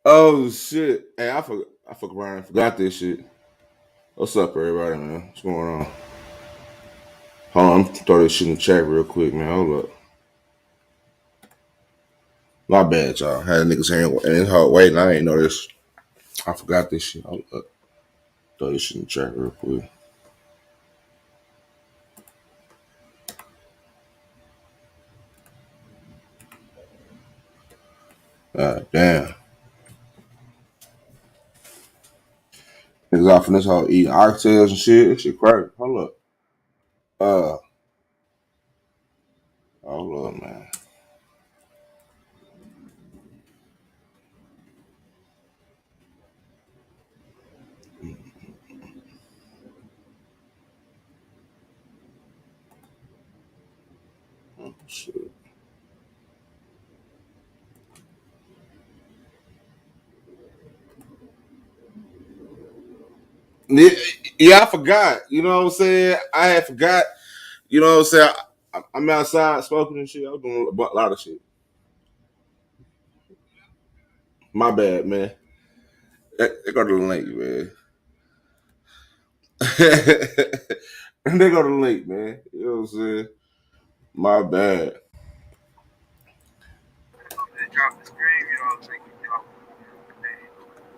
Oh shit! Hey, I fuck around and forgot this shit. What's up, everybody, man? What's going on? Hold on, I'm gonna throw this shit in the chat real quick, man. Hold up. My bad, y'all. Had niggas here and it's hard waiting. I ain't know this. I forgot this shit. Hold up. Throw this shit in the chat real quick. God damn. Niggas off in this whole eating oxtails and shit. This shit crazy. Hold up. Uh, hold up, man. Oh, shit. Yeah, I forgot. You know what I'm saying? I had forgot. You know what I'm saying? I'm outside smoking and shit. I was doing a lot of shit. My bad, man. They go to the link, man. They go to the link, man. You know what I'm saying? My bad.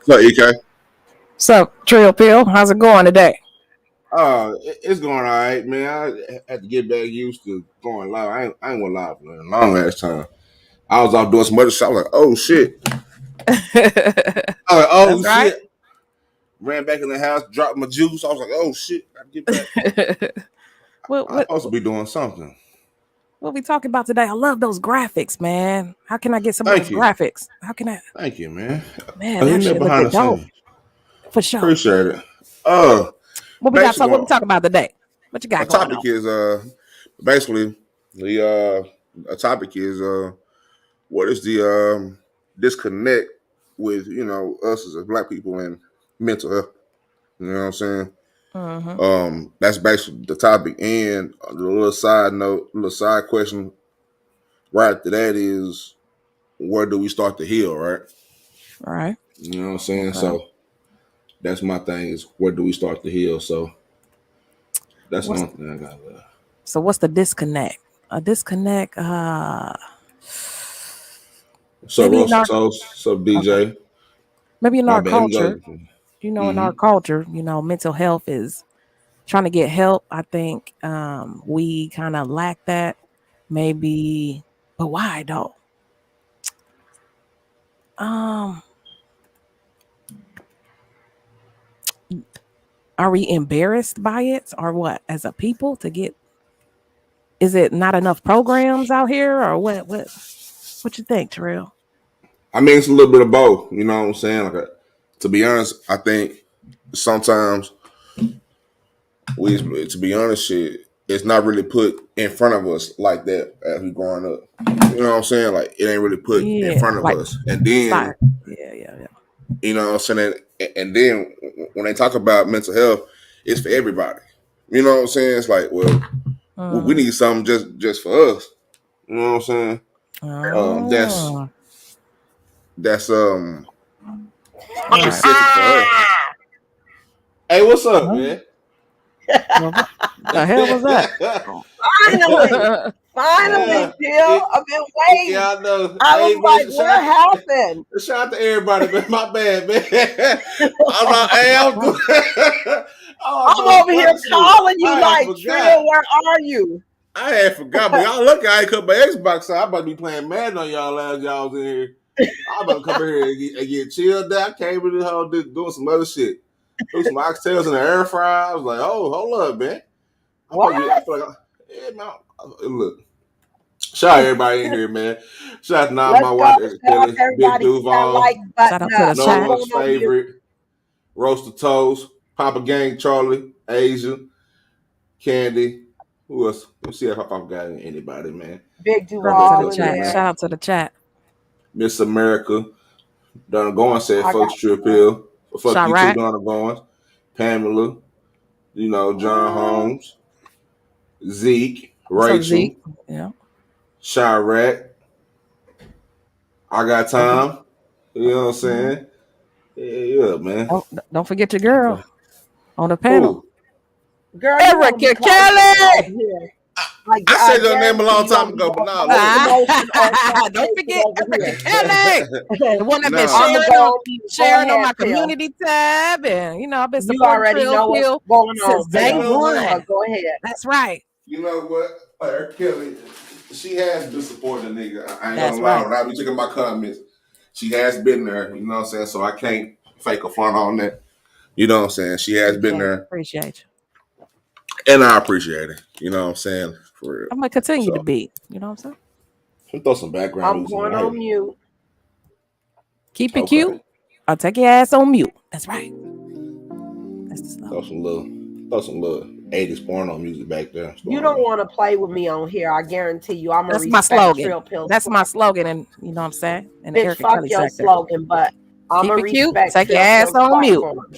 So, EK? What's up, Trill Pill? How's it going today? It's going all right, man. I had to get back used to going live. I ain't went live for a long last time. I was off doing some other shit. I was like, oh shit. I was like, oh That's right. shit. Ran back in the house, dropped my juice. I was like, oh shit. I get back. what I'm what supposed to be doing something. what we talking about today? I love those graphics, man. How can I get some of Thank those you. graphics? How can I? Thank you, man. Man, Hit that me up shit behind the looking dope scenes. for sure. Appreciate it. Uh, What we got? basically, What we talking about today? What you our got going topic on? is basically the a topic is what is the disconnect with us as Black people and mental health. You know what I'm saying? Mm-hmm. That's basically the topic. And the little side note, little side question right after that is where do we start to heal, right? All right. You know what I'm saying? Okay. So that's my thing is where do we start to heal? So that's the What's only thing I got left. so? What's the disconnect? A disconnect. So Maybe in Roast our Toast, so okay. DJ. Maybe in My our bad. Let me culture. go. In our culture, mental health is trying to get help. I think we kind of lack that. Maybe, but why though? Um, are we embarrassed by it or what as a people to get? Is it not enough programs out here or what? What you think, Terrell? I mean, it's a little bit of both. You know what I'm saying? Like, to be honest, I think sometimes to be honest, shit, it's not really put in front of us like that as we growing up. You know what I'm saying? Like, it ain't really put in Yeah, front of like us. And it's then, like yeah. you know what I'm saying? And then when they talk about mental health, it's for everybody. You know what I'm saying? It's like, well, we Mm. need something just for us. You know what I'm saying? Um, that's Oh, that's all right. specific for us. Hey, what's up, Well, man? well, what the hell was that? Finally, finally, yeah, Bill. I've been waiting. yeah, I know. I was Hey, man, like, what happened? shout out to everybody, man. My bad, man. I'm not. Hey, I'm doing. I'm I'm doing over here funny shit. calling you I had like, forgot. Trill, where are you? I had forgot, but y'all look. I ain't cut my Xbox, so I about to be playing Madden on y'all as y'all was in here. I about to come in here and get chilled out. I came in the whole doing some other shit. Threw some oxtails in the air fryer. I was like, oh, hold up, man. What? I feel like, yeah, man. Look, shout out everybody in here, man. Shout out to Nah, Let's my go. wife, Extra Shout out Kelly, to Big everybody. Hit that Duval, like Shout button out to up. the No What's chat. going One's on, you? Favorite, Roaster Toast, Papa Gang, Charlie, Asia, Candy. Who else? Let's see if I forgot anybody, man. Big Shout out Grab to that the Duval cup in here, chat. man. Shout there. out to the chat. Miss America, Donna Goins said, I fuck got Strip you. Hill. Fuck you too, Chirac. Donna Goins. Pamela, John Oh, Holmes, Zeke, What's up, Zeke? Rachel, Yeah. Chirac, I got time. You know what I'm saying? Yeah, man. Don't forget your girl on the panel. Who? Girl, you want to be Erica called over Kelly. here. I said your name a guarantee long you time I'm ago, but nah, gonna look. promotion or Don't forget over Erica here. Kelly, the one that been Nah. I'm gonna sharing go on on mute. Go ahead, my Pill. community tab, and I've been You supporting already Trill know what's Pill going since on, day You know what I'm one. saying? Go ahead. That's right. You know what? R. Kelly, she has been supporting the nigga. I ain't That's gonna lie. right. When I be checking my comments, she has been there. You know what I'm saying? So I can't fake a front on that. You know what I'm saying? She has been there, Appreciate you. and I appreciate it. You know what I'm saying? For real. I'm gonna continue to So be. You know what I'm saying? we throw some background I'm music going in on here. mute. Keep it Okay. cute. I'll take your ass on mute. That's right. That's the Throw slogan. some little 80s porno music back there. You don't want to play with me on here. I guarantee you. I'm That's gonna my respect slogan. Trill Pill. That's my slogan, and you know what I'm saying? In the Bitch, Erica fuck Kelly your sector. slogan, but I'm Keep gonna it cute. respect Take your Trill ass Pill's on mute. platform.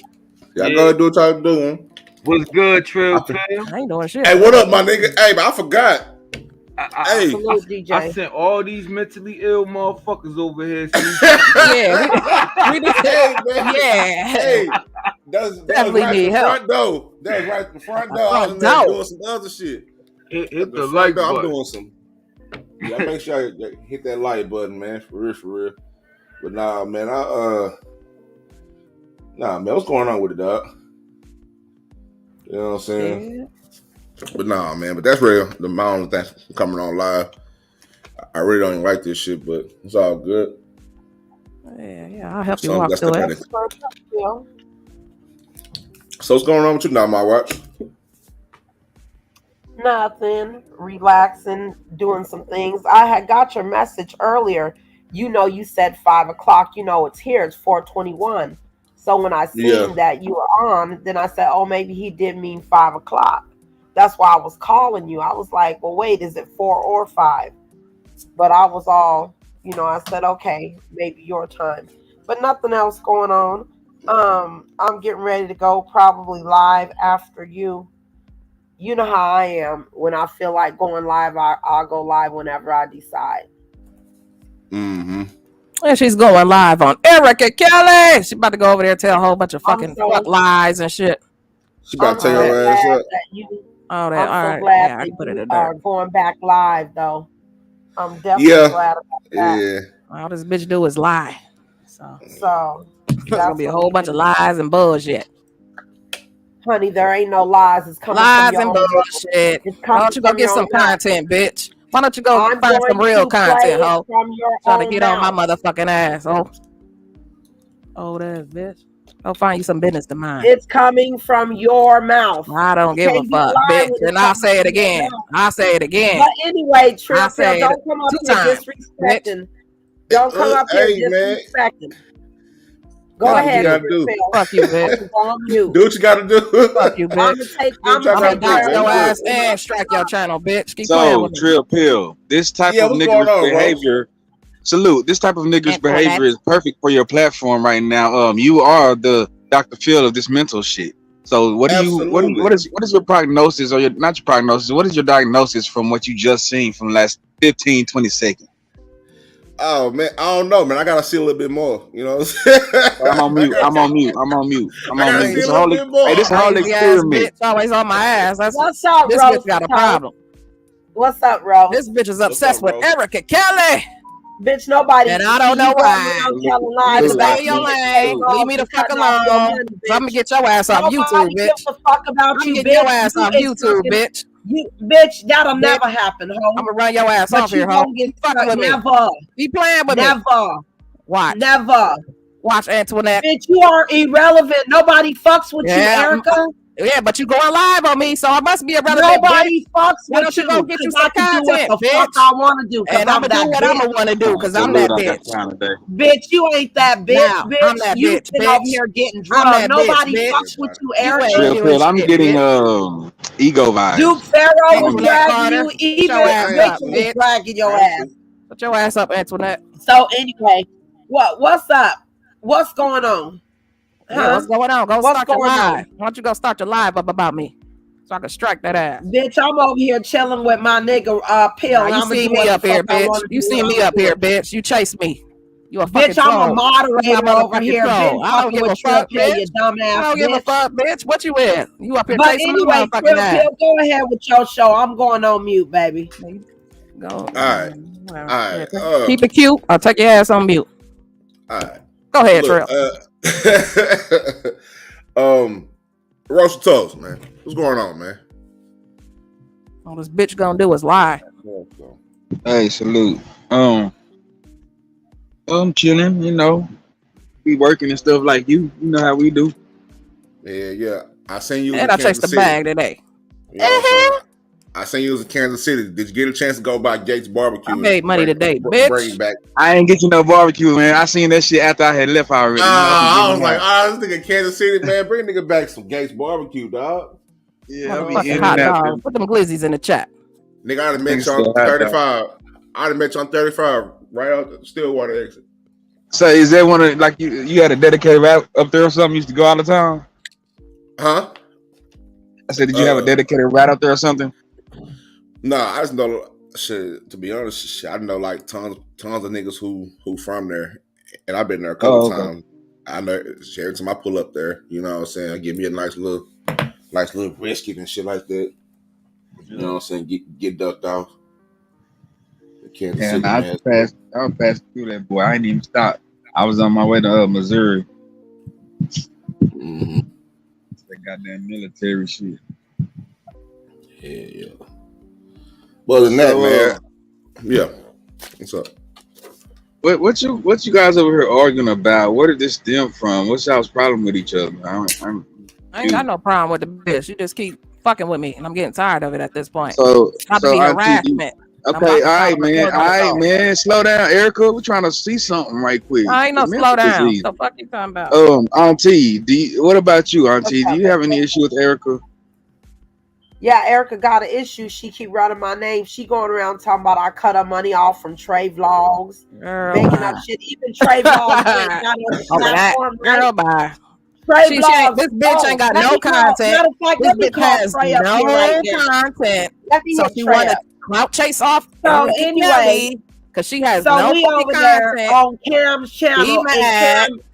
Y'all go ahead and do what y'all doing. What's good, Trill Pill? I ain't doing shit. Hey, what up, my nigga? Hey, but I forgot. Hey. Salute, DJ. I sent all these mentally ill motherfuckers over here. Yeah, we did. Hey, man. Yeah. Hey, that was Definitely right need at the help. front door. That was right at the front door. I was in Front there door. doing some other shit. Hit the front like door, I'm button. doing some. Yeah, make sure I hit that like button, man. For real, for real. But nah, man, what's going on with it, dog? You know what I'm saying? Yeah. But nah, man, but that's real. The amount of things coming on live. I really don't even like this shit, but it's all good. Yeah, I'll help you Some walk got through stuff it. So what's going on with you now, my watch? Nothing. Relaxing, doing some things. I had got your message earlier. You said 5:00. It's here. It's 4:21. So when I seen that you were on, then I said, oh, maybe he did mean 5:00. That's why I was calling you. I was like, well, wait, is it 4 or 5? But I was all, I said, okay, maybe your time. But nothing else going on. I'm getting ready to go probably live after you. You know how I am. When I feel like going live, I'll go live whenever I decide. Mm-hmm. And she's going live on Erica Kelly. She's about to go over there and tell a whole bunch of fucking fuck lies and shit. She about to tell your ass up. All that. I'm so glad that you are going back live, though. I'm definitely glad about that. Yeah. All this bitch do is lie. So there's gonna be a whole bunch of lies and bullshit. Honey, there ain't no lies. It's coming lies from your and bullshit. Why don't you go get some content, bitch? Why don't you go find some real content, ho? Trying to get on my motherfucking ass, ho. Oh, that bitch. Go find you some business to mind. It's coming from your mouth. I don't give a fuck, bitch. And I'll say it again. I'll say it again. But anyway, Trill, don't come up here disrespecting. Don't come up here disrespecting. Go ahead, fuck you, bitch. Do what you gotta do. Fuck you, bitch. I'm gonna dox your ass and strike your channel, bitch. Keep playing with me. Trill Pill. This type of nigger's behavior. Salute. This type of nigger's behavior is perfect for your platform right now. You are the Dr. Phil of this mental shit. So what is your prognosis, or not your prognosis? What is your diagnosis from what you just seen from the last 15, 20 seconds? Oh man, I don't know, man. I gotta see a little bit more. You know what I'm on mute. I'm on mute. This is a whole experiment. Bitch always on my ass. What's up, this Rose? Bitch got a problem. What's up, Rose? This bitch is obsessed with Erica Kelly. Bitch, nobody. And I don't know why. Nigga, stay in your lane. Leave me the fuck alone. So I'm gonna get your ass off YouTube, bitch. Gives a fuck about I'm you, getting your ass off YouTube, bitch. Bitch, that'll never happen, ho. I'm gonna run your ass off here, ho. Fucking with me. Never. Be playing with me. Never. Watch. Never. Watch, Antoinette. Bitch, you are irrelevant. Nobody fucks with you, Erica. Yeah, but you going live on me, so I must be irrelevant. Nobody fucks with you. Why don't you go get you some content, what the bitch? fuck I want to do, and I'm gonna do what I'm gonna want to do, because I'm that bitch. Bitch, you ain't that bitch. Now, bitch, I'm that you bitch. been over here getting drunk. Nobody fucks with you, Erica. I'm getting ego vibes. Duke Pharaoh was dragging you, even Rachel was dragging your ass. Put your ass up, Antoinette. So anyway, what's up? What's going on? Yeah, what's going on? Go start your live. Why don't you go start your live up about me, so I can strike that ass? Bitch, I'm over here chilling with my nigga Pill. Nah, you see me up here, bitch. You see me up here, bitch. You chase me. You a fucking bitch, I'm a moderator over here. Troll. I don't give a fuck, bitch. You dumbass I don't give a fuck, bitch. What you with? You up here but chasing anyway, my motherfucking ass. Go ahead with your show. I'm going on mute, baby. Go. All right. Keep it cute. I'll take your ass on mute. All right. Go ahead, Trill. Roast toast, man. What's going on, man? All this bitch gonna do is lie. Hey, salute. I'm chilling, you know. We working and stuff like you. You know how we do. Yeah. I seen you. And I chased the bag today. You know I seen you was in Kansas City. Did you get a chance to go by Gates Barbecue? I made money today, bitch. Bring back. I ain't get you no barbecue, man. I seen that shit after I had left already. I was like, this nigga Kansas City, man. Bring nigga back some Gates Barbecue, dog. Yeah, motherfucking hot dog. Put them glizzies in the chat. Nigga, I'd have met you on 35. I'd have met you on 35 right out the Stillwater exit. So is that one of like you had a dedicated route up there or something? You used to go all the time? Huh? I said, did you have a dedicated route up there or something? Nah, I just know shit. To be honest, shit, I know like tons of niggas who from there, and I've been there a couple times. I know every time I pull up there, you know what I'm saying, I give me a nice little brisket and shit like that. You know what I'm saying, get ducked off. And I passed through that, boy. I didn't even stop. I was on my way to Missouri. Mm-hmm. That goddamn military shit. Yeah. Well, than that, man. Yeah. What's up? What you guys over here arguing about? Where did this stem from? What's y'all's problem with each other? I ain't got no problem with the bitch. You just keep fucking with me, and I'm getting tired of it at this point. So not to be harassment. Okay, all right, man. Slow down, Erica. We're trying to see something right quick. I ain't no slow down. What the fuck you talking about? Auntie, what about you, Auntie? Do you have any issue with Erica? Yeah, Erica got an issue. She keep running my name. She going around talking about I cut her money off from Trey Vlogs, making up shit. Even Trey Vlogs ain't got no platform. Girl, bye. Trey Vlogs. This bitch ain't got no content. This bitch has no content. So she want to clout chase off. So anyway, because she has so no we over content. there on Cam's channel.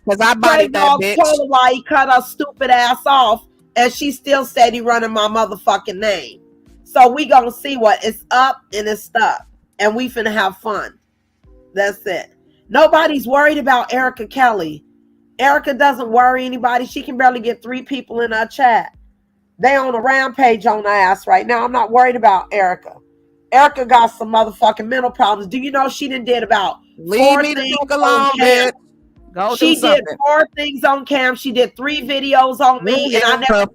Because I bodied that bitch. Told her why he cut her stupid ass off. And she still steady running my motherfucking name. So we gonna see what it's up and it's stuck. And we finna have fun. That's it. Nobody's worried about Erica Kelly. Erica doesn't worry anybody. She can barely get 3 people in her chat. They on a rampage on her ass right now. I'm not worried about Erica. Erica got some motherfucking mental problems. Do you know she done did about 4 things the fuck alone, bitch. She did 4 things on cam. She did 3 videos on me, and I never.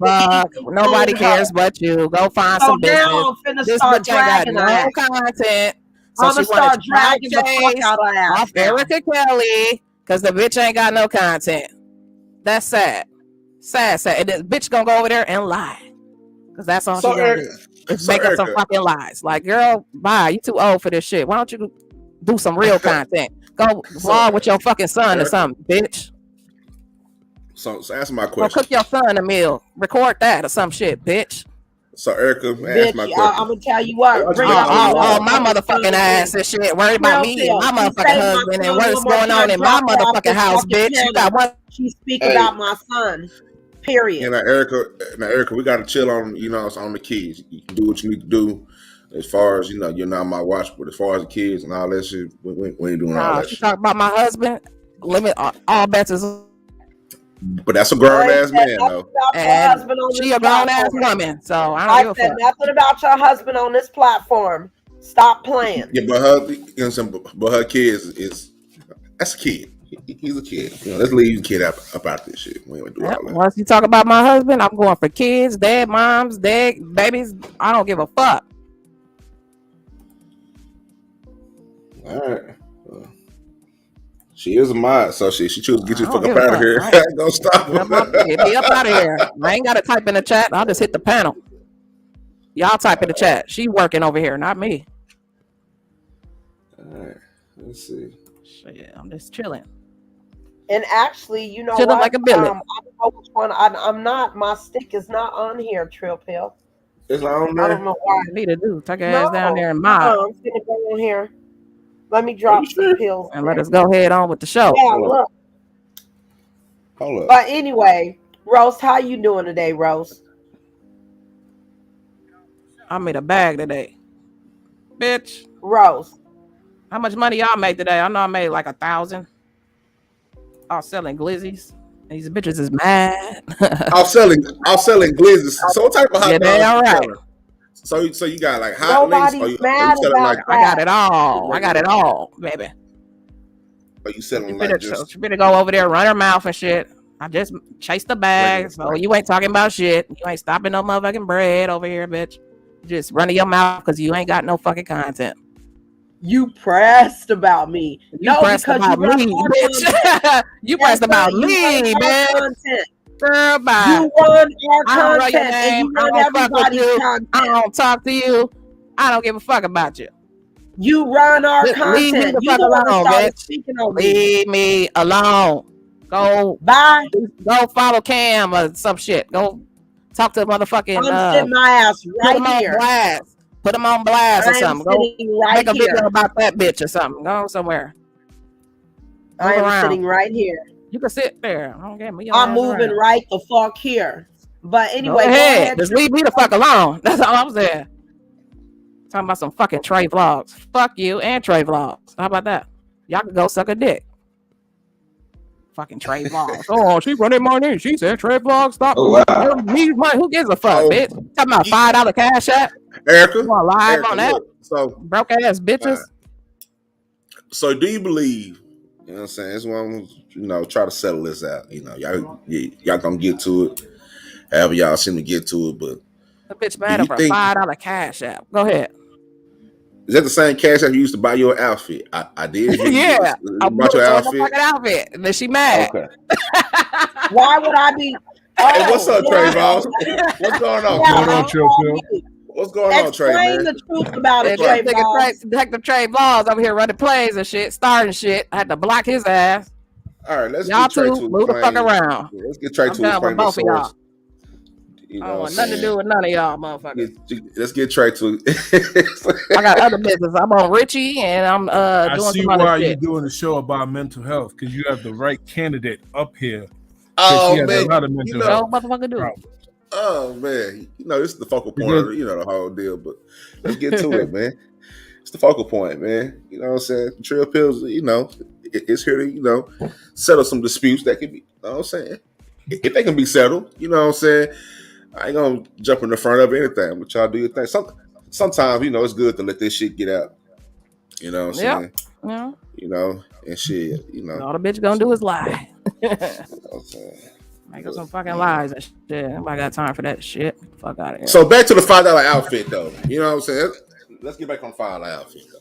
Nobody cares but you. Go find some business. Now I'm finna start dragging no content. So I'm gonna start dragging the fuck out of ass off Erica Kelly because the bitch ain't got no content. That's sad. Sad. And this bitch gonna go over there and lie because that's all she gonna do. Is make up some fucking lies. Like, girl, bye. You too old for this shit. Why don't you do some real content? Go vlog with your fucking son or something, bitch. So answer my question. Go cook your son a meal. Record that or some shit, bitch. So Erica, bitch, ask my question. I'm gonna tell you what. My motherfucking ass and shit. Worry about me and my motherfucking husband and what's going on in my motherfucking house, bitch. You got one. She speak about my son. Period. And Erica, we gotta chill on on the kids. You can do what you need to do. As far as you're not my watch, but as far as the kids and all that shit, we ain't doing all that shit. Talk about my husband. Limit all bets is. But that's a grown ass man, though. And she a grown ass woman, so I don't give a fuck. Nothing about your husband on this platform. Stop playing. Yeah, but her kids that's a kid. He's a kid. Let's leave the kid up out this shit. We ain't do all that. Once you talk about my husband, I'm going for kids, dad, moms, dad, babies. I don't give a fuck. All right. She is a mod, so she chooses to get you fucking out of here. I ain't gonna stop her. Get me up out of here. I ain't gotta type in the chat. I'll just hit the panel. Y'all type in the chat. She working over here, not me. All right. Let's see. Shit, I'm just chilling. And actually, you know chilling what? Like a billet. I don't know which one. I'm not. My stick is not on here. Trill Pill. It's not on there. I don't know why. I need to do. Take your ass down there and mod. I'm gonna go on here. Let me drop some pills. And let us go ahead on with the show. Yeah, look. Hold up. But anyway, Rose, how you doing today, Rose? I made a bag today. Bitch. Rose. How much money y'all make today? I know I made like 1,000. I was selling glizzies. These bitches is mad. I was selling glizzies. So what type of hot dogs? Yeah, all right. So you got like hot links? Or you selling like? I got it all. I got it all, baby. Are you selling like just? She better go over there, run her mouth and shit. I just chased the bag, so you ain't talking about shit. You ain't stopping no motherfucking bread over here, bitch. Just running your mouth because you ain't got no fucking content. You pressed about me. You pressed about me, bitch. You pressed about me, bitch. Girl, bye. You run our content and you run everybody's content. I don't talk to you. I don't give a fuck about you. You run our content. Leave me the fuck alone, bitch. Leave me alone. Go bye. Go follow Cam or some shit. Go talk to the motherfucking. I'm sitting my ass right here. Put them on blast or something. Go make a video about that bitch or something. Go somewhere. I am sitting right here. You can sit there. Don't get me. I'm moving right the fuck here. But anyway, go ahead. Just leave me the fuck alone. That's all I'm saying. Talking about some fucking Trey vlogs. Fuck you and Trey vlogs. How about that? Y'all can go suck a dick. Fucking Trey vlogs. Oh, she running my name. She said Trey vlogs. Stop. Oh, wow. Who gives a fuck, bitch? Talking about $5 cash app. Erica, you want live Erica, on that? Look, so broke ass bitches. So do you believe? You know what I'm saying? It's one, try to settle this out. Y'all gonna get to it. However y'all seem to get to it, but the bitch mad over $5 cash app. Go ahead. Is that the same cash app you used to buy your outfit? I did. Yeah, I bought your outfit. And then she mad. Okay. Why would I be? Hey, what's up, Trey Balls? What's going on? What's going on, Trey? Explain the truth about it, Trey Balls. Detective Trey Balls over here running plays and shit, starting shit. I had to block his ass. All right, let's y'all get Trey two move the fuck around. Let's get Trey to explain both of y'all. I don't want nothing to do with none of y'all, motherfuckers. Let's get Trey to. I got other business. I'm on Richie, and I'm doing some other shit. I see why you're doing a show about mental health, because you have the right candidate up here. Oh man, a lot of mental health motherfucker do. Oh man, this is the focal point of the whole deal. But let's get to it, man. It's the focal point, man. You know what I'm saying? Trill Pills, it's here to settle some disputes that can be. You know what I'm saying? If they can be settled, you know what I'm saying. I ain't gonna jump in the front of anything, but y'all do your thing. Sometimes, it's good to let this shit get out. You know what I'm saying? Yeah. And shit, all the bitch gonna do is lie. Make up some fucking lies and shit. Nobody got time for that shit. Fuck out of here. So back to the $5 outfit, though. You know what I'm saying? Let's get back on $5 outfit, though.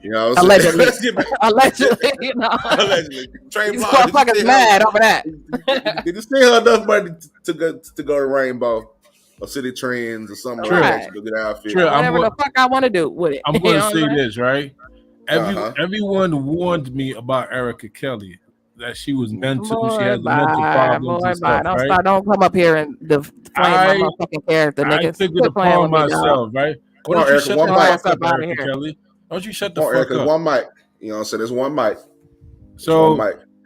You know what I'm saying? Allegedly. Allegedly, Allegedly. These motherfuckers mad over that. Did you steal her enough money to go to Rainbow or City Trends or something like that to go get an outfit? Whatever the fuck I want to do with it. I'm going to say this, right? Everyone warned me about Erica Kelly, that she was mental. She has mental problems and stuff, don't come up here and deflame my motherfucking character, nigga. I took it upon myself, right? Don't you shut the fuck up, Erica Kelly? Don't you shut the fuck up? One mic. You know what I'm saying? There's one mic. So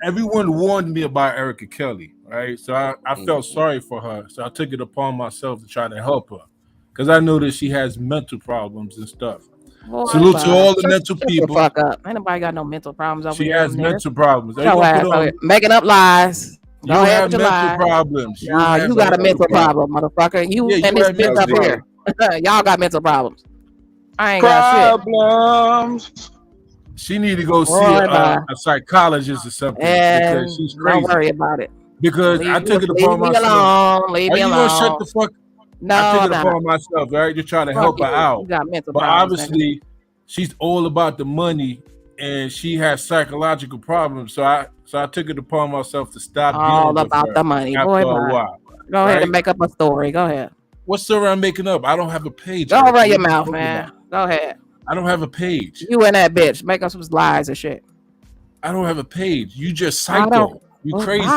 everyone warned me about Erica Kelly, right? So I felt sorry for her. So I took it upon myself to try to help her, because I know that she has mental problems and stuff. Boy, salute to all the mental people. Fuck up. Ain't nobody got no mental problems over here. She has mental problems. Making up lies. You have mental problems. You got a mental problem, motherfucker. You and this bitch up here. Y'all got mental problems. I ain't got shit. She need to go see a psychologist or something, because she's crazy. Don't worry about it. Because I took it upon myself. Leave me alone. Are you gonna shut the fuck? No, I took it upon myself, right? You're trying to help her out. You got mental but problems, obviously, she's all about the money, and she has psychological problems. So I took it upon myself to stop all about the money. Boy, a while. Go ahead and make up a story. Go ahead. What story I'm making up? I don't have a page. Go run your mouth, man. Go ahead. I don't have a page. You and that bitch make up some lies and shit. I don't have a page. You just psycho. You crazy.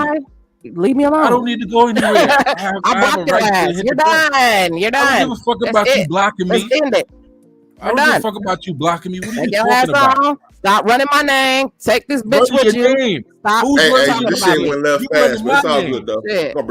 Leave me alone. I don't need to go anywhere. I blocked your ass. You're done. You're done. I don't give a fuck about you blocking me. Let's end it. I don't give a fuck about you blocking me. What are you talking about? Stop running my name. Take this bitch with you. Name. Stop. Hey, this shit went left fast, but it's all good though.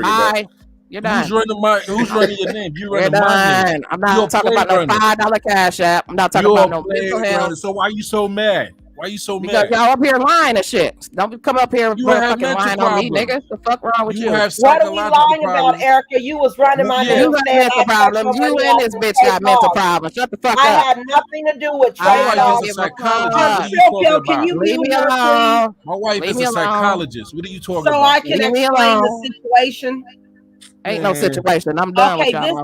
Bye. You're done. Who's running your name? You running my name. I'm not talking about no $5 Cash App. I'm not talking about no mental health. So why you so mad? Why you so because mad? Y'all up here lying and shit. Don't come up here fucking lying on me, nigga. The fuck wrong with you? What are we lying about, Erica? You was running my name. You got mental problems. You and this bitch got mental problems. Shut the fuck up. I had nothing to do with Trey Dogg. Is a psychologist. Leave me alone. My wife is a psychologist. What are you talking about? So I can explain the situation. Ain't no situation. I'm done with y'all.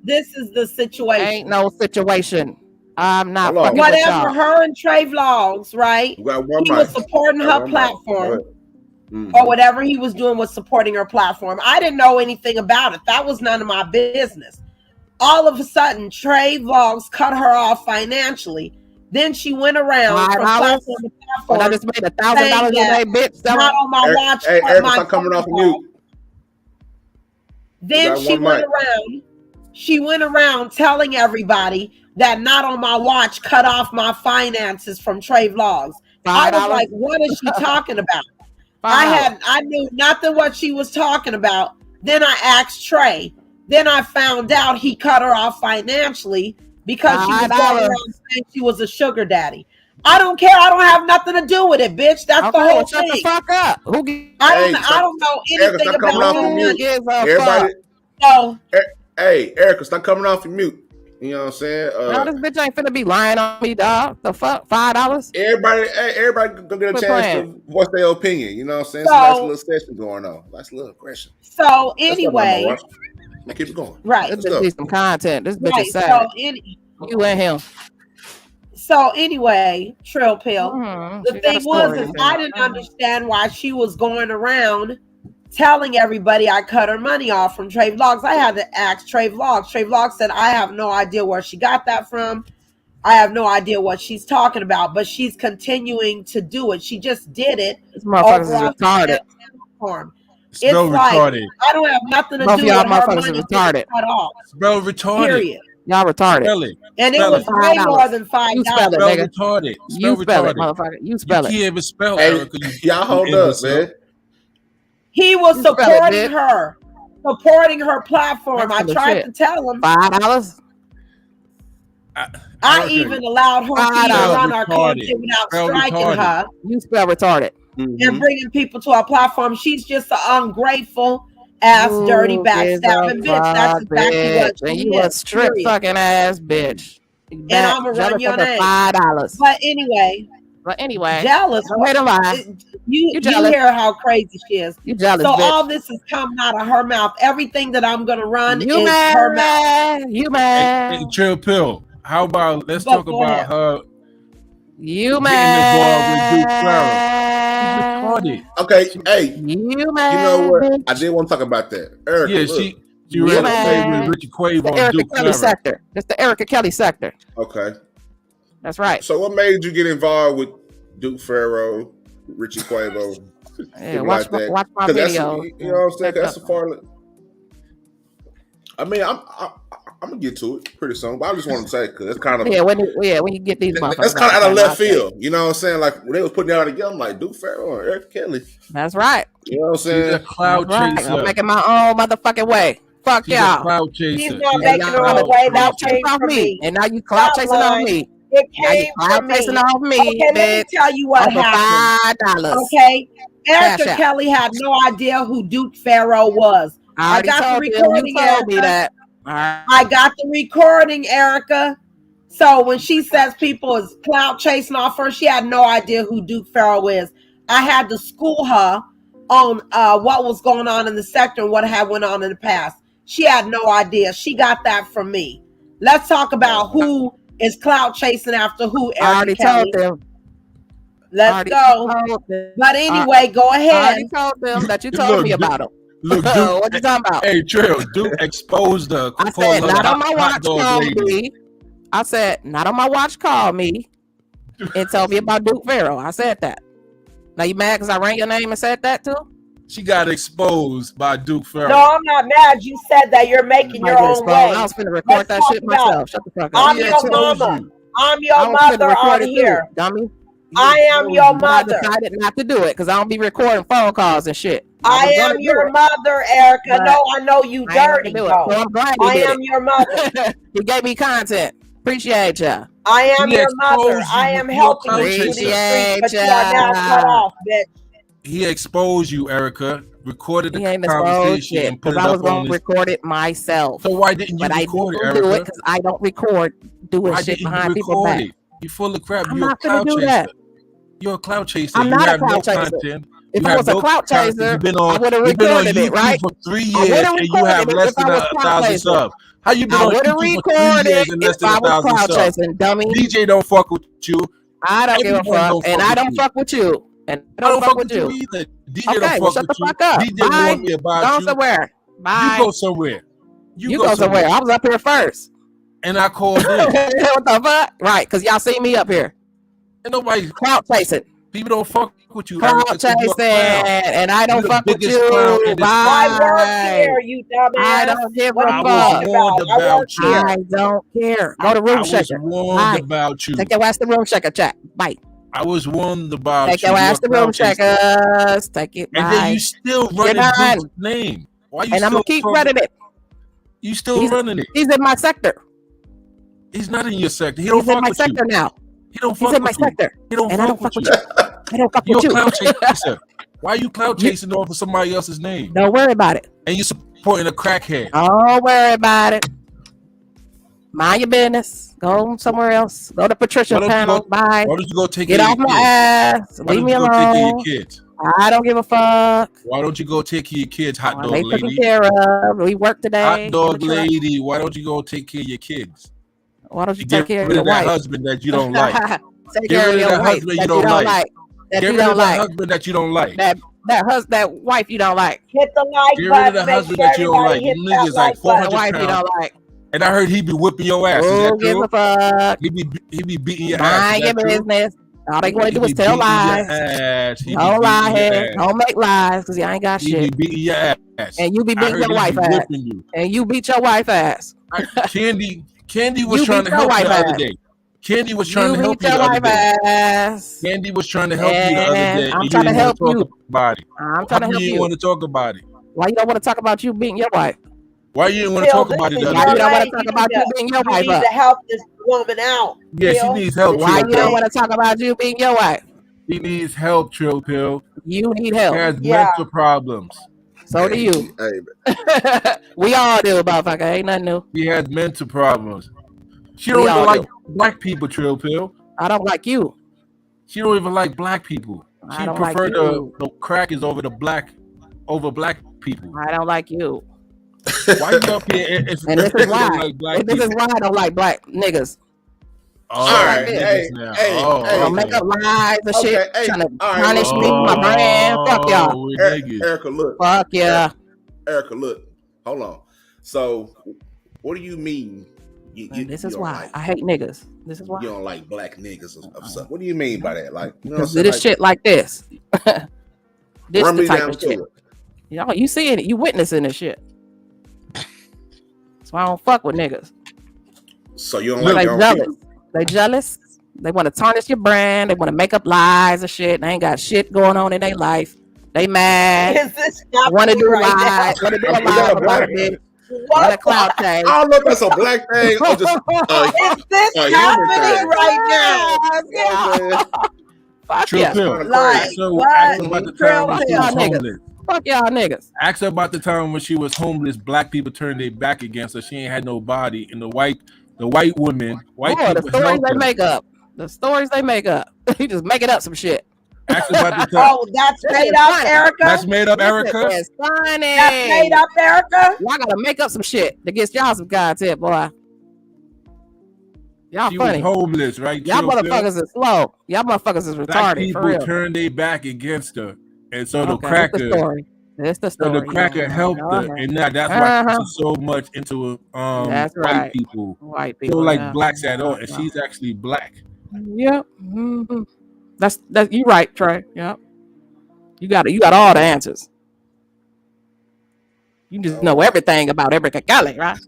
This is the situation. Ain't no situation. I'm not fucking whatever with her and Trey Vlogs, right? He was supporting her platform. Or whatever he was doing was supporting her platform. I didn't know anything about it. That was none of my business. All of a sudden, Trey Vlogs cut her off financially. Then she went around from platform to platform. I just made $1,000 a day, bitch. Not on my watch. Hey, Eric, coming off mute. Then she went around telling everybody that not on my watch cut off my finances from Trey Vlogs. I was like, what is she talking about? I knew nothing what she was talking about. Then I asked Trey. Then I found out he cut her off financially because she was going around saying she was a sugar daddy. I don't care. I don't have nothing to do with it, bitch. That's the whole thing. Shut the fuck up. I don't know anything about everybody. So, hey, Erica, stop coming off your mute. You know what I'm saying? No, this bitch ain't finna be lying on me, dog. The fuck? $5? Everybody gonna get a chance to voice their opinion. You know what I'm saying? So, nice little session going on. Nice little aggression. So anyway, now keep it going. Right. This bitch needs some content. This bitch is sad. You and him. So anyway, Trill Pill. The thing was is I didn't understand why she was going around telling everybody I cut her money off from Trey Vlogs. I had to ask Trey Vlogs. Trey Vlogs said, I have no idea where she got that from. I have no idea what she's talking about, but she's continuing to do it. She just did it. This motherfucker's retarded. It's like, retarded. I don't have nothing to do with her money retarded. Cut off. Spell retarded. Period. Y'all retarded. And it was way more than $5. You spell it, nigga. Retarded. You spell it, motherfucker. You spell it. You can't even spell Erica. Y'all hold up, man. He was supporting her platform. I tried to tell him $5. I even allowed her to run our content without striking her. You spell retarded. And bringing people to our platform. She's just an ungrateful ass, dirty, backstabbing bitch. That's exactly what she is. And you a strip fucking ass bitch. And I'm gonna run your name. $5. But anyway, jealous. Wait a lie. You hear how crazy she is. You jealous, so bitch. all this is coming out of her mouth. Everything that I'm gonna run is her mouth. You mad? Hey, Trill Pill. How about let's talk about her? You mad? Okay, hey. You mad? You know what? I did want to talk about that. Erica, yeah, she ran away with Richie Quavo on Erica Duke Kelly sector. That's the Erica Kelly sector. Okay. That's right. So what made you get involved with Duke Pharaoh, Richie Quavo? Yeah, watch my video. You know what I'm saying? That's a far. I mean, I'm gonna get to it pretty soon, but I just want to say because it's kind of when you get these motherfuckers, that's kind of out of left field. You know what I'm saying? Like when they was putting it out together, I'm like Duke Pharaoh or Eric Kelly. That's right. You know what I'm saying? She's a cloud chaser. I'm making my own motherfucking way. Fuck She's y'all. A cloud chaser. She's not making her own way. That came from me. And now you cloud chasing on me. It came from me. Off me. Okay, let me tell you what happened. $5. Okay, Erica Kelly had no idea who Duke Pharaoh was. I got the recording. I got the recording, Erica. So when she says people is cloud chasing off her, she had no idea who Duke Pharaoh is. I had to school her on what was going on in the sector and what had went on in the past. She had no idea. She got that from me. Let's talk about who is cloud chasing after who. Erica I already Kelly. told them. Let's go. But anyway, go ahead. I already told them that you told me about them. Look, Duke, what you talking about? Hey, Trill, Duke exposed her. I said, not on my watch, call me. I said, not on my watch, call me and tell me about Duke Pharaoh. I said that. Now you mad because I rang your name and said that too? She got exposed by Duke Pharaoh. No, I'm not mad. You said that you're making your own way. I was finna record that shit myself. Shut the fuck up. I'm your mama. I'm your mother on here. Dummy. I am your mother. I decided not to do it because I don't be recording phone calls and shit. I am your mother, Erica. No, I know you dirty. So I'm glad I am your mother. He gave me content. Appreciate ya. I am your mother. I am helping you through these streets, but you are now cut off, bitch. He exposed you, Erica. Recorded the conversation and put it up on. I was gonna record it myself. So why didn't you record it, Erica? Do it because I don't record doing shit behind people's back. You full of crap. I'm You're not gonna do that. You're a clout chaser. I'm not a clout chaser. If I was a clout chaser, I would have recorded it, right? For 3 years and you have less than 1,000 subs. How you been on YouTube for 3 years and less than 1,000 subs? DJ don't fuck with you. I don't give a fuck, and I don't fuck with you. And I don't fuck with you either. DJ don't fuck shut with the fuck up. DJ warned me about you. Go somewhere. Bye. You go somewhere. You go somewhere. I was up here first. And I called in. What the fuck? Right, because y'all see me up here. And nobody clout chasing. People don't fuck with you. Clout chasing, and I don't fuck with you. I work here, you dumbass. I don't give a fuck. I don't care. Go to room shaker. I was warned about you. Take your ass to room shaker. Chat. Bye. I was warned about you. Take your ass to room checkers. Take it. And then you still running his name. Why you? And I'm gonna keep running it. You still running it. He's in my sector. He's not in your sector. He don't fuck with you. He's in my sector now. He don't fuck with you. He's in my sector. He don't fuck with you. I don't fuck with you. Clout chaser. Why are you clout chasing off of somebody else's name? Don't worry about it. And you supporting a crackhead. Don't worry about it. Mind your business. Go somewhere else. Go to Patricia's panel. Bye. Why don't you go take Get off my ass. Leave me alone. Take care of your kids? I don't give a fuck. Why don't you go take care of your kids, hot dog lady? They taken care of. We work today. Hot dog lady. Why don't you go take care of your kids? Why don't you take care of your that wife? husband that you don't like? Take care of your wife that you don't like. Get rid of the husband that you don't like. That wife you don't like. Hit the like button. Get rid of the husband that you don't like. You niggas like 400 wife you don't like. And I heard he be whipping your ass. Who gives a fuck? He be beating your ass. Mind your business. All they want to do is tell lies. Don't lie here. Don't make lies because you ain't got shit. He be beating your ass. And you be beating your wife ass. And you beat your wife ass. Candy was trying to help you the other day. Candy was trying to help you the other day. Candy was trying to help you the other day. I'm trying to help you. I'm trying to help you. You want to talk about it? Why you don't want to talk about you beating your wife? Why you didn't want to talk about it? Why you don't want to talk about you beating your wife up? You need to help this woman out. Yeah, she needs help. Why you don't want to talk about you beating your wife? She needs help, Trill Pill. You need help. She has mental problems. So do you. We all do, motherfucker. Ain't nothing new. She has mental problems. She don't even like black people, Trill Pill. I don't like you. She don't even like black people. She prefer the crackers over black people. I don't like you. Why you up here? And this is why. This is why I don't like black niggas. All right, don't make up lies and shit. Trying to punish me, my brand. Fuck y'all. Erica, look. Fuck yeah. Erica, look. Hold on. So, what do you mean? This is why I hate niggas. This is why you don't like black niggas or something. What do you mean by that? Like, because this shit like this. This the type of shit. You seeing it? You witnessing this shit? That's why I don't fuck with niggas. So you don't like? They jealous. They jealous. They want to tarnish your brand. They want to make up lies and shit. They ain't got shit going on in their life. They mad. Want to do lies. Want to do a lie about it. What a cloud thing. I don't know if that's a black thing or just is this happening right now? Fuck yeah. Fuck y'all niggas. Ask her about the time when she was homeless. Black people turned their back against her. She ain't had no body, and the white women, the stories they make up. The stories they make up. You just making up some shit. Ask her about the time. Oh, that's made up, Erica. That's made up, Erica. It's funny. That's made up, Erica. Y'all gotta make up some shit to get y'all some content, boy. Y'all she funny. Was homeless, right? Y'all motherfuckers is slow. Y'all motherfuckers is retarded. Black people for real. turned their back against her, and so the cracker. That's the story. So the cracker helped her, and now that's why she's so much into that's white right. people. White people, don't like blacks at all, and she's actually black. Yep. Mm-hmm. That's you right, Trey. Yep. You got all the answers. You just know everything about Erica Kelly, right?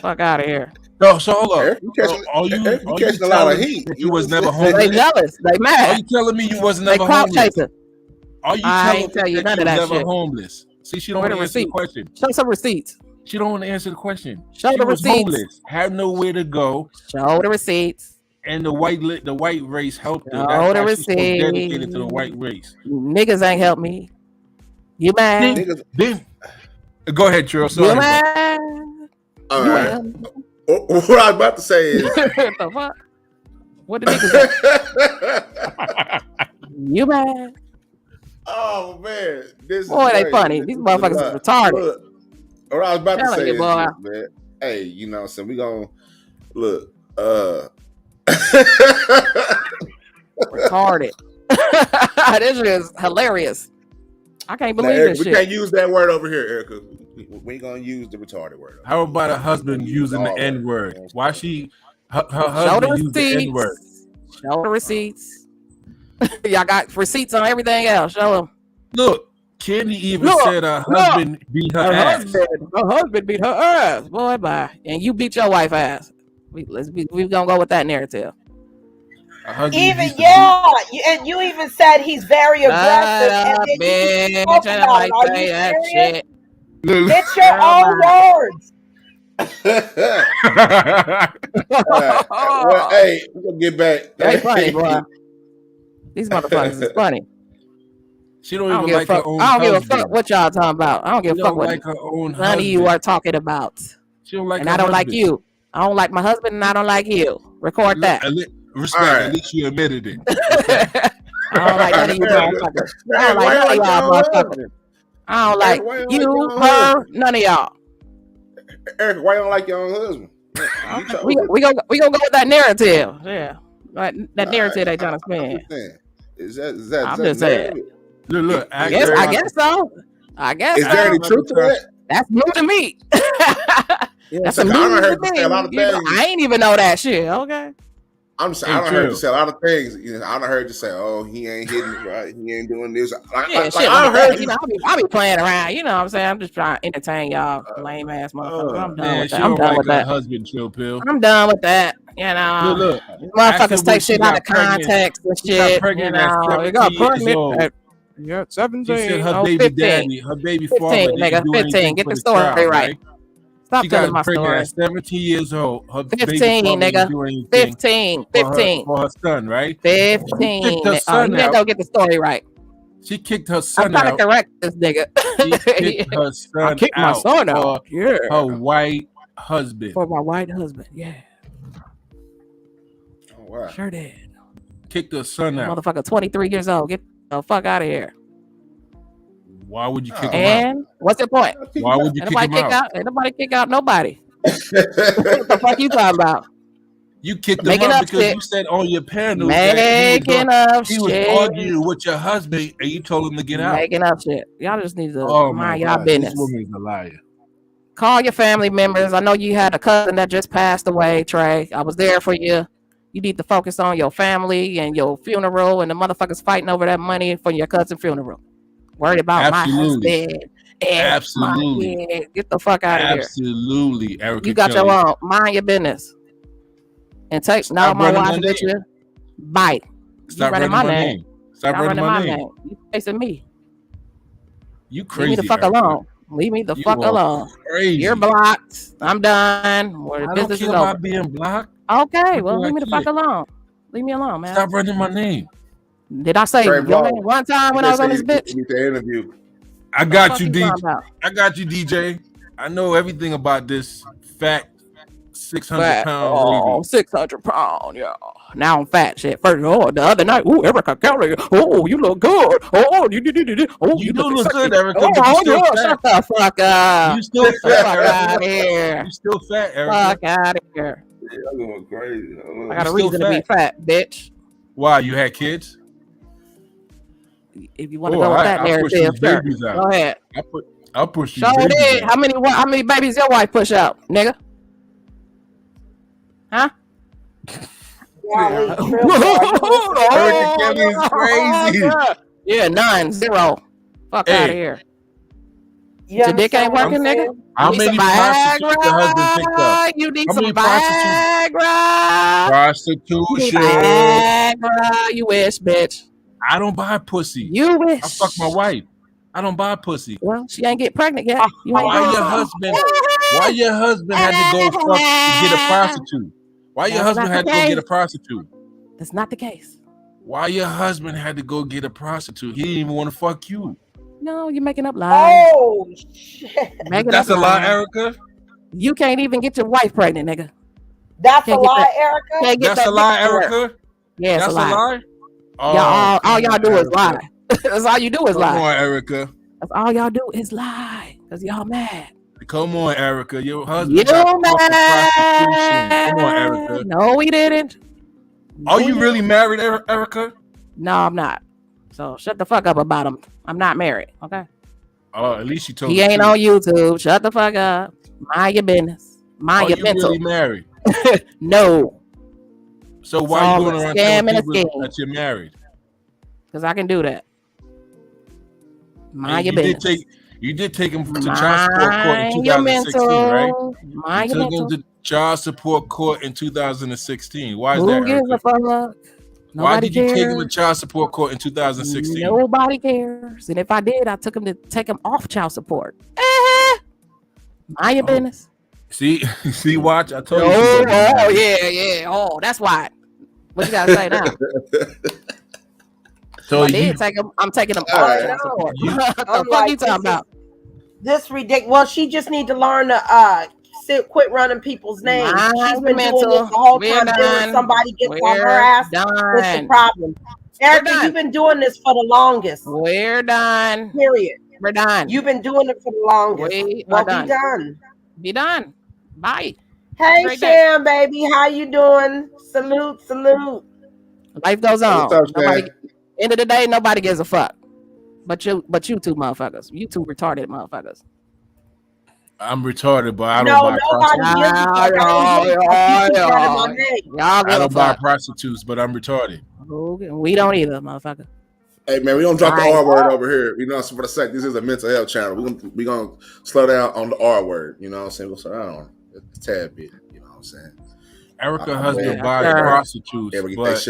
Fuck out of here. No, so hold up. Eric, you catching a lot of heat. You was never homeless. They jealous. They mad. Are you telling me you was never homeless? Chaser. Are you telling me that you was never shit. homeless? See, she don't want to answer the question. Show some receipts. She don't want to answer the question. Show the receipts. Homeless, had nowhere to go. Show the receipts. And the white race helped her. Show the receipts. She's so dedicated to the white race. Niggas ain't helped me. You mad? Go ahead, Trill. You mad? All right. What I was about to say is, the fuck? What the niggas say? You mad? Oh man, boy, they funny. These motherfuckers is retarded. Look, what I was about to say is, boy. man, hey, you know what I'm saying? We gonna look, retarded. This is hilarious. I can't believe Eric, this we shit. can't use that word over here, Erica. We ain't gonna use the retarded word. How about a husband using the N word? Why she her husband used the N word? Show the receipts. Y'all got receipts on everything else. Show them. Look, Candy even said her husband beat her ass. Her husband beat her ass. Boy, bye. And you beat your wife ass. We gonna go with that narrative. Even and you even said he's very aggressive. And then you talk about it. Are you serious? It's your own words. Well, hey, we're gonna get back. That's funny, boy. These motherfuckers is funny. She don't even like her own. I don't give a fuck what y'all talking about. I don't give a fuck what none of you are talking about. She don't like. And I don't like you. I don't like my husband, and I don't like you. Record that. Respect. Right. At least you admitted it. I don't like none of you motherfuckers. I don't like none of y'all motherfuckers. I don't like you, her, none of y'all. Eric, why you don't like your own husband? We gonna go with that narrative. Yeah, right. That narrative they trying to spin. Is that? I'm just saying. Look. I guess so. I guess. Is there any truth to that? That's new to me. That's some new to me. I ain't even know that shit. Okay. I'm just saying, I heard you say a lot of things. You know, I heard you say, "Oh, he ain't hitting it right. He ain't doing this." I heard. You know, I be playing around. You know what I'm saying? I'm just trying to entertain y'all, lame ass motherfuckers. I'm done with that. I'm done with that. Husband, chill pill. I'm done with that. You know, look, motherfuckers take shit out of context and shit. You know, you got pregnant. You're 17. She said her baby 15. daddy, her baby 15, father, nigga, 15. Get the story right. Stop telling my story. At 17 years old. Her 15, nigga. 15. For her son, right? 15. She kicked her son out. Don't get the story right. She kicked her son out. I'm trying to correct this nigga. She kicked her son out. I kicked my son out. Yeah. Her white husband. For my white husband, yeah. Oh, wow. Sure did. Kicked her son out. Motherfucker, 23 years old. Get the fuck out of here. Why would you kick him out? And what's the point? Why would you kick him out? Ain't nobody kick out nobody. What the fuck you talking about? You kicked him out because you said on your panel that he was arguing with your husband and you told him to get out. Making up shit. Y'all just need to mind y'all business. This woman is a liar. Call your family members. I know you had a cousin that just passed away, Trey. I was there for you. You need to focus on your family and your funeral and the motherfuckers fighting over that money for your cousin's funeral. Worried about my husband. Absolutely. My get the fuck out of here. Absolutely, Erica. You got your own. Mind your business. And take now my watch with you. Bite. Stop running my name. Stop running my name. You facing me. You crazy. Leave me the fuck alone. Leave me the fuck alone. Crazy. You're blocked. I'm done. I don't care about being blocked. Okay, well, leave me the fuck alone. Leave me alone, man. Stop running my name. Did I say your name one time when I was on this bitch? Interview. I got you, DJ. I got you, DJ. I know everything about this fat 600-pound lady. 600 pound, yeah. Now I'm fat shit. First, the other night, Erica Kelly. Oh, you look good. Oh, you do look good, Erica. Shut the fuck up. You still fat, out of here. You still fat, Erica. Fuck out of here. Yeah, I'm going crazy. I got a reason to be fat, bitch. Why? You had kids? If you want to go with that narrative, sure. Go ahead. I'll push you. Show it. How many babies your wife push out, nigga? Huh? Erica Kelly is crazy. Yeah, 9, 0. Fuck out of here. Your dick ain't working, nigga. How many prostitutes your husband picked up? You need How some many Viagra. Prostitution. Viagra. You wish, bitch. I don't buy pussy. You wish. I fuck my wife. I don't buy pussy. Well, she ain't get pregnant yet. Why your husband had to go fuck to get a prostitute? Why your husband had to go get a prostitute? That's not the case. Why your husband had to go get a prostitute? He didn't even want to fuck you. No, you're making up lies. Oh shit! That's a lie, Erica. You can't even get your wife pregnant, nigga. That's a lie, Erica. That's a lie, Erica. Yeah, that's a lie. Y'all, all y'all do is lie. That's all you do is lie. Come on, Erica. That's all y'all do is lie. Cause y'all mad. Come on, Erica. Your husband. You mad? Come on, Erica. No, we didn't. Are you really married, Erica? No, I'm not. So shut the fuck up about him. I'm not married. Okay. Oh, at least you told. He ain't on YouTube. Shut the fuck up. Mind your business. Mind your mental. Are you really married? No. So why you going around telling people that you're married? Because I can do that. Mind your business. You did take him to child support court in 2016, right? Mind you took him to child support court in 2016. Why is that? Who gives a fuck? Why did you take him to child support court in 2016? Nobody cares. And if I did, I took him to take him off child support. Mind your business. See, watch. I told you. Oh, yeah. Oh, that's why. What you gotta say now? So I'm taking him off child support. What the fuck you talking about? This ridiculous. Well, she just need to learn to quit running people's names. She's been doing this the whole time. When somebody gets on her ass, it's the problem. Erica, you've been doing this for the longest. We're done. Period. We're done. You've been doing it for the longest. Be done. Be done. Bye. Hey, Sham, baby. How you doing? Salute. Life goes on. End of the day, nobody gives a fuck. But you two motherfuckers. You two retarded motherfuckers. I'm retarded, but I don't buy prostitutes, but I'm retarded. We don't either, motherfucker. Hey man, we don't drop the R word over here. You know, so for the sake, this is a mental health channel. We're gonna slow down on the R word. You know what I'm saying? We'll slow down on it a tad bit. You know what I'm saying? Erica husband buys prostitutes, but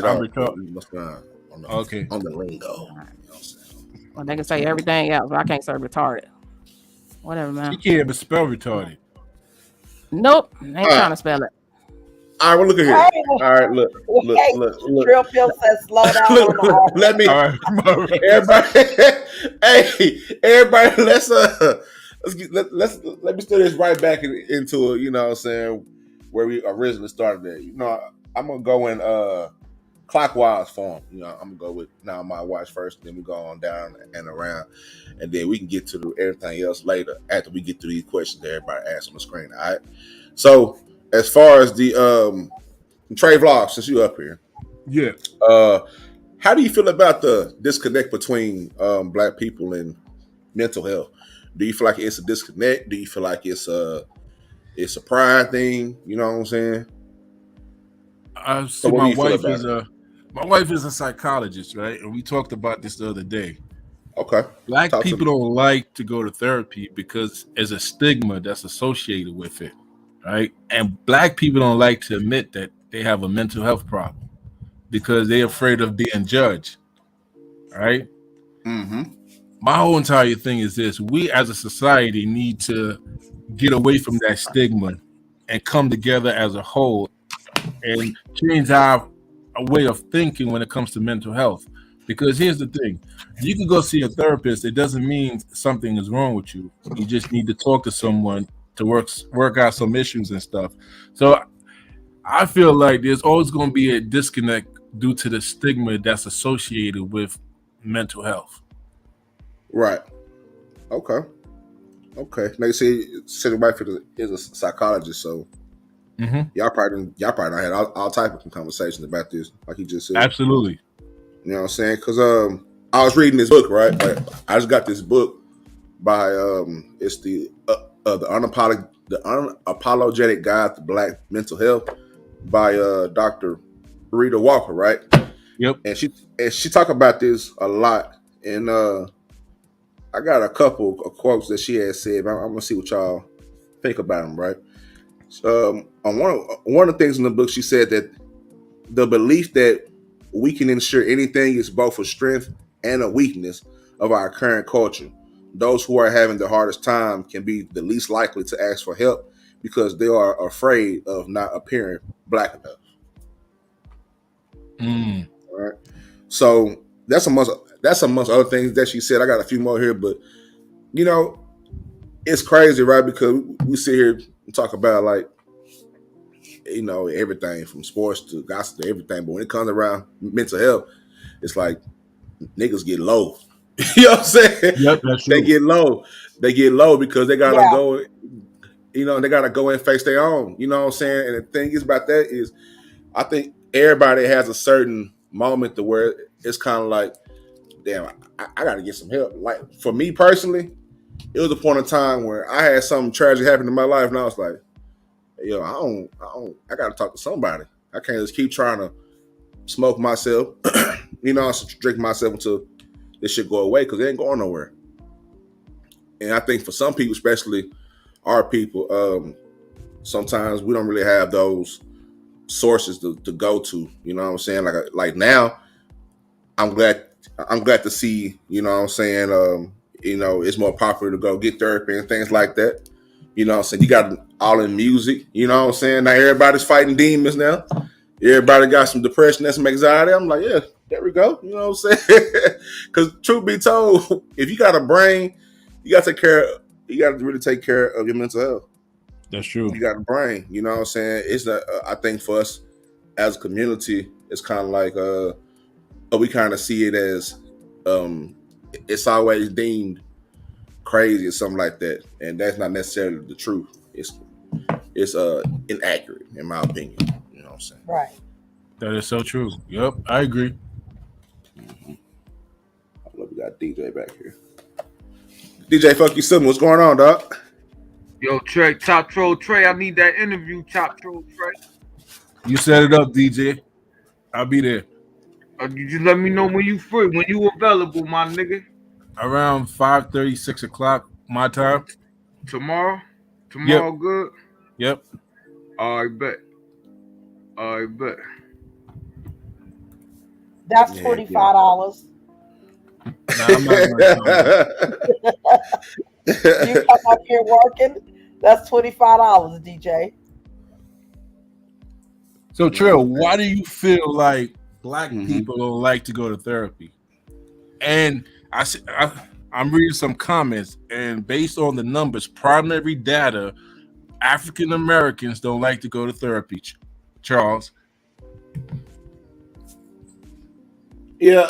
I'm retarded. On the lingo. You know what I'm saying? Well, they can say everything else, but I can't say retarded. Whatever, man. You can't even spell retarded. Nope. Ain't trying to spell it. All right, well, look at here. All right, look. THETRILLPILL says slow down. Let me. Everybody, let me steer this right back into it. You know what I'm saying? Where we originally started at. You know, I'm gonna go in clockwise form. You know, I'm gonna go with now my watch first, then we go on down and around, and then we can get to everything else later after we get through these questions that everybody asks on the screen. All right. So as far as the Trey vlog, since you up here, yeah. How do you feel about the disconnect between Black people and mental health? Do you feel like it's a disconnect? Do you feel like it's a pride thing? You know what I'm saying? So my wife is a psychologist, right? And we talked about this the other day. Okay. Black people don't like to go to therapy because there's a stigma that's associated with it, right? And Black people don't like to admit that they have a mental health problem because they're afraid of being judged, right? Mm-hmm. My whole entire thing is this: we as a society need to get away from that stigma and come together as a whole and change our way of thinking when it comes to mental health. Because here's the thing: you can go see a therapist. It doesn't mean something is wrong with you. You just need to talk to someone to work out some issues and stuff. So I feel like there's always going to be a disconnect due to the stigma that's associated with mental health. Right. Okay. Like you say, your wife is a psychologist, so y'all probably done had all type of conversations about this, like he just said. Absolutely. You know what I'm saying? Because I was reading this book, right? Like, I just got this book by it's the Unapologetic Guide to Black Mental Health by Dr. Rita Walker, right? Yep. And she talk about this a lot, and I got a couple of quotes that she has said. I'm gonna see what y'all think about them, right? On one of the things in the book, she said that the belief that we can ensure anything is both a strength and a weakness of our current culture. Those who are having the hardest time can be the least likely to ask for help because they are afraid of not appearing black enough. Right. So that's amongst other things that she said. I got a few more here, but you know, it's crazy, right? Because we sit here and talk about like, you know, everything from sports to gossip to everything. But when it comes around mental health, it's like niggas get low. You know what I'm saying? Yep, that's true. They get low. They get low because they gotta go. You know, they gotta go and face their own. You know what I'm saying? And the thing is about that is, I think everybody has a certain moment to where it's kind of like, damn, I gotta get some help. Like for me personally, it was a point in time where I had something tragic happen in my life, and I was like, yo, I gotta talk to somebody. I can't just keep trying to smoke myself, you know, drink myself until this shit go away, because it ain't going nowhere. And I think for some people, especially our people, sometimes we don't really have those sources to go to. You know what I'm saying? Like now, I'm glad to see, you know what I'm saying, you know, it's more popular to go get therapy and things like that. You know what I'm saying? You got all in music, you know what I'm saying? Now everybody's fighting demons now. Everybody got some depression and some anxiety. I'm like, yeah, there we go. You know what I'm saying? Because truth be told, if you got a brain, you got to really take care of your mental health. That's true. You got a brain, you know what I'm saying? It's I think for us as a community, it's kind of like we kind of see it as it's always deemed crazy or something like that, and that's not necessarily the truth. It's inaccurate in my opinion. You know what I'm saying? Right. That is so true. Yep, I agree. Mm-hmm. I love we got DJ back here. DJ, fuck you, something. What's going on, dog? Yo, Trey, Top Troll Trey, I need that interview, Top Troll Trey. You set it up, DJ. I'll be there. You just let me know when you free, when you available, my nigga. Around 5:30, 6 o'clock, my time. Tomorrow? Yep. Good? Yep. I bet. That's $25. Nah, I'm not You come up here working, that's $25, DJ. So, Trill, why do you feel like black people don't like to go to therapy? And I'm reading some comments, and based on the numbers, primary data, African Americans don't like to go to therapy. Charles. Yeah,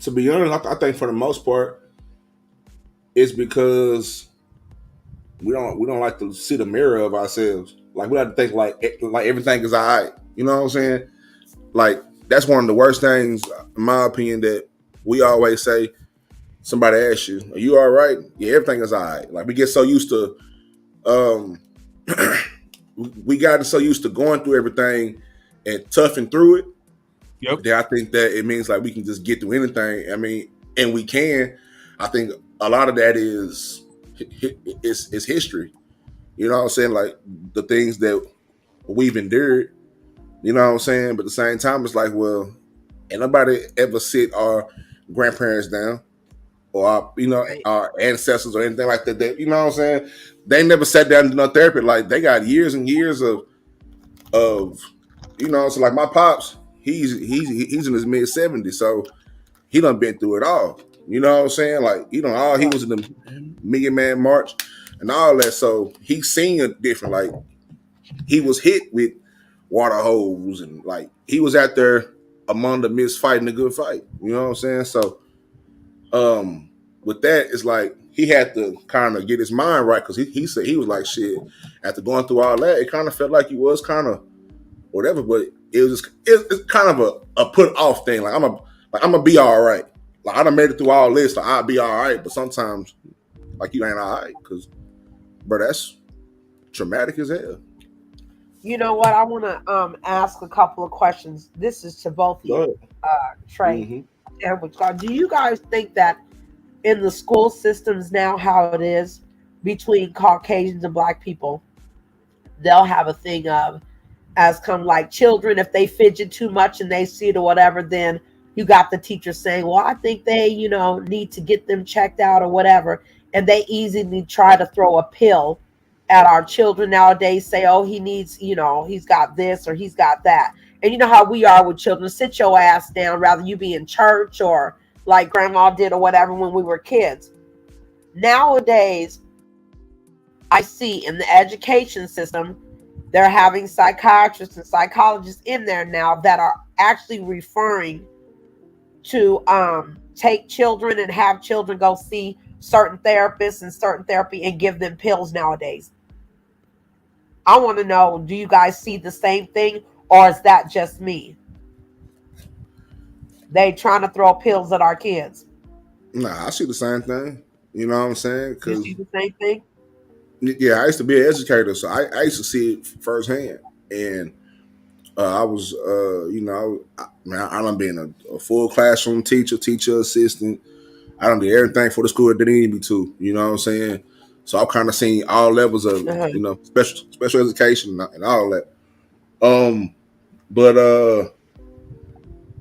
to be honest, I think for the most part, it's because we don't like to see the mirror of ourselves. Like we have to think like everything is all right. You know what I'm saying? Like that's one of the worst things, in my opinion, that we always say. Somebody asks you, "Are you all right?" Yeah, everything is all right. Like we get so used to, we got so used to going through everything and toughing through it. Yep. That I think that it means like we can just get through anything. I mean, and we can. I think a lot of that is history. You know what I'm saying? Like the things that we've endured. You know what I'm saying? But at the same time, it's like, well, ain't nobody ever sit our grandparents down or our ancestors or anything like that. You know what I'm saying? They never sat down and did no therapy. Like they got years and years of you know. So like my pops, he's in his mid 70s, so he done been through it all. You know what I'm saying? Like he was in the Million Man March and all that. So he's seen it different. Like he was hit with water hose and like he was out there among the midst fighting the good fight. You know what I'm saying? So with that, it's like he had to kind of get his mind right, because he said he was like, shit, after going through all that, it kind of felt like he was kind of whatever, but it's kind of a put off thing. Like I'm gonna be all right. Like I done made it through all this, like I'll be all right. But sometimes, like you ain't all right, because, bro, that's traumatic as hell. You know what? I want to ask a couple of questions. This is to both of you, Trey and Wichita. Do you guys think that in the school systems now, how it is between Caucasians and Black people, they'll have a thing of, as come like children, if they fidget too much and they see it or whatever, then you got the teacher saying, well, I think they, need to get them checked out or whatever. And they easily try to throw a pill at our children nowadays, say, oh, he needs, he's got this or he's got that. And you know how we are with children, sit your ass down, rather you be in church or like grandma did or whatever when we were kids. Nowadays, I see in the education system, they're having psychiatrists and psychologists in there now that are actually referring to take children and have children go see certain therapists and certain therapy and give them pills nowadays. I want to know, do you guys see the same thing, or is that just me? They trying to throw pills at our kids. Nah, I see the same thing. You know what I'm saying? You see the same thing? Yeah, I used to be an educator, so I used to see it firsthand. And I was, I done been a full classroom teacher assistant. I done did everything for the school that they needed me to. You know what I'm saying? So I've kind of seen all levels of, special education and all that. But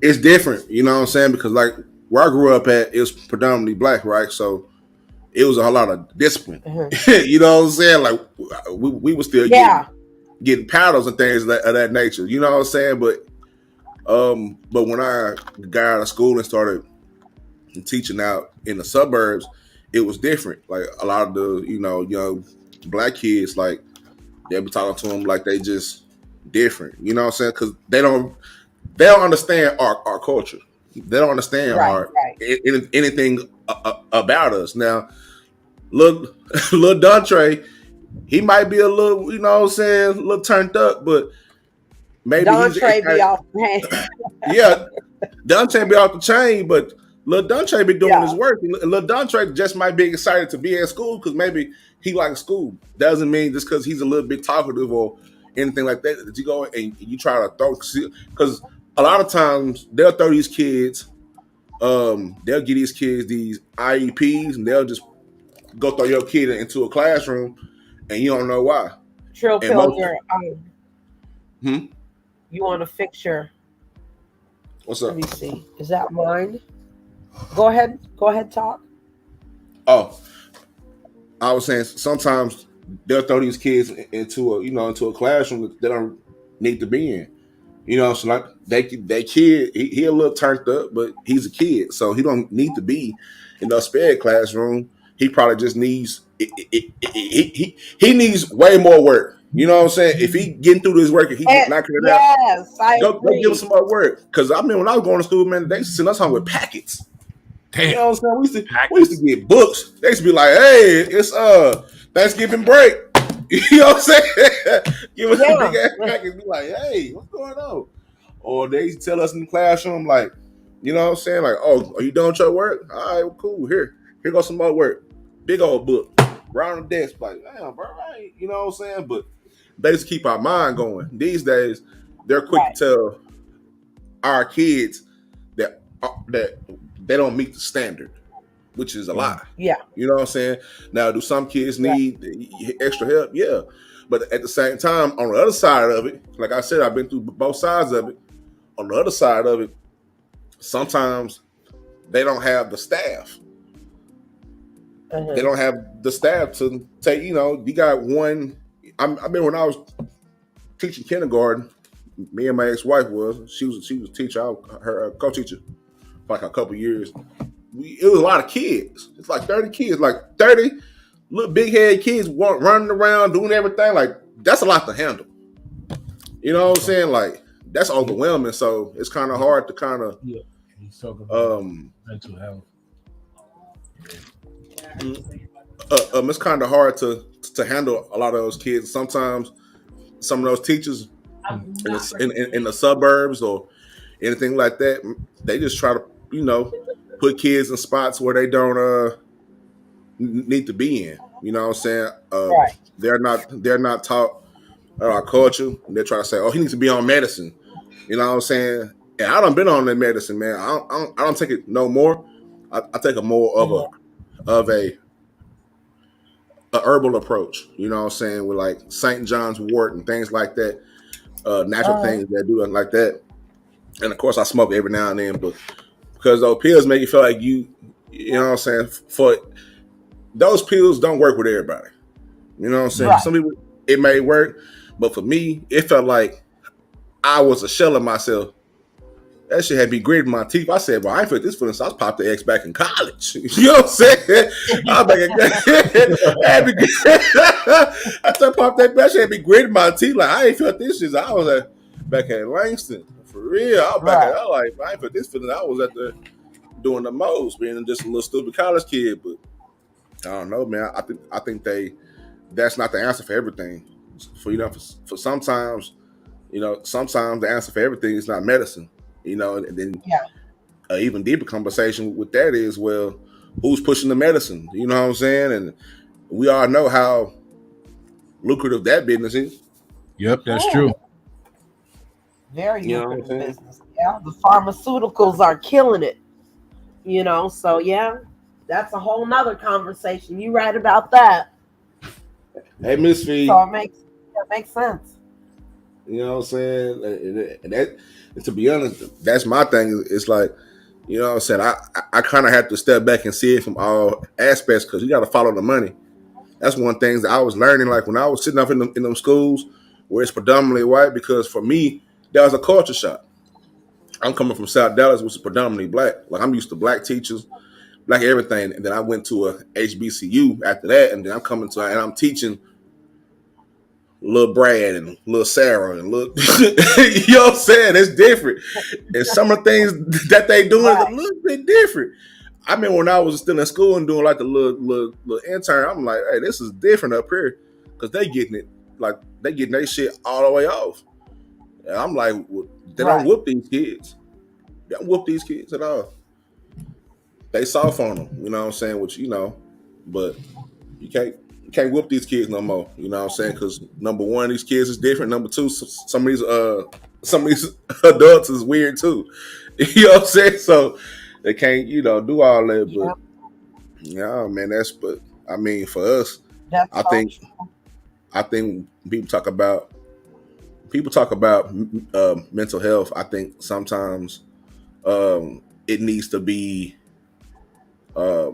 it's different. You know what I'm saying? Because like where I grew up at, it was predominantly Black, right? So it was a whole lot of discipline. You know what I'm saying? Like we were still getting paddles and things of that nature. You know what I'm saying? But when I got out of school and started teaching out in the suburbs, it was different. Like a lot of the young Black kids, like they'll be talking to them like they just different. You know what I'm saying? Because they don't understand our culture. They don't understand anything about us. Now, look, little Dontre, he might be a little, you know what I'm saying, a little turned up, but maybe Dontre be off the chain. Yeah, Dontre be off the chain, but little Dontre be doing his work. And little Dontre just might be excited to be at school because maybe he likes school. Doesn't mean just because he's a little bit talkative or anything like that you go and you try to throw, because a lot of times they'll throw these kids, they'll give these kids these IEPs and they'll just go throw your kid into a classroom and you don't know why. THETRILLPILL, you want to fix your... What's up? Let me see. Is that mine? Go ahead, talk. Oh, I was saying sometimes they'll throw these kids into a classroom that they don't need to be in. You know, so like that kid, he a little turned up, but he's a kid, so he don't need to be in a sped classroom. He probably just needs he needs way more work. You know what I'm saying? If he getting through this work and he's knocking it out, go give him some more work. Because I mean, when I was going to school, man, they used to send us home with packets. Damn. You know what I'm saying? We used to get books. They used to be like, "Hey, it's Thanksgiving break." You know what I'm saying? Give us a big ass package. Be like, "Hey, what's going on?" Or they used to tell us in the classroom, like, you know what I'm saying? Like, "Oh, are you done with your work? All right, well, cool. Here goes some more work." Big old book, round the desk. Like, damn, bro, right? You know what I'm saying? But they just keep our mind going. These days, they're quick to tell our kids that they don't meet the standard, which is a lie. Yeah. You know what I'm saying? Now, do some kids need extra help? Yeah. But at the same time, on the other side of it, like I said, I've been through both sides of it. On the other side of it, sometimes they don't have the staff. They don't have the staff to take, you got one. I mean, when I was teaching kindergarten, me and my ex-wife she was a teacher, her co-teacher for like a couple years. It was a lot of kids. It's like 30 kids, like 30 little big head kids running around doing everything. Like, that's a lot to handle. You know what I'm saying? Like, that's overwhelming. So it's kind of hard to kind of He's talking about mental health. It's kind of hard to handle a lot of those kids. Sometimes some of those teachers in the suburbs or anything like that, they just try to put kids in spots where they don't need to be in. You know what I'm saying? They're not taught our culture. They're trying to say, "Oh, he needs to be on medicine." You know what I'm saying? And I done been on that medicine, man. I don't take it no more. I take a more of of a herbal approach. You know what I'm saying, with like St. John's wort and things like that, natural things that do it like that. And of course, I smoke every now and then, but because those pills make you feel like you know what I'm saying. For those pills don't work with everybody. You know what I'm saying. Right. Some people it may work, but for me, it felt like I was a shell of myself. That shit had me gritting my teeth. I said, "Well, I ain't felt this feeling since I popped the X back in college." You know what I'm saying? I was back after I popped that back, had me gritting my teeth like I ain't felt this shit. I was back at Langston for real. I was back at. I ain't felt this feeling. I was at the doing the most, being just a little stupid college kid. But I don't know, man. I think that's not the answer for everything. For sometimes, sometimes the answer for everything is not medicine. And then an even deeper conversation with that is, well, who's pushing the medicine? You know what I'm saying? And we all know how lucrative that business is. Yep, that's true. Very lucrative business. Yeah, the pharmaceuticals are killing it. So yeah, that's a whole nother conversation. You right about that. Hey, Miss Fee. So it makes sense. You know what I'm saying? And to be honest, that's my thing. It's like, you know what I'm saying? I kind of have to step back and see it from all aspects, because you got to follow the money. That's one thing that I was learning, like when I was sitting up in them schools where it's predominantly white, because for me, that was a culture shock. I'm coming from South Dallas, which is predominantly black. Like, I'm used to black teachers, black everything. And then I went to a HBCU after that, and then I'm teaching Lil Brad and Lil Sarah and Lil, you know what I'm saying? It's different. And some of the things that they doing is a little bit different. I mean, when I was still in school and doing like the little intern, I'm like, hey, this is different up here, because they getting their shit all the way off. And I'm like, well, they don't whoop these kids. They don't whoop these kids at all. They soft on them, you know what I'm saying? Which, but you can't whoop these kids no more. You know what I'm saying? Because number one, these kids is different. Number two, some of these adults is weird too. You know what I'm saying? So they can't, do all that. But yeah, man, but I mean, for us, I think people talk about mental health. I think sometimes it needs to be a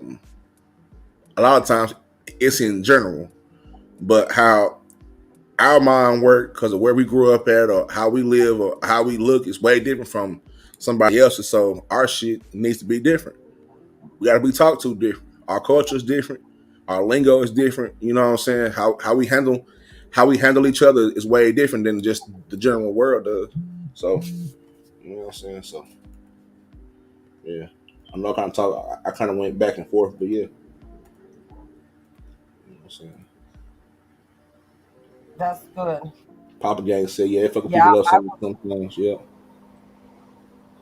lot of times it's in general, but how our mind work because of where we grew up at, or how we live, or how we look is way different from somebody else's. So our shit needs to be different. We got to be talked to different. Our culture is different. Our lingo is different. You know what I'm saying? How we handle each other is way different than just the general world does. So, you know what I'm saying? So, yeah. I'm not kind of talk. I kind of went back and forth, but yeah. You know what I'm saying? That's good. Papa Gang said, yeah, fucking people up sometimes, yeah.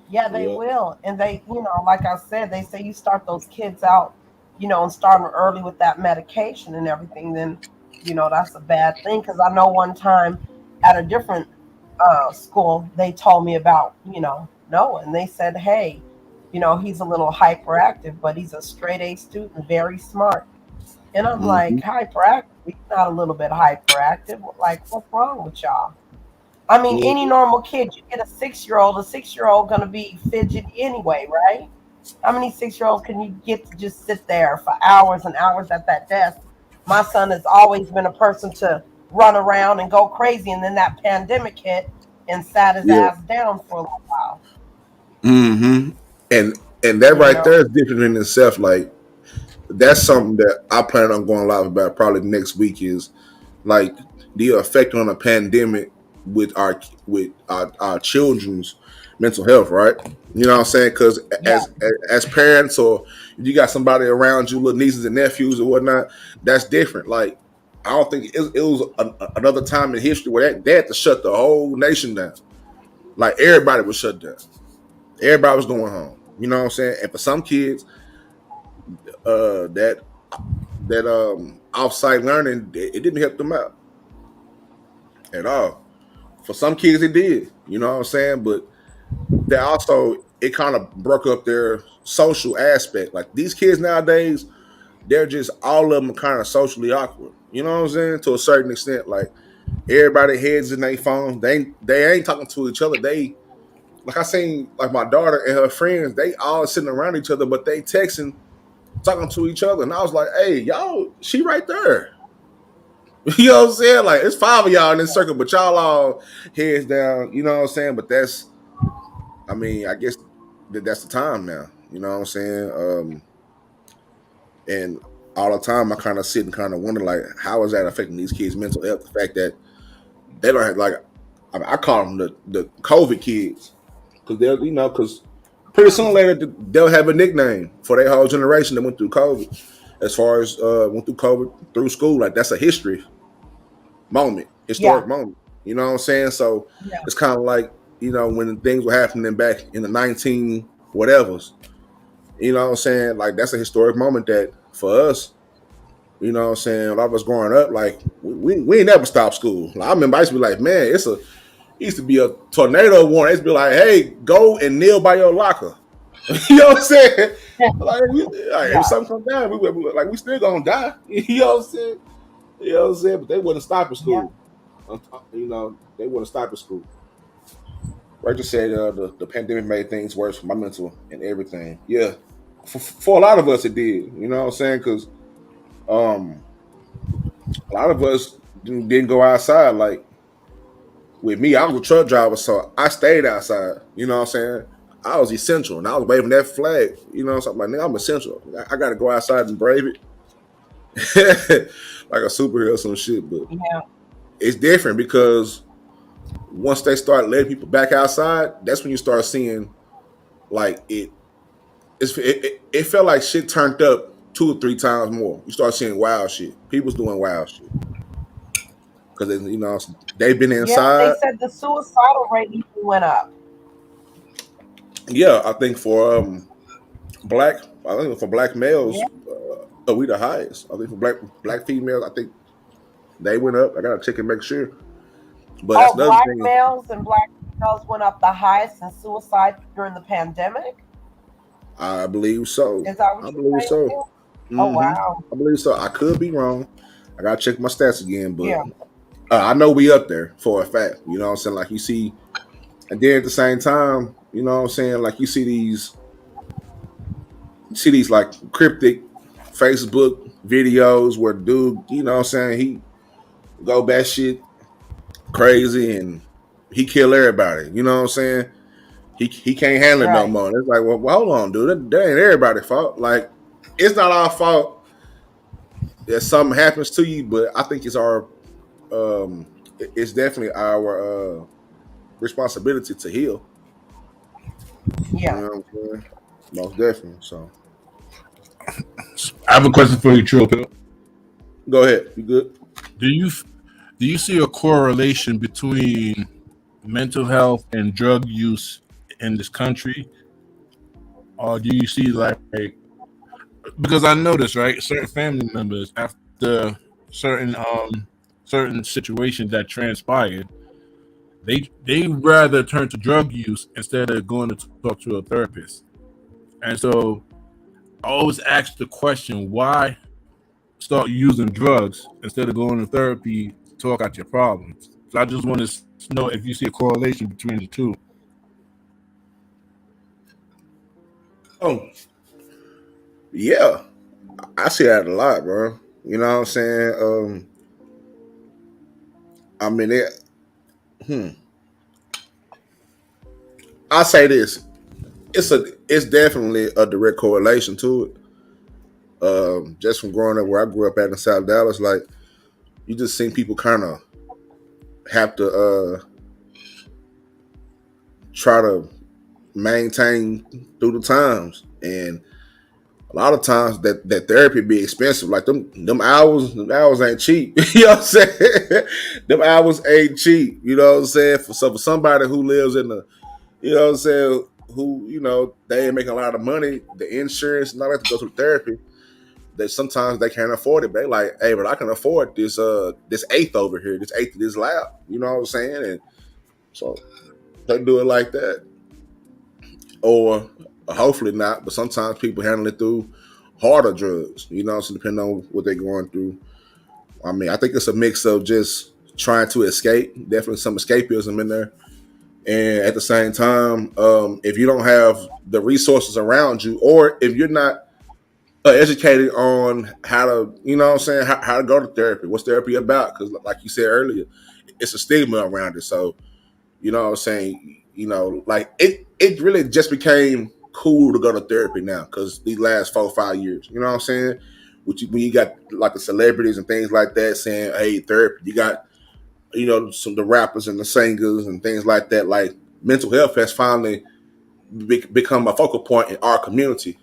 Yeah, they will. And they, like I said, they say you start those kids out, and start them early with that medication and everything, then, that's a bad thing. Because I know one time at a different school, they told me about, Noah, and they said, hey, he's a little hyperactive, but he's a straight A student, very smart. And I'm like, hyperactive? He's not a little bit hyperactive. Like, what's wrong with y'all? I mean, any normal kid, you get a 6-year-old gonna be fidgety anyway, right? How many 6-year-olds can you get to just sit there for hours and hours at that desk? My son has always been a person to run around and go crazy, and then that pandemic hit and sat his ass down for a little while. Mm-hmm. And that right there is different in itself. Like, that's something that I plan on going live about probably next week, is like the effect on a pandemic with our children's mental health, right? You know what I'm saying? Because as parents, or if you got somebody around you, little nieces and nephews or whatnot, that's different. Like, I don't think it was another time in history where they had to shut the whole nation down. Like, everybody was shut down. Everybody was going home. You know what I'm saying? And for some kids, that off-site learning, it didn't help them out at all. For some kids, it did. You know what I'm saying? But that also, it kind of broke up their social aspect. Like, these kids nowadays, they're just all of them kind of socially awkward. You know what I'm saying? To a certain extent, like everybody heads in their phone. They ain't talking to each other. They like I seen like my daughter and her friends. They all sitting around each other, but they texting, talking to each other. And I was like, hey, y'all, she right there. You know what I'm saying? Like it's 5 of y'all in this circle, but y'all all heads down. You know what I'm saying? But I mean, I guess that's the time now. You know what I'm saying? And all the time I kind of sit and kind of wonder, like, how is that affecting these kids' mental health? The fact that they don't have, like, I call them the COVID kids, because because pretty soon later they'll have a nickname for their whole generation that went through COVID. As far as went through COVID through school, like that's a historic moment. You know what I'm saying? So it's kind of like, when things were happening back in the 19 whatevers. You know what I'm saying? Like that's a historic moment that for us, you know what I'm saying, a lot of us growing up, like we ain't never stopped school. Like, I remember I used to be like, man, it used to be a tornado warning. It used to be like, hey, go and kneel by your locker. You know what I'm saying? Like, if something comes down, we still gonna die. You know what I'm saying? You know what I'm saying? But they wouldn't stop at school. They wouldn't stop at school. Rachel said the pandemic made things worse for my mental and everything. Yeah. For a lot of us, it did. You know what I'm saying? Because a lot of us didn't go outside. Like with me, I was a truck driver, so I stayed outside. You know what I'm saying? I was essential, and I was waving that flag. You know what I'm saying? Like, nigga, I'm essential. I got to go outside and brave it. Like a superhero or some shit. But it's different because once they start letting people back outside, that's when you start seeing, like, it felt like shit turned up 2 or 3 times more. You start seeing wild shit. People's doing wild shit. Because, they've been inside. Yeah, they said the suicidal rate even went up. Yeah, I think for black males, we the highest. I think for black females, I think they went up. I gotta check and make sure. But black males and black females went up the highest in suicide during the pandemic? I believe so. Is that what I believe so. Mm-hmm. Oh wow. I believe so. I could be wrong. I gotta check my stats again, but I know we up there for a fact. You know what I'm saying? Like you see, and then at the same time, you know what I'm saying? Like you see these like cryptic Facebook videos where dude, you know what I'm saying, he go batshit crazy and he kill everybody. You know what I'm saying? He can't handle it no more. And it's like, well, hold on, dude. That ain't everybody's fault. Like, it's not our fault that something happens to you, but I think it's it's definitely our responsibility to heal. Yeah. You know what I'm saying? Most definitely. So I have a question for you, THETRILLPILL. Go ahead. You good? Do you see a correlation between mental health and drug use in this country? Or do you see like because I noticed, right, certain family members after certain situations that transpired, they rather turn to drug use instead of going to talk to a therapist. And so I always ask the question, why start using drugs instead of going to therapy to talk out your problems? So I just want to know if you see a correlation between the two. Oh, yeah. I see that a lot, bro. You know what I'm saying? I mean, I say this. It's definitely a direct correlation to it. Just from growing up where I grew up at in South Dallas, like you just seen people kind of have to try to maintain through the times, and a lot of times that therapy be expensive. Like them hours ain't cheap. You know what I'm saying? Them hours ain't cheap. You know what I'm saying? For somebody who lives in the, you know what I'm saying, who they ain't making a lot of money, the insurance and all that to go through therapy, that sometimes they can't afford it. They like, hey, but I can afford this eighth over here, this eighth of this lab. You know what I'm saying? And so they do it like that. Or hopefully not, but sometimes people handle it through harder drugs. You know, so depending on what they're going through. I mean, I think it's a mix of just trying to escape. Definitely some escapism in there. And at the same time, if you don't have the resources around you, or if you're not educated on how to, you know what I'm saying, how to go to therapy, what's therapy about? Because like you said earlier, it's a stigma around it. So, you know what I'm saying, you know, like it really just became cool to go to therapy now because these last 4 or 5 years, you know what I'm saying? When you got like the celebrities and things like that saying, hey, therapy, you got, you know, some the rappers and the singers and things like that. Like mental health has finally become a focal point in our community,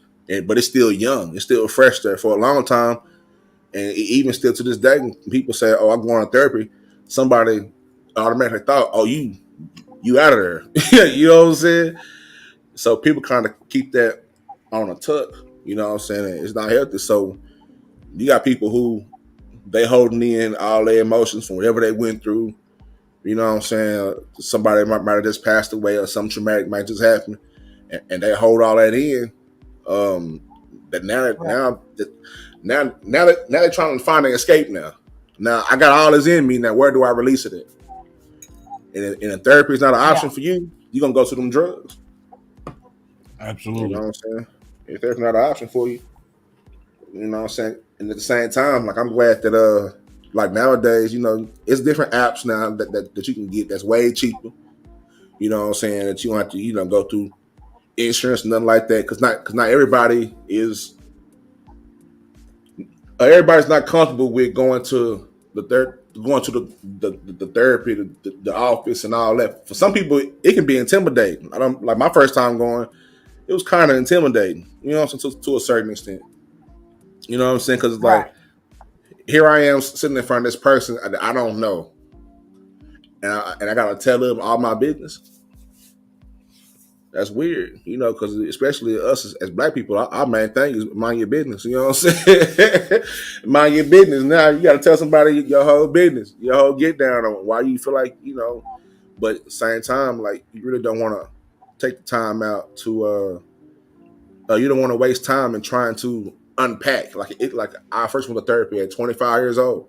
but it's still young, it's still fresh there for a long time, and even still to this day, when people say, "Oh, I'm going to therapy," somebody automatically thought, "Oh, you out of there," you know what I'm saying? So people kind of keep that on a tuck, you know what I'm saying? It's not healthy. So you got people who they holding in all their emotions from whatever they went through. You know what I'm saying? Somebody might have just passed away or something traumatic might just happen, and they hold all that in. That now they're trying to find an escape now. Now I got all this in me. Now where do I release it at? And therapy is not an option for you. You're gonna go to them drugs. Absolutely. You know what I'm saying? If therapy's not an option for you, you know what I'm saying? And at the same time, like I'm glad that like nowadays, you know, it's different apps now that you can get that's way cheaper. You know what I'm saying? That you don't have to, you know, go through insurance, nothing like that. Cause not everybody is everybody's not comfortable with going to the therapy, the office and all that. For some people it can be intimidating. I don't like my first time going, it was kind of intimidating, you know what I'm saying, to a certain extent. You know what I'm saying? Because it's like, here I am sitting in front of this person I don't know, and I gotta tell them all my business. That's weird, you know, because especially us as black people, our main thing is mind your business. You know what I'm saying? Mind your business. Now you gotta tell somebody your whole business, your whole get down on why you feel like, you know. But at the same time, like you really don't want to take the time out to you don't want to waste time in trying to unpack. Like I first went to therapy at 25 years old,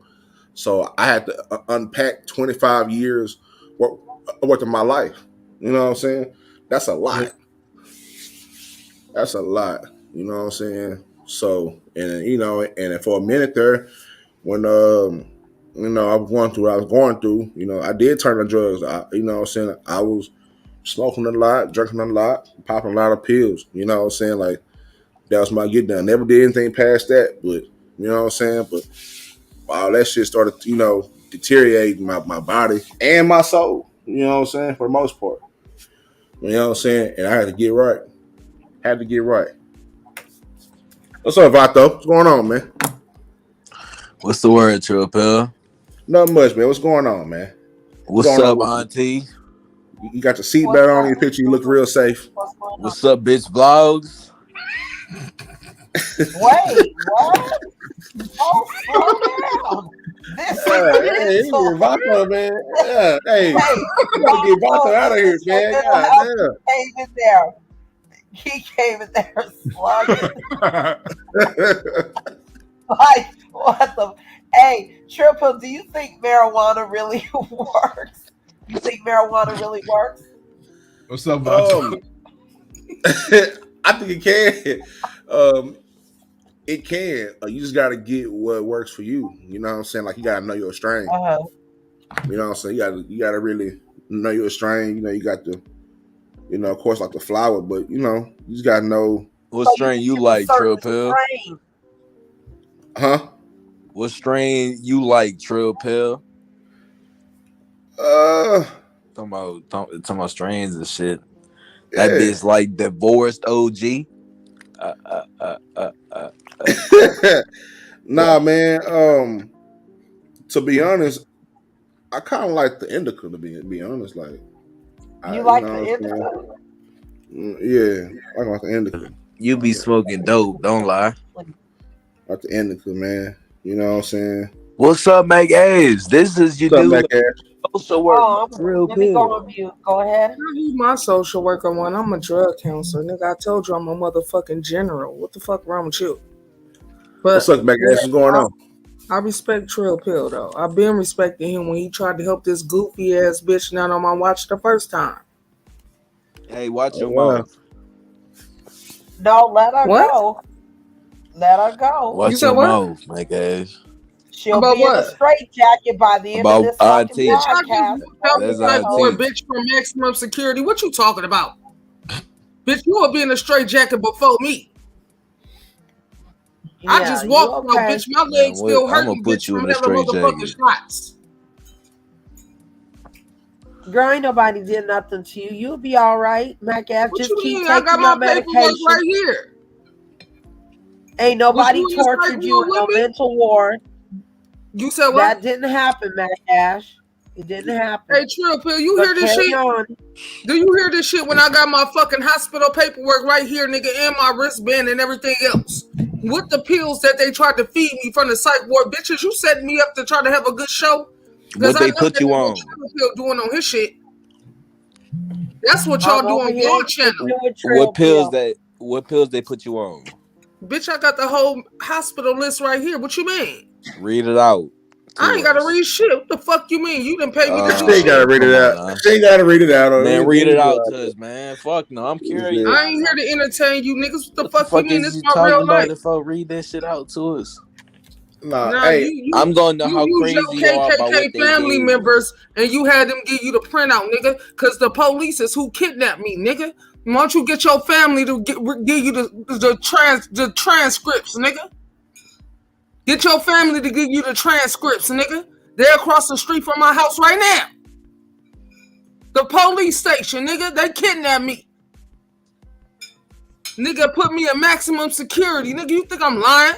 so I had to unpack 25 years worth of my life. You know what I'm saying? That's a lot. That's a lot. You know what I'm saying? So, and you know, and for a minute there, when you know, I was going through what I was going through, you know, I did turn to drugs. You know what I'm saying? I was smoking a lot, drinking a lot, popping a lot of pills. You know what I'm saying? Like that was my get down. Never did anything past that, but you know what I'm saying? But all that shit started, you know, deteriorating my body and my soul. You know what I'm saying? For the most part. You know what I'm saying? And I had to get right. Had to get right. What's up, Vato? What's going on, man? What's the word, THETRILLPILL? Not much, man. What's going on, man? What's up, Auntie? You got your seatbelt on in your picture. You look real safe. What's up, bitch vlogs? Wait, what? Oh, slow down. This is Vato, man. Yeah, hey, you gotta get Vato out of here, man. God damn. He came in there slugging. Like, what the? Hey, Triple, do you think marijuana really works? You think marijuana really works? What's up, Vato? I think it can. It can. You just gotta get what works for you. You know what I'm saying? Like you gotta know your strain. You know what I'm saying? You gotta really know your strain. You know, you got to, you know, of course, like the flower, but you know, you just gotta know what strain you like, THETRILLPILL. Huh? What strain you like, THETRILLPILL? Talking about strains and shit. Yeah. That bitch like divorced OG. Nah, man. To be honest, I kind of like the indica. To be honest, like you like the indica? Yeah, I like the indica. You be smoking dope, don't lie. Like the indica, man. You know what I'm saying? What's up, Mac A's? This is your new social worker. Let me go on mute. Go ahead. He's my social worker one. I'm a drug counselor. Nigga, I told you I'm a motherfucking general. What the fuck wrong with you? But what's up, Mac? What's going on? I respect Trill Pill though. I've been respecting him when he tried to help this goofy ass bitch not on my watch the first time. Hey, watch your mouth. No, let her go. Let her go. Watch your mouth, my guys. She'll be in a straight jacket by the end of this fucking podcast. That's bitch from maximum security. What you talking about? Bitch, you will be in a straight jacket before me. Yeah, I just walked, bitch. My legs still hurt. I'm gonna put you in a straight jacket. Shots. Girl, ain't nobody did nothing to you. You'll be all right, Mac F. Just keep taking I got your my medication right here. Ain't nobody tortured you in no mental ward. You said what? That didn't happen, Mac Ash. It didn't happen. Hey, Trill Pill, you hear this shit? Do you hear this shit when I got my fucking hospital paperwork right here, nigga, and my wristband and everything else? With the pills that they tried to feed me from the psych ward, bitches, you setting me up to try to have a good show? What they put you on? Doing on his shit. That's what y'all do on your channel. What pills they put you on? Bitch, I got the whole hospital list right here. What you mean? Read it out. I ain't gotta read shit. What the fuck you mean? You didn't pay me to She ain't gotta read it out. She ain't gotta read it out. Man, read it out to us, man. Fuck no, I'm curious. I ain't here to entertain you niggas. What the fuck you mean? This is my real life. Read that shit out to us. Nah, hey, I'm gonna know how crazy you are about what they family members, and you had them give you the printout, nigga, because the police is who kidnapped me, nigga. Why don't you get your family to give you the transcripts, nigga? Get your family to give you the transcripts, nigga. They're across the street from my house right now. The police station, nigga. They kidnapped me. Nigga put me in maximum security. Nigga, you think I'm lying?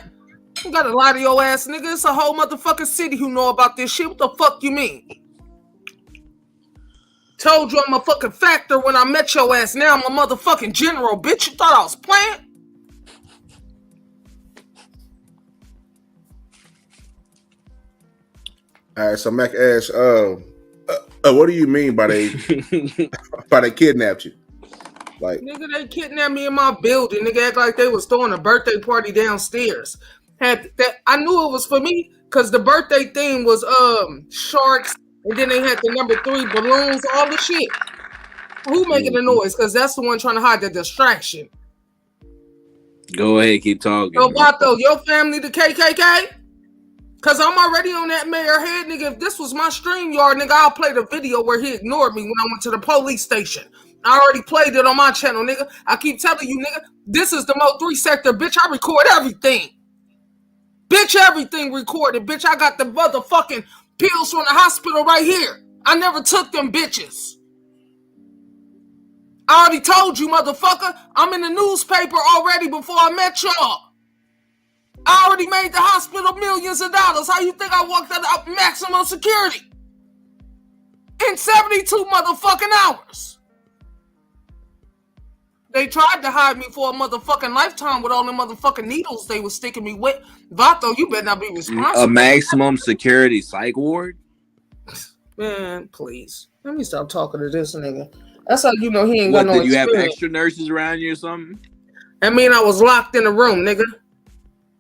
You gotta lie to your ass, nigga. It's a whole motherfucking city who know about this shit. What the fuck you mean? Told you I'm a fucking factor when I met your ass. Now I'm a motherfucking general, bitch. You thought I was playing? All right, so Mac Ash, what do you mean by they kidnapped you? Like, nigga, they kidnapped me in my building. Nigga, act like they was throwing a birthday party downstairs. I knew it was for me because the birthday theme was sharks, and then they had the number 3 balloons, all the shit. Who making the noise? Because that's the one trying to hide the distraction. Go ahead, keep talking. So, Vato, your family the KKK? Because I'm already on that mayor head, nigga. If this was my StreamYard, nigga, I'll play the video where he ignored me when I went to the police station. I already played it on my channel, nigga. I keep telling you, nigga, this is the Mo 3 sector, bitch. I record everything. Bitch, everything recorded. Bitch, I got the motherfucking pills from the hospital right here. I never took them bitches. I already told you, motherfucker. I'm in the newspaper already before I met y'all. I already made the hospital millions of dollars. How you think I walked out of maximum security? In 72 motherfucking hours. They tried to hide me for a motherfucking lifetime with all the motherfucking needles they was sticking me with. Vato, you better not be responsible. A maximum security psych ward? Man, please. Let me stop talking to this nigga. That's how you know he ain't got no experience. Did you have extra nurses around you or something? I mean, I was locked in the room, nigga.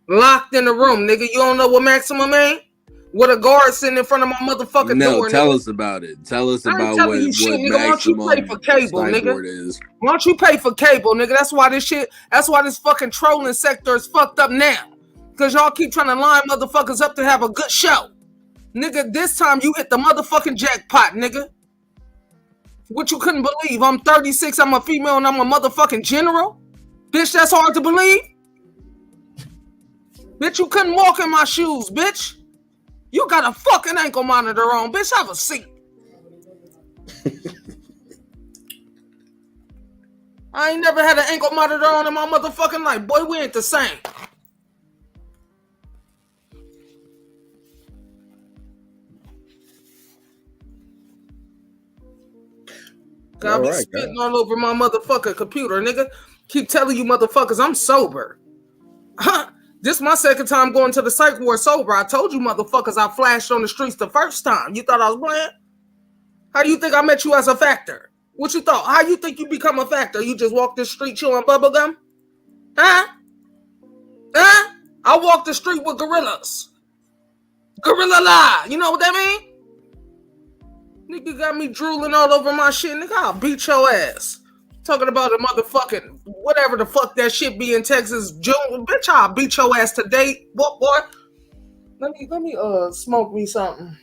Locked in the room, nigga. You don't know what maximum ain't? With a guard sitting in front of my motherfucking door. No, tell us about it. Tell us about what nigga. Why don't you pay for cable, nigga? Is. Why don't you pay for cable, nigga? That's why this fucking trolling sector is fucked up now. Because y'all keep trying to line motherfuckers up to have a good show. Nigga, this time you hit the motherfucking jackpot, nigga. What you couldn't believe? I'm 36, I'm a female, and I'm a motherfucking general? Bitch, that's hard to believe? Bitch, you couldn't walk in my shoes, bitch. You got a fucking ankle monitor on, bitch. Have a seat. I ain't never had an ankle monitor on in my motherfucking life. Boy, we ain't the same. Gotta be spitting all over my motherfucking computer, nigga. Keep telling you motherfuckers I'm sober. This is my second time going to the psych ward sober. I told you motherfuckers I flashed on the streets the first time. You thought I was playing? How do you think I met you as a factor? What you thought? How you think you become a factor? You just walk the street chewing bubblegum? Huh? I walk the street with gorillas. Gorilla lie. You know what that mean? Nigga got me drooling all over my shit. Nigga, I'll beat your ass. Talking about a motherfucking whatever the fuck that shit be in Texas, June. Bitch, I'll beat your ass today. What, boy? Let me smoke me something.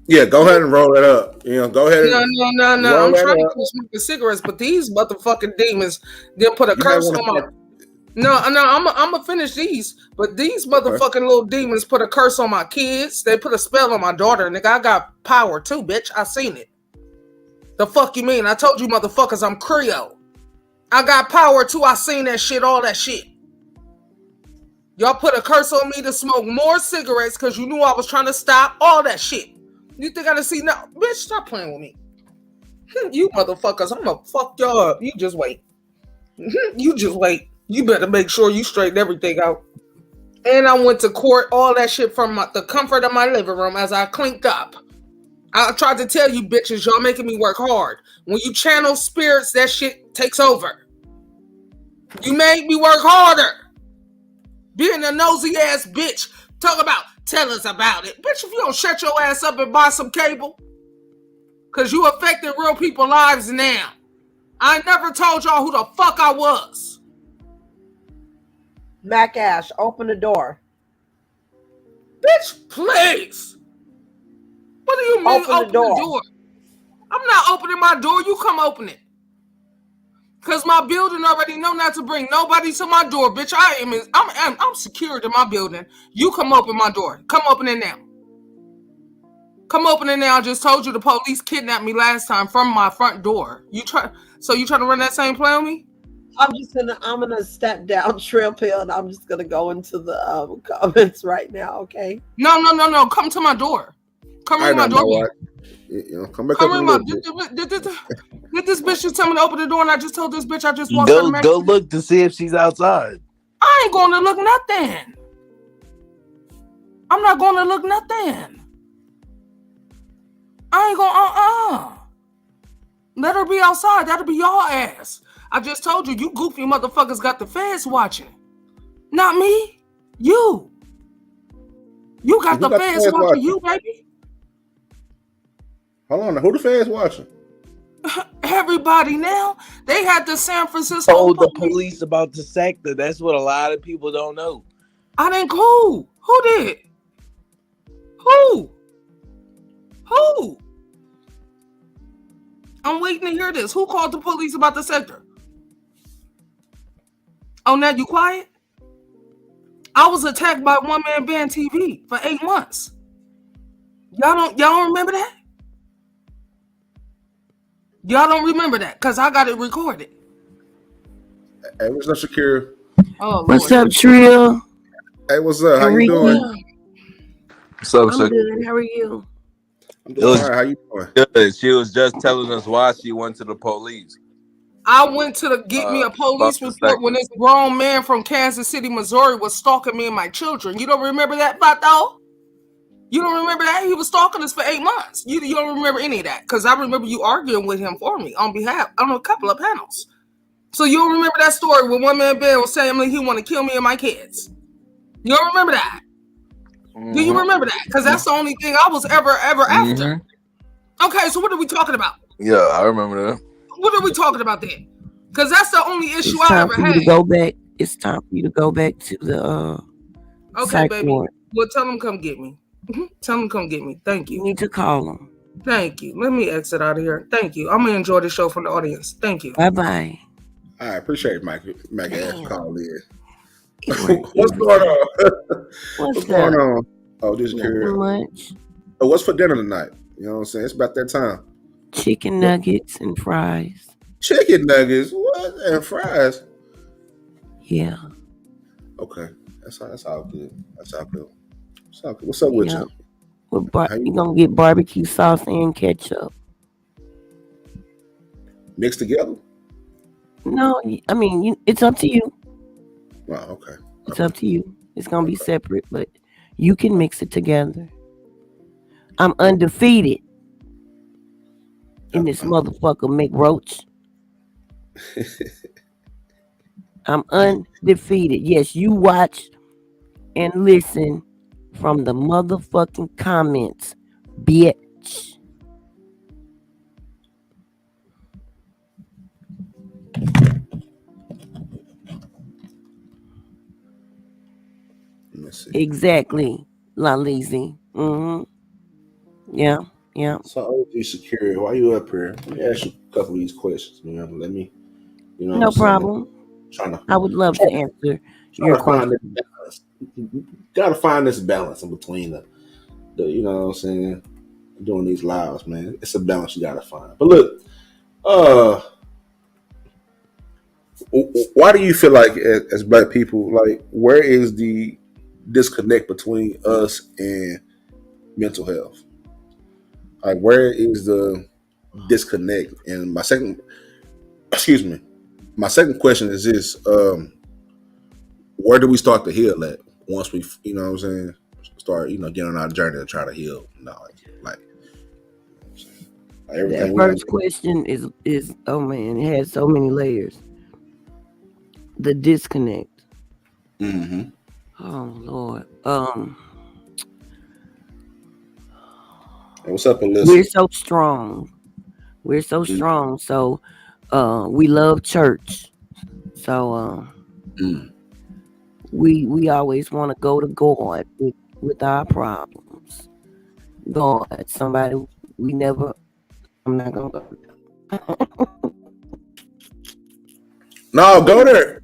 Yeah, go ahead and roll it up. You know, go ahead. No. I'm trying to quit smoking cigarettes, but these motherfucking demons, they'll put a curse on my. No, I'm gonna finish these, but these motherfucking little demons put a curse on my kids. They put a spell on my daughter. Nigga, I got power too, bitch. I seen it. The fuck you mean? I told you motherfuckers I'm Creole. I got power too. I seen that shit, all that shit. Y'all put a curse on me to smoke more cigarettes because you knew I was trying to stop all that shit. You think I done see now? Bitch, stop playing with me. You motherfuckers, I'm gonna fuck y'all up. You just wait. You just wait. You better make sure you straighten everything out. And I went to court, all that shit from the comfort of my living room as I clinked up. I tried to tell you bitches, y'all making me work hard. When you channel spirits, that shit takes over. You made me work harder. Being a nosy ass bitch. Talk about, tell us about it. Bitch, if you don't shut your ass up and buy some cable. Because you affecting real people's lives now. I never told y'all who the fuck I was. Mac Ash, open the door. Bitch, please. What do you mean open the door? I'm not opening my door. You come open it. Because my building already know not to bring nobody to my door, bitch. I'm secured in my building. You come open my door. Come open it now. Come open it now. I just told you the police kidnapped me last time from my front door. So you trying to run that same play on me? I'm gonna step down Trill Pill and I'm just gonna go into the comments right now, okay? No. Come to my door. Come ring my door. Come back up my Did this bitch just tell me to open the door and I just told this bitch I just walked her? Go look to see if she's outside. I ain't going to look nothing. I'm not going to look nothing. I ain't going Let her be outside. That'll be y'all ass. I just told you, you goofy motherfuckers got the feds watching. Not me. You. You got the feds watching you, baby. Hold on. Who the feds watching? Everybody now. They had the San Francisco told the police about the sector. That's what a lot of people don't know. I didn't who? Who did? Who? I'm waiting to hear this. Who called the police about the sector? Oh, now you quiet? I was attacked by One Man Band TV for 8 months. Y'all don't remember that? Y'all don't remember that because I got it recorded. Hey, what's up, Shakira? Oh, what's up, Trill? Hey, what's up? How you doing? What's up, I'm good. How are you? I'm doing all right. How you doing? Good. She was just telling us why she went to the police. I went to get me a police report when this grown man from Kansas City, Missouri was stalking me and my children. You don't remember that, Vato? You don't remember that? He was stalking us for 8 months. You don't remember any of that because I remember you arguing with him for me on a couple of panels. So you don't remember that story when One Man Band was saying he want to kill me and my kids. You don't remember that? Mm-hmm. Do you remember that? Because that's the only thing I was ever after. Okay, so what are we talking about? Yeah, I remember that. What are we talking about then? Because that's the only issue I ever had. It's time for you to go back to the okay, baby. Ward. Well, tell them come get me. Tell them come get me. Thank you. You need to call them. Thank you. Let me exit out of here. Thank you. I'm going to enjoy the show from the audience. Thank you. Bye-bye. I appreciate it, Mike. Call in. What's going on? What's going on? Oh, this is much. Oh, what's for dinner tonight? You know what I'm saying? It's about that time. Chicken nuggets and fries. Chicken nuggets? What? And fries? Yeah. Okay. That's all good. That's all good. What's up with you? You gonna get barbecue sauce and ketchup. Mixed together? No, I mean, it's up to you. Oh, okay. It's up to you. It's gonna be separate, but you can mix it together. I'm undefeated in this motherfucker McRoach. I'm undefeated. Yes, you watch and listen from the motherfucking comments, bitch. Exactly, Lalizi. Yeah. So OG Security, why you up here? Let me ask you a couple of these questions, man. Let me, you know No what I'm saying? problem. I would love to answer your question. Gotta find this balance in between the you know what I'm saying, doing these lives, man. It's a balance you gotta find. But look, why do you feel like as Black people, like where is the disconnect between us and mental health? Like where is the disconnect? And my second question is this: where do we start to heal at once we, you know what I'm saying, start, getting on our journey to try to heal? Like everything. That first question is oh man, it has so many layers. The disconnect. Mm-hmm. Oh Lord. What's up, Alyssa? We're so strong. So we love church. So we always want to go to God with our problems. God, somebody we never. I'm not gonna go. No, go there.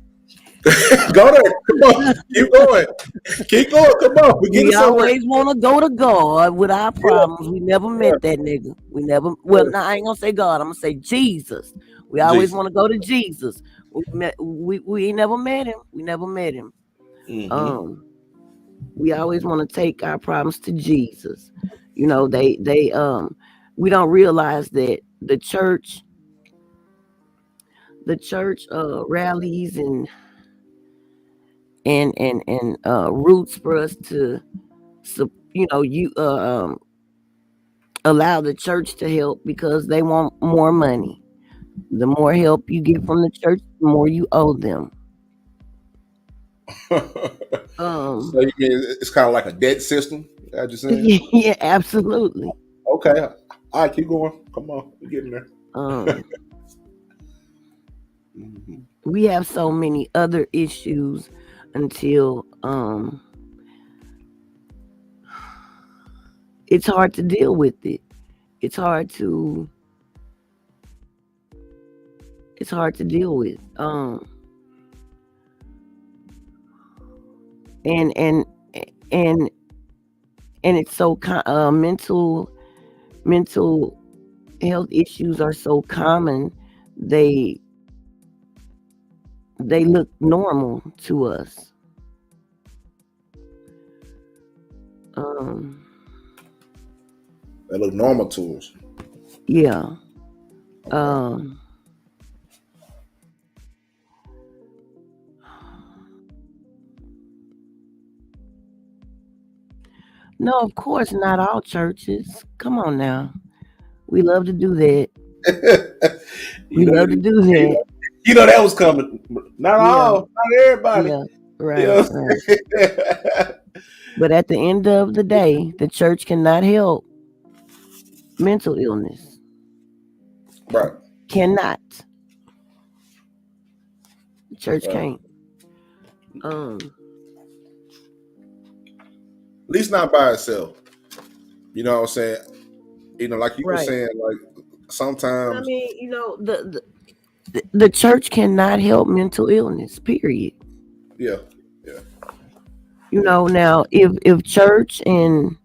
Go there. Come on. Keep going. Keep going. Come on. We always want to go to God with our problems. We never met that nigga. We never. Well, now I ain't gonna say God. I'm gonna say Jesus. We always want to go to Jesus. We ain't never met him. We never met him. Mm-hmm. We always want to take our problems to Jesus. You know, they we don't realize that the church rallies and roots for us to, allow the church to help because they want more money. The more help you get from the church, the more you owe them. So you mean it's kind of like a debt system? I just saying. Yeah, absolutely. Okay, all right, keep going. Come on, we're getting there. We have so many other issues until it's hard to deal with it. It's hard to deal with. And it's so mental health issues are so common. They look normal to us. They look normal to us. Yeah. No, of course not all churches. Come on now. We love to do that. We love to do that. You know that was coming. Not all, not everybody. Yeah, right, right. But at the end of the day, the church cannot help mental illness. Right. Cannot. The church can't. At least not by itself. You know what I'm saying? Like you were saying, like sometimes. I mean, the church cannot help mental illness, period. Yeah. Now if church and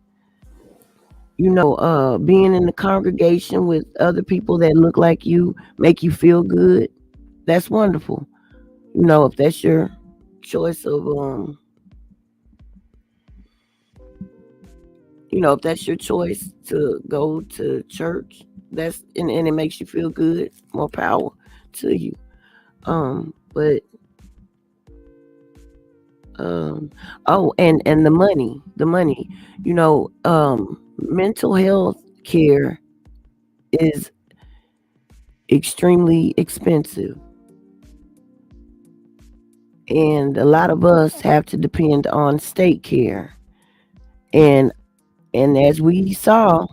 being in the congregation with other people that look like you make you feel good, that's wonderful. If that's your choice of if that's your choice to go to church, and it makes you feel good, more power to you. But and the money, mental health care is extremely expensive. And a lot of us have to depend on state care. And as we saw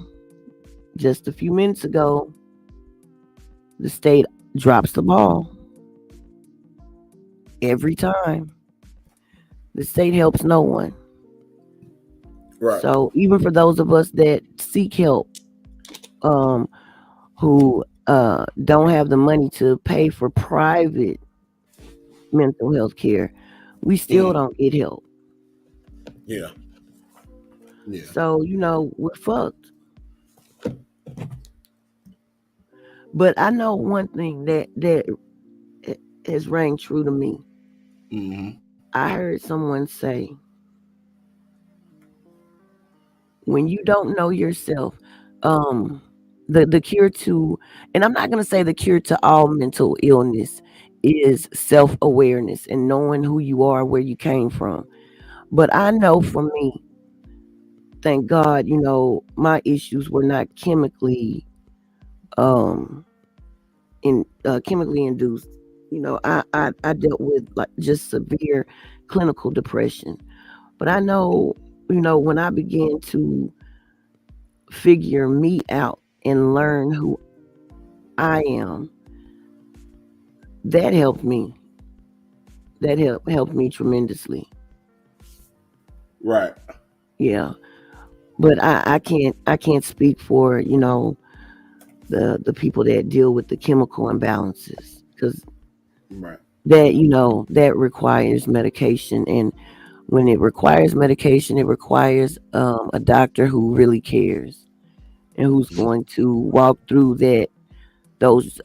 just a few minutes ago, the state drops the ball every time. The state helps no one. Right. So even for those of us that seek help, who don't have the money to pay for private mental health care, we still don't get help. Yeah. Yeah. So, we're fucked. But I know one thing that has rang true to me. Mm-hmm. I heard someone say, when you don't know yourself, the cure to, and I'm not going to say the cure to all mental illness is self-awareness and knowing who you are, where you came from. But I know for me, thank God, my issues were not chemically induced. I dealt with like just severe clinical depression. But I know, when I began to figure me out and learn who I am, that helped me. That helped me tremendously. Right. Yeah. But I can't speak for, the people that deal with the chemical imbalances, because right. that requires medication, and when it requires medication, it requires a doctor who really cares and who's going to walk through those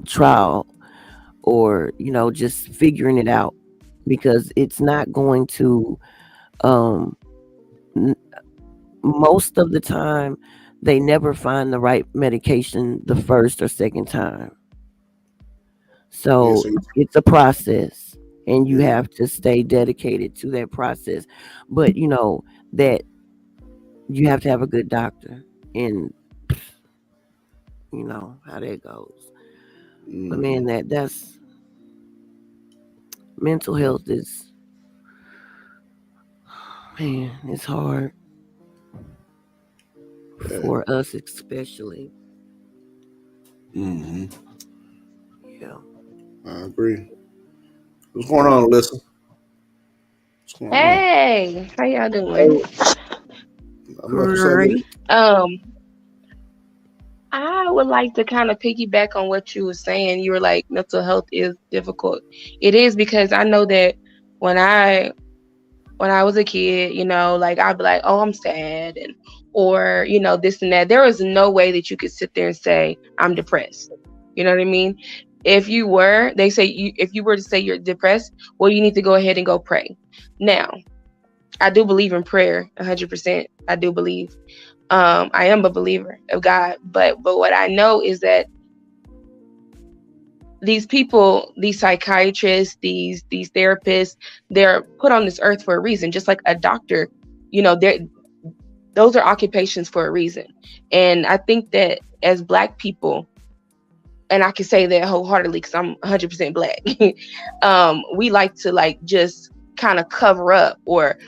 trial, or just figuring it out, because it's not going to most of the time they never find the right medication the first or second time. So it's a process, and you have to stay dedicated to that process. But that you have to have a good doctor, and you know how that goes. But man, that's mental health is, man, it's hard for us, especially. Mm-hmm. Yeah, I agree. What's going on, Alyssa? Hey, how y'all doing? Great. I would like to kind of piggyback on what you were saying. You were like, mental health is difficult. It is, because I know that when I was a kid, like I'd be like, oh, I'm sad, or this and that. There was no way that you could sit there and say I'm depressed. You know what I mean? If you were to say you're depressed, well, you need to go ahead and go pray. Now, I do believe in prayer 100%. I do believe. I am a believer of God, but what I know is that these people, these psychiatrists, these therapists, they're put on this earth for a reason. Just like a doctor, those are occupations for a reason. And I think that as Black people, and I can say that wholeheartedly because I'm 100% Black, we like to just kind of cover up or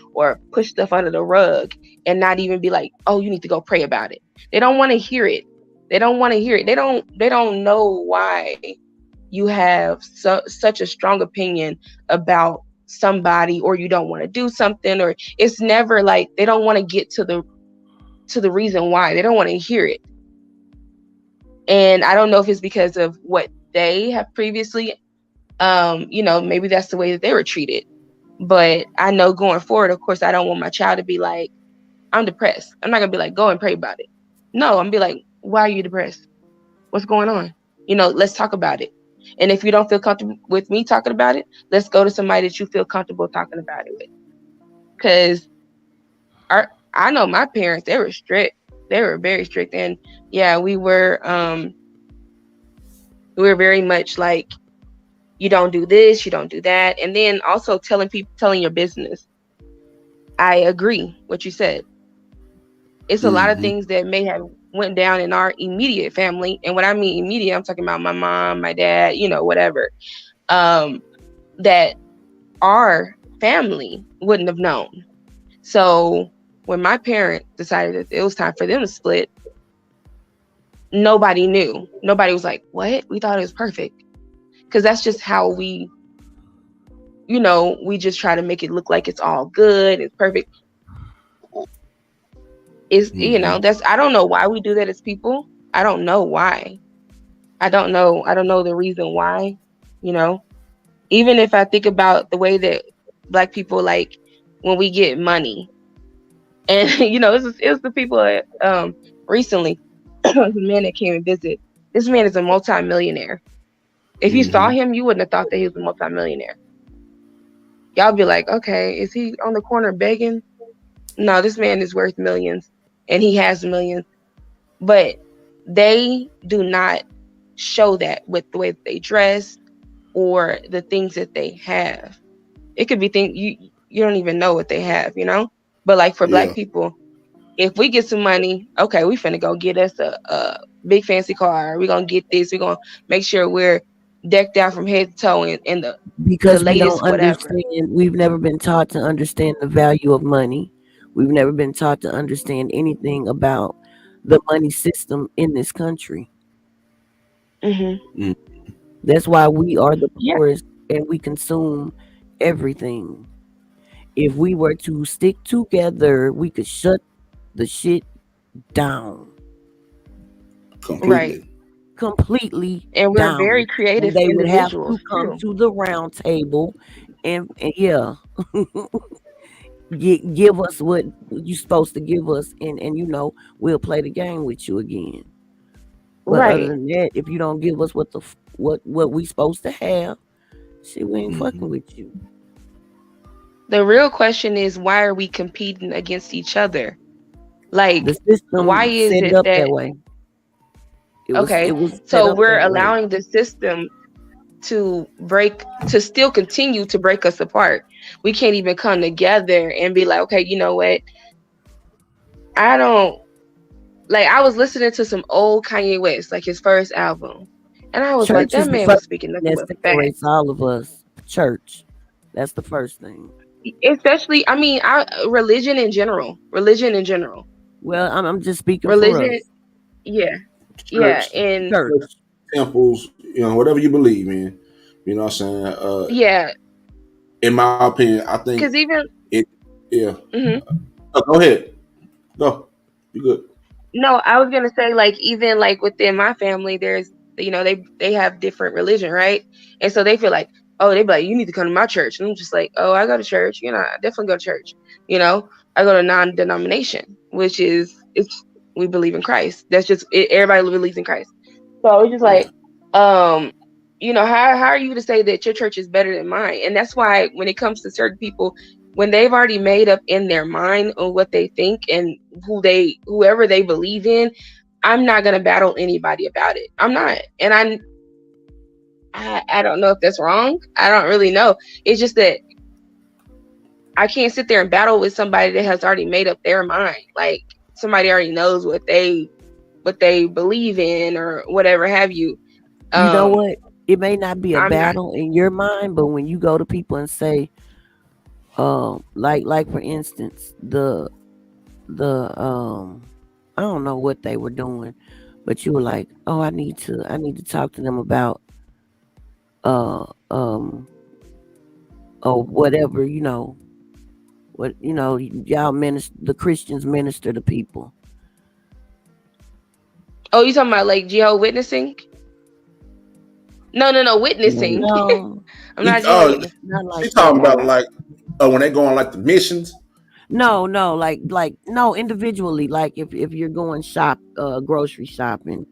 push stuff under the rug and not even be like, oh, you need to go pray about it. They don't want to hear it. They don't know why you have such a strong opinion about somebody, or you don't want to do something, or it's never like they don't want to get to the reason why. They don't want to hear it. And I don't know if it's because of what they have previously, maybe that's the way that they were treated. But I know going forward, of course, I don't want my child to be like, I'm depressed. I'm not going to be like, go and pray about it. No, I'm going to be like, why are you depressed? What's going on? Let's talk about it. And if you don't feel comfortable with me talking about it, let's go to somebody that you feel comfortable talking about it with. Because I know my parents, they were strict. They were very strict. And yeah, we were very much like, you don't do this, you don't do that. And then also telling your business. I agree what you said. It's a lot of things that may have went down in our immediate family. And when I mean immediate, I'm talking about my mom, my dad, whatever, that our family wouldn't have known. So when my parents decided that it was time for them to split, nobody knew. Nobody was like, what? We thought it was perfect. Because that's just how we just try to make it look like it's all good, it's perfect. It's, I don't know why we do that as people. I don't know why. I don't know the reason why, even if I think about the way that Black people, like when we get money, and it was the people that recently, the man that came and visit. This man is a multi-millionaire. If you saw him, you wouldn't have thought that he was a multi-millionaire. Y'all be like, okay, is he on the corner begging? No, this man is worth millions, and he has millions. But they do not show that with the way that they dress or the things that they have. It could be things you don't even know what they have, But like for Black people, if we get some money, okay, we finna go get us a big fancy car. We're gonna get this. We're gonna make sure we're decked out from head to toe in the because the we don't latest whatever. understand. We've never been taught to understand the value of money. We've never been taught to understand anything about the money system in this country. That's why we are the poorest and we consume everything. If we were to stick together, we could shut the shit down. Completely and we're down. very creative and they would have individuals to come too. to the round table and give us what you're supposed to give us, and we'll play the game with you again. But other than that, if you don't give us what we supposed to have, shit, we ain't fucking with you. The real question is, why are we competing against each other? Like, the system why is set it up that way? So we're allowing the system to still continue to break us apart. We can't even come together and be like, okay, you know what? I was listening to some old Kanye West, like his first album. And I was church like, that man was speaking nothing but facts. All of us. Church. That's the first thing. Especially, religion in general. Well, I'm just speaking religion, for us. Yeah. Church, And church, temples, whatever you believe in. You know what I'm saying? In my opinion, I think because even go ahead. Go. You good. No, I was gonna say, like, even like within my family, there's they have different religion, right? And so they feel like, oh, they be like, you need to come to my church. And I'm just like, oh, I go to church, I definitely go to church. I go to non-denomination, which is we believe in Christ. That's just it, everybody believes in Christ. So it's just like, how are you to say that your church is better than mine? And that's why when it comes to certain people, when they've already made up in their mind on what they think and whoever they believe in, I'm not gonna battle anybody about it. I'm not, and I don't know if that's wrong. I don't really know. It's just that I can't sit there and battle with somebody that has already made up their mind. Like, somebody already knows what they believe in or whatever have you. You know what? It may not be a battle in your mind, but when you go to people and say, like for instance, the I don't know what they were doing, but you were like, oh, I need to talk to them about or whatever, what y'all minister, the Christians minister to people. Oh, you talking about like Jehovah's Witnessing? No, witnessing. No. I'm not Jehovah's Witnessing. She's talking about like when they go on like the missions. No, like no, individually. Like if you're going grocery shopping,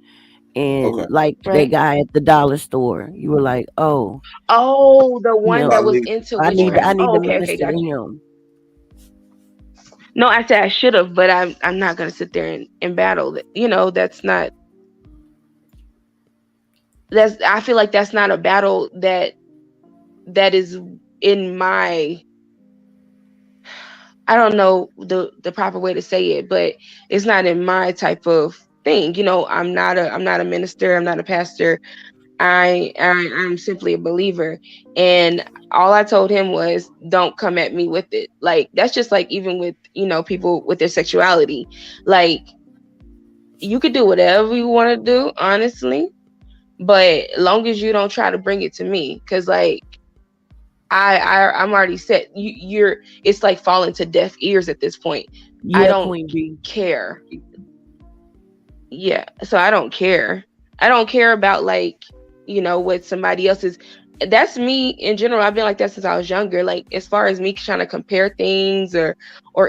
and like that guy at the dollar store, you were like, oh, the one that was into witchcraft. I need to minister to him. No, I said I should have, but I'm not gonna sit there and battle that. That's not. I feel like that's not a battle that is in my. I don't know the proper way to say it, but it's not in my type of thing. You know, I'm not a minister. I'm not a pastor. I'm simply a believer. And all I told him was, don't come at me with it. Like, that's just like, even with, you know, people with their sexuality, like, you could do whatever you want to do, honestly, but long as you don't try to bring it to me, because like I'm already set. It's like falling to deaf ears at this point. Yeah, I don't Queen B. care. Yeah, so I don't care. I don't care about, like, you know, what somebody else is. That's me in general. I've been like that since I was younger. Like, as far as me trying to compare things or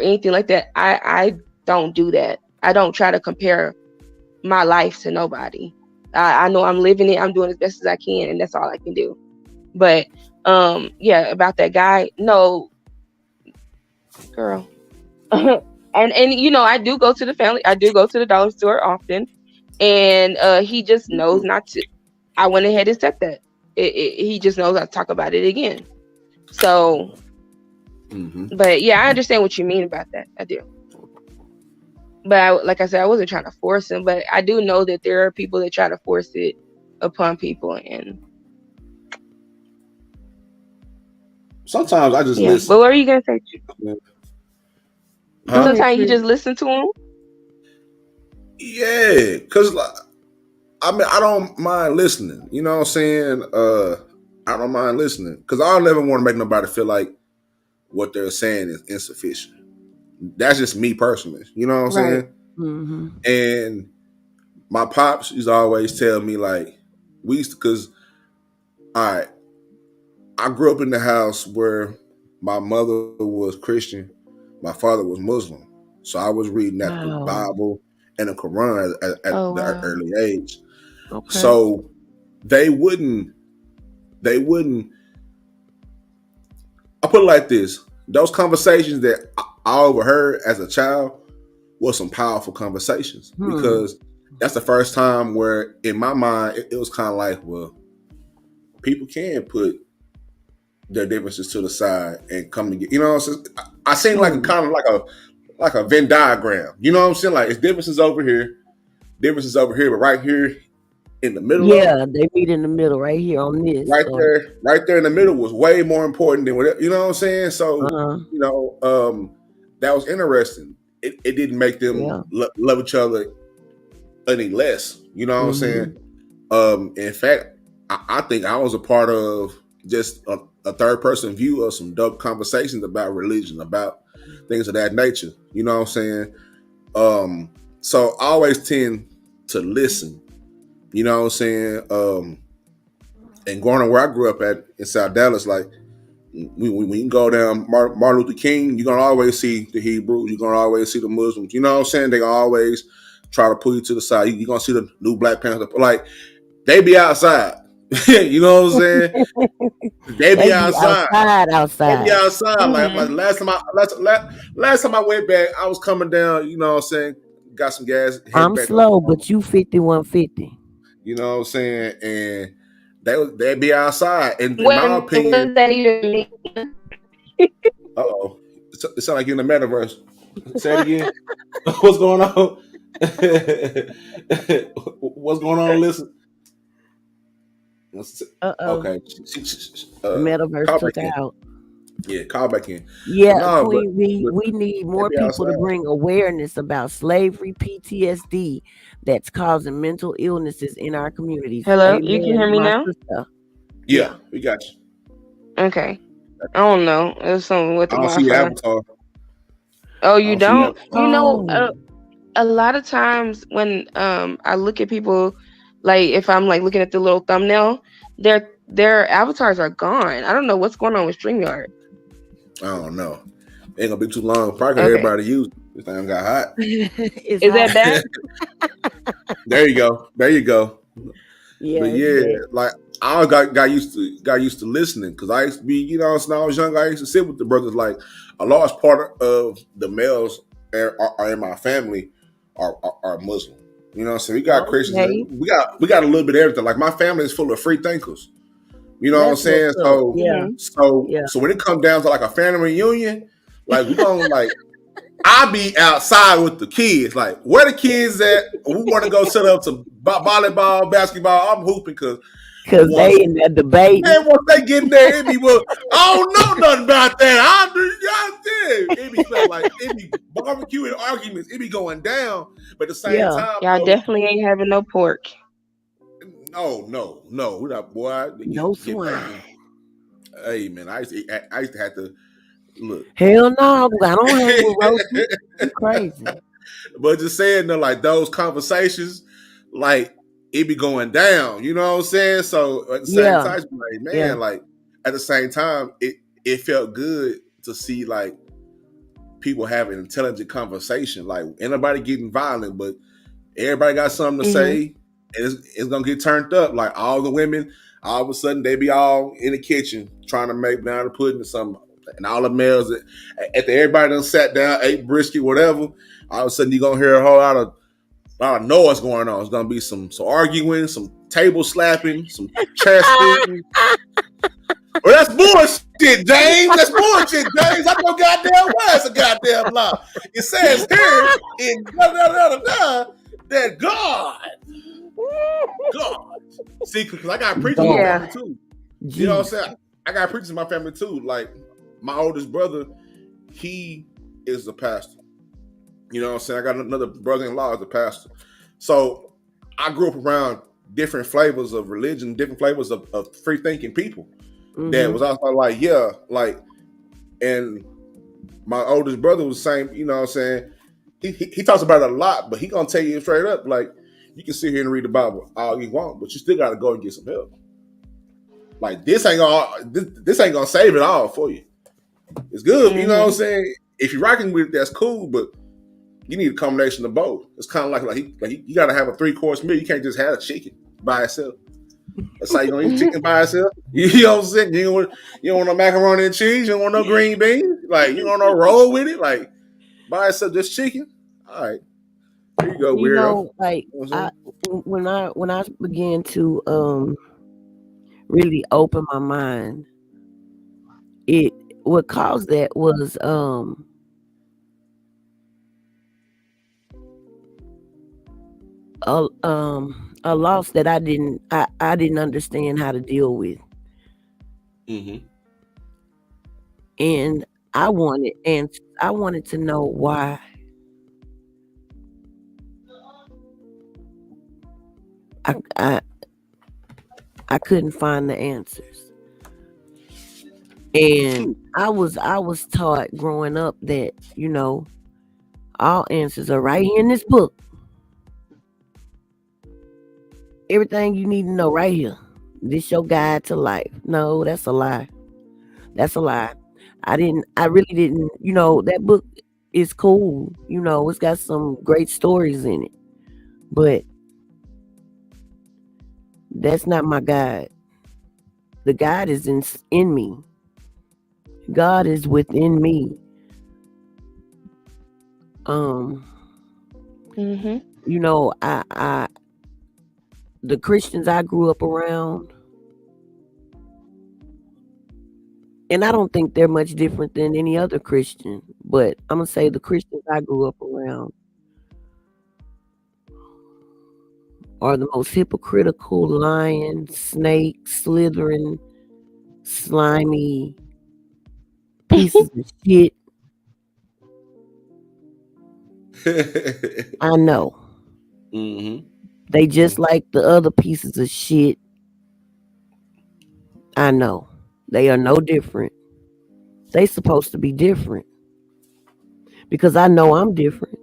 anything like that, I don't do that. I don't try to compare my life to nobody. I know I'm living it. I'm doing as best as I can, and that's all I can do. But yeah, about that guy, no, girl. and you know, I do go to the dollar store often, and he just knows not to. I went ahead and said that. He just knows not to talk about it again. So, but yeah, I understand what you mean about that. I do. But like I said, I wasn't trying to force him, but I do know that there are people that try to force it upon people, and sometimes I just listen. But what are you gonna say? Huh? Sometimes you just listen to him. Yeah, cause like, I mean, I don't mind listening. You know what I'm saying? I don't mind listening because I never want to make nobody feel like what they're saying is insufficient. That's just me personally. You know what I'm saying? Mm-hmm. And my pops used to always tell me, like, we used to, because I grew up in the house where my mother was Christian, my father was Muslim. So I was reading at the Bible and the Quran at the early age. Okay. So they wouldn't, I put it like this, those conversations that I overheard as a child was some powerful conversations because that's the first time where in my mind, it was kind of like, well, people can put their differences to the side and come together. You know what I'm saying? I seen like a kind of like a Venn diagram. You know what I'm saying? Like, it's differences over here, but right here in the middle. Yeah, they meet in the middle right here on this. Right there in the middle was way more important than whatever. You know what I'm saying? So you know, that was interesting. It didn't make them love each other any less. You know what I'm saying? In fact, I think I was a part of just a third person view of some dope conversations about religion, about things of that nature. You know what I'm saying? So I always tend to listen. You know what I'm saying? And going on where I grew up at in South Dallas, like when you go down Martin Luther King, you're gonna always see the Hebrews, you're gonna always see the Muslims. You know what I'm saying? They gonna always try to pull you to the side. You're gonna see the new Black Panther. Like, they be outside. You know what I'm saying? They be outside. They be outside. Like last time I went back, I was coming down. You know what I'm saying? Got some gas. I'm slow, but you 5150. You know what I'm saying? And they'd be outside. And in my opinion, uh-oh, it sounds like you're in the metaverse. Say it again. What's going on? What's going on? Listen. Okay. Metaverse took out. Yeah, call back in. Yeah, Queen, we need more people to bring awareness about slavery, PTSD that's causing mental illnesses in our communities. Hello, you can hear me now? Yeah, we got you. Okay. I don't know. There's something with the Wi-Fi. I don't see Avatar. Oh, you don't? You know, a lot of times when I look at people, like if I'm like looking at the little thumbnail, their avatars are gone. I don't know what's going on with StreamYard. I don't know. Ain't gonna be too long. Probably everybody use it. This thing got hot. Is that bad? There you go. Yeah, but yeah, like I got used to listening because I used to be, you know, when I was young, I used to sit with the brothers. Like, a large part of the males are in my family are Muslim. You know what I'm saying? We got Christians. We got a little bit of everything. Like, my family is full of free thinkers. You know what I'm saying? So when it comes down to like a family reunion, like, we gonna like I be outside with the kids. Like, where the kids at? We want to go set up some volleyball, basketball. I'm hooping because they in that debate. Man, once they get in there, it be I don't know nothing about that. It be like it be barbecuing arguments. It be going down, but at the same time, y'all definitely ain't having no pork. No, we're not, boy. No swine. Hey man, I used to have to look. Hell no, I don't hang with roaches. You crazy. But just saying though, like those conversations, like it be going down. You know what I'm saying? So at the same time, like man, like at the same time, it felt good to see like people having intelligent conversation. Like ain't nobody getting violent, but everybody got something to say. And it's gonna get turned up. Like all the women, all of a sudden they be all in the kitchen trying to make banana pudding or something. And all the males, after everybody done sat down, ate brisket, whatever, all of a sudden you're gonna hear a whole lot of noise going on. It's gonna be some arguing, some table slapping, some chair scooting. Well, that's bullshit, James. That's bullshit, James. I know goddamn well it's a goddamn lie. It says here in that God. See, because I got preachers in my family too. You know what I'm saying? I got preachers in my family too. Like my oldest brother, he is a pastor. You know what I'm saying? I got another brother-in-law as a pastor. So I grew up around different flavors of religion, different flavors of free-thinking people. That was also like, and my oldest brother was the same, you know what I'm saying? He talks about it a lot, but he gonna tell you straight up, like, you can sit here and read the Bible all you want, but you still gotta go and get some help. Like this ain't gonna save it all for you. It's good, you know what I'm saying? If you're rocking with it, that's cool, but you need a combination of both. It's kind of like you gotta have a 3-course meal. You can't just have a chicken by itself. That's how you gonna eat chicken by itself. You know what I'm saying? You don't want no macaroni and cheese. You don't want no green beans. Like you don't want no roll with it. Like by itself, just chicken. All right, here you go, weirdo. You know, like when I began to really open my mind, what caused that was a loss that I didn't understand how to deal with. And I wanted to know why. I couldn't find the answers. And I was taught growing up that, you know, all answers are right here in this book. Everything you need to know right here. This your guide to life. No, that's a lie. That's a lie. I really didn't, you know, that book is cool. You know, it's got some great stories in it. But that's not my guide. The guide is in me. God is within me. You know, the Christians I grew up around, and I don't think they're much different than any other Christian, but I'm gonna say the Christians I grew up around are the most hypocritical, lying, snake, slithering, slimy pieces of shit. I know. They just like the other pieces of shit. I know. They are no different. They supposed to be different. Because I know I'm different.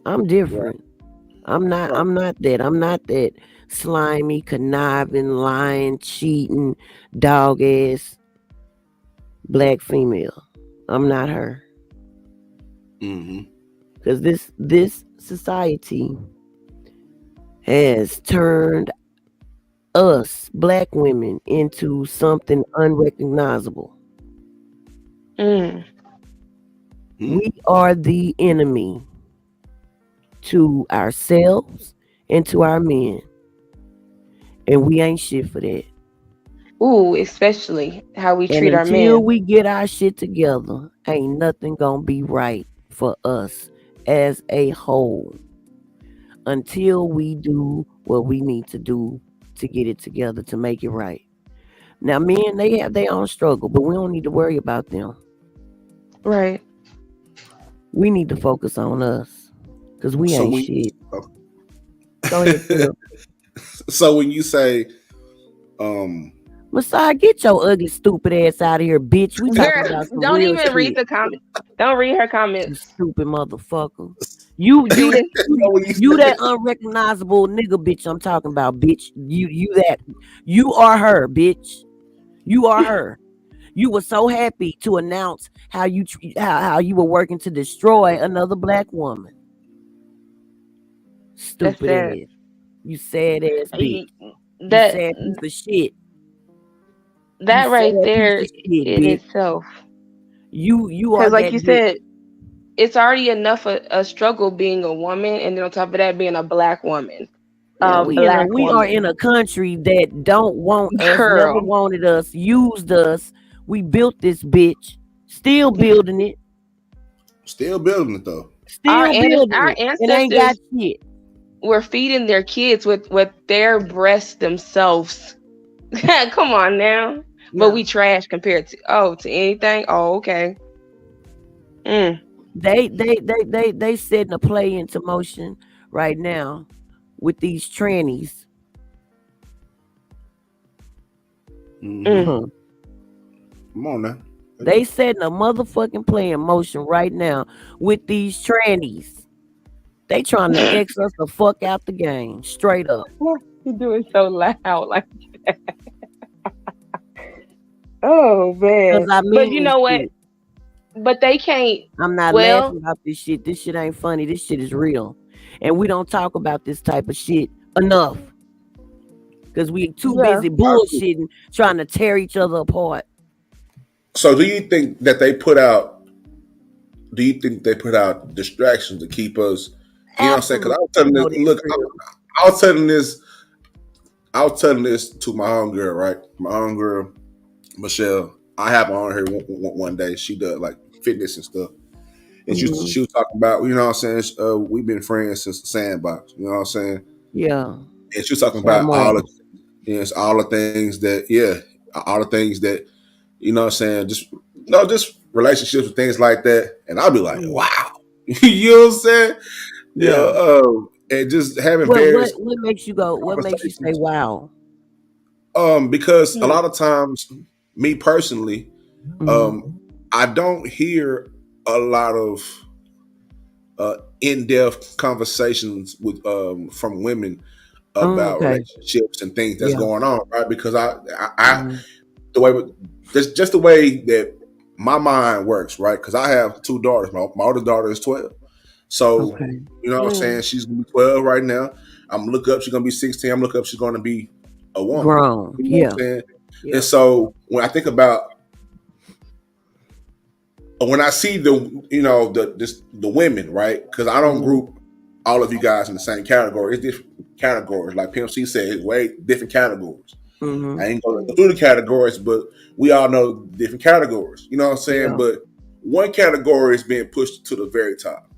I'm different. I'm not that. I'm not that slimy, conniving, lying, cheating, dog ass black female. I'm not her. Because this society has turned us black women into something unrecognizable. We are the enemy to ourselves and to our men, and we ain't shit for that. Ooh, especially how we treat our until men. we get our shit together, ain't nothing gonna be right for us as a whole. Until we do what we need to do to get it together to make it right. Now, men, they have their own struggle, but we don't need to worry about them. Right. We need to focus on us because we ain't shit. Go ahead, Phil. So when you say, Messiah, get your ugly, stupid ass out of here, bitch. We talking about some don't real even shit. read the comments. Don't read her comments. You stupid motherfucker. You that unrecognizable nigga, bitch. I'm talking about, bitch. You are her, bitch. You are her. You were so happy to announce how you were working to destroy another black woman. Stupid ass. You sad ass bitch. That you sad piece of shit. That right there in itself. You are like that you bitch. said, it's already enough a struggle being a woman, and then on top of that being a black woman. We are in a country that don't want us, never wanted us, used us. We built this bitch. Still building it. Still building it though. Our ancestors it ain't got shit. Were feeding their kids with their breasts themselves. Come on now. Yeah. But we trash compared to anything. Oh, okay. They setting a play into motion right now with these trannies. Mm-hmm. Come on now. They setting a motherfucking play in motion right now with these trannies. They trying to X us the fuck out the game, straight up. You do it so loud like that. Oh man! But you know what? But they can't. I'm not laughing about this shit. This shit ain't funny. This shit is real, and we don't talk about this type of shit enough because we too busy bullshitting, trying to tear each other apart. So, do you think that they put out? Do you think they put out distractions to keep us? You know what I'm saying? Because I was telling this. Look, I was telling this. I was telling this to my own girl, right? My own girl, Michelle. I have her on here one day. She does like fitness and stuff. And she was talking about, you know what I'm saying? We've been friends since the sandbox. You know what I'm saying? Yeah. And she was talking about all the things that, all the things that, you know what I'm saying? Just relationships and things like that. And I'll be like, wow. You know what I'm saying? Yeah. And just having various. What makes you go? What makes you say wow? Because a lot of times, me personally, I don't hear a lot of in-depth conversations with from women about relationships and things that's going on, right? Because the way just the way that my mind works, right? Because I have two daughters. My oldest daughter is 12. So, you know what I'm saying? She's going to be 12 right now. I'm look up, she's going to be 16. I'm look up, she's going to be a woman. Grown. You know what I'm saying? Yeah. And so when I think about, when I see the women, right? Because I don't group all of you guys in the same category. It's different categories. Like Pimp C said, it's way different categories. I ain't going to go through the categories, but we all know different categories. You know what I'm saying? Yeah. But one category is being pushed to the very top.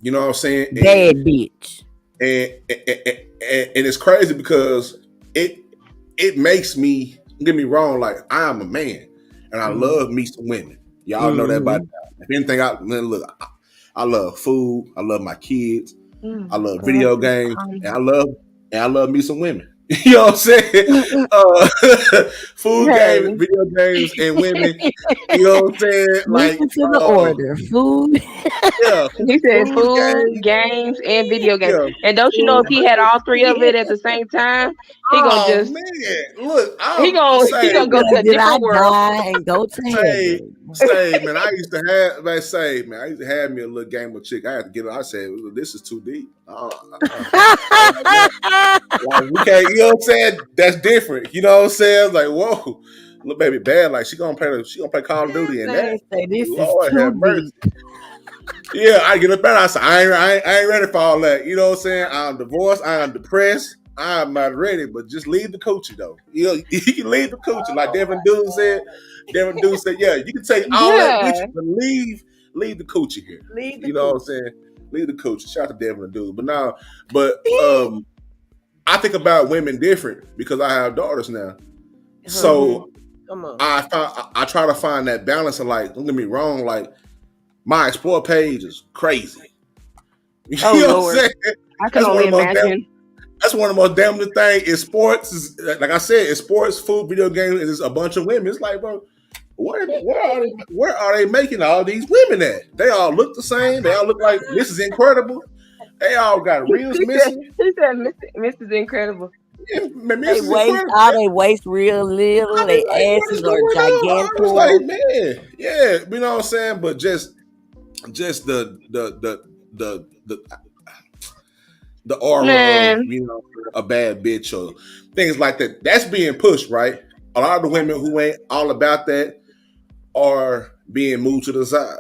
You know what I'm saying? Bad bitch. And it's crazy because it makes me, don't get me wrong, like I am a man and I love me some women. Y'all know that by now. If anything, I love food. I love my kids. I love video games, and I love me some women. You know what I'm saying? Food, games, video games, and women. You know what I'm saying? Listen to the order. Food. Yeah. He said food, games, and video games. Yeah. And don't you know if he had all three of it at the same time, he gonna just man. Look, he gonna go to a different world and go to heaven. Man, I used to have me a little game of chick. I had to get it. I said, this is too deep. Like, we can't, you know what I'm saying? That's different. You know what I'm saying? Like, whoa, little baby bad. Like she gonna play Call of Duty and that. This Lord have mercy. Yeah, I get up there. I say, I ain't ready for all that. You know what I'm saying? I'm divorced. I am depressed. I'm not ready, but just leave the coochie though. You can leave the coochie, like Devin Dune said. Devin Dune said, "Yeah, you can take all that with you, but leave the coochie here." You know what I'm saying? Leave the coochie. Shout out to Devin Dune. But I think about women different because I have daughters now. So I try to find that balance of like, don't get me wrong, like my Explore page is crazy. You know what I'm saying? I can only imagine. That's one of the most damning things in sports. Like I said, in sports, food, video games, and there's a bunch of women. It's like, bro, where are they making all these women at? They all look the same. They all look like Mrs. Incredible. They all got reels missing. He said Mrs. Incredible. Yeah, they waist real little. Their asses are gigantic. I was like, man, yeah, you know what I'm saying? But just the aura of, you know, a bad bitch or things like that. That's being pushed, right? A lot of the women who ain't all about that are being moved to the side.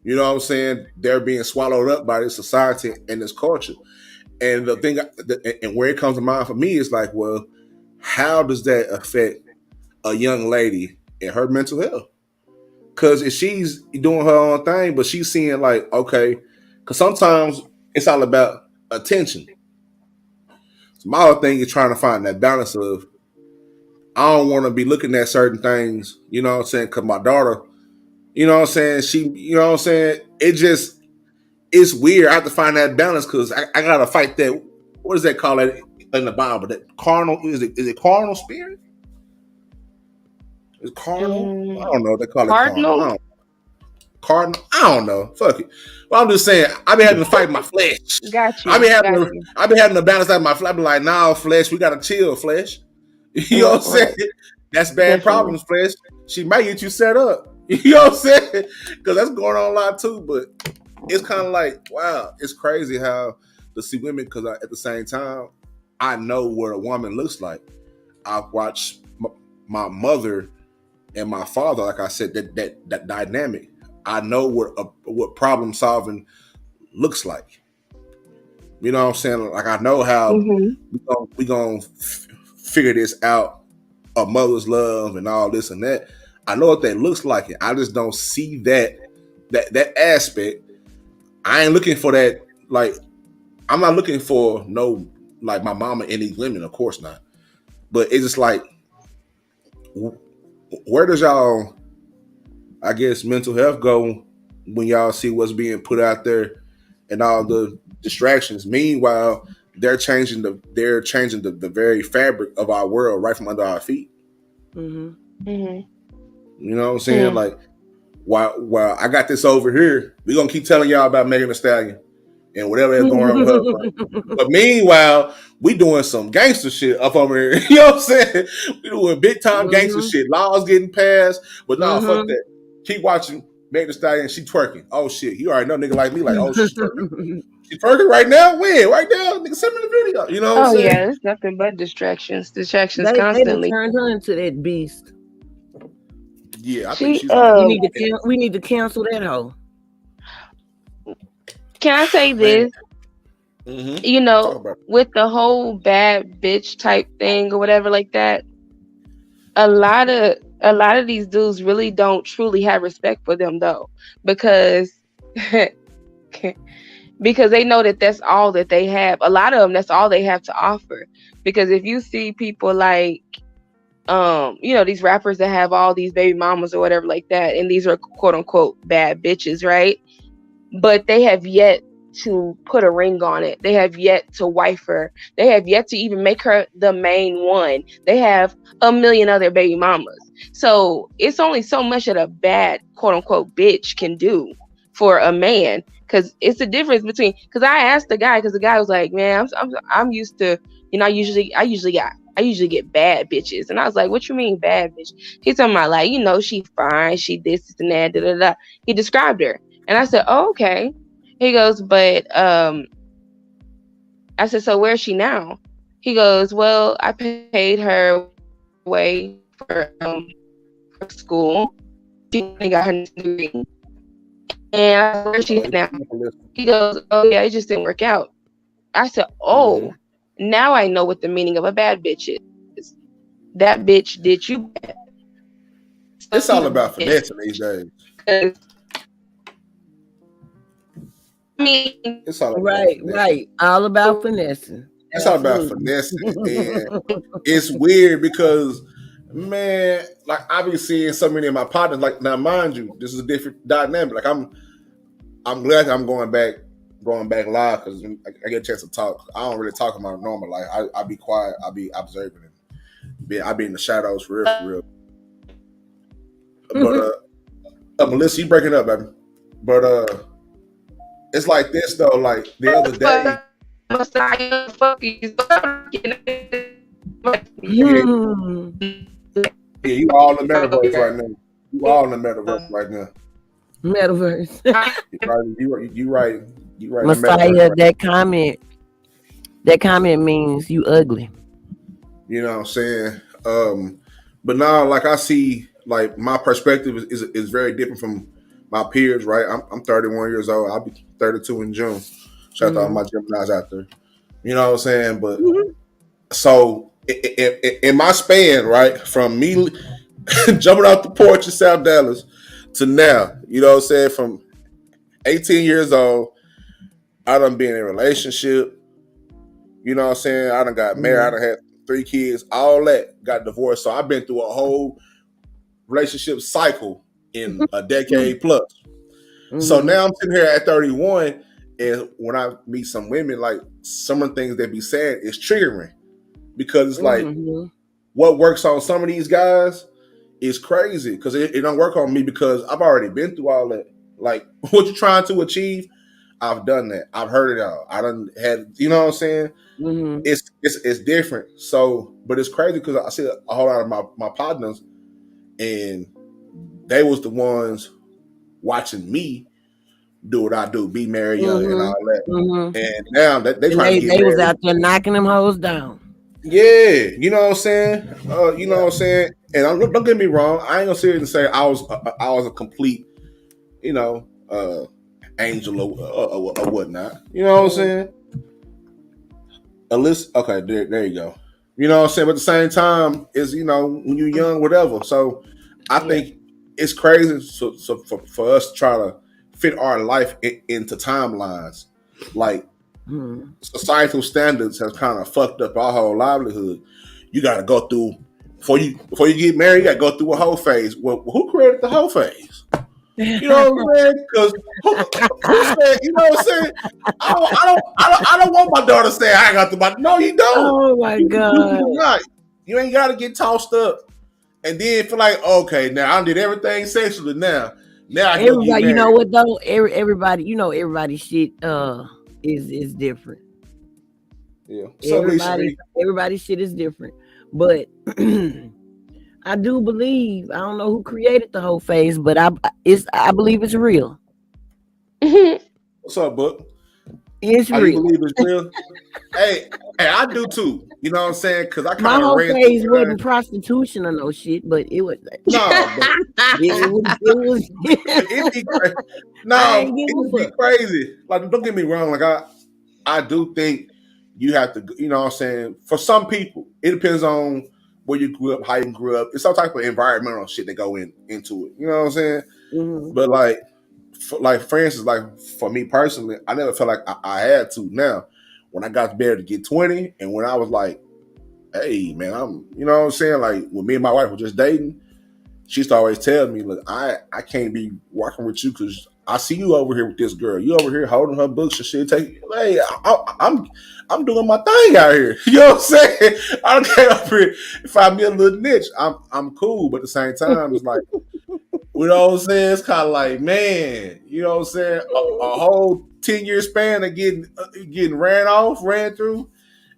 You know what I'm saying? They're being swallowed up by this society and this culture. And the thing, and where it comes to mind for me is like, well, how does that affect a young lady and her mental health? Because if she's doing her own thing, but she's seeing like, okay, because sometimes it's all about attention. So my whole thing is trying to find that balance of, I don't want to be looking at certain things, you know what I'm saying? Because my daughter, you know what I'm saying? You know what I'm saying? It's weird. I have to find that balance because I got to fight that. What does that call it in the Bible? That carnal, is it carnal spirit? Is carnal? I don't know. They call it carnal. Cardinal? I don't know. Fuck it. Well, I'm just saying, I be having to fight my flesh. Got you. I be having to balance out my flesh. I be like, nah, flesh, we gotta chill, flesh. You know what I'm saying? That's bad problems, flesh. She might get you set up. You know what I'm saying? Because that's going on a lot too. But it's kind of like, wow, it's crazy how to see women. Because at the same time, I know what a woman looks like. I've watched my mother and my father, like I said, that dynamic. I know what problem solving looks like. You know what I'm saying? Like I know how we gonna figure this out. A mother's love and all this and that. I know what that looks like. I just don't see that aspect. I ain't looking for that. Like I'm not looking for no like my mama and these women. Of course not. But it's just like, where does y'all, I guess, mental health go when y'all see what's being put out there and all the distractions? Meanwhile, they're changing the very fabric of our world right from under our feet. Mm-hmm. You know what I'm saying? Mm-hmm. Like, while I got this over here, we're gonna keep telling y'all about Megan Thee Stallion and whatever that's going on with her. But meanwhile, we doing some gangster shit up over here. You know what I'm saying? We doing big time gangster shit. Laws getting passed, but nah, fuck that. Keep watching Megan Thee Stallion. She twerking. Oh shit, you already know nigga like me. Like, oh, she's twerking. She twerking right now. When? Right now, nigga, send me the video. You know what I'm saying? Yeah, it's nothing but distractions constantly. They turned her into that beast. Yeah, I think she's. We need to cancel that hoe. Can I say this? Mm-hmm. You know, with the whole bad bitch type thing or whatever like that, a lot of these dudes really don't truly have respect for them though, because they know that that's all that they have. A lot of them, that's all they have to offer. Because if you see people like, you know, these rappers that have all these baby mamas or whatever like that, and these are quote unquote bad bitches, right? But they have yet to put a ring on it. They have yet to wife her. They have yet to even make her the main one. They have a million other baby mamas. So it's only so much that a bad quote unquote bitch can do for a man. Because it's the difference between, because I asked the guy, because the guy was like, man, I'm used to, you know, I usually get bad bitches. And I was like, what you mean bad bitch? He's talking about like, you know, she fine, she this and that, da da da. He described her. And I said, oh, okay. He goes, but I said, so where's she now? He goes, well, I paid her way for school. She got her degree. And I said, where's she now? He goes, oh yeah, it just didn't work out. I said, oh. Now I know what the meaning of a bad bitch is. That bitch did you bad. It's all about finessing these days. It's all about right. All about finessing. It's all about finessing, and it's weird because, man, like I be seeing so many of my partners. Like now, mind you, this is a different dynamic. Like I'm glad I'm going back live because I get a chance to talk. I don't really talk in my normal life. I be quiet. I be observing and I be in the shadows for real. But Melissa, you breaking up, baby. But it's like this though. Like the other day. Yeah, you all in the metaverse right now. You all in the metaverse right now. Metaverse. You right. Messiah, that comment means you ugly. You know what I'm saying? But now, like I see, like my perspective is very different from my peers, right? I'm 31 years old. I'll be 32 in June. Shout out to all my Geminis out there. You know what I'm saying? But so in my span, right, from me jumping off the porch in South Dallas to now, you know what I'm saying? From 18 years old, I done been in a relationship. You know what I'm saying? I done got married. I done had 3 kids. All that got divorced. So I've been through a whole relationship cycle in a decade plus. So now I'm sitting here at 31, and when I meet some women, like some of the things they be saying is triggering because it's like what works on some of these guys is crazy because it don't work on me because I've already been through all that. Like what you're trying to achieve, I've done that. I've heard it all. I done had, you know what I'm saying? It's different. So, but it's crazy because I see a whole lot of my partners, and they was the ones watching me do what I do, be married young and all that. And now they trying to get married. They was out there knocking them hoes down. Yeah, you know what I'm saying? You know what I'm saying? And don't get me wrong, I ain't gonna sit here and say I was a complete, you know, angel or whatnot. You know what I'm saying? Okay, there you go. You know what I'm saying? But at the same time, is you know when you're young, whatever. So I think it's crazy. So for us to try to fit our life into timelines, like societal standards has kind of fucked up our whole livelihood. You got to go through before you get married. You got to go through a whole phase. Well, who created the whole phase? You know what I'm saying? Because who said? You know what I'm saying? I don't want my daughter saying I got to buy. No, you don't. Oh my God! You ain't got to get tossed up and then feel like okay, now I did everything sexually. Now I can get married. You know what though? Everybody, you know, everybody's shit is different. Yeah, everybody's shit is different, but. I do believe, I don't know who created the whole phase, but I believe it's real. What's up, Book? It's real. You believe it's real? hey, I do too. You know what I'm saying? Because I kind of whole phase wasn't prostitution or no shit, but it was. No, but it was. It would be crazy. Like, don't get me wrong. Like, I do think you have to. You know what I'm saying? For some people, it depends on where you grew up, how you grew up. It's some type of environmental shit that go into it. You know what I'm saying? But like for instance, like for me personally, I never felt like I had to. Now, when I got to be able to get 20, and when I was like, hey man, you know what I'm saying? Like when me and my wife were just dating, she used to always tell me, look, I can't be working with you because I see you over here with this girl. You over here holding her books and shit. Hey, I'm doing my thing out here. You know what I'm saying? I don't care up here find me a little niche. I'm cool, but at the same time, it's like, you know what I'm saying? It's kind of like, man, you know what I'm saying? A whole 10-year span of getting ran through,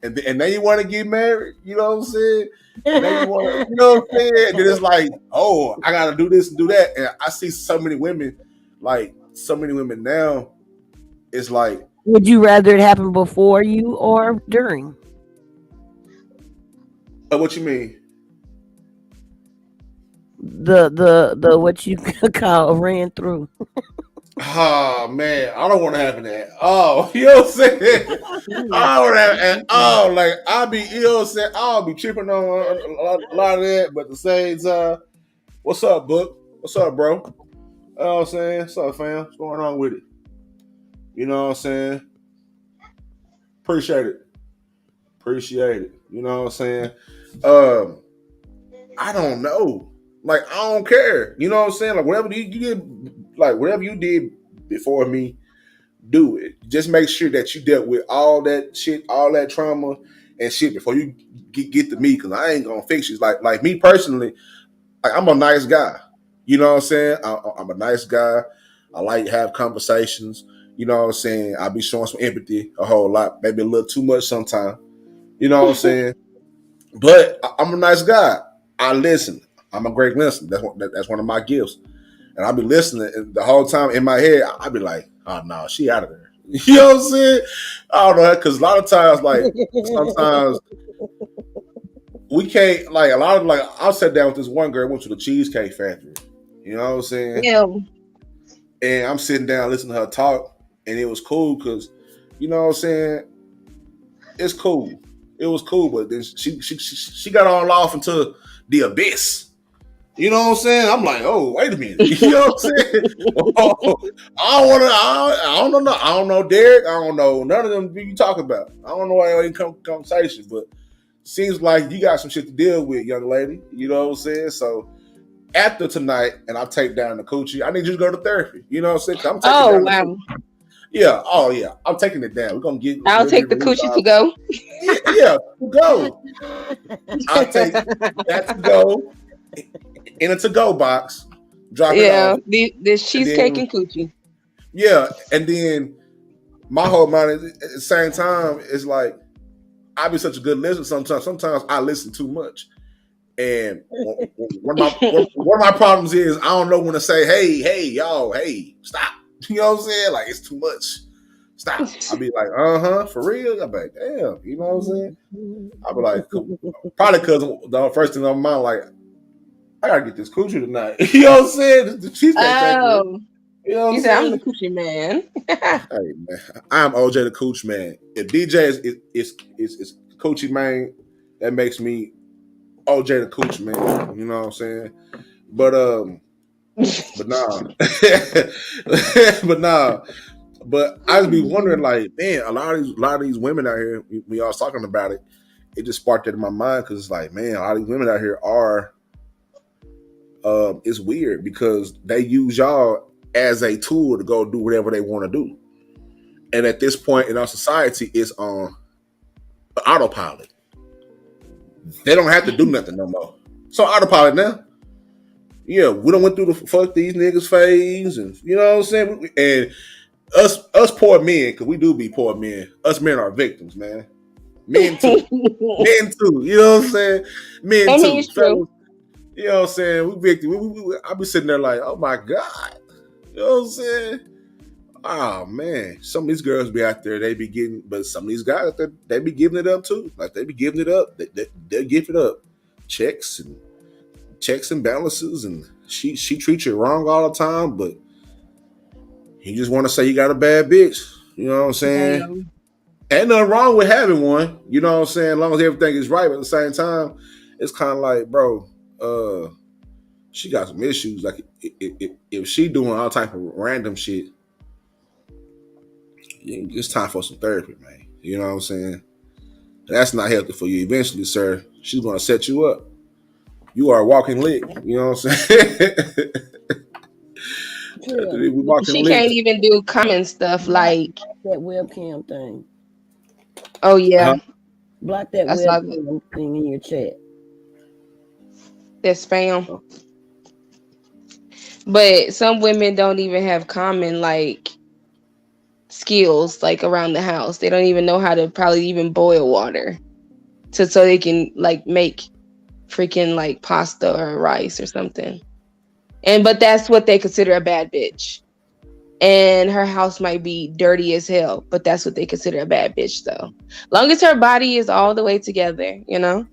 and then you want to get married. You know what I'm saying? And then you want, you know what I'm saying? And then it's like, oh, I gotta do this and do that. And I see so many women now. It's like, would you rather it happen before you or during? What you mean? The what you call ran through. Oh man, I don't want to have that. Oh, you know what I'm saying? I don't want to have. Oh, like I'll be, you know what I'm saying? I'll be tripping on a lot of that, but at the same time, what's up, Book? What's up, bro? You know what I'm saying? What's up, fam? What's going on with it? You know what I'm saying? Appreciate it. Appreciate it. You know what I'm saying? I don't know. Like I don't care. You know what I'm saying? Like whatever you did, like whatever you did before me, do it. Just make sure that you dealt with all that shit, all that trauma and shit before you get to me, because I ain't gonna fix you. Like me personally, like, I'm a nice guy. You know what I'm saying? I'm a nice guy. I like to have conversations. You know what I'm saying? I be showing some empathy a whole lot, maybe a little too much sometimes. You know what I'm saying? But I'm a nice guy. I listen. I'm a great listener. That's one of my gifts. And I'll be listening, and the whole time in my head, I'll be like, "Oh no, she out of there." You know what I'm saying? I don't know, because a lot of times, like sometimes we can't. Like a lot of like, I sat down with this one girl, went to the Cheesecake Factory. You know what I'm saying? Yeah. And I'm sitting down listening to her talk, and it was cool because, you know what I'm saying? It's cool. It was cool, but then she got all off into the abyss. You know what I'm saying? I'm like, oh, wait a minute. You know what I'm saying? Oh, I don't know Derek. I don't know none of them you talk about. I don't know why they come conversations, but seems like you got some shit to deal with, young lady. You know what I'm saying? So after tonight, and I take down the coochie, I need you to go to therapy. You know what I'm saying? I'm taking down the yeah. Oh yeah. I'm taking it down. We're gonna get. I'll take the coochie to go. Yeah, go. I'll take that to go in a to-go box. Drop it off. This cheesecake and coochie. Yeah, and then my whole mind is, at the same time, it's like I be such a good listener. Sometimes I listen too much, and one of my problems is I don't know when to say, hey, y'all, hey, stop. You know what I'm saying? Like it's too much. Stop. I'll be like, for real? I'll be like, damn, you know what I'm saying? I'll be like, probably because the first thing on my mind, like, I gotta get this coochie tonight. You know what I'm saying? The cheesecake factory. You know what I'm saying? I'm the coochie man. Hey man, I'm OJ the Cooch Man. If DJ is Coochie Man, that makes me OJ the Cooch Man. You know what I'm saying? But nah. But I just be wondering, like, man, a lot of these women out here, we all talking about it. It just sparked that in my mind because it's like, man, a lot of these women out here are. It's weird because they use y'all as a tool to go do whatever they want to do, and at this point in our society, it's on autopilot. They don't have to do nothing no more. So autopilot now. Yeah, we don't went through the fuck these niggas phase, and you know what I'm saying. And us poor men, because we do be poor men. Us men are victims, man. Men too. Men too. You know what I'm saying? Men too. Fellas, you know what I'm saying? We victims. I be sitting there like, oh my God. You know what I'm saying? Oh man. Some of these girls be out there, they be getting, but some of these guys out there, they be giving it up too. Like they be giving it up. They give it up. Checks and balances, and she treats you wrong all the time, but you just want to say you got a bad bitch. You know what I'm saying? Ain't nothing wrong with having one. You know what I'm saying? As long as everything is right, but at the same time, it's kind of like, bro, she got some issues. Like if she doing all type of random shit, it's time for some therapy, man. You know what I'm saying? That's not healthy for you. Eventually, sir, she's gonna set you up. You are a walking lick. You know what I'm saying? She can't even do common stuff like that webcam thing. Oh yeah. Block that webcam thing in your chat. That's spam. But some women don't even have common like skills like around the house. They don't even know how to probably even boil water so they can like make freaking like pasta or rice or something. But that's what they consider a bad bitch. And her house might be dirty as hell, but that's what they consider a bad bitch though. Long as her body is all the way together, you know?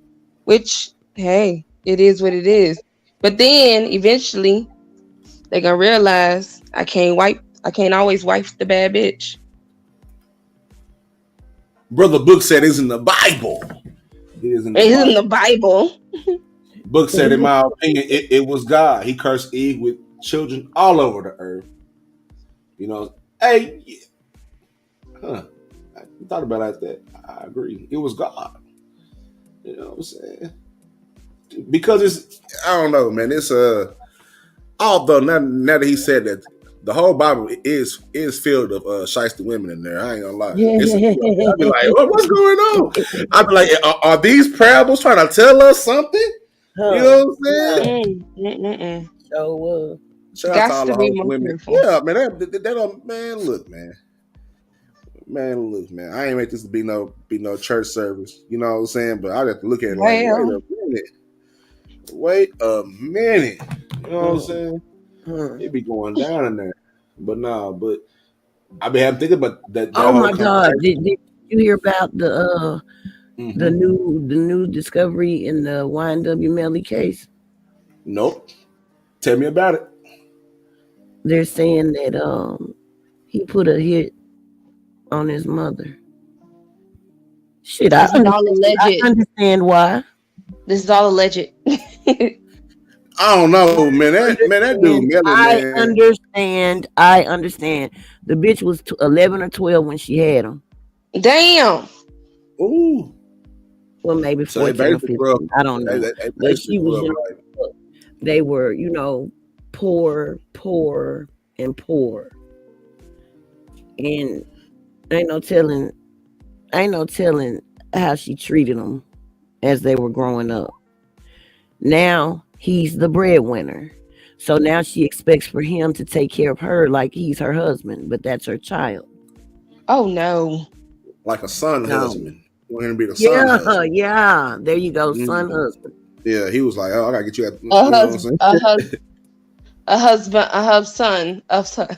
Which, hey, it is what it is. But then eventually they're gonna realize I can't wipe I can't always wife the bad bitch. Brother Book said it's in the Bible. It is in the Bible. Book said, in my opinion, it was God. He cursed Eve with children all over the earth. You know, hey, I thought about it like that. I agree. It was God. You know what I'm saying? Because it's, I don't know, man. It's although now that he said that, the whole Bible is filled of shiesty women in there. I ain't gonna lie. I'll be like, what's going on? I'll be like, are these parables trying to tell us something? You know what I'm saying? So shout out to all the whole women. Yeah, man. They don't, man. Look, man. I ain't make this to be no church service. You know what I'm saying? But I have to look at it like, wait a minute. You know what I'm saying? It be going down in there. But but I be having thinking about that. Oh my God! Did you hear about the new discovery in the YNW Melly case? Nope. Tell me about it. They're saying that he put a hit on his mother. Shit, I understand why. This is all alleged. I don't know, man. That dude, man. I understand. The bitch was 11 or 12 when she had him. Damn. Ooh. Well, maybe 14 or 15. I don't know. But she was young. They were, you know, poor, and poor. And ain't no telling how she treated them as they were growing up. Now he's the breadwinner. So now she expects for him to take care of her like he's her husband, but that's her child. Oh no. Like a son husband. You want him to be the son husband. Yeah. There you go, son husband. Yeah, he was like, oh, I gotta get you at a husband.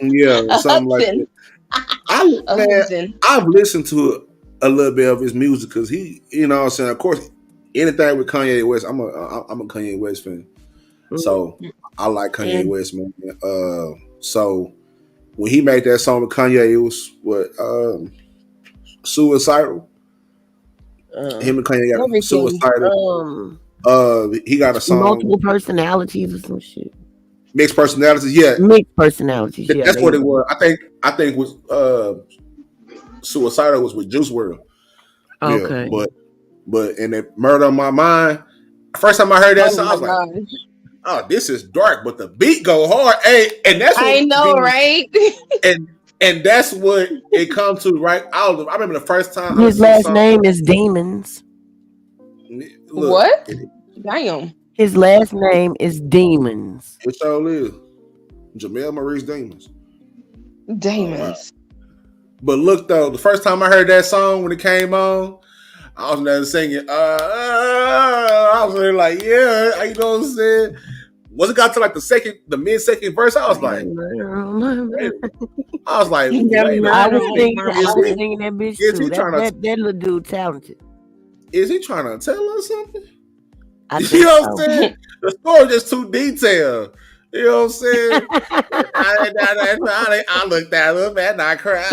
Yeah, something like that. I've listened to a little bit of his music because he, you know what I'm saying, of course, anything with Kanye West, I'm a Kanye West fan. So I like Kanye West, man. So when he made that song with Kanye, it was Suicidal. Him and Kanye got Suicidal. He got a song. Multiple personalities or some shit. Mixed personalities, yeah. Mixed personalities, yeah. That's what it was. I think was Suicidal was with Juice WRLD. Okay. Yeah, but in that Murder on My Mind, first time I heard that song, I was like, oh, this is dark, but the beat go hard. Hey, and that's what I know, right? and that's what it comes to, right? I remember the first time his last name is Demons. Look, what? Damn. His last name is Demons. It sure is. Jamel Maurice Demons. Demons. But look though, the first time I heard that song when it came on, I was there singing. I was really like, yeah, you know what I'm saying? Once it got to like the mid-second verse, I was like, I was singing that bitch too. That little dude talented. Is he trying to tell us something? You know what I'm saying? The story just too detailed. You know what I'm saying? I looked that up and I cried.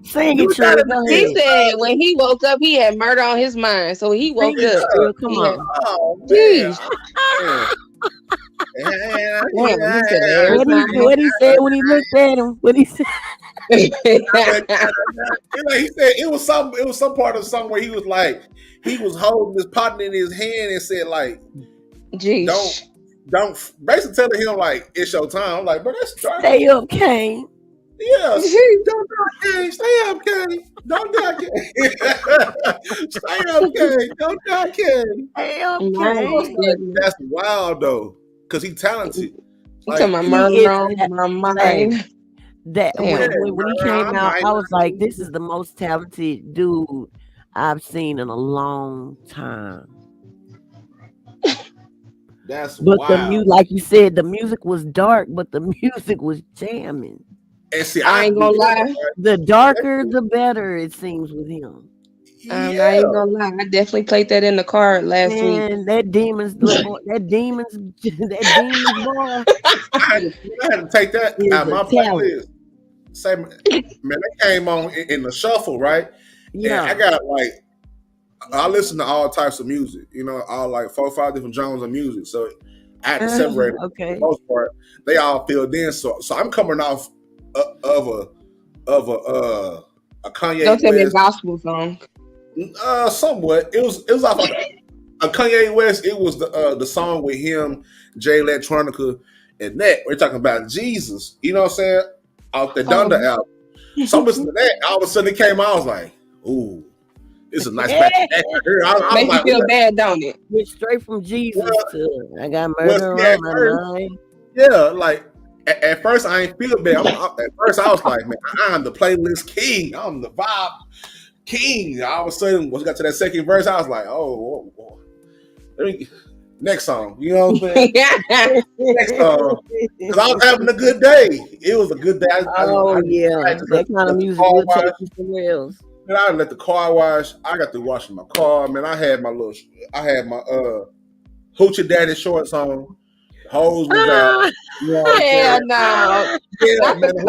Sing it, Trey. He said when he woke up, he had murder on his mind. So he woke up. Come on. Jeez. What he said when he looked at him? What he said? He said it was some part of the song where he was like, he was holding this pot in his hand and said like, "Jeez, don't basically telling him like it's your time." I'm like, bro, that's dark. Stay up, Kane. Yeah, don't die, Kane. Stay up, Kane. Don't die, Kane. Stay up, Kane. Don't die, Kane. Stay up, Kane. That's wild though, because he's talented. Like, talking about murder on my mind. That when he came out, I was like, this is the most talented dude I've seen in a long time. But wild. The music, like you said, the music was dark, but the music was jamming. And see, I ain't gonna lie. The darker, the better it seems with him. I'm not even gonna lie. I definitely played that in the car last week. That demons boy. That demons boy. I had to take that out of my playlist. Man, that came on in the shuffle, right? Yeah. And I got I listen to all types of music, all 4 or 5 different genres of music. So I had to separate it. For the most part, they all filled in. So I'm coming off of a Kanye. Don't tell me a gospel song. Somewhat. It was off a Kanye West. It was the song with him, Jay Electronica, and that. We're talking about Jesus. You know what I'm saying? Off the Donda album. So I'm listening to that. All of a sudden it came out. I was like, ooh, it's a nice batch of that. Make you feel bad, don't it? Went straight from Jesus to I got murder on my mind. Yeah, at first I ain't feel bad. At first I was like, man, I'm the playlist king. I'm the vibe king. All of a sudden, once we got to that second verse, I was like, oh. Next song. You know what I'm saying? Next song. Because I was having a good day. It was a good day. That kind of music will take you somewhere else. And I let the car wash. I got through washing my car. Man, I had my Hoochie Daddy shorts on. Hose was out. You know what I'm no. Yeah, man.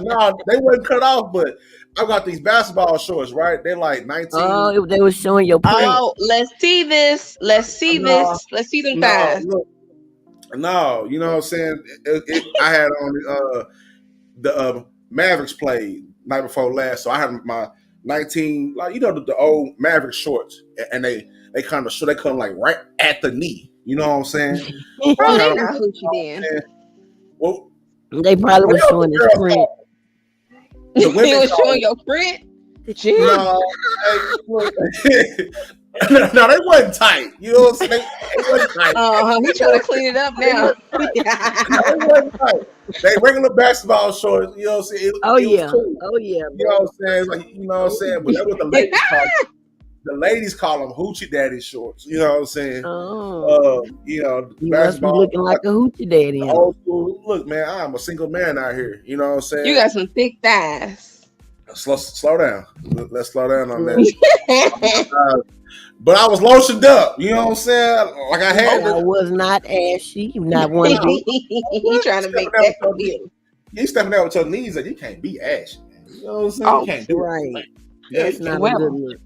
No, they wasn't cut off, but I got these basketball shorts, right? They're like 19. Oh, they were showing your print. Oh, let's see this. Let's see this. Let's see them thighs. No, you know what I'm saying? I had on the Mavericks played night before last, so I had my 19, the old Mavericks shorts, and they kind of show they come right at the knee. You know what I'm saying? Bro, they not hoochie then. Well, they probably were showing his print. They was showing your print? No, they wasn't tight. You know what I'm saying? They wasn't tight. We trying to clean it up now. They wasn't tight. They regular basketball shorts. You know what I'm saying? It was cool. Oh yeah. You know what I'm saying? You know what I'm saying? But that's what the ladies call them. The ladies call them Hoochie Daddy shorts. You know what I'm saying? Oh. You basketball looking like a Hoochie Daddy. Old school. Look, man, I'm a single man out here. You know what I'm saying? You got some thick thighs. Slow down. Let's slow down on that. But I was lotioned up. You know what I'm saying? Like I had. I was not ashy. Not one bit. You trying to make that real. You stepping out with your knees like you can't be ashy. You know what I'm saying? You can't do right. That's not a good look.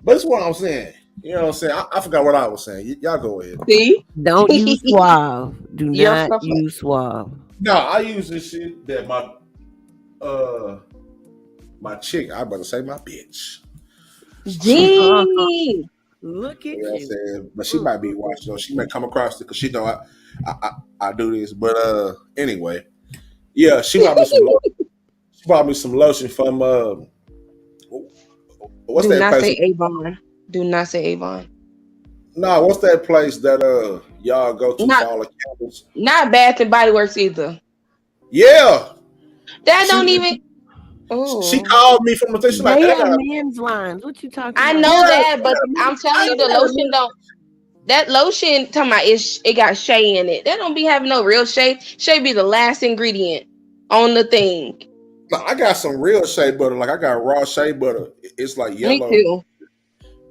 But that's what I'm saying. You know what I'm saying? I forgot what I was saying. Y'all go ahead. See? Don't use Suave. Do not use Suave. No, I use this shit that my chick, I better say my bitch. Gee. Look at you. But she might be watching. She may come across it because she know I do this. But anyway, yeah, she bought me some lotion. She bought me some lotion from what's that place? Do not say Avon. No, what's that place that y'all go to for all the candles? Not Bath and Body Works either. Yeah. That don't even. She called me from the thing. She's like, they have men's lines. What you talking about? I know that, but I'm telling you, the lotion don't. That lotion, talking about it got shea in it. That don't be having no real shea. Shea be the last ingredient on the thing. No, I got some real shea butter. Like I got raw shea butter. It's like yellow. Me too.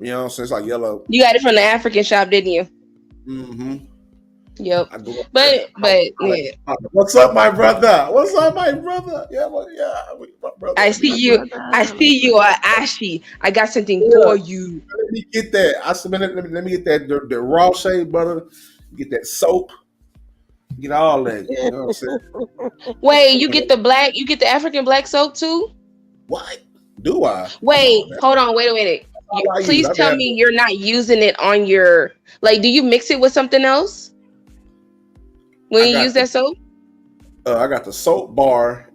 You know what I'm saying? It's like yellow. You got it from the African shop, didn't you? Mm-hmm. Yep. But yeah. What's up, my brother? What's up, my brother? Yeah, my brother. I see you. Brother. I see you are ashy. I got something for you. Let me get that. Let me get that the raw shea butter. Get that soap. Get all that. You know what I'm saying? Wait, you get the African black soap too? What? Do I? Wait, hold on. Wait a minute. Please tell me you're not using it on your, do you mix it with something else when you use that soap? I got the soap bar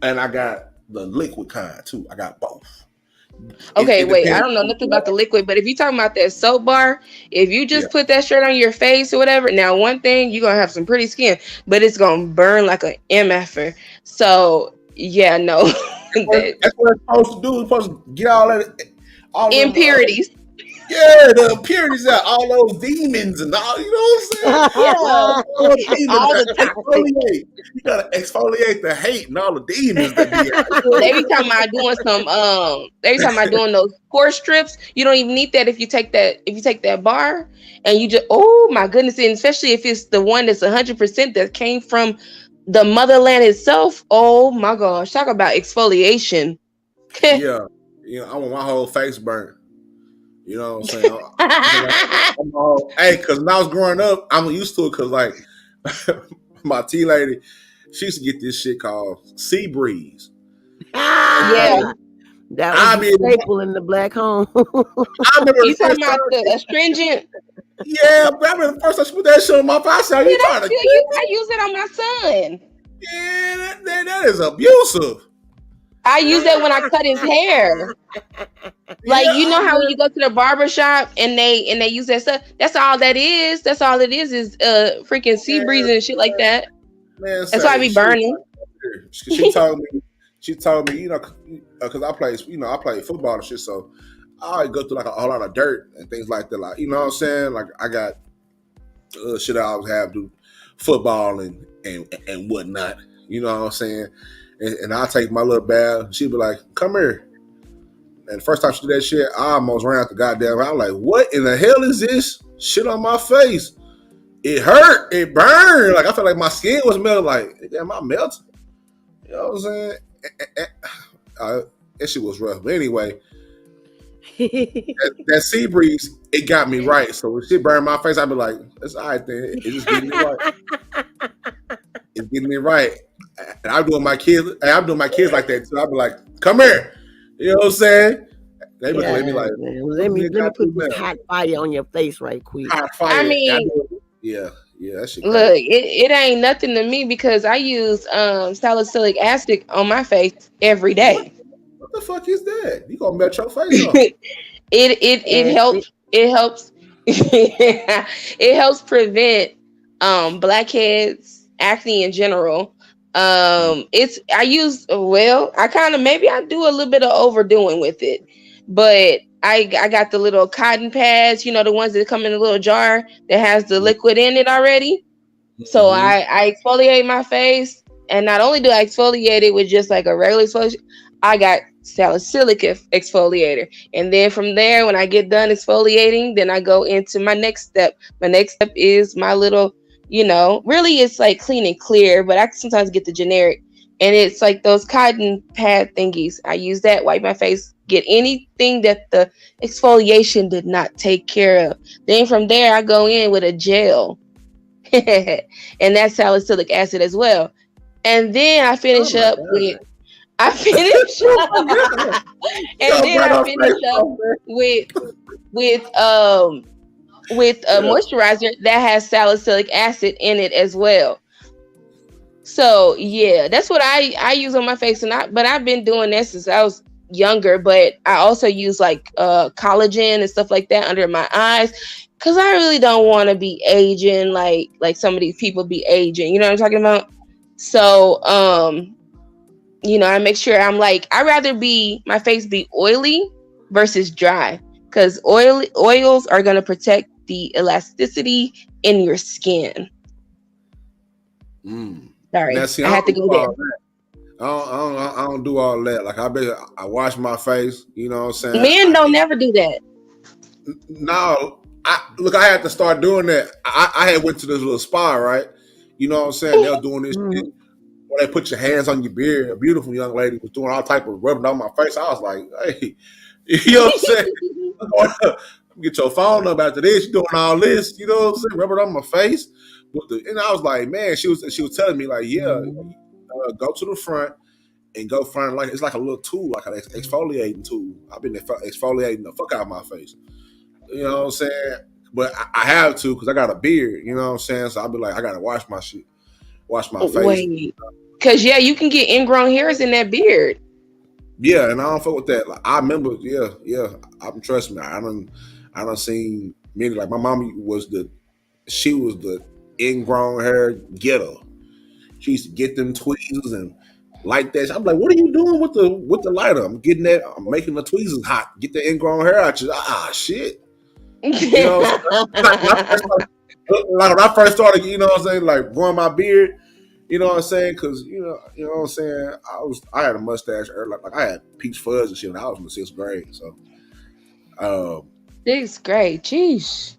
and I got the liquid kind too. I got both. Okay, wait. I don't know nothing about the liquid, but if you're talking about that soap bar, if you just put that straight on your face or whatever, now one thing, you're going to have some pretty skin, but it's going to burn like an MFer. So, yeah, no. That's what it's supposed to do. It's supposed to get all that. Impurities. Yeah, the impurities out, all those demons and all, you know what I'm saying? Yeah. All those demons All the exfoliate. You gotta exfoliate the hate and all the demons that be out. They be talking about doing some they be talking about doing those pore strips. You don't even need that if you take that bar and you just, oh my goodness, and especially if it's the one that's 100% that came from the motherland itself. Oh my gosh, talk about exfoliation. Yeah. You know, I want my whole face burnt. You know what I'm saying? Hey, because when I was growing up, I'm used to it because, like, my tea lady, she used to get this shit called sea breeze. Yeah. That was a staple in the black home. I remember you talking about the astringent? Yeah, but I remember the first time she put that shit on my face. I use it on my son. Yeah, that is abusive. I use that when I cut his hair. Like, you know how when you go to the barbershop and they use that stuff? That's all that is. That's all it is freaking sea breeze and shit like that. Man, that's why I be burning. She told me, you know, because I play football and shit, so I always go through like a whole lot of dirt and things like that. Like, you know what I'm saying? Like, I got shit I always have to do, football and whatnot. You know what I'm saying? And I'll take my little bath. She'd be like, "Come here." And the first time she did that shit, I almost ran out the goddamn. I'm like, "What in the hell is this shit on my face?" It hurt. It burned. Like, I felt like my skin was melting. Like, damn, I melted. You know what I'm saying? That shit was rough. But anyway, that sea breeze, it got me right. So when shit burned my face, I'd be like, "It's all right then. It's just getting me right. It's getting me right." And I'm doing my kids like that too. I'd be like, "Come here." You know what I'm saying? They look at me like, let me put this hot fire on your face right quick. Hot fire. I mean, yeah, that shit. Look, it ain't nothing to me because I use salicylic acid on my face every day. What the fuck is that? You gonna melt your face off? It helps. It helps. It helps prevent blackheads, acne in general. I do a little bit of overdoing with it, but I got the little cotton pads, you know, the ones that come in a little jar that has the liquid in it already. So I exfoliate my face, and not only do I exfoliate it with just like a regular exfoliation, I got salicylic exfoliator. And then from there, when I get done exfoliating, then I go into my next step. My next step is my little, you know, really it's like clean and clear, but I sometimes get the generic. And it's like those cotton pad thingies. I use that, wipe my face, get anything that the exfoliation did not take care of. Then from there, I go in with a gel. And that's salicylic acid as well. And then I finish up with with a moisturizer that has salicylic acid in it as well. So yeah, that's what I use on my face, but I've been doing that since I was younger. But I also use like collagen and stuff like that under my eyes, because I really don't want to be aging like some of these people be aging. You know what I'm talking about? So you know, I make sure I'm like, I'd rather my face be oily versus dry, because oils are going to protect the elasticity in your skin. Sorry, now, see, I had to go there. I don't do all that. Like, I wash my face. You know what I'm saying? Men don't never do that. No, I had to start doing that. I had went to this little spa, right? You know what I'm saying? They were doing this shit where they put your hands on your beard. A beautiful young lady was doing all type of rubbing on my face. I was like, hey, you know what I'm saying? Get your phone number after this. You doing all this, you know what I'm saying? Rubbing on my face. And I was like, man, she was telling me like, yeah, go to the front and go find like it's like a little tool, like an exfoliating tool. I've been exfoliating the fuck out of my face. You know what I'm saying? But I have to because I got a beard. You know what I'm saying? So I'll be like, I gotta wash my shit, wash my face. Wait, because you can get ingrown hairs in that beard. Yeah, and I don't fuck with that. Like, I remember, trust me, I done seen many. Like, my mommy was the ingrown hair getter. She used to get them tweezers and like that. I'm like, what are you doing with the lighter? I'm getting that. I'm making the tweezers hot. Get the ingrown hair out. Shit. You know what I'm saying? Like when I first started, you know what I'm saying, like growing my beard, you know what I'm saying, because you know what I'm saying, I had a mustache early, like I had peach fuzz and shit when I was in the 6th grade. So, 6th grade, jeez.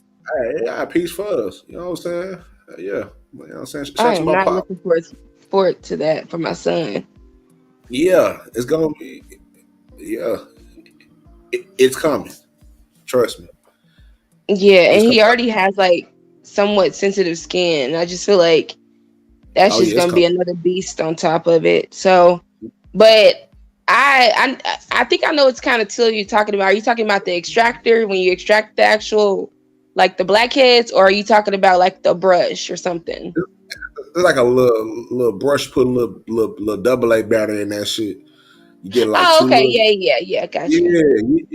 I had peach fuzz. You know what I'm saying? Yeah, you know what I'm saying. Shout I out to am my not pop. looking forward to that for my son. Yeah, it's gonna be. Yeah, it's coming. Trust me. Yeah, and It's he coming. already has like somewhat sensitive skin. I just feel like that's Oh just yeah, it's gonna be coming. another beast on top of it. So, but I think I know it's kind of till you're talking about. Are you talking about the extractor when you extract the actual like the blackheads, or are you talking about like the brush or something? It's like a little brush, put a little double A battery in that shit. You get like Oh, two okay, little. yeah, gotcha.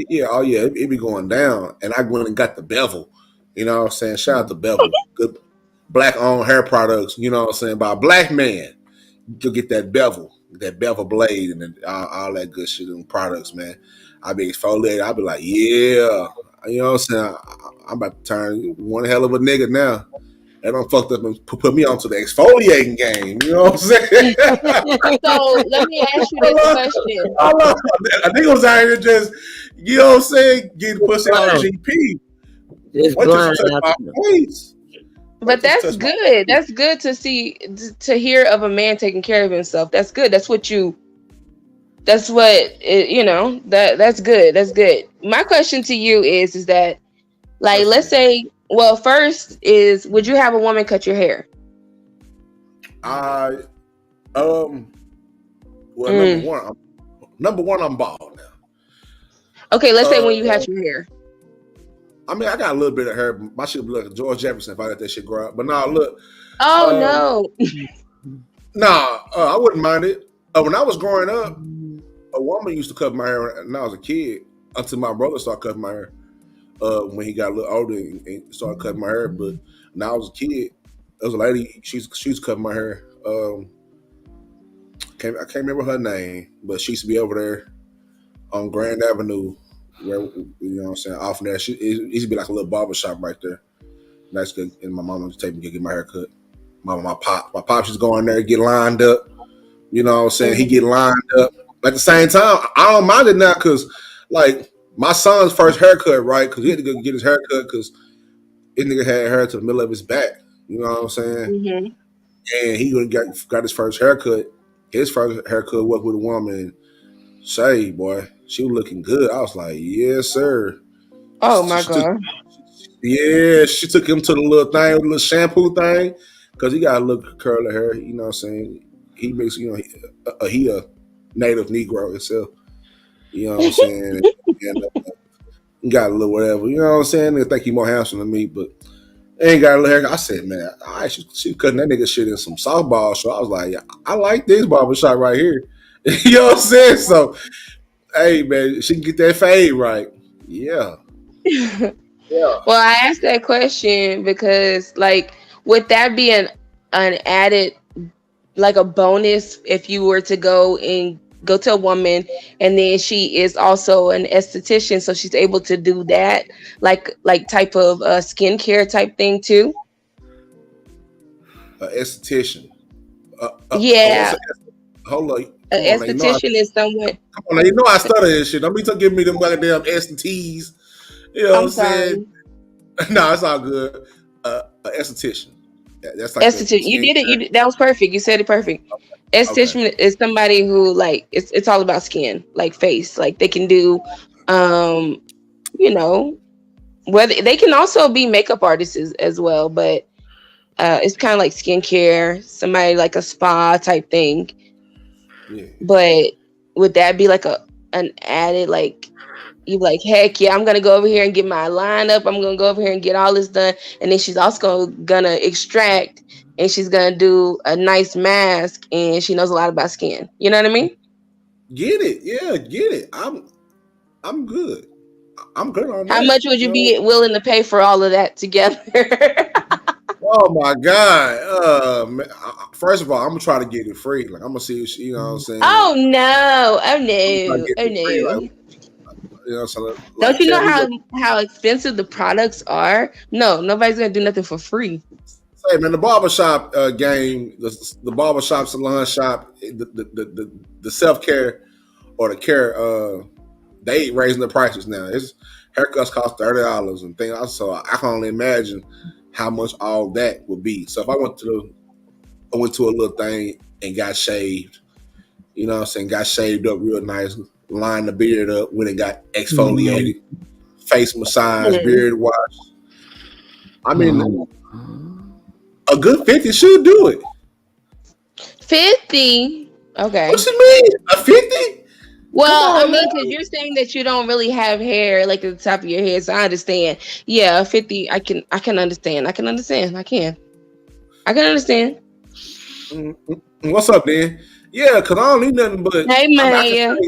Yeah. Oh yeah, it be going down. And I went and got the bevel. You know what I'm saying? Shout out to Bevel. Good black owned hair products, you know what I'm saying, by a black man. You'll get that bevel blade and then all that good shit in products, man. I be exfoliated. I be like, yeah. You know what I'm saying? I'm about to turn one hell of a nigga now. They done fucked up and put me onto the exfoliating game. You know what I'm saying? So let me ask you this question. I love a nigga was out here just, you know what I'm saying, getting pussy on GP. It's What just blind touch out my there. face? But that's good. That's good to see, to hear of a man taking care of himself. That's good. That's what that's good. That's good. My question to you is that, like, let's say, well, first is, would you have a woman cut your hair? Well, number one, I'm bald now. Okay, let's say when you had your hair. I mean, I got a little bit of hair. My shit look like George Jefferson if I let that shit grow out. But nah, look. Oh no. I wouldn't mind it. When I was growing up, a woman used to cut my hair when I was a kid until my brother started cutting my hair. When he got a little older and started cutting my hair. But when I was a kid, there was a lady, she used to cut my hair. I can't remember her name, but she used to be over there on Grand Avenue, where, you know what I'm saying, off there. It used to be like a little barber shop right there. That's good. And my mom would take me to get my hair cut. My pop just go in there, get lined up. You know what I'm saying? He get lined up. At the same time, I don't mind it now because, like, my son's first haircut, right? Because he had to go get his haircut because his nigga had hair to the middle of his back. You know what I'm saying? Mm-hmm. And he got his first haircut. His first haircut was with a woman. Say, boy, she was looking good. I was like, yes, sir. Oh my God. She took him to the little thing, the little shampoo thing, because he got a little curly hair. You know what I'm saying? He makes, he a native Negro himself. You know what I'm saying? And he got a little whatever. You know what I'm saying? They think he more handsome than me, but ain't got a little hair. I said, man, she cutting that nigga shit in some softball. So I was like, I like this barbershop right here. You know what I'm saying? So, hey, man, she can get that fade right. Yeah. Well, I asked that question because, like, would that be an added, like, a bonus if you were to go to a woman and then she is also an esthetician, so she's able to do that, like type of skincare type thing too? An esthetician. Yeah. Hold on. An esthetician is someone. Come on, now, you know I stutter this shit. Don't be giving me them goddamn S and T's. You know what I'm saying? No, it's all good. An esthetician. That's like esthetician. You did it. That was perfect. You said it perfect. Esthetician is somebody who, like, it's all about skin, like face. Like, they can do, whether they can also be makeup artists as well, but it's kind of like skincare, somebody like a spa type thing. Yeah. But would that be like an added, like, you like, heck yeah, I'm gonna go over here and get my lineup, I'm gonna go over here and get all this done, and then she's also gonna extract, and she's gonna do a nice mask, and she knows a lot about skin. You know what I mean? Get it? Yeah, get it. I'm good. I'm good on that. How much would you be willing to pay for all of that together? Oh my God! First of all, I'm gonna try to get it free. Like, I'm gonna see, you know what I'm saying? Oh no! Oh no! Oh no! You know, so don't you know how expensive the products are? No, nobody's gonna do nothing for free. Say, man, the barbershop game, the barbershop salon shop, the self-care or the care, they ain't raising the prices now. It's haircuts cost $30 and things. So I can only imagine how much all that would be. So if I went to a little thing and got shaved, you know what I'm saying, got shaved up real nice, lined the beard up when it got exfoliated, face massage, beard wash. I mean, a good 50 should do it. 50? Okay. What you mean? A 50? Well, I mean, because you're saying that you don't really have hair like at the top of your head, so I understand. Yeah, 50. I can understand. I can understand. I can understand. What's up, then? Yeah, because I don't need nothing but. Hey, man.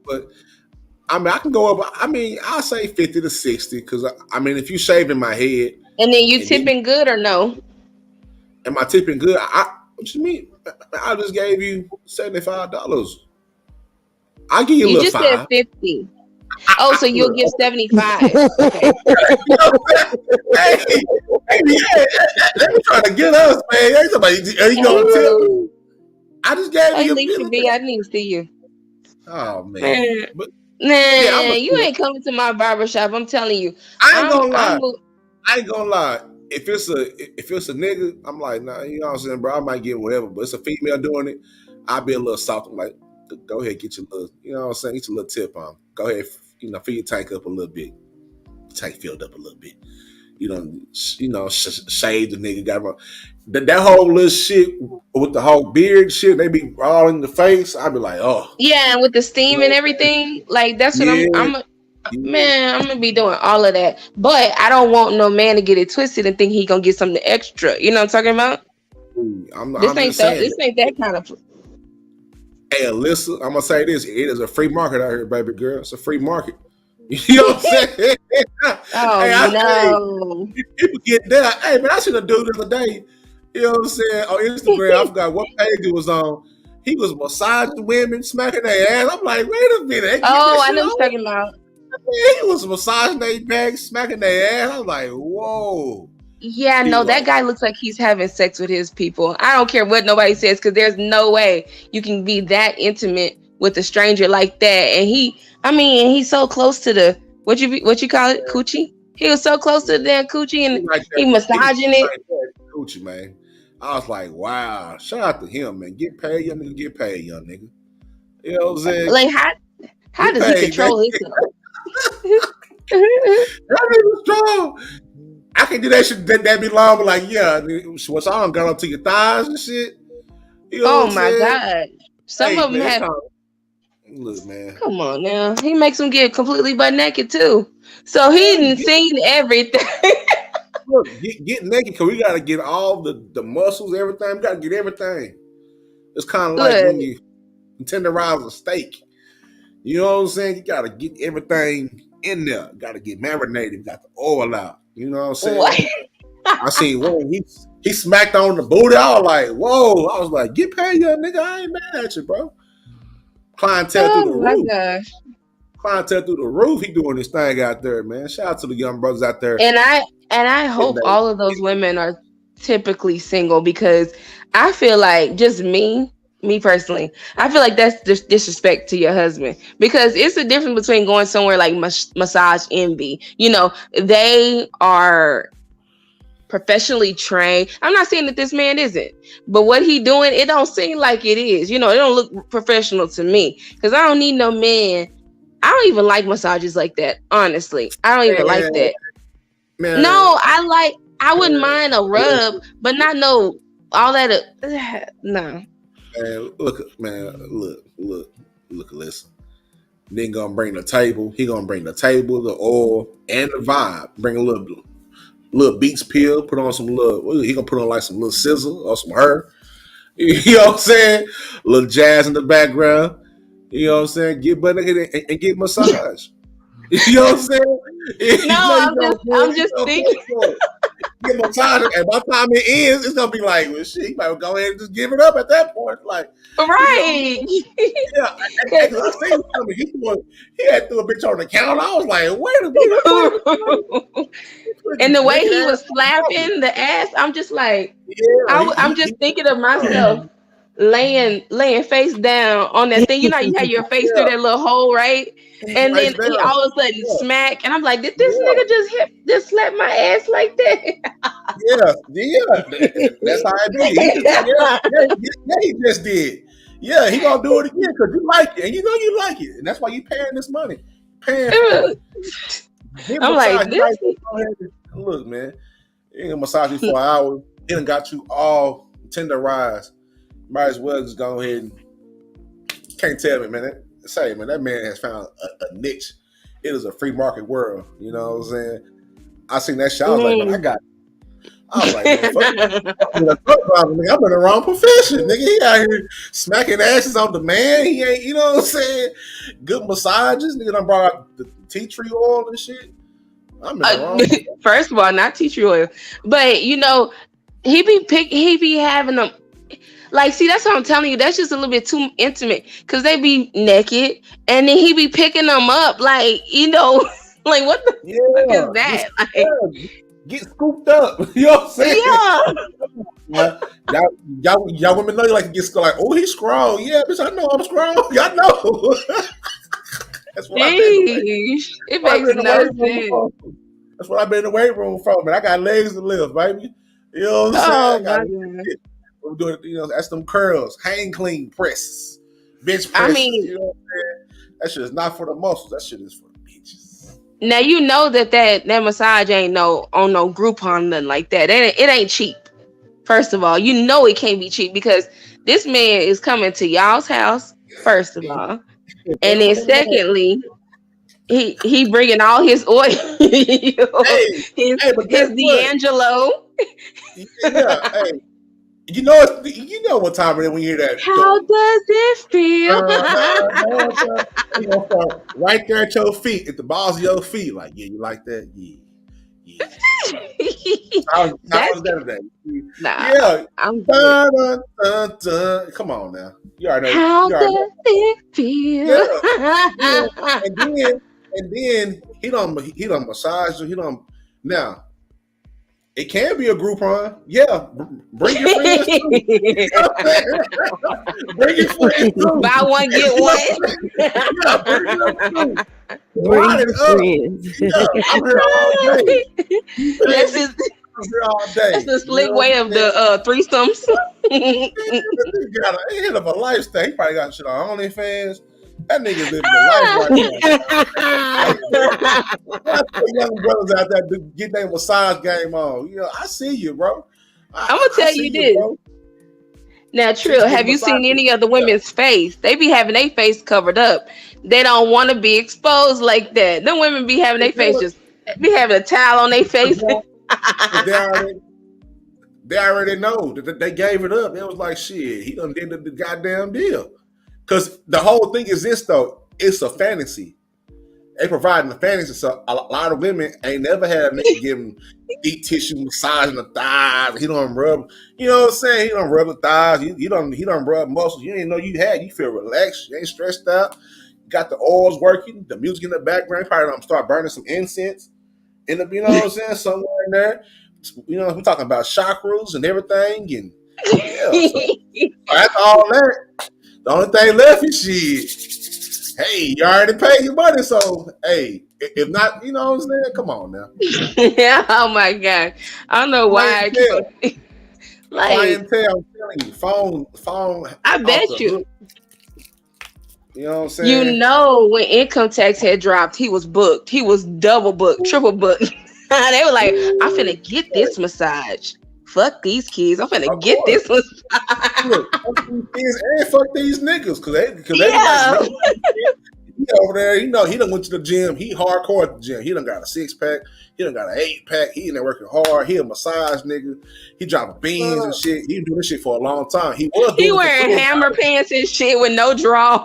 But I mean, I can go up. I mean, I'll say 50 to 60 because I mean, if you shaving my head, and then you tipping good or no? Am I tipping good? What you mean? I just gave you $75. I'll give you a little just 5. Said 50. Oh, so you'll give 75. Okay. Hey, let me try to get us, man. Ain't somebody, are you gonna tip me? I just gave you a bit. I didn't see you. Oh man. But, you ain't coming to my barbershop. I'm telling you. I ain't gonna lie. If it's a nigga, I'm like, nah, you know what I'm saying, bro. I might get whatever, but it's a female doing it. I'll be a little soft. I'm like, go ahead, get your little, you know what I'm saying, get your little tip on. Go ahead, you know, fill your tank up a little bit. Tank filled up a little bit. You know, shave the nigga. Got that whole little shit with the whole beard shit. They be all in the face. I be like, oh yeah, with the steam and everything. Like that's what I'm gonna be doing all of that. But I don't want no man to get it twisted and think he gonna get something extra. You know what I'm talking about? This ain't that kind of. Hey, Alyssa, I'm gonna say this: it is a free market out here, baby girl. It's a free market. You know what I'm saying? Oh no! People get that. Hey, man, I seen a dude the other day. You know what I'm saying? On Instagram, I forgot what page it was on. He was massaging women, smacking their ass. I'm like, wait a minute. I know what you're talking about. He was massaging their back, smacking their ass. I was like, whoa. Yeah, no, that guy looks like he's having sex with his people. I don't care what nobody says, because there's no way you can be that intimate with a stranger like that. And he's so close to the what you call it, coochie. He was so close to the damn coochie, and he massaging it. Coochie, man. I was like, wow. Shout out to him, man. Get paid, young nigga. Get paid, young nigga. You know what I'm saying? Like how does he control himself? That nigga strong. I can do that shit that be long, but like, yeah, once I don't got up to your thighs and shit. You know oh my god. Some of them have. Look, man. Come on now. He makes them get completely butt naked too. So he didn't seen everything. Look, get naked because we gotta get all the muscles, everything. We gotta get everything. It's kind of like when you tenderize a steak. You know what I'm saying? You gotta get everything in there. You gotta get marinated. Got the oil out. You know what I'm saying? What? I seen one. He smacked on the booty. I was like, whoa. I was like, get paid, young nigga. I ain't mad at you, bro. Clientele through the roof. Gosh. Clientele through the roof. He doing this thing out there, man. Shout out to the young brothers out there. And I hope all of those women are typically single, because I feel like just me personally, I feel like that's disrespect to your husband, because it's a difference between going somewhere like Massage Envy. You know, they are professionally trained. I'm not saying that this man isn't, but what he doing, it don't seem like it is. You know, it don't look professional to me, because I don't need no man. I don't even like massages like that. Honestly, I don't even like that. Man. No, I wouldn't mind a rub, but not all that. No. Man, look, listen. Then gonna bring the table. He gonna bring the table, the oil, and the vibe. Bring a little Beats pill. Put on some little. He gonna put on like some little sizzle or some her. You know what I'm saying? A little jazz in the background. You know what I'm saying? Get butt naked and get massage. You know what I'm saying? No, I'm just thinking. get a massage, and by the time it ends, it's gonna be like, well, shit, you might go ahead and just give it up at that point. Like, right? Yeah, I seen something. He had threw a bitch on the counter. I was like, wait a minute. And the way he was slapping the ass, I'm just like, I'm just thinking of myself laying face down on that thing. You know, you have your face through that little hole, right? And then he all of a sudden smack, and I'm like, did this nigga just slap my ass like that? That's how I did. He just did. Yeah, he gonna do it again because you like it, and you know you like it, and that's why you paying this money. I'm like, this. Look, man, he ain't gonna massage you for an hour. He done got you all tenderized. Might as well just go ahead and can't tell me, man. That man has found a niche. It is a free market world. You know what I'm saying? I seen that shit. I was like, man, I was like, I'm in the wrong profession, nigga. He out here smacking asses on demand. He ain't, you know what I'm saying? Good massages, nigga. Done brought out the tea tree oil and shit. I'm in the wrong. First of all, not tea tree oil, but you know, he be having them. Like, see, that's what I'm telling you. That's just a little bit too intimate because they be naked and then he be picking them up, like, you know, like what the fuck is that? Like, get scooped up. You know what I'm saying? Yeah. Y'all women know you like to get like, oh, he's strong. Yeah, bitch, I know I'm strong. Y'all know. That's what I've been. It makes no sense. That's what I've been in the weight room from, man. I got legs to lift, baby. You know what I'm saying? We're doing, you know, that's them curls, hang clean presses, bench presses. I mean, you know what I'm saying? That shit is not for the muscles. That shit is for the bitches. Now you know that massage ain't on no Groupon, nothing like that. It ain't cheap. First of all, you know it can't be cheap because this man is coming to y'all's house. First of all, and then secondly, he bringing all his oil, his D'Angelo. Yeah, hey. You know what time it is when you hear that. How does it feel? Right there at your feet, at the balls of your feet. Like, yeah, you like that? Yeah. How was that today? Nah, yeah. I'm dun, dun, dun. Come on now. You already know. How does it feel? Yeah. And then he don't massage you. He don't now. It can be a Groupon. Yeah. Bring your friends too. Bring your friends too. Buy one, get one. Yeah, bring your friends. Yeah, I'm here all day. That's the slick way of the threesomes. He got a hit of a lifestyle. He probably got shit on OnlyFans. That nigga living the life right now. Young brothers out there get their massage game on. You know, I see you, bro. I'm gonna tell you this. Bro. Now, Trill, have you seen any of the women's face? They be having their face covered up. They don't want to be exposed like that. Them women be having their face just be having a towel on their face. They already know that they gave it up. It was like, shit, he done did the goddamn deal. Because the whole thing is this, though. It's a fantasy. They providing the fantasy. So a lot of women ain't never had a nigga give them deep tissue massaging the thighs. He don't rub, you know what I'm saying? He don't rub the thighs. He don't rub muscles. You didn't know you had. You feel relaxed. You ain't stressed out. You got the oils working. The music in the background. You probably don't start burning some incense. End up, you know what I'm saying? Somewhere in there. You know, we're talking about chakras and everything. And yeah, so after all that, the only thing left is shit. Hey, you already paid your money, so hey, if not, you know what I'm saying? Come on now. Yeah, oh my god, I don't know why I keep clientele. I'm telling you, phone. I bet you. You know what I'm saying? You know, when income tax had dropped, he was booked. He was double booked, triple booked. They were like, "I'm finna get this massage. Fuck these kids. I'm finna get this massage. Look, fuck these kids and fuck these niggas, cause they yeah. over there. He done went to the gym. He hardcore at the gym. He done got a 6-pack. He done got an 8-pack. He in there working hard. He a massage nigga. He dropping beans and shit. He been doing this shit for a long time. He wearing hammer pants and shit with no draw.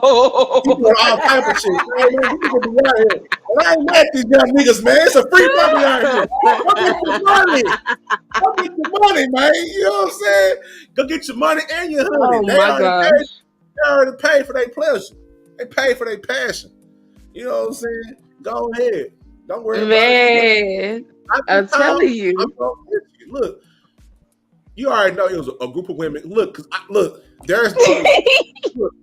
He doing all type of shit. And I ain't mad at these young niggas, man. It's a free money out here. Go get your money. Go get your money, man. You know what I'm saying? Go get your money and your honey. Oh my gosh. They already paid for their pleasure. They paid for their passion. You know what I'm saying? Go ahead. Don't worry about it. I'm telling you. Look, you already know it was a group of women. Look, there's look,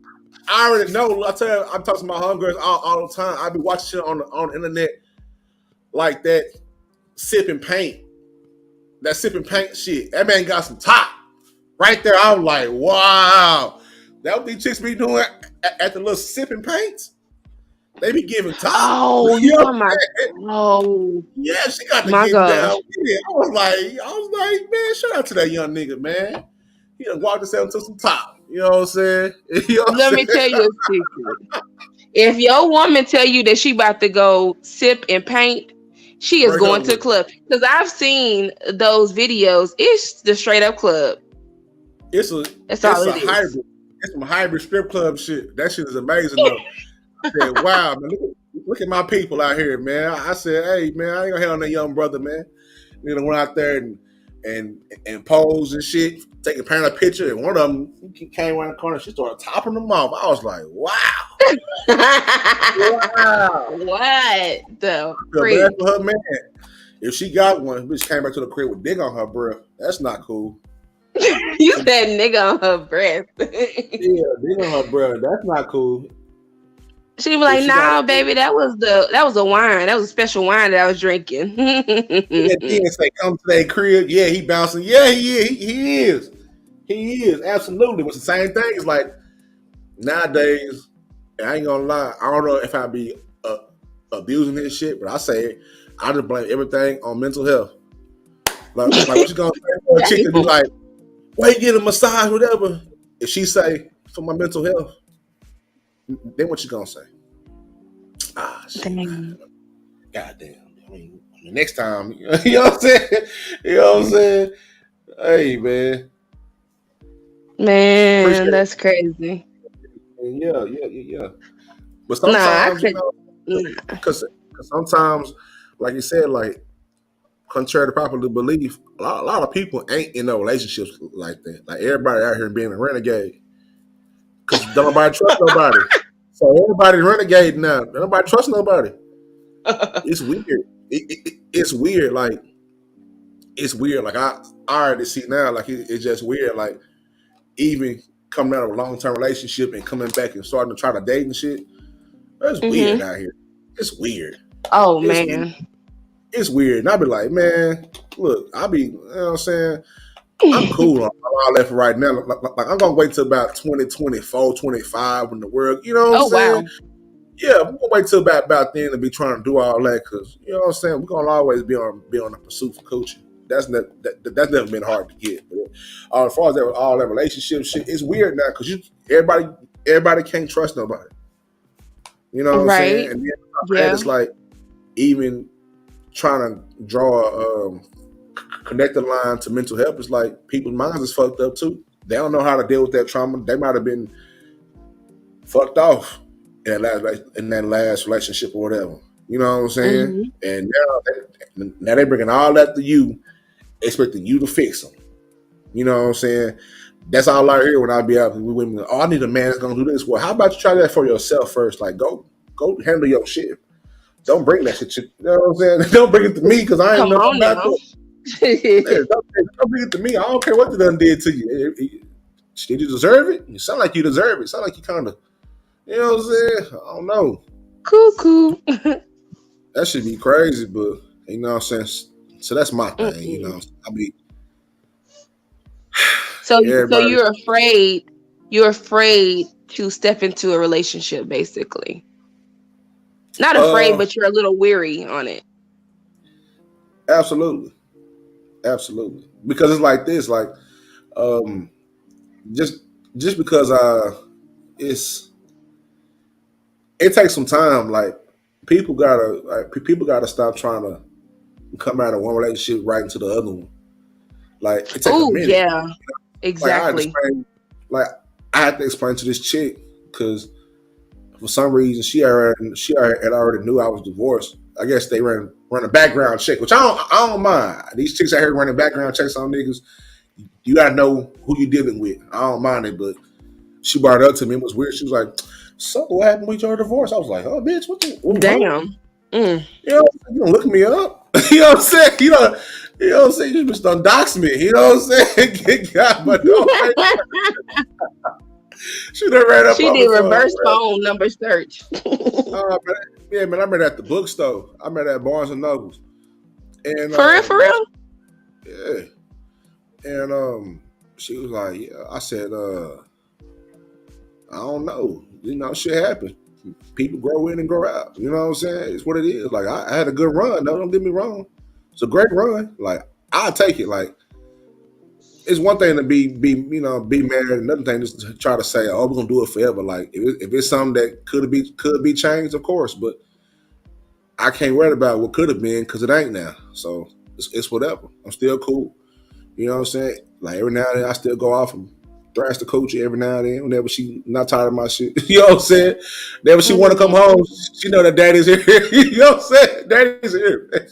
I already know. I tell you, I'm talking to my homegirls all the time. I be watching shit on the internet like that, sipping paint. That sipping paint shit. That man got some top right there. I was like, wow. That what these chicks be doing at the little sipping paints. They be giving top. Oh, you know my. Oh, yeah, she got to get down. Yeah, I was like, man, shout out to that young nigga, man. He done walked himself into some top. You know what I'm saying? Let me tell you a secret. If your woman tell you that she about to go sip and paint, she is going to the club. Because I've seen those videos. It's the straight up club. It's a hybrid. It's some hybrid strip club shit. That shit is amazing though. I said, wow, man, look at my people out here, man. I said, hey, man, I ain't gonna hate on that young brother, man. You know, went out there and pose and shit, taking a picture, and one of them came around the corner. She started topping them off. I was like, wow. Wow. What the freak? For her man. If she got one, bitch came back to the crib with dick on her breath. That's not cool. You said nigga on her breath. Yeah, dick on her breath. That's not cool. She was like, "Nah, baby, that was a wine. That was a special wine that I was drinking." Yeah, say, come to that crib. Yeah, he bouncing. Yeah, he is. He is absolutely. It's the same thing. It's like nowadays. I ain't gonna lie. I don't know if I be abusing this shit, but I say I just blame everything on mental health. Like what you gonna say for a chick to be like, "Why you get a massage, whatever?" If she say for my mental health, then what you gonna say? Shit. Goddamn. I mean, next time, you know what I'm saying? You know what I'm saying? Hey, man. Man, that's crazy. Yeah. But sometimes, because sometimes, like you said, like, contrary to popular belief, a lot of people ain't in no relationships like that. Like, everybody out here being a renegade. Because don't nobody trust nobody. So everybody's renegade now. Nobody trusts nobody. It's weird. It's weird. Like, it's weird. Like, I already see now, like, it's just weird. Like, even coming out of a long-term relationship and coming back and starting to try to date and shit, that's weird out here. It's weird. Oh, man. It's weird. And I be like, man, look, you know what I'm saying? I'm cool on all that for right now. Like, I'm going to wait till about 2024, 25 when the world, you know what I'm saying? Wow. Yeah, we're going to wait till about then to be trying to do all that because, you know what I'm saying? We're going to always be on the pursuit for coaching. That's never been hard to get. But as far as all that relationship shit, it's weird now because everybody can't trust nobody. You know what I'm saying? And then it's like even trying to draw a connected line to mental health is like people's minds is fucked up too. They don't know how to deal with that trauma. They might have been fucked off in that last relationship or whatever. You know what I'm saying? Mm-hmm. And now they're bringing all that to you, expecting you to fix them. You know what I'm saying? That's all I hear when I be out with women. Oh, I need a man that's gonna do this. Well, how about you try that for yourself first? Like, go handle your shit. Don't bring that shit. You know what I'm saying? Don't bring it to me because I ain't know about it. Don't bring it to me. I don't care what they done did to you. Did you deserve it? You sound like you deserve it. Sound like you kind of, you know what I'm saying? I don't know. Cool. That should be crazy, but you know what I'm saying? So that's my thing, you know. So you're afraid to step into a relationship, basically. Not afraid, but you're a little weary on it. Absolutely. Because it's like this, like just because it takes some time. Like people gotta stop trying to come out of one relationship right into the other one. Like it takes a minute. Yeah, exactly. I had to explain to this chick because for some reason she already knew I was divorced. I guess they run a background check, which I don't mind. These chicks out here running background checks on niggas. You gotta know who you're dealing with. I don't mind it, but she brought it up to me. It was weird. She was like, "So what happened with your divorce?" I was like, "Oh, bitch, what damn." You know, you don't look me up. You know what I'm saying? You know what I'm saying? You just done dox me. You know what I'm saying? Get got, but don't. She done ran up. She did reverse phone number search. Yeah, man, I met at the bookstore. I met at Barnes and Nobles. And for real? Yeah. And she was like, "Yeah." I said, "I don't know. You know, shit happens. People grow in and grow out. You know what I'm saying? It's what it is. Like I had a good run. No, don't get me wrong. It's a great run. Like I'll take it. Like it's one thing to be married. Another thing is to try to say, "Oh, we're gonna do it forever." Like if it's something that could be changed, of course. But I can't worry about what could have been because it ain't now. So it's whatever. I'm still cool. You know what I'm saying? Like every now and then I still go off and thrash the coochie every now and then whenever she not tired of my shit. You know what I'm saying? Whenever she want to come home, she know that daddy's here. You know what I'm saying? Daddy's here.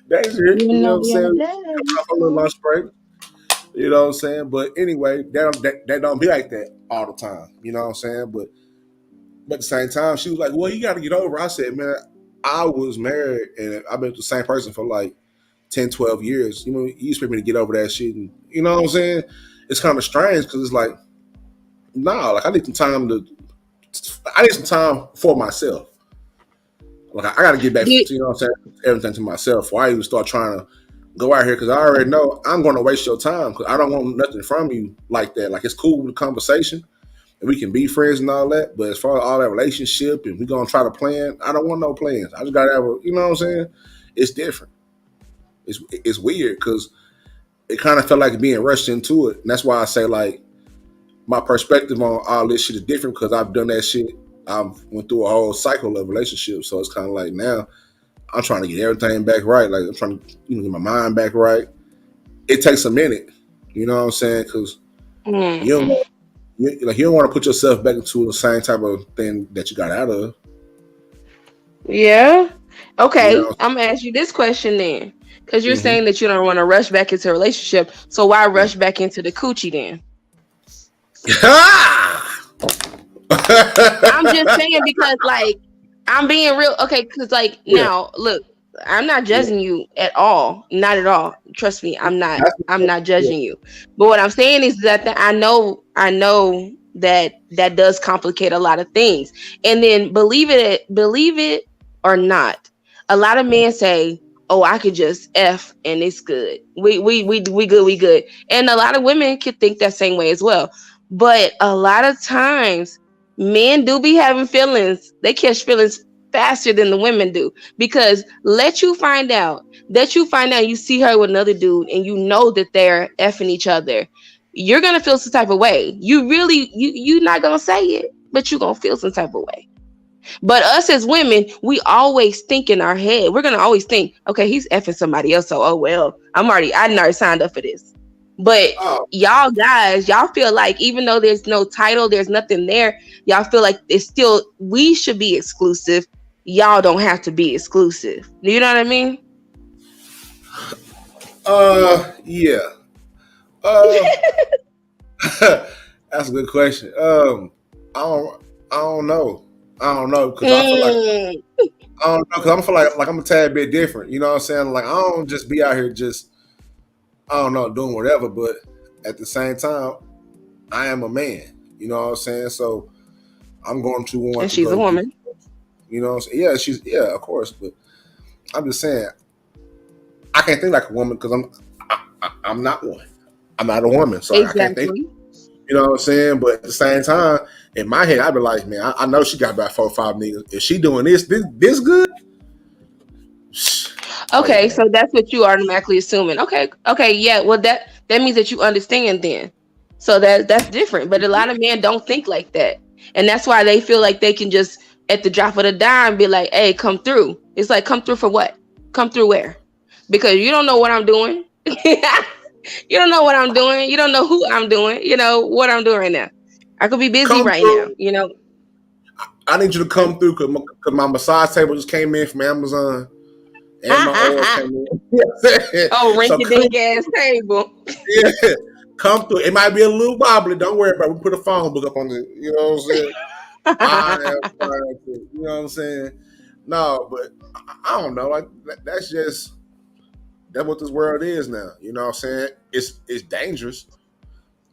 Daddy's here. You know what I'm saying? Come off a little lunch break. You know what I'm saying? But anyway, that don't be like that all the time. You know what I'm saying? But at the same time, she was like, "Well, you got to get over." I said, "Man, I was married and I've been with the same person for like 10, 12 years. You know, you expect me to get over that shit. And, you know what I'm saying? It's kind of strange because it's like, nah, like I need some time for myself. Like I got to get back, you know what I'm saying, everything to myself before I even start trying to go out here because I already know I'm going to waste your time because I don't want nothing from you like that. Like it's cool with the conversation and we can be friends and all that, but as far as all that relationship and we going to try to plan, I don't want no plans. I just got to have a, you know what I'm saying? It's different. It's weird because it kind of felt like being rushed into it. And that's why I say like my perspective on all this shit is different because I've done that shit. I've went through a whole cycle of relationships. So it's kind of like now I'm trying to get everything back right. Like I'm trying to get my mind back right. It takes a minute. You know what I'm saying? Because you don't want to put yourself back into the same type of thing that you got out of. Yeah. Okay. You know? I'm going to ask you this question then. Because you're saying that you don't want to rush back into a relationship. So why rush back into the coochie then? I'm just saying because like I'm being real. Okay, because like now look, I'm not judging you at all. Not at all. Trust me, I'm not judging you. But what I'm saying is that I know that does complicate a lot of things. And then believe it or not, a lot of men say, "Oh, I could just F and it's good. We good." And a lot of women could think that same way as well. But a lot of times men do be having feelings. They catch feelings faster than the women do because you find out you see her with another dude and you know that they're effing each other. You're going to feel some type of way. You're not going to say it, but you're going to feel some type of way. But us as women, we always think in our head. We're gonna always think, okay, he's effing somebody else. So, oh well, I didn't already signed up for this. But y'all guys, y'all feel like even though there's no title, there's nothing there, y'all feel like it's still we should be exclusive. Y'all don't have to be exclusive. You know what I mean? Yeah. That's a good question. I don't know. I don't know because I feel like I'm a tad bit different. You know what I'm saying? Like I don't just be out here just doing whatever. But at the same time, I am a man. You know what I'm saying? So I'm going to want. And she's a woman. You know what I'm saying? Yeah, of course. But I'm just saying I can't think like a woman because I'm not one. I'm not a woman, so exactly. I can't think. You know what I'm saying? But at the same time, in my head, I'd be like, man, I know she got about 4 or 5 niggas. Is she doing this good? Okay, so that's what you automatically assuming. Okay, yeah. Well, that means that you understand then. So that's different. But a lot of men don't think like that. And that's why they feel like they can just, at the drop of the dime, be like, hey, come through. It's like, come through for what? Come through where? Because you don't know what I'm doing. You don't know what I'm doing. You don't know who I'm doing. You know what I'm doing right now. I could be busy right now. You know. I need you to come through because my massage table just came in from Amazon. And my oil came in. Oh, rinky-dink ass table. Yeah. Come through. It might be a little wobbly. Don't worry about it. We put a phone book up on it. You know what I'm saying? I am trying to. You know what I'm saying? No, but I don't know. Like that's what this world is now. You know what I'm saying? It's dangerous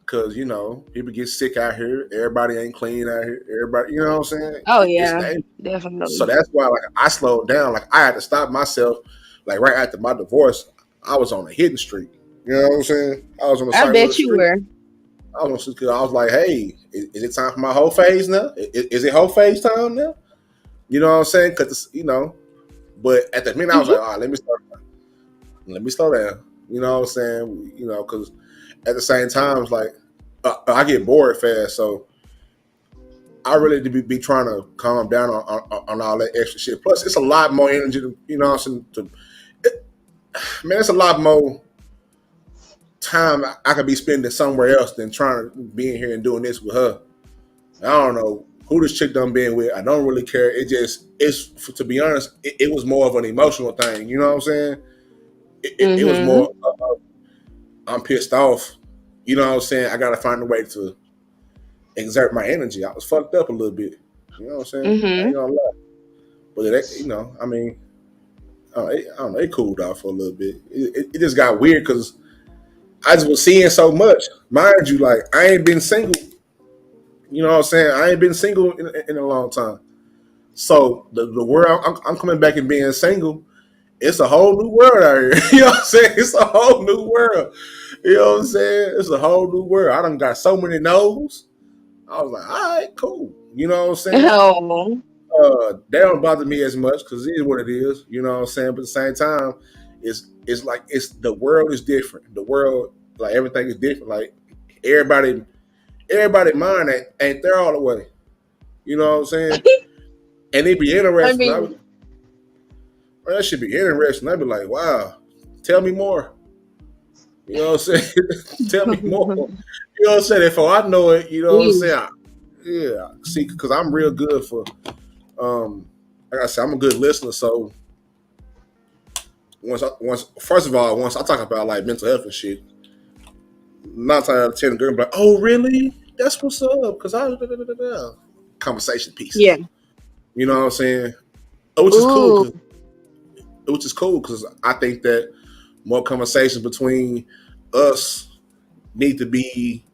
because you know people get sick out here. Everybody ain't clean out here. Everybody, you know what I'm saying? Oh yeah, definitely. So that's why like I slowed down. Like I had to stop myself. Like right after my divorce, I was on a hidden streak. You know what I'm saying? I was on the side of the street. I bet you were. I was like, hey, is it time for my whole phase now? Is it whole phase time now? You know what I'm saying? Because you know, but at the minute I was like, all right, let me slow down. You know what I'm saying? You know, because at the same time, it's like I get bored fast, so I really be trying to calm down on all that extra shit. Plus, it's a lot more energy. You know what I'm saying? Man, it's a lot more time I could be spending somewhere else than trying to be in here and doing this with her. I don't know who this chick done been with. I don't really care. To be honest, it was more of an emotional thing. You know what I'm saying? It was more, I'm pissed off. You know what I'm saying? I got to find a way to exert my energy. I was fucked up a little bit. You know what I'm saying? I ain't gonna lie. But you know, I mean, I don't know. It cooled off for a little bit. It just got weird because I just was seeing so much. Mind you, like I ain't been single. You know what I'm saying? I ain't been single in a long time. So the world, I'm coming back and being single. It's a whole new world out here. You know what I'm saying? It's a whole new world. You know what I'm saying? It's a whole new world. I done got so many no's. I was like, all right, cool. You know what I'm saying? They don't bother me as much because it is what it is. You know what I'm saying? But at the same time, it's like the world is different. The world, like everything is different. Like everybody mind ain't there all the way. You know what I'm saying? And it be interesting. That should be interesting. I'd be like, wow, tell me more. You know what I'm saying? Tell me more. You know what I'm saying? If I know it, you know what I'm saying? Yeah. See, because I'm real good for, like I said, I'm a good listener. So once I talk about like mental health and shit, 9 times out of 10, the girl be like, oh, really? That's what's up. Because conversation pieces. Yeah. You know what I'm saying? Which is cool. Which is cool because I think that more conversations between us need to be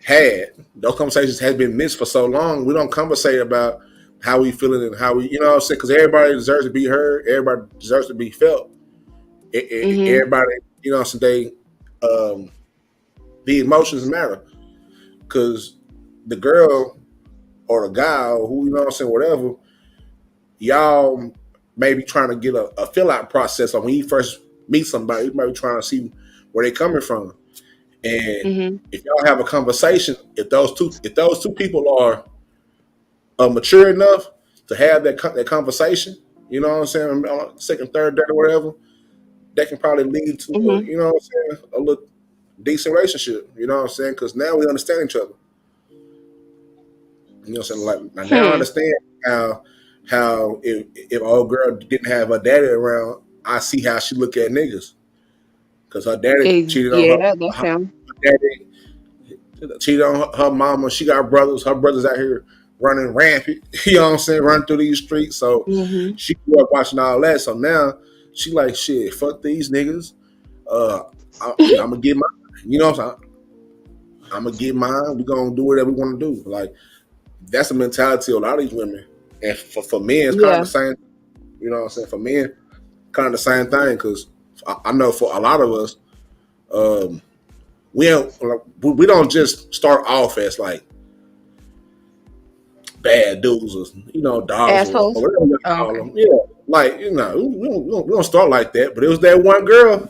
had. Those conversations have been missed for so long. We don't conversate about how we feeling and how we, you know what I'm saying? Because everybody deserves to be heard. Everybody deserves to be felt. Everybody, you know what I'm saying? The emotions matter. Because the girl or the guy or who, you know what I'm saying, whatever, y'all maybe trying to get a fill out process on when you first meet somebody. You might be trying to see where they're coming from. And if y'all have a conversation, if those two people are mature enough to have that conversation, you know what I'm saying, on second, third date or whatever, that can probably lead to you know what I'm saying, a little decent relationship. You know what I'm saying? Because now we understand each other. You know what I'm saying? Like now I understand how if old girl didn't have her daddy around, I see how she look at niggas. Because her daddy cheated on her. Her daddy cheated on her mama. She got brothers. Her brothers out here running rampant. You know what I'm saying? Running through these streets. So she grew up watching all that. So now she like, shit, fuck these niggas. I'm going to get mine. You know what I'm saying? I'm going to get mine. We're going to do whatever we want to do. Like, that's the mentality of a lot of these women. And for men, it's kind of the same. You know what I'm saying? For men, kind of the same thing. Because I know for a lot of us, we don't just start off as like bad dudes or, you know, dogs or whatever you call them. Yeah, like, you know, we don't start like that. But it was that one girl.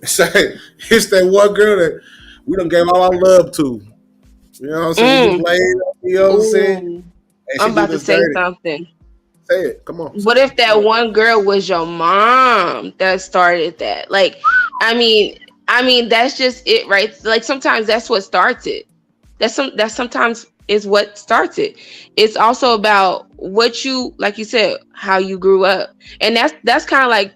It's that one girl that we done gave all our love to. You know what I'm saying? We You know what I'm saying? And I'm about to say something. Say it. Come on. What if that one girl was your mom that started that? Like, I mean, that's just it, right? Like sometimes that's what starts it. That sometimes is what starts it. It's also about what you, like you said, how you grew up, and that's kind of like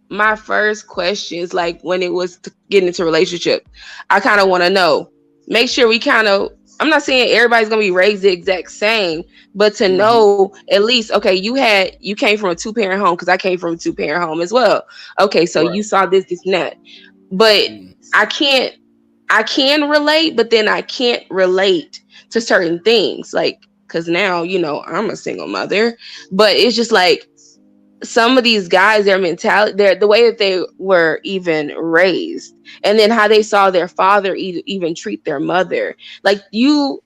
my first question is like when it was to get into a relationship, I kind of want to know, make sure we kind of, I'm not saying everybody's going to be raised the exact same, but to know at least, okay, you came from a 2-parent home, because I came from a 2-parent home as well. Okay, so you saw this and that. But I can relate, but then I can't relate to certain things, like, because now, I'm a single mother, but it's just like, some of these guys, their mentality, the way that they were even raised, and then how they saw their father even treat their mother. Like you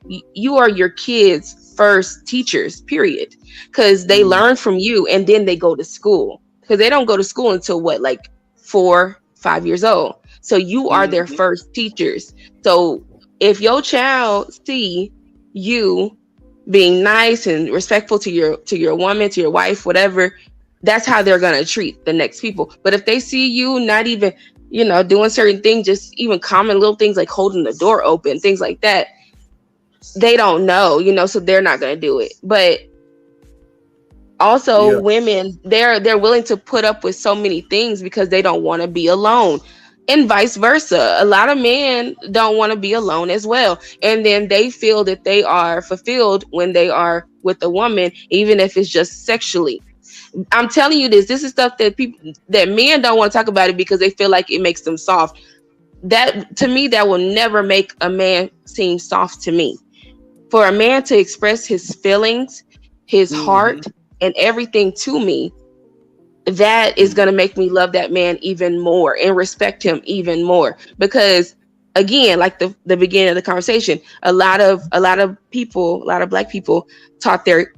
are your kids' first teachers, period, because they learn from you, and then they go to school, because they don't go to school until what, like 4-5 years old. So you are their first teachers. So if your child see you being nice and respectful to your woman, to your wife, whatever, that's how they're going to treat the next people. But if they see you not even, doing certain things, just even common little things like holding the door open, things like that, they don't know, so they're not going to do it. But also women, they're willing to put up with so many things because they don't want to be alone, and vice versa. A lot of men don't want to be alone as well, and then they feel that they are fulfilled when they are with a woman, even if it's just sexually. I'm telling you this is stuff that men don't want to talk about it because they feel like it makes them soft. That, to me, that will never make a man seem soft to me. For a man to express his feelings, his heart, and everything to me, that is going to make me love that man even more and respect him even more. Because again, like the beginning of the conversation, a lot of people, a lot of Black people taught their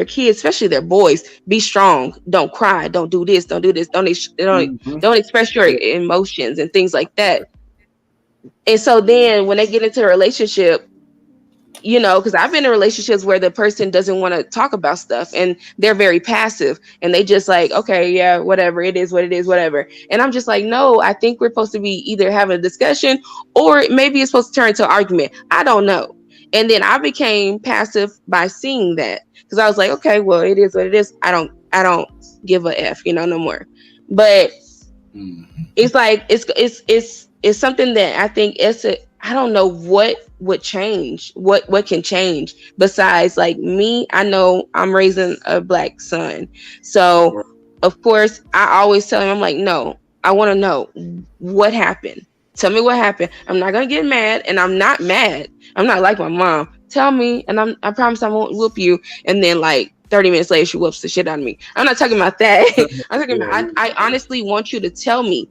kids, especially their boys, be strong, don't cry, don't do this, don't express your emotions and things like that. And so then when they get into a relationship, because I've been in relationships where the person doesn't want to talk about stuff and they're very passive and they just like, okay, yeah, whatever, it is what it is, whatever. And I'm just like, no, I think we're supposed to be either having a discussion or maybe it's supposed to turn into an argument. I don't know. And then I became passive by seeing that, because I was like, okay, well, it is what it is. I don't give a F, no more. But it's like, it's something that I think I don't know what would change, what can change besides, like, me. I know I'm raising a Black son, so of course I always tell him, I'm like, no, I want to know what happened. Tell me what happened. I'm not gonna get mad, and I'm not mad. I'm not like my mom. Tell me, and I promise I won't whoop you. And then like 30 minutes later, she whoops the shit out of me. I'm not talking about that. I'm talking about, I honestly want you to tell me,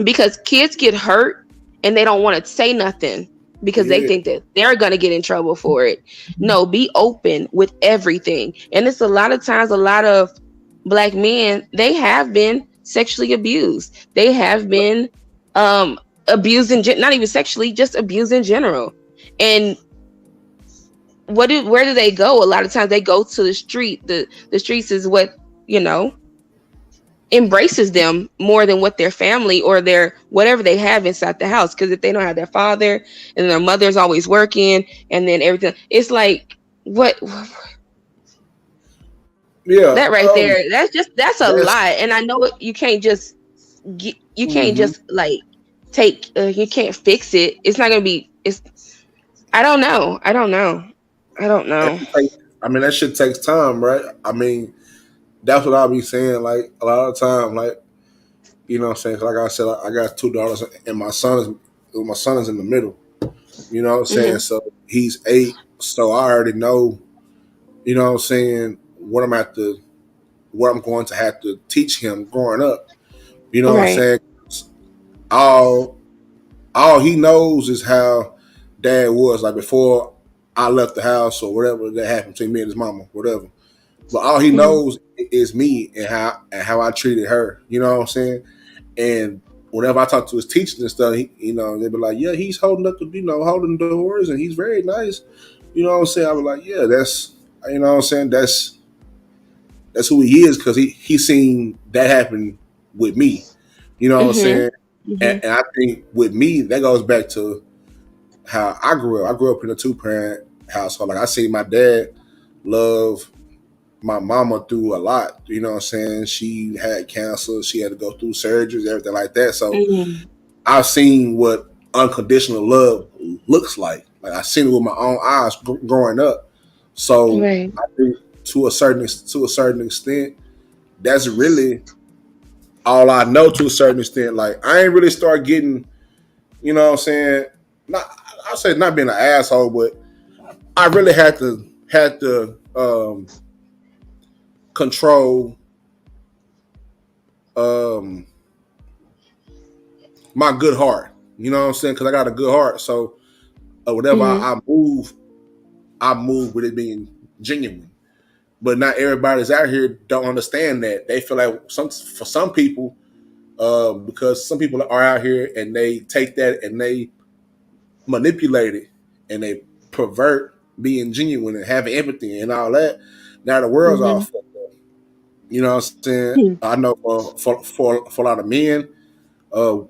because kids get hurt and they don't want to say nothing because they think that they're going to get in trouble for it. No, be open with everything. And it's a lot of times, a lot of Black men, they have been sexually abused. They have been abused not even sexually, just abused in general. And where do they go? A lot of times they go to the street. The streets is what, embraces them more than what their family or their whatever they have inside the house. Because if they don't have their father and their mother's always working, and then everything, it's like, what? Yeah, that right there. That's a lot. And I know you can't just just like take. You can't fix it. It's not gonna be. I don't know. I mean, that shit takes time, right? I mean, that's what I'll be saying. Like, a lot of time, like, what I'm saying? Like I said, I got 2 daughters, and my son is in the middle. You know what I'm saying? So he's 8, so I already know. You know what I'm saying? What I'm going to have to teach him growing up. You know what I'm saying? All he knows is how Dad was, like, before I left the house or whatever that happened between me and his mama, whatever. But all he knows is me and how I treated her. You know what I'm saying? And whenever I talk to his teachers and stuff, they be like, yeah, he's holding up holding the doors, and he's very nice. You know what I'm saying? I was like, yeah, that's, you know what I'm saying? That's who he is, because he seen that happen with me. You know what I'm saying? And I think with me, that goes back to how I grew up. I grew up in a 2-parent household. Like, I seen my dad love my mama through a lot. You know what I'm saying? She had cancer. She had to go through surgeries, everything like that. So I've seen what unconditional love looks like. Like, I seen it with my own eyes growing up. So I think to a certain extent, that's really all I know. To a certain extent, like, I ain't really start getting, you know what I'm saying? Not, I'll say not being an asshole, but I really had to control my good heart. You know what I'm saying? Because I got a good heart. So whenever I move with it being genuine. But not everybody's out here don't understand that. They feel like for some people, because some people are out here and they take that and they manipulate it and they pervert being genuine and having empathy and all that. Now the world's all fucked up. You know what I'm saying? I know for a lot of men, you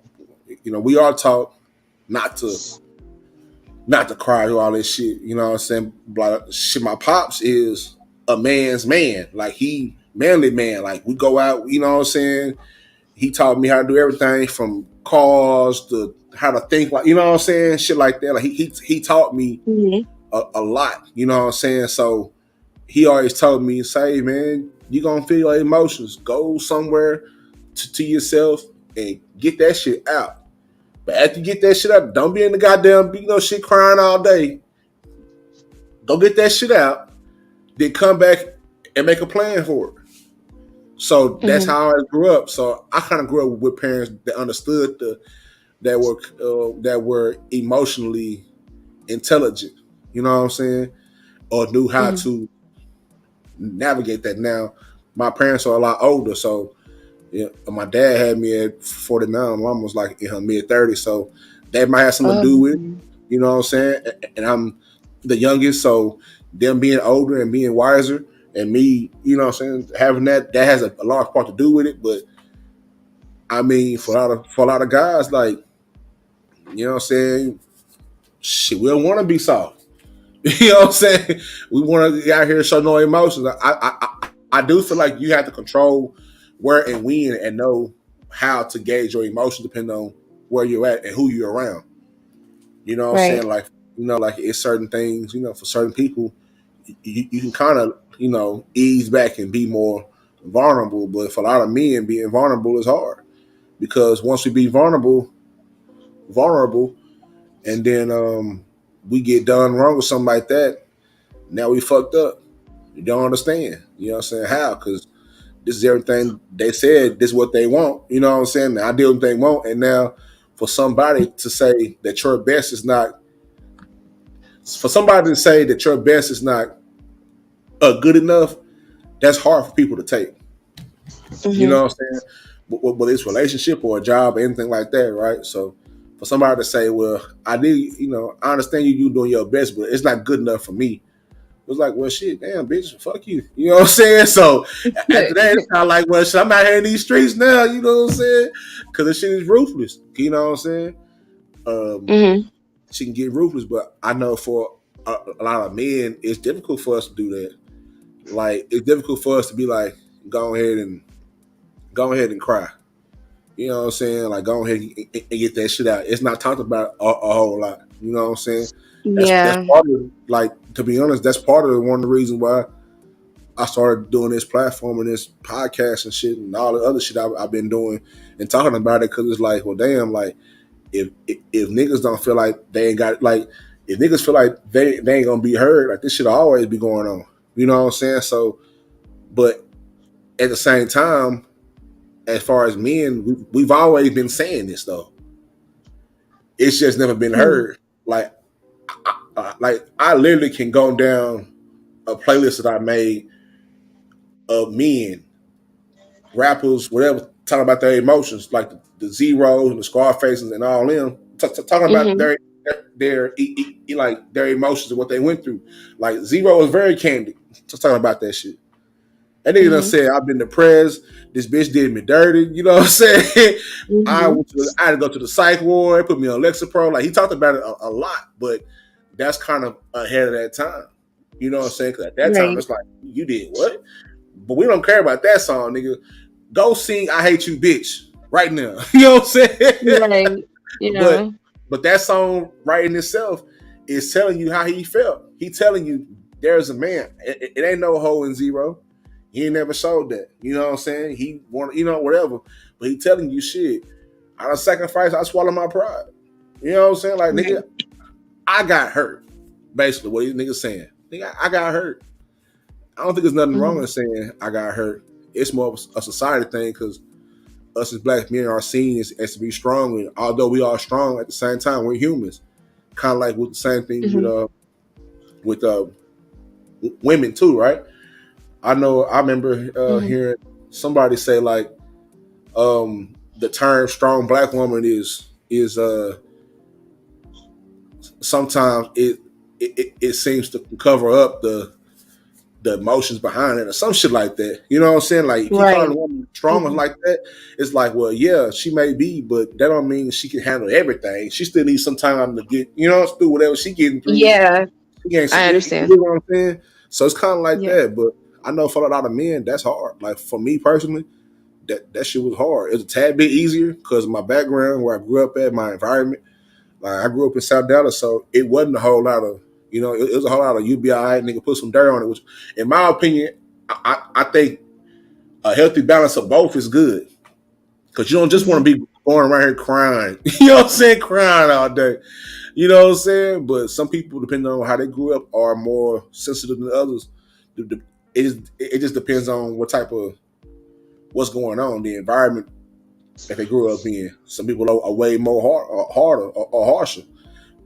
know, we are taught not to cry through all this shit. You know what I'm saying? Like, shit, my pops is a man's man. Like, he manly man. Like, we go out, you know what I'm saying? He taught me how to do everything from cars to how to think, like, you know what I'm saying? Shit like that. Like, he taught me a lot, you know what I'm saying? So he always told me, say, man, you gonna feel your emotions. Go somewhere to yourself and get that shit out. But after you get that shit out, don't be in the goddamn, you know, shit crying all day. Go get that shit out. Then come back and make a plan for it. So that's how I grew up. So I kind of grew up with parents that understood that were emotionally intelligent. You know what I'm saying? Or knew how to navigate that. Now, my parents are a lot older, so yeah, my dad had me at 49. My mom was like in her mid-30s, so that might have something to do with it. You know what I'm saying? And I'm the youngest, so them being older and being wiser, and me, you know what I'm saying, having that has a large part to do with it. But I mean, for a lot of guys, like, you know what I'm saying, shit, we don't want to be soft. You know what I'm saying? We want to get out here and show no emotions. I do feel like you have to control where and when and know how to gauge your emotions depending on where you're at and who you're around. You know what I'm saying? Like, you know, like, it's certain things, you know, for certain people, you can kind of, you know, ease back and be more vulnerable. But for a lot of men, being vulnerable is hard, because once we be vulnerable, and then we get done wrong with something like that, now we fucked up. You don't understand. You know what I'm saying? How? Because this is everything they said. This is what they want. You know what I'm saying? I did what they want, and now for somebody to say that your best is not, good enough, that's hard for people to take. You know what I'm saying? Whether it's relationship or a job or anything like that, right? So for somebody to say, well, I understand you doing your best, but it's not good enough for me. It was like, well, shit, damn, bitch, fuck you. You know what I'm saying? So after that, it's kind of like, well, shit, I'm out here in these streets now. You know what I'm saying? Because the shit is ruthless. You know what I'm saying? She can get ruthless, but I know for a lot of men, it's difficult for us to do that. Like, it's difficult for us to be like, go ahead and cry. You know what I'm saying? Like, go ahead and get that shit out. It's not talked about a whole lot. You know what I'm saying? That's part of, like, to be honest, that's part of one of the reasons why I started doing this platform and this podcast and shit and all the other shit I've been doing and talking about it, because it's like, well, damn, like, if niggas don't feel like they ain't got, like, if niggas feel like they ain't gonna be heard, like, this shit will always be going on. You know what I'm saying? So, but at the same time, as far as men, we've always been saying this though. It's just never been heard. Like, I literally can go down a playlist that I made of men, rappers, whatever, talking about their emotions, like the Zeros and the Scarfaces and all them, talking about their their emotions and what they went through. Like Zero was very candid just talking about that shit. That nigga done said, I've been depressed. This bitch did me dirty. You know what I'm saying? I had to go to the psych ward. They put me on Lexapro. Like, he talked about it a lot, but that's kind of ahead of that time. You know what I'm saying? Because at that time, it's like, you did what? But we don't care about that song, nigga. Go sing I Hate You, Bitch, right now. You know what I'm saying? Right. Yeah. But that song right in itself is telling you how he felt. He telling you there's a man. It ain't no hole in Zero. He ain't never showed that. You know what I'm saying? He wanted, whatever. But he telling you shit. I don't sacrifice, I swallow my pride. You know what I'm saying? Like, nigga, I got hurt. Basically, what these niggas saying. Nigga, I got hurt. I don't think there's nothing wrong in saying I got hurt. It's more of a society thing because us as black men are seen as to be strong. And although we are strong, at the same time, we're humans. Kind of like with the same thing with women too, right? I remember hearing somebody say like the term strong black woman is sometimes it seems to cover up the emotions behind it or some shit like that. You know what I'm saying? Like if you call a woman strong like that, it's like, well, yeah, she may be, but that don't mean she can handle everything. She still needs some time to get, through whatever she getting through. Yeah. I understand. You know what I'm saying? So it's kind of like that, but I know for a lot of men, that's hard. Like for me personally, that shit was hard. It was a tad bit easier because of my background, where I grew up at, my environment. Like I grew up in South Dallas, so it wasn't a whole lot of, it was a whole lot of you be all right, nigga, put some dirt on it. Which, in my opinion, I think a healthy balance of both is good. Because you don't just want to be going around here crying. You know what I'm saying? Crying all day. You know what I'm saying? But some people, depending on how they grew up, are more sensitive than others. It just depends on what's going on, the environment that they grew up in. Some people are way more harder or harsher.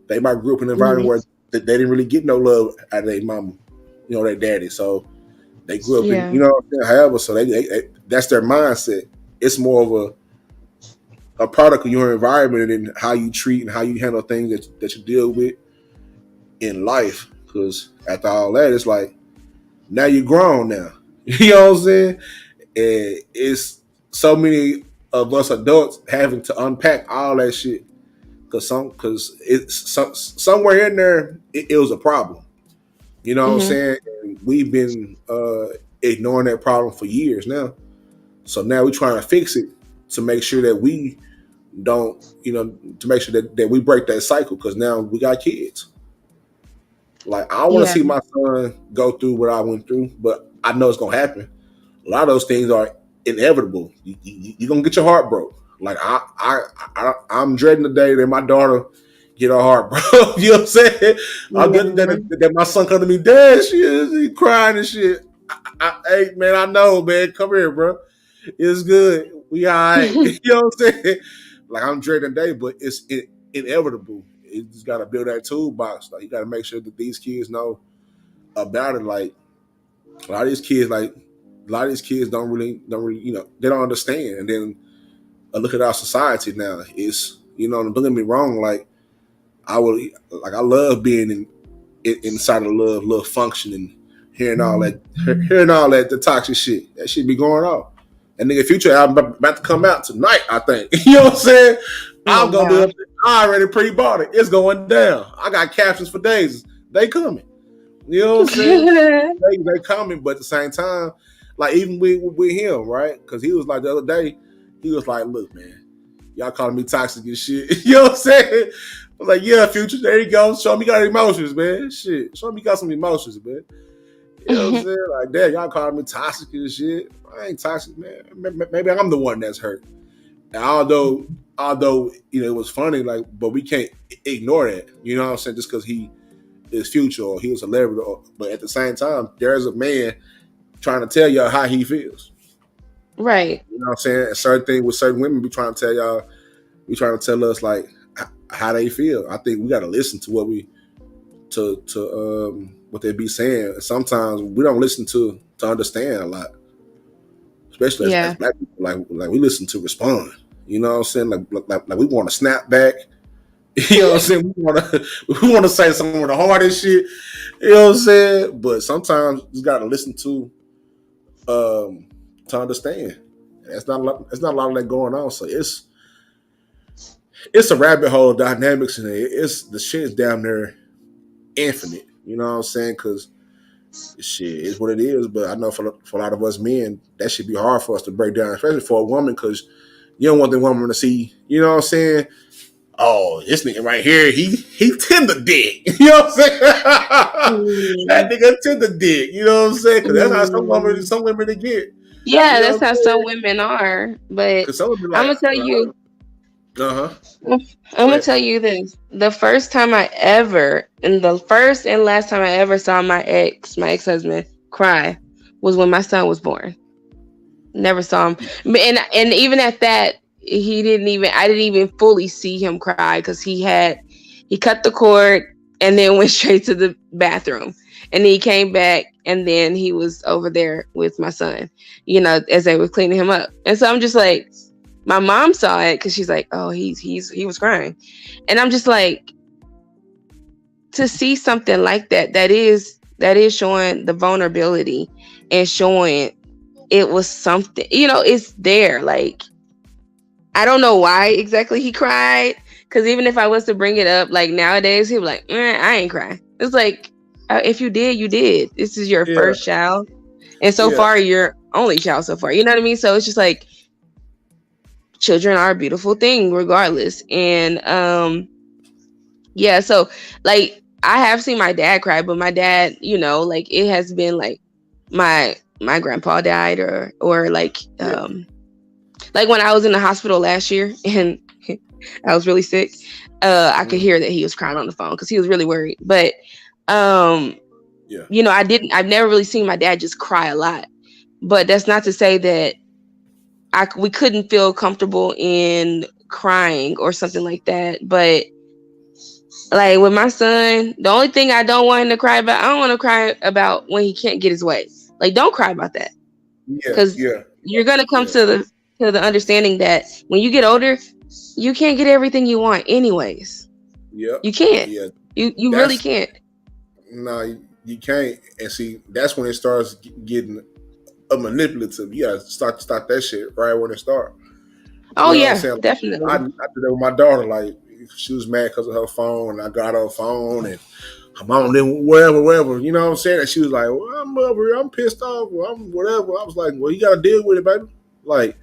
They might grow up in an environment where they didn't really get no love out of their mama, their daddy. So they grew up in, however, so they that's their mindset. It's more of a product of your environment and how you treat and how you handle things that you deal with in life. Because after all that, it's like, now you're grown now. You know what I'm saying? And it's so many of us adults having to unpack all that shit because it's somewhere in there it was a problem. You know what I'm saying? And we've been ignoring that problem for years now. So now we're trying to fix it to make sure that we don't, to make sure that we break that cycle because now we got kids. Like, I want to see my son go through what I went through, but I know it's going to happen. A lot of those things are inevitable. You're going to get your heart broke. Like, I'm dreading the day that my daughter get her heart broke. You know what I'm saying? I'm dreading that my son come to me, Dad, she crying and shit. Hey, man, I know, man. Come here, bro. It's good. We all right. You know what I'm saying? Like, I'm dreading the day, but it's inevitable. You just got to build that toolbox. Like, you got to make sure that these kids know about it. Like, a lot of these kids don't really, they don't understand. And then I look at our society now. It's, don't get me wrong. Like, I love being inside of love function and hearing all that, the toxic shit. That shit be going on. And nigga, Future album about to come out tonight, I think. You know what I'm saying? I'm gonna do it. I already pre-bought it. It's going down. I got captions for days. They coming. You know what I'm saying? they coming, but at the same time, like even with him, right? Because he was like the other day, he was like, "Look, man, y'all calling me toxic and shit." You know what I'm saying? I was like, "Yeah, Future, there you go. Show me you got emotions, man. Shit, show me you got some emotions, man." You know what I'm saying? Like, damn, y'all calling me toxic and shit. I ain't toxic, man. Maybe I'm the one that's hurt. And although it was funny, like, but we can't ignore that. You know what I'm saying? Just because he is Future or he was a celebrity, but at the same time, there's a man trying to tell y'all how he feels. Right. You know what I'm saying? And certain things with certain women be trying to tell y'all, trying to tell us like how they feel. I think we got to listen to what they be saying. Sometimes we don't listen to understand a lot, especially as black people. Like we listen to respond. You know what I'm saying? Like we want to snap back You know what I'm saying? We wanna say some of the hardest shit. You know what I'm saying? But sometimes you gotta listen to understand. It's not a lot of that going on. So it's a rabbit hole of dynamics in it. It's the shit is down there infinite. You know what I'm saying? Because shit is what it is. But I know for a lot of us men, that should be hard for us to break down, especially for a woman, because you don't want the woman to see. You know what I'm saying? Oh, this nigga right here, he tender dick. You know what I'm saying? That nigga tender dick. You know what I'm saying? Because that's how some women to get. Yeah, you know that's how some women are. But I'm gonna tell you. I'm gonna tell you this. The first time I ever, and the first and last time I ever saw my ex-husband cry was when my son was born. Never saw him. And even at that, I didn't even fully see him cry because he cut the cord and then went straight to the bathroom. And he came back and then he was over there with my son, as they were cleaning him up. And so I'm just like, my mom saw it because she's like, oh, he was crying. And I'm just like, to see something like that is showing the vulnerability and showing it was something, it's there. Like, I don't know why exactly he cried. Because even if I was to bring it up, like nowadays, he'd be like, I ain't crying. It's like, if you did, you did. This is your first child. And so far, your only child so far. You know what I mean? So it's just like, children are a beautiful thing regardless. And so like I have seen my dad cry, but my dad, like it has been like my grandpa died or like like when I was in the hospital last year and I was really sick, I could hear that he was crying on the phone because he was really worried. But I've never really seen my dad just cry a lot. But that's not to say that we couldn't feel comfortable in crying or something like that. But like with my son, the only thing I don't want him to cry about, I don't want to cry about when he can't get his way. Like, don't cry about that. Because you're gonna come to the understanding that when you get older, you can't get everything you want anyways. Yeah. You can't. Yeah. You really can't. No, you can't. And see, that's when it starts getting manipulative. You gotta stop that shit right when it starts. Oh yeah, definitely. I did that with my daughter. Like, she was mad because of her phone, and I got her phone, and her mom didn't wherever. You know what I'm saying? And she was like, "Well, I'm pissed off. Well, I'm whatever." I was like, "Well, you got to deal with it, baby. Like,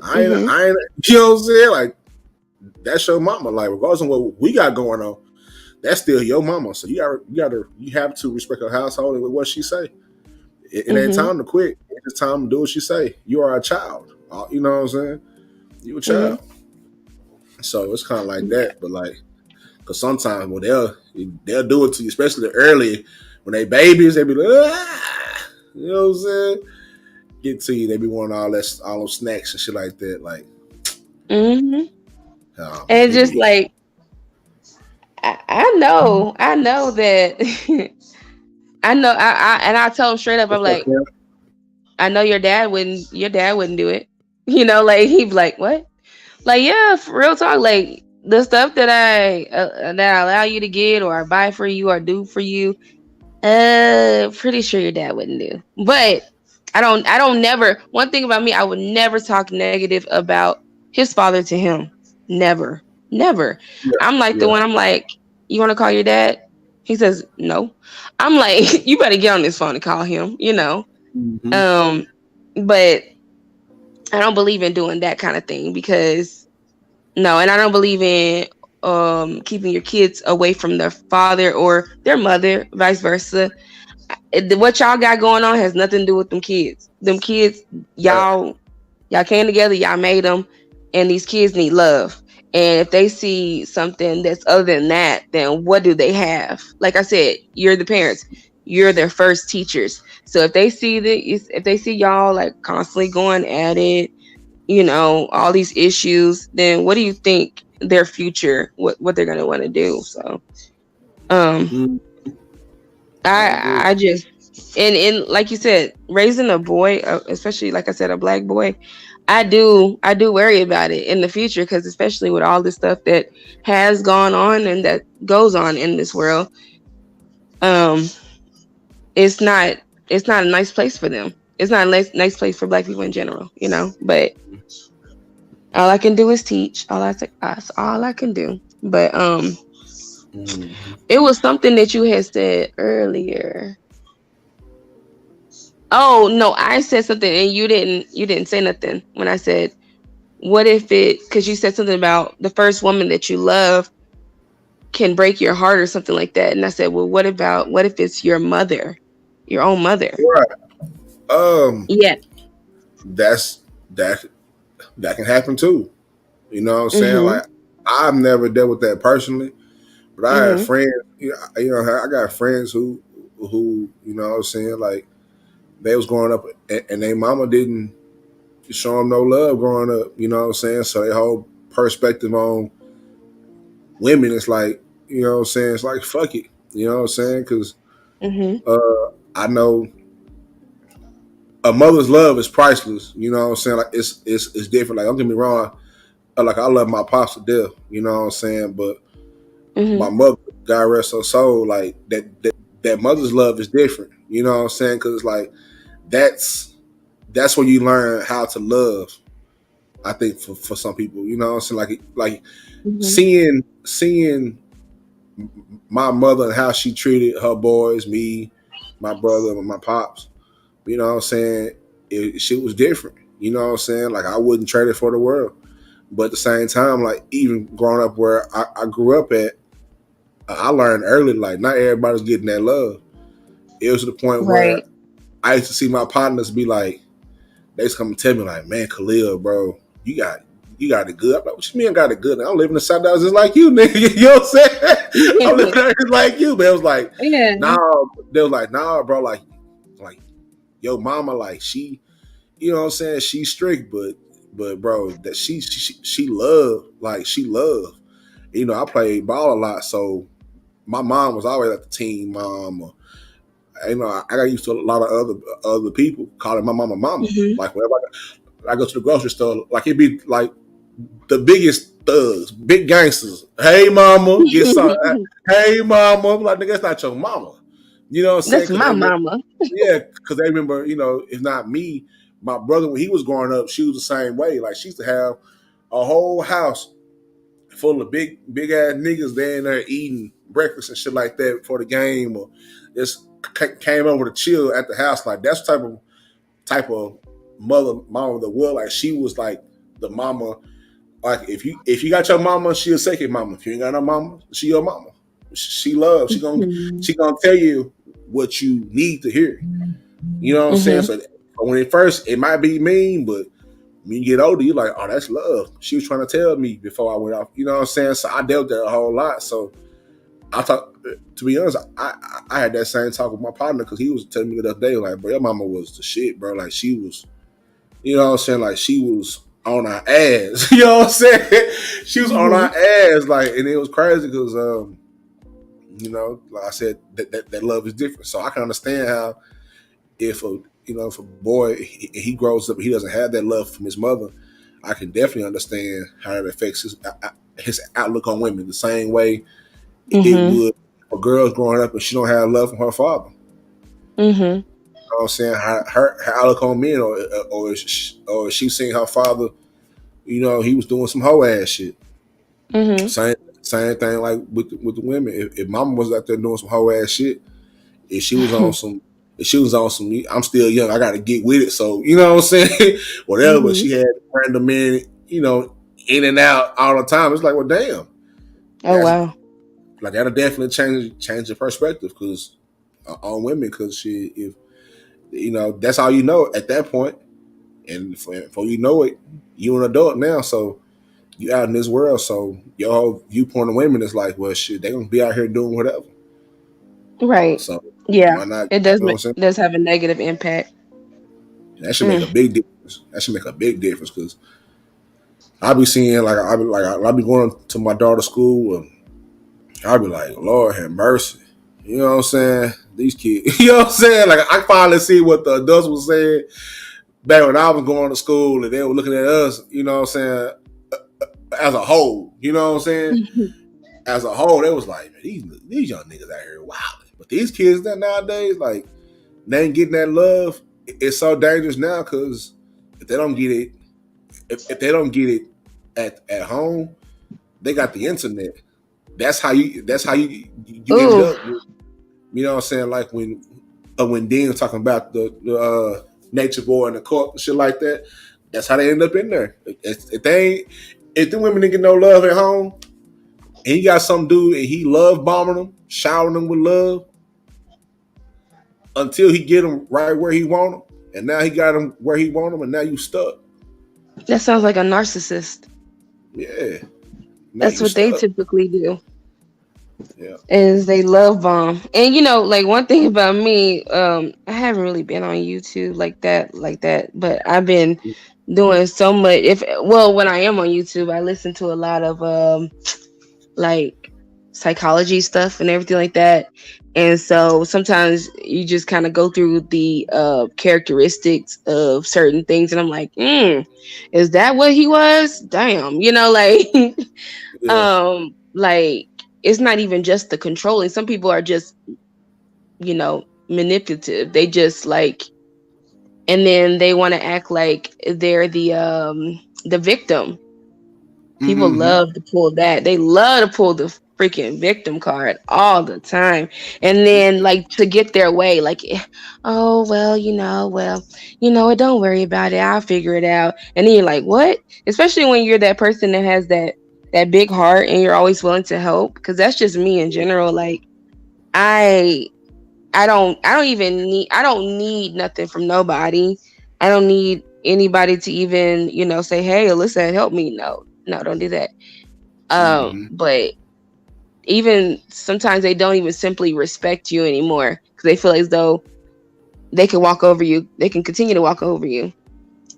I ain't. You know what I'm saying? Like, that's your mama. Like, regardless of what we got going on, that's still your mama. So you have to respect her household and what she say. It ain't time to quit. It's time to do what she say. You are a child. You know what I'm saying? You a child. So it's kind of like that. But like, because sometimes they'll do it to you, especially early when they babies. They be like, you know what I'm saying? Get to you. They be wanting all those snacks and shit like that. Like, and just like, I know that. I know. I tell him straight up. I'm like, I know your dad wouldn't do it. Like he'd be like, what? Like, yeah, for real talk. Like the stuff that I allow you to get or I buy for you or do for you, pretty sure your dad wouldn't do. But I don't never. One thing about me, I would never talk negative about his father to him. Never. Yeah, I'm like the one. I'm like, you want to call your dad? He says no. I'm like, you better get on this phone and call him. But I don't believe in doing that kind of thing because no, and I don't believe in keeping your kids away from their father or their mother, vice versa. What y'all got going on has nothing to do with them kids. Them kids, y'all came together, y'all made them, and these kids need love. And if they see something that's other than that, then what do they have? Like I said, you're the parents. You're their first teachers. So if they see y'all like constantly going at it, all these issues, then what do you think their future, what they're gonna want to do? So, I just and like you said, raising a boy, especially like I said, a black boy, I do worry about it in the future, because especially with all the stuff that has gone on and that goes on in this world, um, it's not a nice place for them. It's not a nice place for Black people in general, you know. But all I can do is teach. That's all I can do. But it was something that you had said earlier. Oh no, I said something and you didn't say nothing when I said, what if because you said something about the first woman that you love can break your heart or something like that. And I said, well, what if it's your mother, your own mother? Right. Yeah. That can happen too. You know what I'm saying? Like, I've never dealt with that personally, but I have friends. You know, I got friends who, you know what I'm saying, like, they was growing up and their mama didn't show them no love growing up. You know what I'm saying? So their whole perspective on women is like, you know what I'm saying, it's like, fuck it. You know what I'm saying? Because I know a mother's love is priceless. You know what I'm saying? Like, it's different. Like, don't get me wrong. Like, I love my pops to death. You know what I'm saying? But my mother, God rest her soul, like, that mother's love is different. You know what I'm saying? Because, like, that's when you learn how to love. I think for some people, you know what I'm saying? Like seeing my mother and how she treated her boys, me, my brother, and my pops. You know what I'm saying? Shit was different. You know what I'm saying? Like, I wouldn't trade it for the world. But at the same time, like, even growing up where I grew up at, I learned early, like, not everybody's getting that love. It was to the point where I used to see my partners be like, they just come and tell me, like, man, Khalil, bro, you got it good. I'm like, what you mean I got it good? I'm living in the South Dallas just like you, nigga. You know what I'm saying? I'm living there just like you. But it was like, nah, they was like, nah, bro, like, yo, mama, like, she, you know what I'm saying? She's strict, but bro, that she love, like, she love. You know, I played ball a lot, so my mom was always like the team mom. Or, you know, I got used to a lot of other people calling my mama mama. Like, whenever I go to the grocery store, like, it'd be like the biggest thugs, big gangsters. Hey, mama, get some. Hey, mama, I'm like, nigga, that's not your mama. You know what I'm saying? That's my mama. Yeah, because they remember, you know, if not me, my brother, when he was growing up, she was the same way. Like, she used to have a whole house full of big ass niggas there in there eating breakfast and shit like that before the game, or just came over to chill at the house. Like, that's the type of mama that was. Like, she was like the mama. Like, if you got your mama, she'll second mama. If you ain't got no mama, she your mama. She loves. She gonna tell you what you need to hear. You know what I'm saying? So when it might be mean, but when you get older, you're like, oh, that's love. She was trying to tell me before I went off. You know what I'm saying? So I dealt with that a whole lot. So I thought, to be honest, I had that same talk with my partner, because he was telling me the other day, like, bro, your mama was the shit, bro. Like, she was, you know what I'm saying? Like, she was on our ass. You know what I'm saying? She was on our ass, like, and it was crazy because, you know, like I said, that love is different. So I can understand how if a boy he grows up, he doesn't have that love from his mother. I can definitely understand how it affects his outlook on women the same way it would for girls growing up and she don't have love from her father. You know what I'm saying? Her outlook on men, or she seeing her father, you know, he was doing some hoe ass shit. Same thing like with the women. If mama was out there doing some hoe ass shit, if she was on some, I'm still young, I got to get with it. So, you know what I'm saying? Whatever. But she had random men, you know, in and out all the time. It's like, well, damn. Oh, wow. Like, that'll definitely change the perspective because on women, because if you know, that's all you know at that point, and before you know it, you an adult now, so you out in this world. So your whole viewpoint of women is like, well, shit, they gonna be out here doing whatever. Right. So yeah, why not? it does. You know what I'm saying? Does have a negative impact. That should make a big difference. That should make a big difference because I be seeing I be going to my daughter's school and I be like, Lord have mercy. You know what I'm saying? These kids. You know what I'm saying? Like, I finally see what the adults was saying. back when I was going to school and they were looking at us, you know what I'm saying, as a whole, you know what I'm saying? As a whole, they was like, man, these young niggas out here wilding. But these kids that nowadays, like, they ain't getting that love. It's so dangerous now because if they don't get it, if they don't get it at home, they got the internet. That's how you end up with, you know what I'm saying? Like when Dean was talking about the nature boy and the court and shit like that, that's how they end up in there. If the women didn't get no love at home, and he got some dude and he love bombing them, showering them with love until he get them right where he want them, and now he got them where he want them, and now you stuck. That sounds like a narcissist. Yeah, that's what they typically do. Yeah, is they love bomb. And you know, like one thing about me, I haven't really been on YouTube like that, but I've been doing so much. When I am on YouTube, I listen to a lot of like psychology stuff and everything like that. And so sometimes you just kind of go through the characteristics of certain things, and I'm like, is that what he was? Damn, you know, like like it's not even just the controlling. Some people are just, you know, manipulative. They just like, and then they want to act like they're the victim. People love to pull that. They love to pull the freaking victim card all the time. And then like to get their way, like, oh, well, don't worry about it. I'll figure it out. And then you're like, what? Especially when you're that person that has that big heart and you're always willing to help. Cause that's just me in general. Like I don't need nothing from nobody. I don't need anybody to even, say, hey, Alyssa, help me. No, don't do that. But even sometimes they don't even simply respect you anymore because they feel as though they can walk over you. They can continue to walk over you.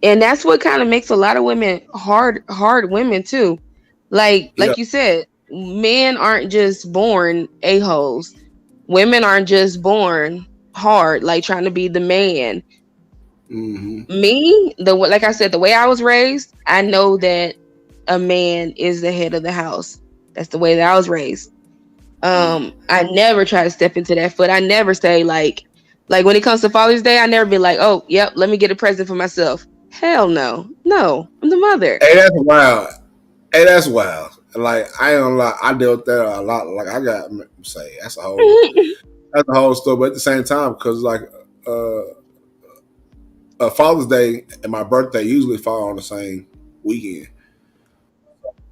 And that's what kind of makes a lot of women hard women too. Like you said, men aren't just born a-holes. Women aren't just born hard, like trying to be the man. Me, like I said, the way I was raised, I know that a man is the head of the house. That's the way that I was raised. I never try to step into that foot. I never say like when it comes to Father's Day, I never be like, oh, yep, let me get a present for myself. Hell no. I'm the mother. Hey, that's wild. Like I ain't gonna lie, I dealt with that a lot. Like I got say that's a whole story. But at the same time, because like Father's Day and my birthday usually fall on the same weekend.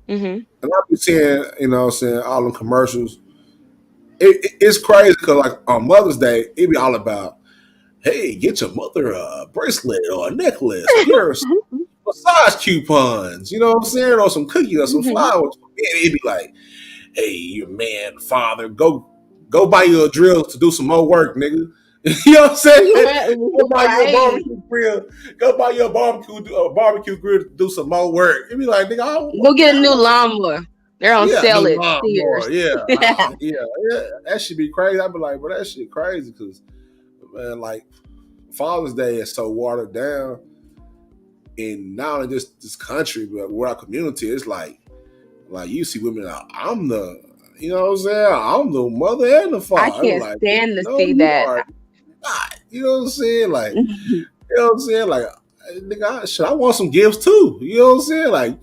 And I be seeing, all them commercials. It's crazy because like on Mother's Day, it be all about, hey, get your mother a bracelet or a necklace, get her massage coupons, you know what I'm saying, or some cookies or some flowers. And it'd be like, hey, you man, father, go buy you a drill to do some more work, nigga. You know what I'm saying? Go buy you a barbecue grill. Go buy you a barbecue grill to do some more work. It'd be like, nigga, go get a new lawnmower. They're on sale it. Yeah. That should be crazy. I'd be like, bro, that shit crazy because, man, like Father's Day is so watered down in not only just this country, but where our community is like you see women, I'm the, you know what I'm saying? I'm the mother and the father. I can't stand to see that. You know what I'm saying? Like, you know what I'm saying? Like, nigga, I want some gifts too. You know what I'm saying? Like,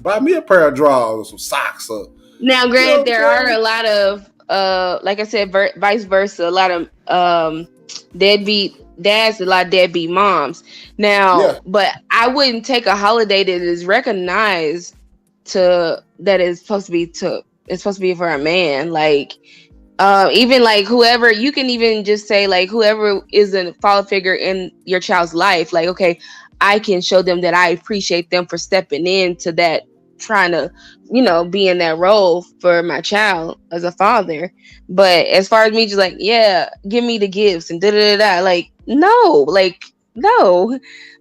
buy me a pair of drawers or some socks. Now, granted, there are a lot of, like I said, vice versa. A lot of deadbeat dads, a lot of deadbeat moms. Now, but I wouldn't take a holiday that is recognized it's supposed to be for a man. Like, even like whoever, you can even just say like whoever is a father figure in your child's life, like, okay, I can show them that I appreciate them for stepping into that, trying to, be in that role for my child as a father. But as far as me just like, yeah, give me the gifts and like, no.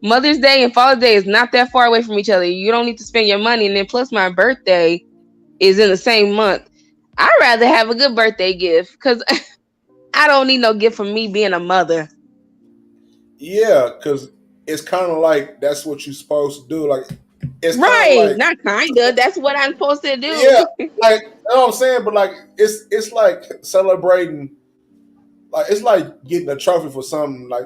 Mother's Day and Father's Day is not that far away from each other. You don't need to spend your money. And then plus my birthday is in the same month. I'd rather have a good birthday gift because I don't need no gift from me being a mother. Yeah, because it's kind of like that's what you're supposed to do. Like it's right, like, not kinda. That's what I'm supposed to do. Yeah, like you know what I'm saying, but like it's like celebrating. Like it's like getting a trophy for something. Like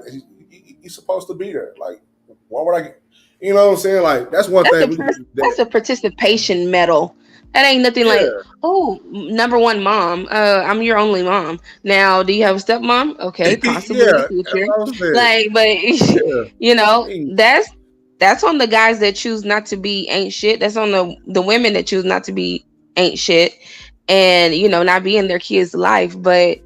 you're supposed to be there. Like why would I? You know what I'm saying? Like that's one thing. That's a participation medal. That ain't nothing like, oh, number one mom. I'm your only mom. Now, do you have a stepmom? Okay, possibly in the future. Like, but you know, that's on the guys that choose not to be ain't shit. That's on the women that choose not to be ain't shit, and you know, not be in their kids' life. But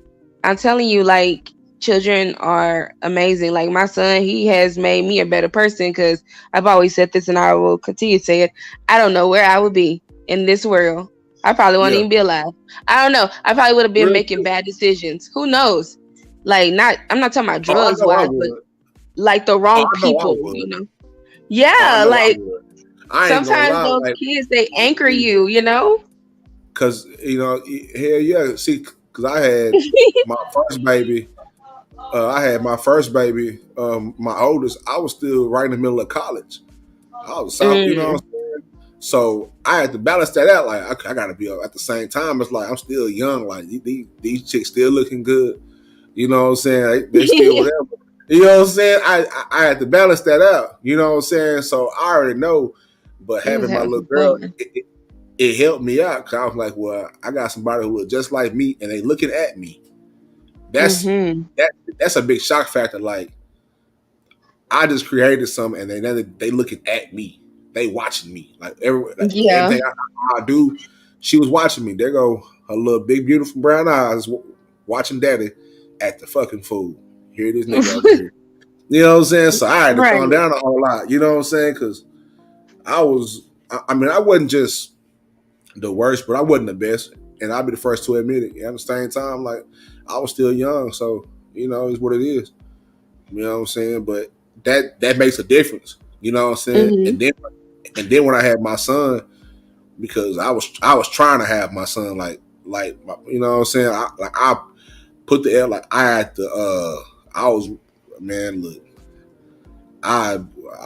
I'm telling you, like, children are amazing. Like my son, he has made me a better person because I've always said this and I will continue to say it. I don't know where I would be in this world. I probably won't even be alive. I don't know. I probably would have been making bad decisions. Who knows? Like I'm not talking about drugs wise, but like the wrong people, you know? Yeah, like sometimes those kids, they anchor you, you know? Cause you know, hell yeah. See, cause I had my first baby. My oldest, I was still right in the middle of college. I was you know what I'm saying? So I had to balance that out. Like I gotta be up at the same time. It's like I'm still young. Like these chicks still looking good. You know what I'm saying? They still whatever. You know what I'm saying? I had to balance that out. You know what I'm saying? So I already know. But having my little girl, it helped me out because I was like, well, I got somebody who was just like me, and they looking at me. That's that's a big shock factor. Like I just created something, and they looking at me. They watching me. Like everything I do, she was watching me. There go her little big beautiful brown eyes watching daddy at the fucking food. Here this nigga over here. You know what I'm saying? So I had to calm down a whole lot. You know what I'm saying? Because I wasn't just the worst, but I wasn't the best. And I'll be the first to admit it. At the same time, like I was still young, so you know, it's what it is. You know what I'm saying? But that makes a difference. You know what I'm saying? And then when I had my son, because I was trying to have my son like you know what I'm saying? I put the L like I had to I was man, look, I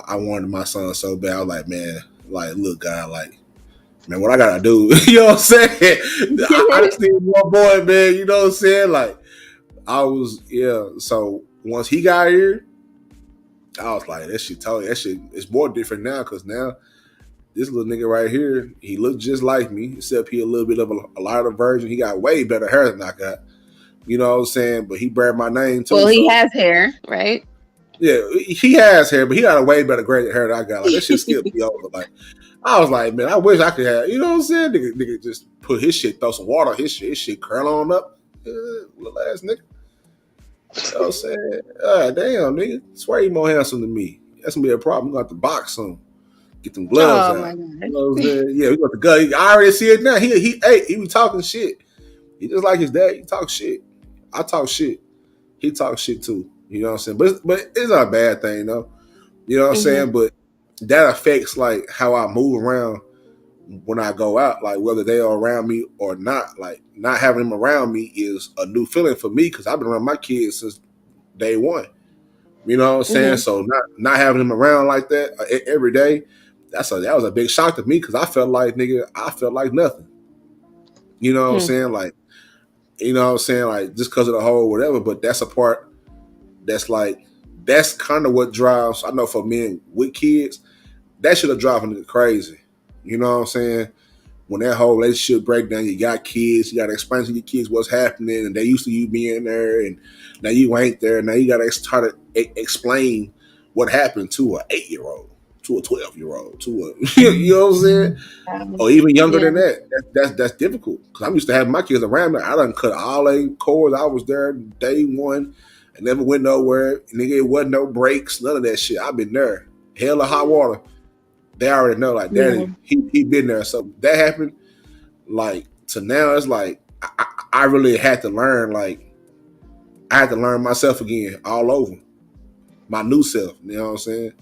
wanted my son so bad. I was like, man, like look, God, like man, what I gotta do? You know what I'm saying? I just need one boy, man. You know what I'm saying? Like I was, so once he got here, I was like, that shit is more different now because now this little nigga right here, he looked just like me, except he a little bit of a lighter version. He got way better hair than I got. You know what I'm saying? But he bear my name too. Well, he has hair, right? Yeah, he has hair, but he got a way better graded hair than I got. Like that shit skipped me over. Like I was like, man, I wish I could have. You know what I'm saying? Nigga just put his shit, throw some water, his shit curl on up. Little ass nigga. You know what I'm saying? Damn, nigga. Swear you more handsome than me. That's gonna be a problem. We got to box soon. Get them gloves out. You know what I'm saying? Yeah, we got the gun. I already see it now. He was talking shit. He just like his dad. He talk shit. I talk shit. He talks shit too. You know what I'm saying? But it's not a bad thing though. You know what I'm saying? But that affects like how I move around when I go out. Like whether they are around me or not. Like not having them around me is a new feeling for me because I've been around my kids since day one. You know what I'm saying? So not having them around like that every day, that was a big shock to me because I felt like nothing. You know what I'm saying? Like, you know what I'm saying? Like just because of the whole whatever, but that's a part that's kind of what drives. I know for men with kids, that should have driven nigga crazy. You know what I'm saying? When that whole relationship breakdown, you got kids, you got to explain to your kids what's happening, and they used to you being there, and now you ain't there. Now you got to try to explain what happened to an 8-year-old, to a 12-year-old, to a you know what I'm saying, or even younger than that. That's difficult because I'm used to having my kids around me. I done cut all the cords. I was there day one. I never went nowhere. Nigga, it wasn't no breaks, none of that shit. I've been there. Hell of hot water. They already know, like, daddy, he been there. So that happened, like, to now, it's like, I really had to learn, like, I had to learn myself again all over. My new self, you know what I'm saying?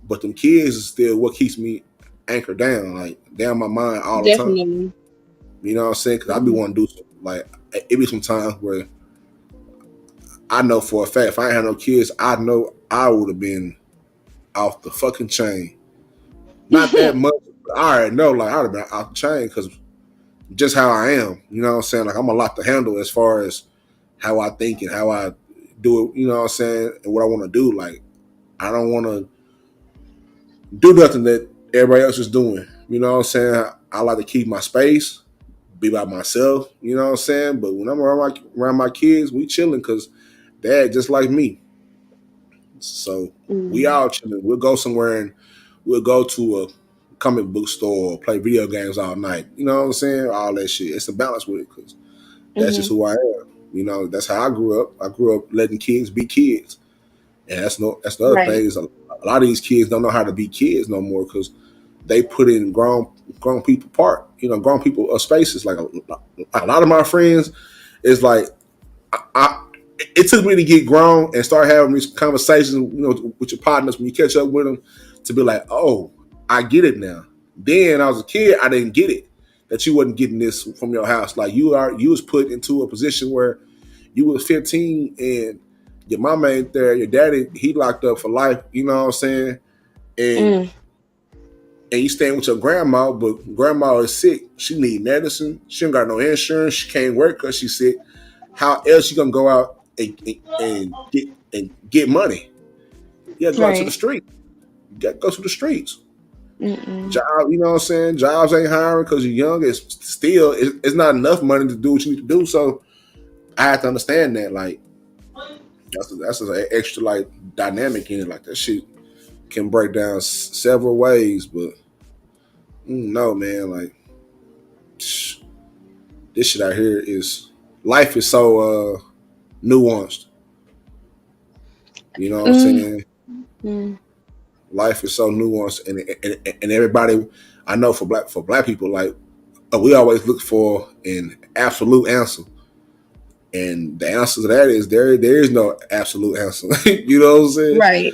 But them kids is still what keeps me anchored down, like, down my mind all the time. You know what I'm saying? Because I be wanting to do something. Like, it be some times where I know for a fact, if I ain't had no kids, I know I would have been off the fucking chain. Not that much. I already know, like, I would have been off the chain because just how I am. You know what I'm saying? Like, I'm a lot to handle as far as how I think and how I do it. You know what I'm saying? And what I want to do. Like, I don't want to do nothing that everybody else is doing. You know what I'm saying? I like to keep my space, be by myself. You know what I'm saying? But when I'm around my kids, we chilling because dad just like me. So we all chilling. We'll go somewhere and we'll go to a comic book store or play video games all night. You know what I'm saying? All that shit. It's a balance with it because that's just who I am. You know, that's how I grew up. I grew up letting kids be kids. And that's the other thing is a lot of these kids don't know how to be kids no more because they put in grown people part. You know, grown people spaces. Like a lot of my friends is like it took me to get grown and start having these conversations, you know, with your partners when you catch up with them, to be like, oh, I get it now. Then I was a kid, I didn't get it that you wasn't getting this from your house. Like you was put into a position where you was 15 and your mama ain't there, your daddy, he locked up for life, you know what I'm saying? And you staying with your grandma, but grandma is sick. She need medicine. She ain't got no insurance. She can't work because she's sick. How else you gonna go out and get money? You gotta go out to the street. You gotta go to the streets. Job, you know what I'm saying? Jobs ain't hiring because you're young. It's not enough money to do what you need to do. So I have to understand that. Like that's an extra like dynamic in it. Like that shit can break down several ways, but no, man. Like this shit out here is life is so nuanced. You know what I'm saying? Life is so nuanced, and everybody I know for black people, like we always look for an absolute answer, and the answer to that is there is no absolute answer. You know what I'm saying? Right.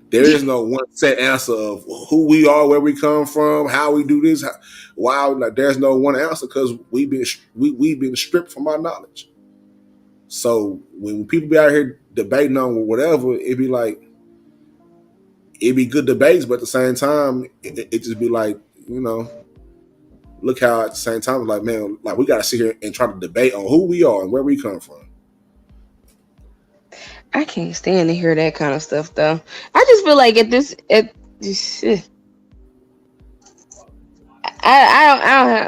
There is no one set answer of who we are, where we come from, how we do this, why. Like there's no one answer because we've been stripped from our knowledge. So when people be out here debating on whatever, it'd be good debates, but at the same time, it just be like, you know, look how at the same time, like, man, like we got to sit here and try to debate on who we are and where we come from. I can't stand to hear that kind of stuff, though. I just feel like I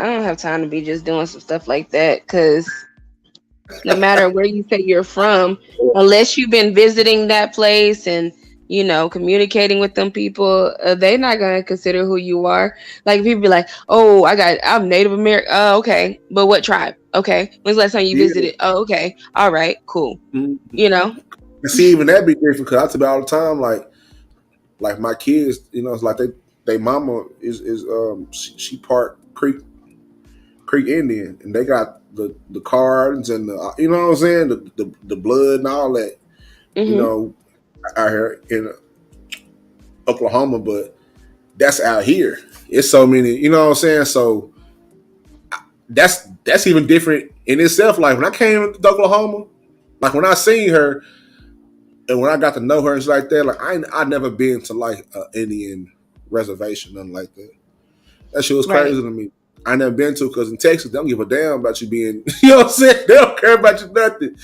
don't have time to be just doing some stuff like that because no matter where you say you're from, unless you've been visiting that place and you know communicating with them people, they're not gonna consider who you are. Like people be like, "Oh, I'm Native American." Oh, okay, but what tribe? Okay, when's the last time you visited? Oh, okay, all right, cool. You know. And see, even that be different because I tell you all the time, like my kids, you know, it's like they mama is she part Creek Indian, and they got the cards and the, you know what I'm saying, the blood and all that, you know, out here in Oklahoma, but that's out here. It's so many, you know what I'm saying. So that's even different in itself. Like when I came to Oklahoma, like when I seen her and when I got to know her and shit like that, like I never been to like an Indian reservation, nothing like that. That shit was crazy to me. I never been to because in Texas, they don't give a damn about you being, you know what I'm saying? They don't care about you nothing.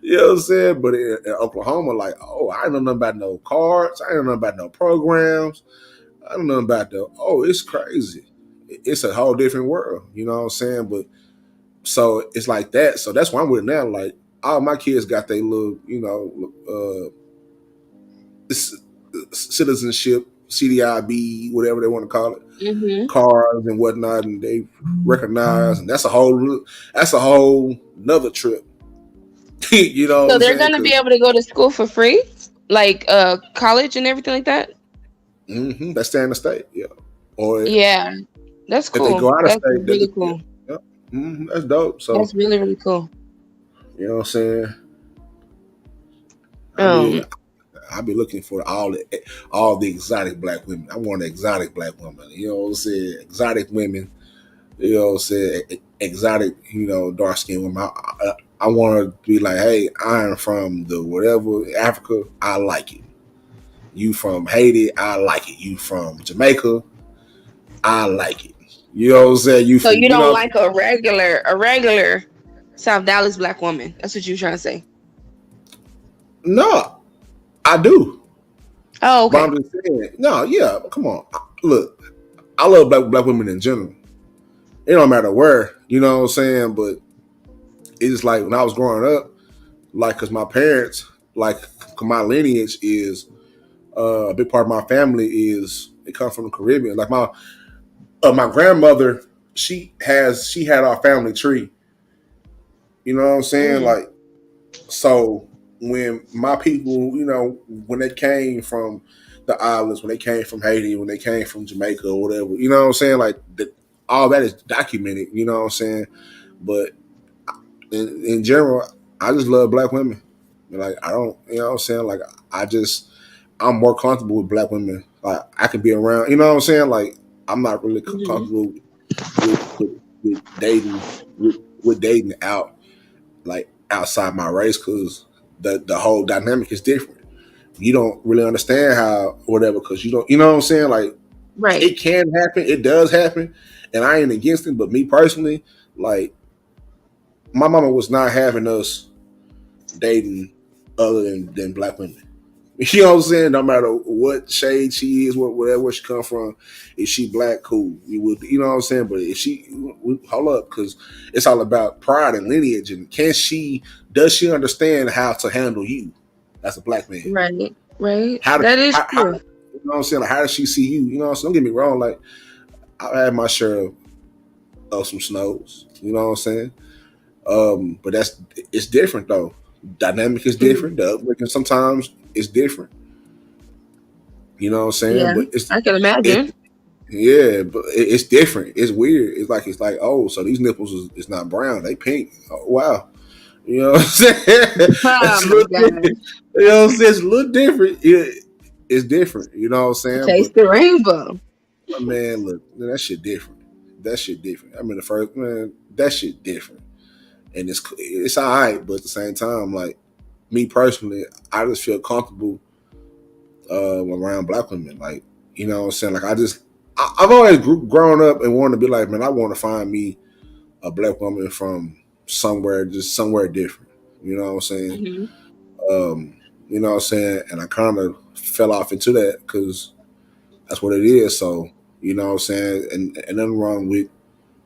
You know what I'm saying? But in Oklahoma, like, oh, I don't know nothing about no cards. I don't know nothing about no programs. I don't know nothing about it's crazy. It's a whole different world. You know what I'm saying? But so it's like that. So that's why I'm with it now. Like all my kids got their little, you know, citizenship, CDIB, whatever they want to call it, cards and whatnot, and they recognize, and that's a whole another trip. You know, so they're gonna be able to go to school for free, like college and everything like that. They stay in the state, yeah. Or that's cool. If they go out of state, really cool. That's dope. So that's really, really cool. You know what I'm saying? I be looking for all the exotic black women. I want an exotic black woman. You know what I'm saying? Exotic women. You know what I'm saying? Exotic, you know, dark skinned women. I want to be like, hey, I'm from the whatever Africa. I like it. You from Haiti, I like it. You from Jamaica, I like it. You know what I'm saying? You So from, you don't like a regular South Dallas black woman. That's what you're trying to say. No, I do. Oh, okay. But I'm just saying, no, yeah, come on. Look, I love black women in general. It don't matter where, you know what I'm saying? But it's like when I was growing up, like, because my parents, like, my lineage is a big part of my family is it comes from the Caribbean. Like my grandmother, she had our family tree. You know what I'm saying? Like, so when my people, you know, when they came from the islands, when they came from Haiti, when they came from Jamaica or whatever, you know what I'm saying? Like, all that is documented. You know what I'm saying? But in general, I just love black women. Like, I don't, you know what I'm saying? Like, I'm more comfortable with black women. Like, I can be around, you know what I'm saying? Like, I'm not really comfortable with dating with dating out, like, outside my race, because the whole dynamic is different. You don't really understand how whatever, because you don't, you know what I'm saying? Like, right, it can happen, it does happen, and I ain't against it. But me personally, like, my mama was not having us dating other than black women. You know what I'm saying? No matter what shade she is, where she come from, if she black, cool. You know what I'm saying? But if she, hold up, because it's all about pride and lineage, and does she understand how to handle you as a black man? Right. That is true. You know what I'm saying? Like, how does she see you? You know what I'm saying? Don't get me wrong. Like, I've had my share of some snows. You know what I'm saying? But it's different though. Dynamic is different. The upbringing sometimes is different. You know what I'm saying? Yeah, but I can imagine. But it's different. It's weird. It's like, oh, so these nipples is not brown. They pink. Oh, wow. You know what I'm saying? It's a little different. You know what I'm saying? It's a little different. It's different. You know what I'm saying? Taste the rainbow. Man, look, that shit different. That shit different. I mean, the first, man, that shit different. And it's all right, but at the same time, like, me personally, I just feel comfortable around black women. Like, you know what I'm saying? Like, I've always grown up and wanted to be like, man, I want to find me a black woman from somewhere different. You know what I'm saying? You know what I'm saying? And I kind of fell off into that because that's what it is. So, you know what I'm saying? And nothing wrong with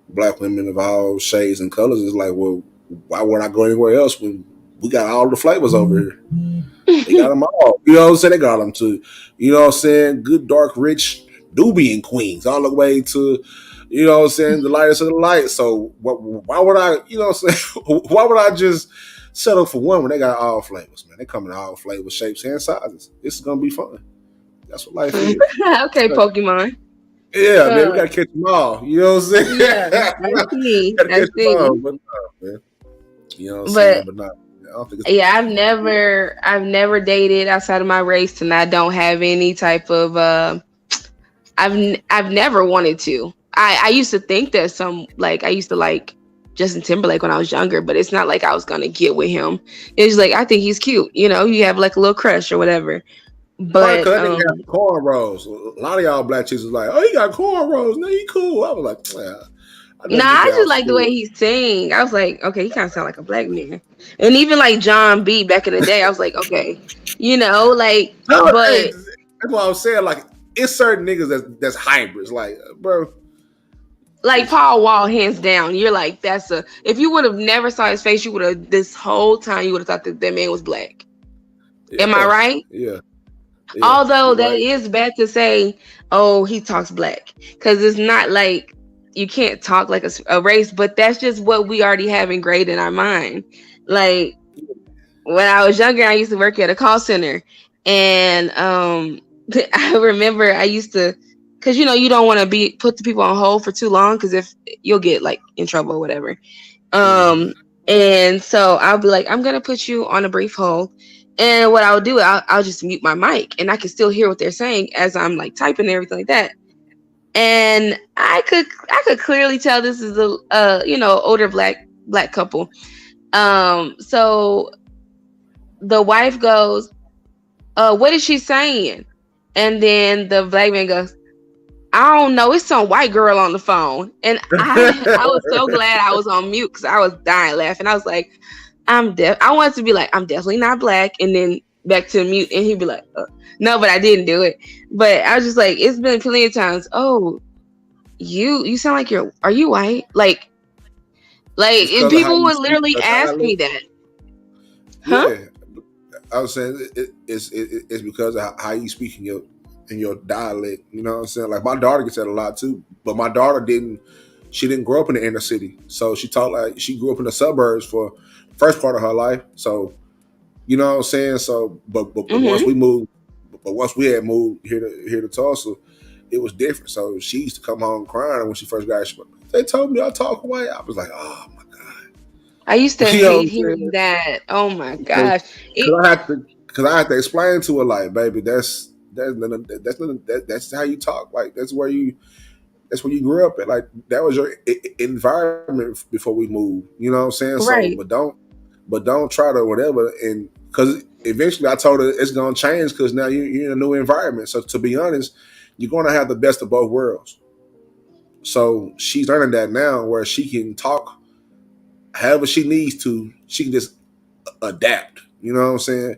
black women of all shades and colors. It's like, well, why would I go anywhere else when we got all the flavors over here? They got them all. You know what I'm saying? They got them to, you know what I'm saying, good, dark, rich, Nubian queens, all the way to, you know what I'm saying, the lightest of the light. So why would I, you know what I'm saying, why would I just settle for one when they got all flavors, man? They come in all flavors, shapes, and sizes. This is going to be fun. That's what life is. Okay, so, Pokemon. Yeah, man, we got to catch them all. You know what I'm saying? Yeah, I see. I see. All, but no, man. You know what I'm saying? But not. I've never dated outside of my race, and I don't have any type of I've never wanted to. I used to think that I used to like Justin Timberlake when I was younger, but it's not like I was gonna get with him. It's like, I think he's cute, you know, you have like a little crush or whatever. But I think got cornrows. A lot of y'all black chicks was like, oh, he got cornrows, no, he cool. I was like, yeah. I just like the way he sing. I was like, okay, he kind of sound like a black man. And even like John B back in the day, I was like, okay, you know, like, but that's what I was saying. Like, it's certain niggas that's hybrids, like, bro. Like Paul Wall, hands down. You're like, if you would have never saw his face, you would have, this whole time, you would have thought that man was black. Yeah. Am I right? Yeah. Although that is bad to say, oh, he talks black, because it's not like you can't talk like a race, but that's just what we already have ingrained in our mind. Like, when I was younger, I used to work at a call center, and I remember I used to, because you know, you don't want to put the people on hold for too long, because if you'll get like in trouble or whatever. And so I'll be like, I'm gonna put you on a brief hold. And what I'll do, I'll just mute my mic, and I can still hear what they're saying as I'm like typing and everything like that. And I could clearly tell this is a older black couple. So the wife goes, what is she saying? And then the black man goes, I don't know, it's some white girl on the phone. And I was so glad I was on mute because I was dying laughing. I was like, I wanted to be like, I'm definitely not black, and then back to mute, and he'd be like, no, but I didn't do it. But I was just like, it's been plenty of times. Oh, you sound like are you white? Like and people would literally ask me that. Huh? Yeah, I was saying it's because of how you speak in your dialect. You know what I'm saying? Like my daughter gets that a lot too, but my daughter didn't grow up in the inner city, so she talked like she grew up in the suburbs for the first part of her life. So you know what I'm saying? So but once we had moved here to Tulsa, it was different. So she used to come home crying when she first got here. They told me I talk white. I was like, oh my God. I used to hate hearing that. Oh my gosh. Because I have to explain to her, like, baby, that's how you talk. Like that's where you grew up at. Like that was your environment before we moved. You know what I'm saying? Right. So but don't try to whatever. And because eventually I told her it's gonna change because now you're in a new environment. So to be honest, you're gonna have the best of both worlds. So she's learning that now, where she can talk however she needs to. She can just adapt. You know what I'm saying?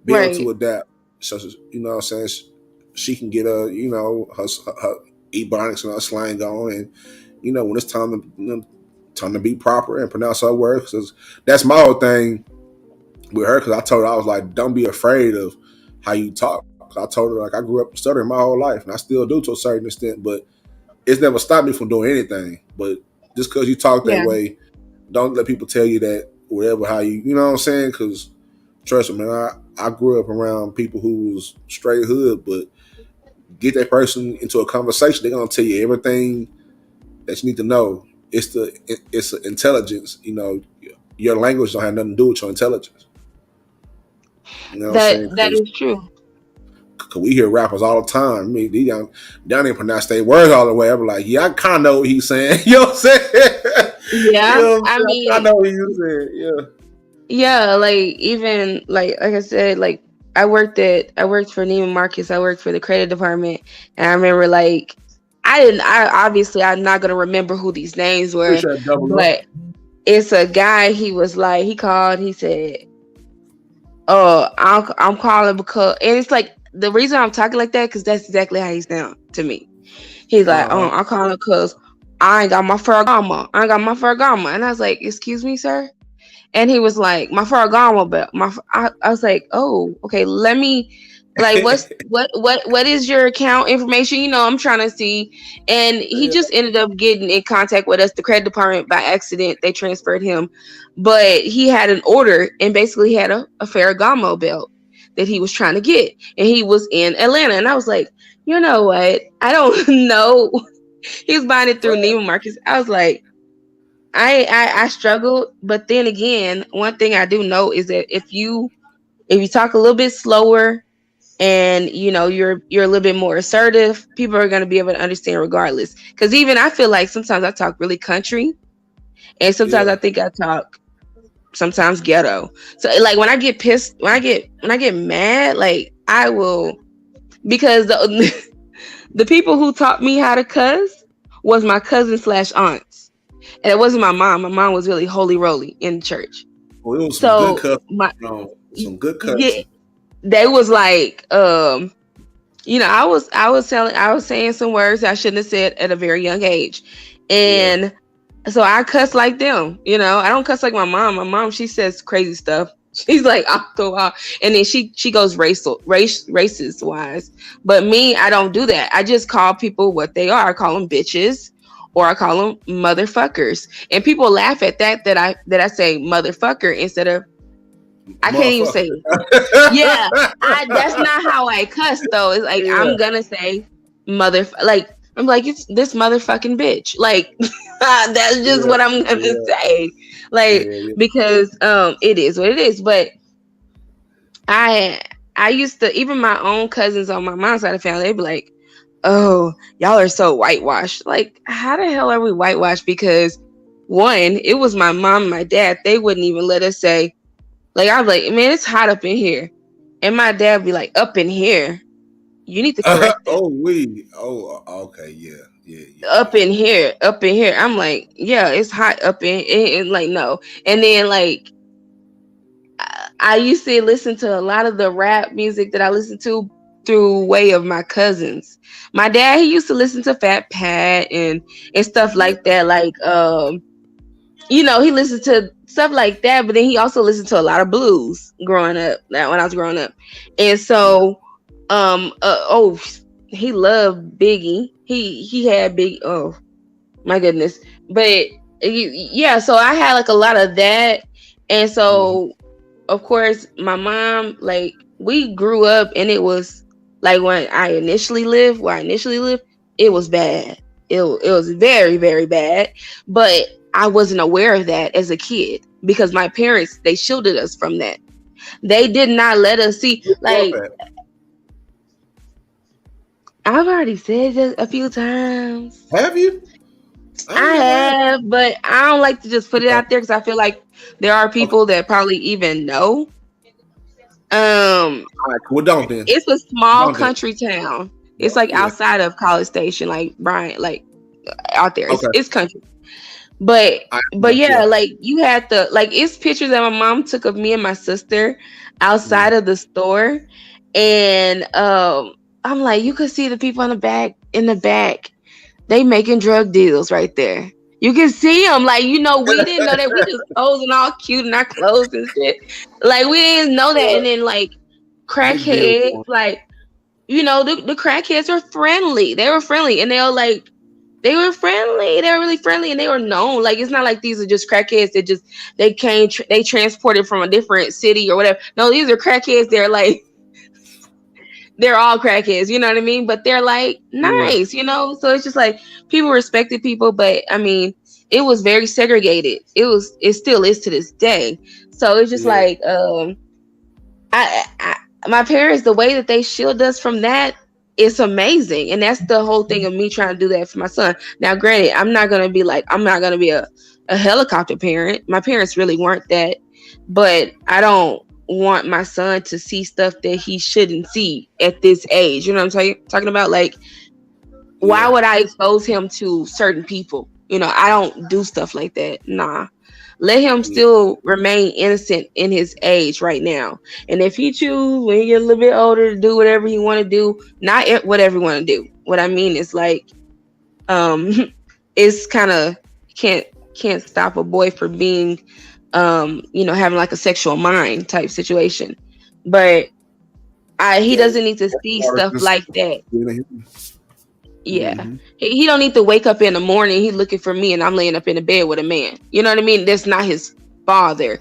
Be able to adapt. So you know what I'm saying? She can get her ebonics and her slang on, and you know when it's time to be proper and pronounce her words. Because that's my whole thing with her. Because I told her, I was like, don't be afraid of how you talk. I told her, like, I grew up stuttering my whole life, and I still do to a certain extent, but it's never stopped me from doing anything. But just because you talk that way, don't let people tell you that whatever how you know what I'm saying? Because trust me, man, I grew up around people who was straight hood, but get that person into a conversation, they're gonna tell you everything that you need to know. It's the intelligence. You know, your language don't have nothing to do with your intelligence. You know what I'm saying? That is true. Cause we hear rappers all the time. I mean, they don't even pronounce their words all the way. I'm like, yeah, I kind of know what he's saying. You know what I'm saying? Yeah, you know I mean, I know what he's saying. Yeah. Yeah, like even like I said, like I worked for Neiman Marcus. I worked for the credit department, and I remember like I'm not gonna remember who these names were, but it's a guy. He was like, he called. He said, I'm calling because," and it's like the reason I'm talking like that because that's exactly how he sounds to me. He's like, I'm calling because I ain't got my Ferragamo. And I was like, excuse me, sir. And he was like, my Ferragamo belt. I was like, oh, okay. Let me, like, what is your account information? You know, I'm trying to see. And he just ended up getting in contact with us, the credit department, by accident. They transferred him, but he had an order and basically had a Ferragamo belt that he was trying to get, and he was in Atlanta. And I was like, you know what? I don't know. He was buying it through Neiman Marcus. I was like, I struggled, but then again, one thing I do know is that if you talk a little bit slower and you know you're a little bit more assertive, people are going to be able to understand regardless. Because even I feel like sometimes I talk really country, and sometimes I think I talk sometimes ghetto. So like when I get pissed, when I get mad, like I will, because the people who taught me how to cuss was my cousin / aunts. And it wasn't my mom. My mom was really holy roly in church. Well, it was some good cussing. Yeah, they was like, you know, I was saying some words I shouldn't have said at a very young age, and so I cuss like them. You know, I don't cuss like my mom. My mom, she says crazy stuff. She's like off the wall, and then she goes racist wise. But me, I don't do that. I just call people what they are. I call them bitches, or I call them motherfuckers, and people laugh at that I say motherfucker instead of, I can't even say it. Yeah, that's not how I cuss though. It's like I'm gonna say like I'm like, it's this motherfucking bitch. Like that's just what I'm gonna say. Like because it is what it is. But I used to, even my own cousins on my mom's side of the family, they'd be like, oh, y'all are so whitewashed. Like, how the hell are we whitewashed? Because one, it was my mom and my dad. They wouldn't even let us say, like, I was like, man, it's hot up in here. And my dad would be like, up in here? You need to correct that. Okay, yeah. Up in here. I'm like, yeah, it's hot up in like no. And then like I used to listen to a lot of the rap music that I listened to through way of my cousins. My dad, he used to listen to Fat Pat and stuff like that. Like he listened to stuff like that, but then he also listened to a lot of blues growing up. That when I was growing up. And so he loved Biggie. He had Big. Oh my goodness. But yeah, so I had like a lot of that. And so of course my mom, like we grew up and it was like where I initially lived, it was bad. It was very, very bad. But I wasn't aware of that as a kid because my parents, they shielded us from that. They did not let us see, like, I've already said this a few times. Have you? I have, but I don't like to just put it out there because I feel like there are people that probably even know. All right, well, don't then. It's a small country town. It's like outside of College Station, like Bryant, like out there. It's country. But yeah, like you had to, like, it's pictures that my mom took of me and my sister outside of the store, and I'm like, you could see the people in the back, they making drug deals right there. You can see them, like, we didn't know that. We just posing all cute in our clothes and shit. Like, we didn't know that. And then, like, crackheads, like, the crackheads were friendly. They were friendly, and they were friendly. They were really friendly, and they were known. Like, it's not like these are just crackheads that just they transported from a different city or whatever. No, these are crackheads. They're like, they're all crackheads, you know what I mean? But they're like nice, So it's just like people respected people, but I mean, it was very segregated. It still is to this day. So it's just like my parents, the way that they shield us from that, it's amazing. And that's the whole thing of me trying to do that for my son. Now, granted, I'm not gonna be a helicopter parent. My parents really weren't that, but I don't want my son to see stuff that he shouldn't see at this age. You know what I'm talking about? Like, why would I expose him to certain people? I don't do stuff like that. Nah. Let him still remain innocent in his age right now. And if he choose when he get a little bit older to do whatever he want to do, not whatever he want to do. What I mean is like, it's kind of can't stop a boy from being having like a sexual mind type situation. But he doesn't need to see stuff like that. Yeah. He don't need to wake up in the morning, he looking for me and I'm laying up in the bed with a man. You know what I mean? That's not his father.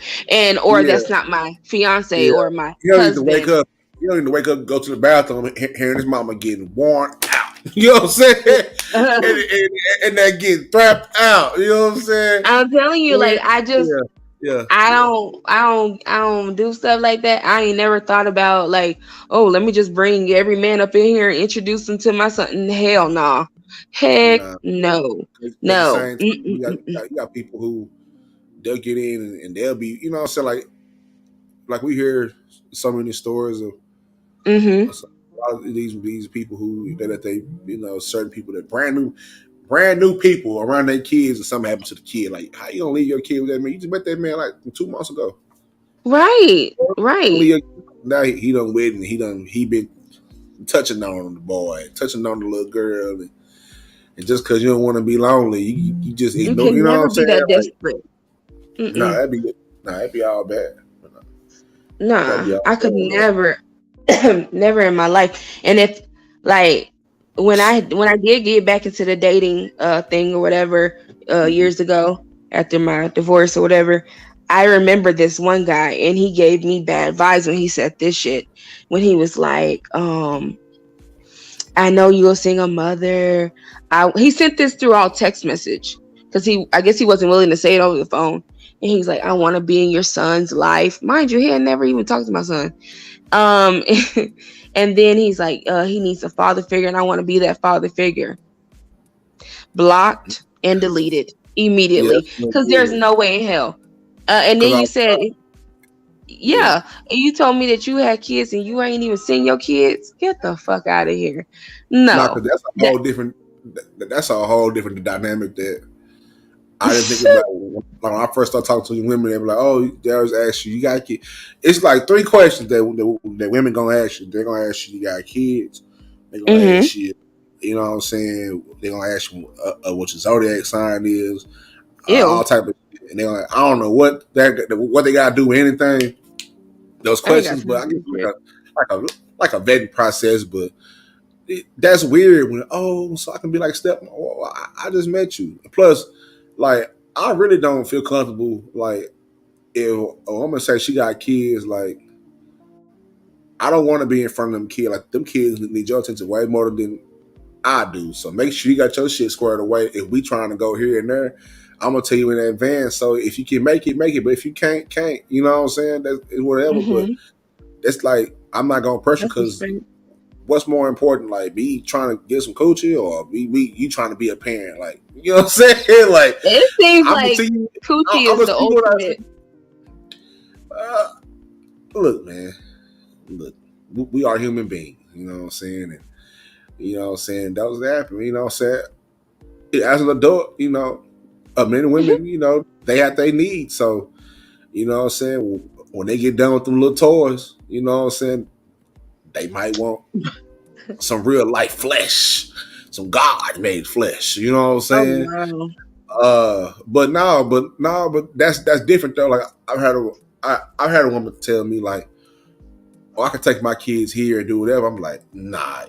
Or that's not my fiance or my husband. He don't need to wake up, go to the bathroom, hearing his mama getting worn out. You know what I'm saying? and that getting trapped out. You know what I'm saying? I'm telling you, like, I just I don't do stuff like that. I ain't never thought about like, oh, let me just bring every man up in here and introduce them to my son. Hell no. Heck no. No. You got people who they'll get in and they'll be, you know what I'm saying, like we hear so many stories of a lot of these people who that they, certain people that brand new people around their kids and something happened to the kid. Like, how you gonna leave your kid with that man? You just met that man like 2 months ago. Right. Now he done with and he been touching on the boy, touching on the little girl, and just because you don't want to be lonely, you just ignore. You know what I'm saying? That desperate. That'd be all bad. Nah, I could never, never in my life. And if like when I did get back into the dating thing or whatever years ago after my divorce or whatever, I remember this one guy and he gave me bad vibes when he said this shit. When he was like, I know you're a single mother. He sent this through all text message because I guess he wasn't willing to say it over the phone. And he's like, I want to be in your son's life. Mind you, he had never even talked to my son. And then he's like, he needs a father figure, and I want to be that father figure. Blocked and deleted immediately because there's no way in hell. And then you said, Yeah, and you told me that you had kids and you ain't even seen your kids. Get the fuck out of here. No, because that's a whole different. That's a whole different dynamic that I didn't think about. When I first started talking to women, they were like, "Oh, they always ask you, you got kids." It's like 3 questions that women gonna ask you. They're gonna ask you, "You got kids?" They're gonna ask you, you know what I'm saying? They're gonna ask you what your zodiac sign is, all type of shit. And they're like, I don't know what they gotta do with anything. Those questions, but I guess like a vetting process, but. That's weird when so I can be like I just met you. Plus, like I really don't feel comfortable like if a woman say she got kids, like I don't want to be in front of them kids. Like them kids need your attention way more than I do. So make sure you got your shit squared away. If we trying to go here and there, I'm gonna tell you in advance. So if you can make it, make it. But if you can't. You know what I'm saying? That's whatever. But it's like I'm not gonna pressure because what's more important, like me trying to get some coochie or you trying to be a parent? Like, you know what I'm saying? Like, it seems like coochie is the ultimate. Look, man, we are human beings. You know what I'm saying? And you know what I'm saying? That was happening. You know what I'm saying? As an adult, you know, men and women, you know, they have their needs. So, you know what I'm saying? When they get done with them little toys, you know what I'm saying? They might want some real life flesh, some God made flesh. You know what I'm saying? Oh, wow. But that's different though. Like I've had a woman tell me like, "Oh, I can take my kids here and do whatever." I'm like, "Nah,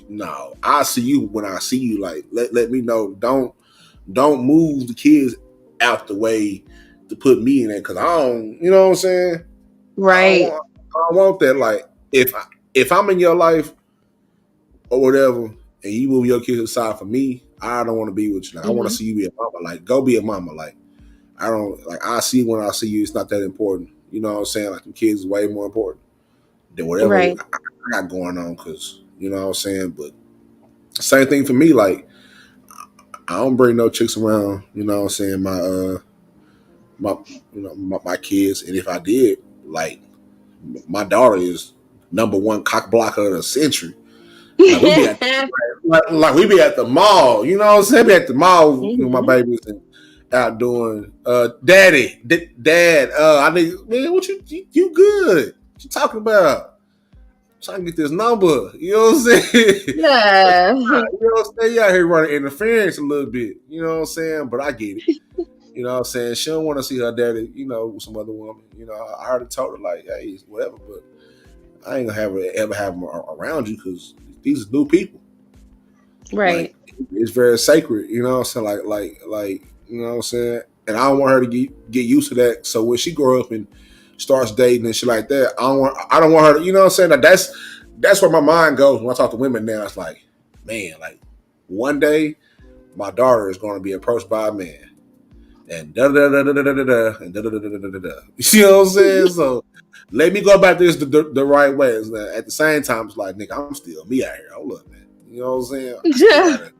no. I see you when I see you. Like, let me know. Don't move the kids out the way to put me in it because I don't. You know what I'm saying? Right. I don't want that. Like, if I'm in your life or whatever, and you move your kids aside for me, I don't want to be with you. Like, I want to see you be a mama. Like, go be a mama. Like, I don't like. I see when I see you. It's not that important. You know what I'm saying? Like, the kids is way more important than whatever I got going on. Because you know what I'm saying. But same thing for me. Like, I don't bring no chicks around. You know what I'm saying? My kids. And if I did, like, my daughter is #1 cock blocker of the century. Like we be at the mall, you know what I'm saying? Be at the mall with my babies and out doing Dad, I need man, what you good? What you talking about? I'm trying to get this number, you know what I'm saying? Yeah. You know what I'm saying? You out here running interference a little bit, you know what I'm saying? But I get it. You know what I'm saying? She don't want to see her daddy, you know, with some other woman. You know, I already told her like, hey, whatever, but I ain't gonna ever have them around you because these are new people. Right. Like, it's very sacred, you know what I'm saying? Like, you know what I'm saying? And I don't want her to get used to that. So when she grow up and starts dating and shit like that, I don't want her to, you know what I'm saying? Like, that's where my mind goes when I talk to women now. It's like, man, like one day my daughter is gonna be approached by a man. And da da da da da da da and da da da da da da. You know what I'm saying? So let me go about this the right way. At the same time, it's like, nigga, I'm still me out here. Hold up, man. You know what I'm saying?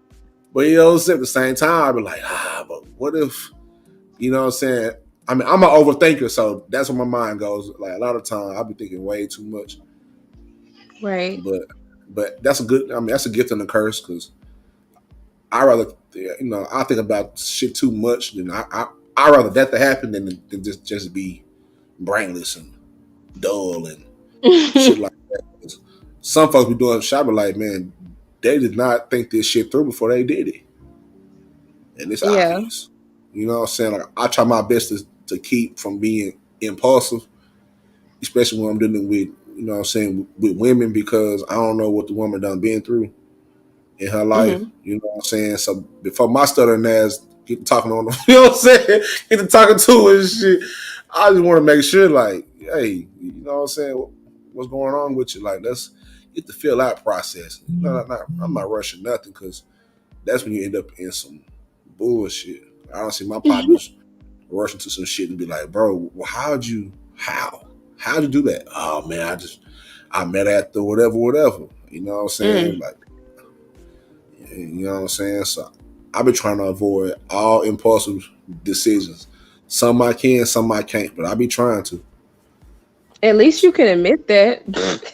But you know what I'm saying? At the same time, I'd be like, but what if, you know what I'm saying? I mean, I'm an overthinker, so that's where my mind goes. Like a lot of time, I'll be thinking way too much. Right. But that's that's a gift and a curse because I rather, you know, I think about shit too much than I rather that to happen than just be brainless and dull and shit like that. Some folks be doing shit, but like, man, they did not think this shit through before they did it, and it's obvious. You know what I'm saying? Like, I try my best to keep from being impulsive, especially when I'm dealing with, you know what I'm saying, with women, because I don't know what the woman done been through in her life. You know what I'm saying? So before my stuttering ass get to talking on them, you know what I'm saying? Get to talking to her and shit. I just want to make sure, like, hey, you know what I'm saying? What's going on with you? Like, let's get the feel out process. I'm not rushing nothing because that's when you end up in some bullshit. I don't see my partners rushing to some shit and be like, bro, how'd you do that? Oh man, I met at the whatever. You know what I'm saying? Like, you know what I'm saying? So I've been trying to avoid all impulsive decisions. Some I can, some I can't, but I be trying to. At least you can admit that.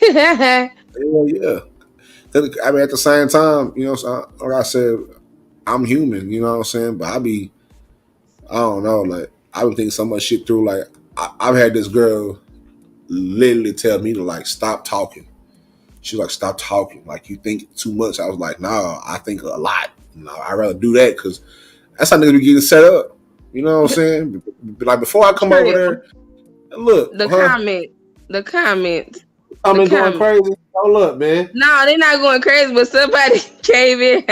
Yeah. I mean, at the same time, you know, like I said, I'm human. You know what I'm saying? But I don't know. Like I've been thinking so much shit through. Like I've had this girl literally tell me to like stop talking. She's like, stop talking. Like you think too much. I was like, nah, I think a lot. No, I'd rather do that because that's how niggas be getting set up. You know what I'm saying? Like before I come over there, look. The comments. I'm going crazy. Hold up, man. No, they're not going crazy, but somebody came in.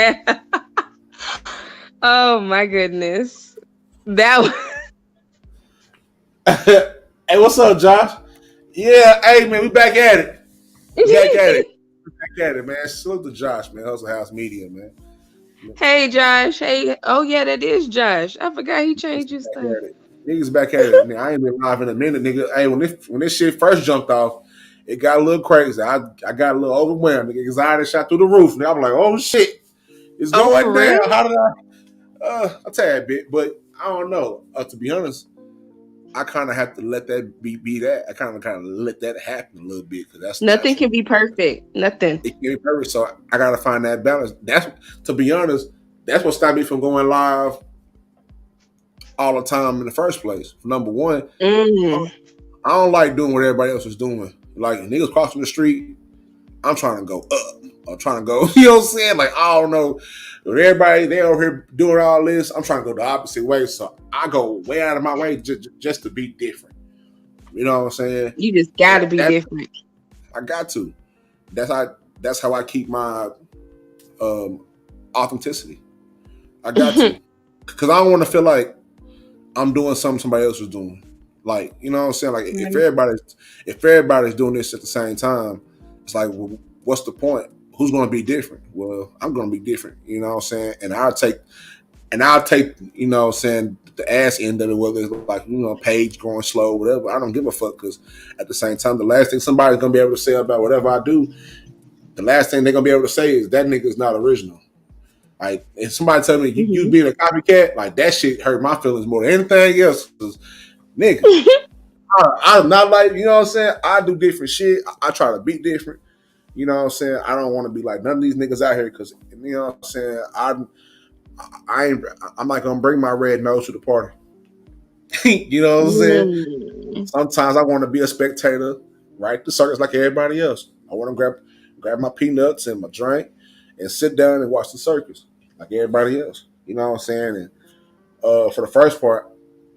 Oh my goodness. That was Hey, what's up, Josh? Yeah, hey man, we back at it. Back at it, man. Salute to Josh, man. Hustle House Media, man. Hey Josh. Hey, oh yeah, that is Josh. I forgot he changed his stuff. Niggas back at it. I ain't been live in a minute, nigga. Hey, when this shit first jumped off, it got a little crazy. I got a little overwhelmed. Nigga, anxiety shot through the roof. Nigga, I'm like, oh shit, it's going down. Real? How did I'll tell you a bit, but I don't know. To be honest, I kind of have to let that be that. I kind of let that happen a little bit because that's nothing can be perfect. Nothing. It can be perfect. So I gotta find that balance. That's, to be honest, that's what stopped me from going live all the time in the first place. Number one, I don't like doing what everybody else is doing. Like niggas crossing the street, I'm trying to go up. I'm trying to go, you know what I'm saying? Like, I don't know. Everybody, they over here doing all this. I'm trying to go the opposite way. So I go way out of my way just to be different. You know what I'm saying? You just gotta be different. I got to. That's how I keep my authenticity. I got to. Because I don't want to feel like I'm doing something somebody else is doing. Like, you know what I'm saying? Like, if everybody's doing this at the same time, it's like, well, what's the point? Who's going to be different? Well, I'm going to be different. You know what I'm saying? And I'll take, you know what I'm saying, the ass end of it, whether it's like, you know, page going slow, whatever. I don't give a fuck because at the same time, the last thing somebody's going to be able to say about whatever I do, the last thing they're going to be able to say is that nigga's not original. Like, if somebody tell me you being a copycat, like that shit hurt my feelings more than anything else. Nigga, I'm not like, you know what I'm saying? I do different shit. I try to be different. You know what I'm saying? I don't want to be like none of these niggas out here because, you know what I'm saying? I'm not going to bring my red nose to the party. You know what I'm saying? Sometimes I want to be a spectator, right? The circus like everybody else. I want to grab my peanuts and my drink and sit down and watch the circus like everybody else. You know what I'm saying? And for the first part,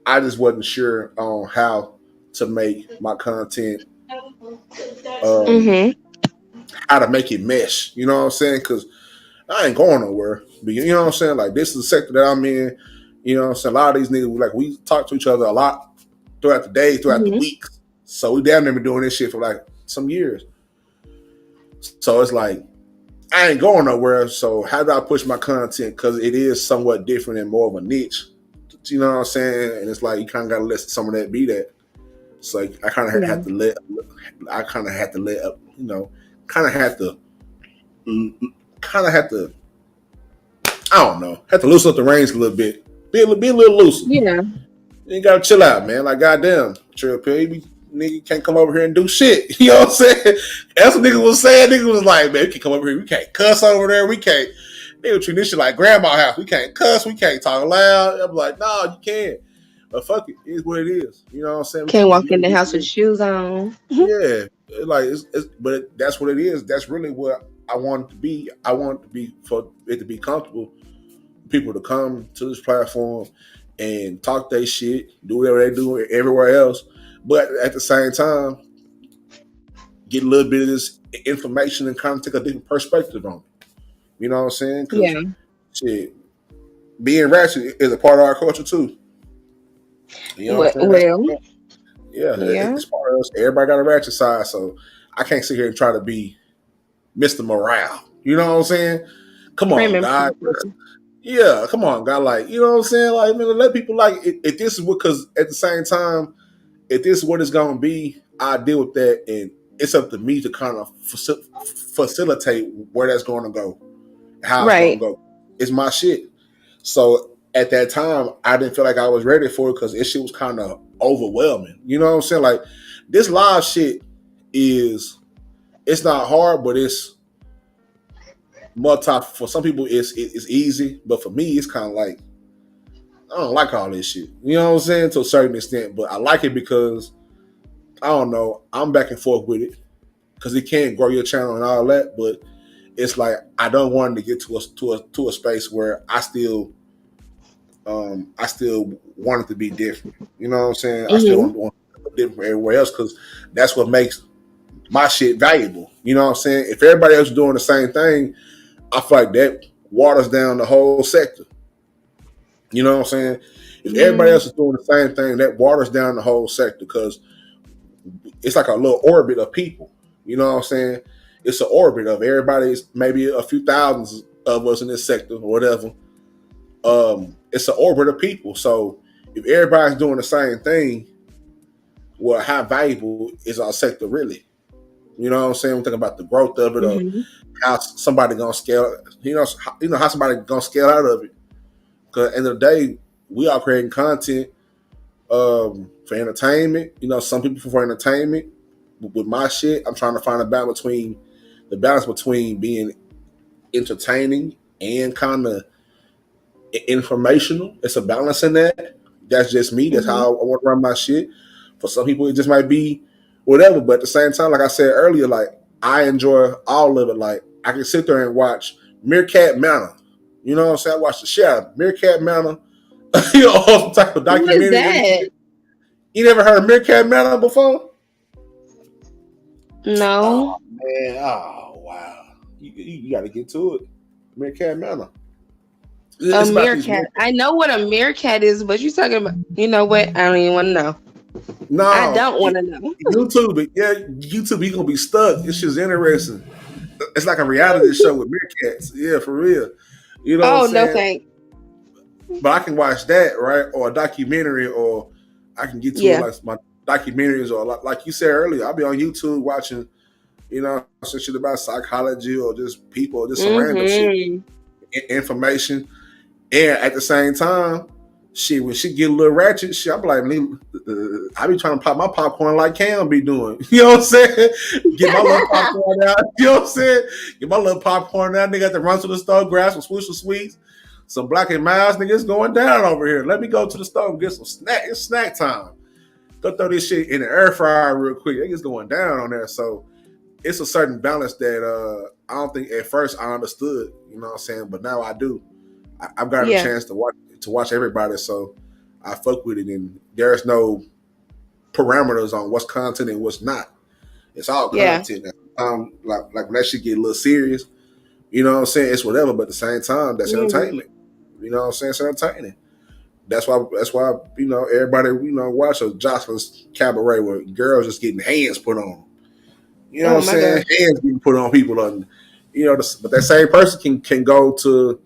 I just wasn't sure on how to make my content, how to make it mesh. You know what I'm saying? Because I ain't going nowhere. But you know what I'm saying? Like, this is the sector that I'm in. You know what I'm saying? A lot of these niggas, like, we talk to each other a lot throughout the day, throughout the weeks. So we damn near been doing this shit for like some years. So it's like, I ain't going nowhere. So how do I push my content? Because it is somewhat different and more of a niche. You know what I'm saying? And it's like, you kind of got to let some of that be that. So I kind of have to let, you know, I don't know, have to loosen up the reins a little bit. Be a little looser. Yeah. You gotta chill out, man. Like, goddamn, THETRILLPILL, nigga can't come over here and do shit. You know what I'm saying? That's what niggas was saying. Niggas was like, man, we can come over here. We can't cuss over there. We can't. They were treating this shit like grandma house. We can't cuss. We can't talk loud. I'm like, no, you can't. But fuck it. It is what it is. You know what I'm saying? Can't walk in the house with shoes on. Yeah. Like, but that's what it is. That's really what I want it to be. I want it to be for it to be comfortable. People to come to this platform and talk their shit, do whatever they do everywhere else, but at the same time, get a little bit of this information and kind of take a different perspective on it. You know what I'm saying? Yeah. Shit, being ratchet is a part of our culture too. You know what I'm saying? It's part of us. Everybody got a ratchet side, so I can't sit here and try to be Mr. Morale. You know what I'm saying? Come on, God. Yeah, come on, God. Like, you know what I'm saying? Like, man, let people like if this is what, because at the same time, if this is what it's gonna be, I deal with that, and it's up to me to kind of facilitate where that's going to go, how it's going to go. It's my shit. So at that time, I didn't feel like I was ready for it because this shit was kind of overwhelming. You know what I'm saying? Like, this live shit it's not hard, but it's for some people it's easy, but for me it's kind of like I don't like all this shit. You know what I'm saying? To a certain extent, but I like it because I don't know. I'm back and forth with it because it can grow your channel and all that, but it's like I don't want to get to a space where I still want it to be different. You know what I'm saying? I still want it to be different from everywhere else because that's what makes my shit valuable. You know what I'm saying? If everybody else is doing the same thing, I feel like that waters down the whole sector. You know what I'm saying? If everybody else is doing the same thing, that waters down the whole sector because it's like a little orbit of people. You know what I'm saying? It's an orbit of everybody's, maybe a few thousands of us in this sector or whatever. It's an orbit of people. So if everybody's doing the same thing, well, how valuable is our sector really? You know what I'm saying? We're talking about the growth of it, or how somebody gonna scale. You know how somebody gonna scale out of it. Because at the end of the day, we are creating content for entertainment. You know, some people for entertainment. With my shit, I'm trying to find a balance between being entertaining and kind of informational. It's a balance in that. That's just me. That's how I want to run my shit. For some people, it just might be whatever. But at the same time, like I said earlier, like I enjoy all of it. Like I can sit there and watch Meerkat Manor. You know what I'm saying? I watch the shit out of Meerkat Manor. You know, some type of documentary. What is that? You never heard of Meerkat Manor before? No. Oh man! Oh wow! You got to get to it. Meerkat Manor. A meerkat. I know what a meerkat is, but you talking about? You know what? I don't even want to know. No, I don't want to know. YouTube. Yeah, YouTube. You gonna be stuck. This shit's interesting. It's like a reality show with meerkats. Yeah, for real. You know. Oh what I'm no, saying? thanks. But I can watch that, right? Or a documentary, or I can get to it like my documentaries, or like you said earlier, I'll be on YouTube watching, you know, some shit about psychology or just people, or just some random shit, information. And at the same time, shit, when she get a little ratchet, shit, I be like, I be trying to pop my popcorn like Cam be doing. You know what I'm saying? Get my little popcorn out. You know what I'm saying? Get my little popcorn out. Nigga got to run to the store, grab some Swisher Sweets, some Black and Miles. Niggas going down over here. Let me go to the store and get some snack. It's snack time. Go throw this shit in the air fryer real quick. Niggas going down on there. So it's a certain balance that I don't think at first I understood. You know what I'm saying? But now I do. I've got a chance to watch everybody, so I fuck with it, and there's no parameters on what's content and what's not. It's all content. Like when that shit get a little serious, you know what I'm saying? It's whatever, but at the same time, that's entertainment. You know what I'm saying? It's entertaining. That's why you know everybody watch a Jocelyn's Cabaret where girls just getting hands put on them. You know what I'm saying? God. Hands getting put on people, on you know. But that same person can go to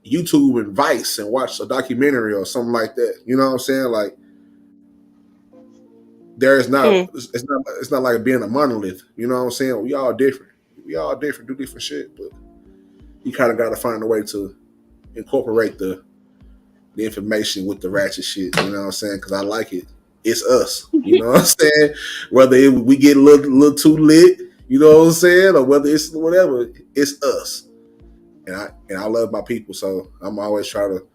YouTube and Vice and watch a documentary or something like that. You know what I'm saying? Like there is not it's not like being a monolith. You know what I'm saying? We all different. We all different, do different shit, but you kind of got to find a way to incorporate the information with the ratchet shit. You know what I'm saying? Because I like it. It's us. You know what I'm saying? Whether we get a little too lit, you know what I'm saying, or whether it's whatever, it's us. And I love my people, so I'm always trying to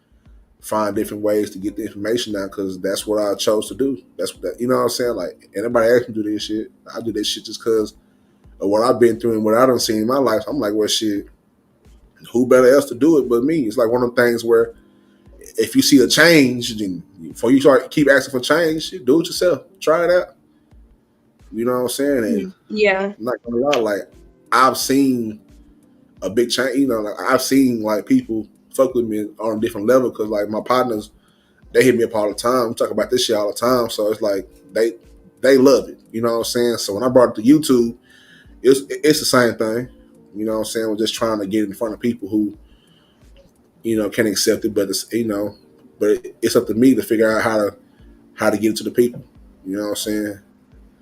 find different ways to get the information out because that's what I chose to do. That's what you know what I'm saying. Like anybody ask me to do this shit, I do this shit just because of what I've been through and what I done seen in my life. I'm like, well, shit, who better else to do it but me? It's like one of the things where if you see a change, then before you keep asking for change, shit, do it yourself. Try it out. You know what I'm saying? And I'm not gonna lie, like I've seen a big change. You know, like I've seen like people fuck with me on a different level because like my partners, they hit me up all the time. We talk about this shit all the time. So it's like they love it. You know what I'm saying? So when I brought it to YouTube, it's the same thing. You know what I'm saying? We're just trying to get in front of people who, you know, can accept it, but it's it's up to me to figure out how to get it to the people. You know what I'm saying?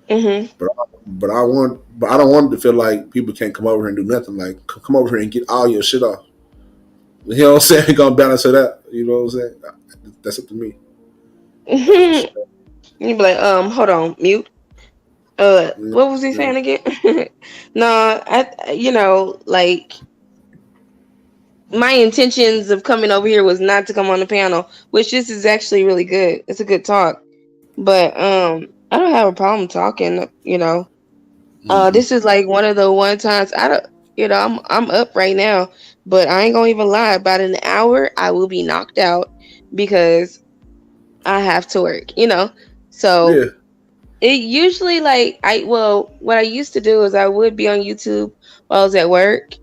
Mm-hmm. But I don't want it to feel like people can't come over here and do nothing. Like come over here and get all your shit off. You know what I'm saying? Gonna balance it out. You know what I'm saying? That's up to me. Mm-hmm. You'd be like, hold on, mute. What was he saying again? No, like my intentions of coming over here was not to come on the panel, which this is actually really good. It's a good talk. But I don't have a problem talking, This is like one of the one times I'm up right now, but I ain't gonna even lie, about an hour I will be knocked out because I have to work, So it usually what I used to do is I would be on YouTube while I was at work.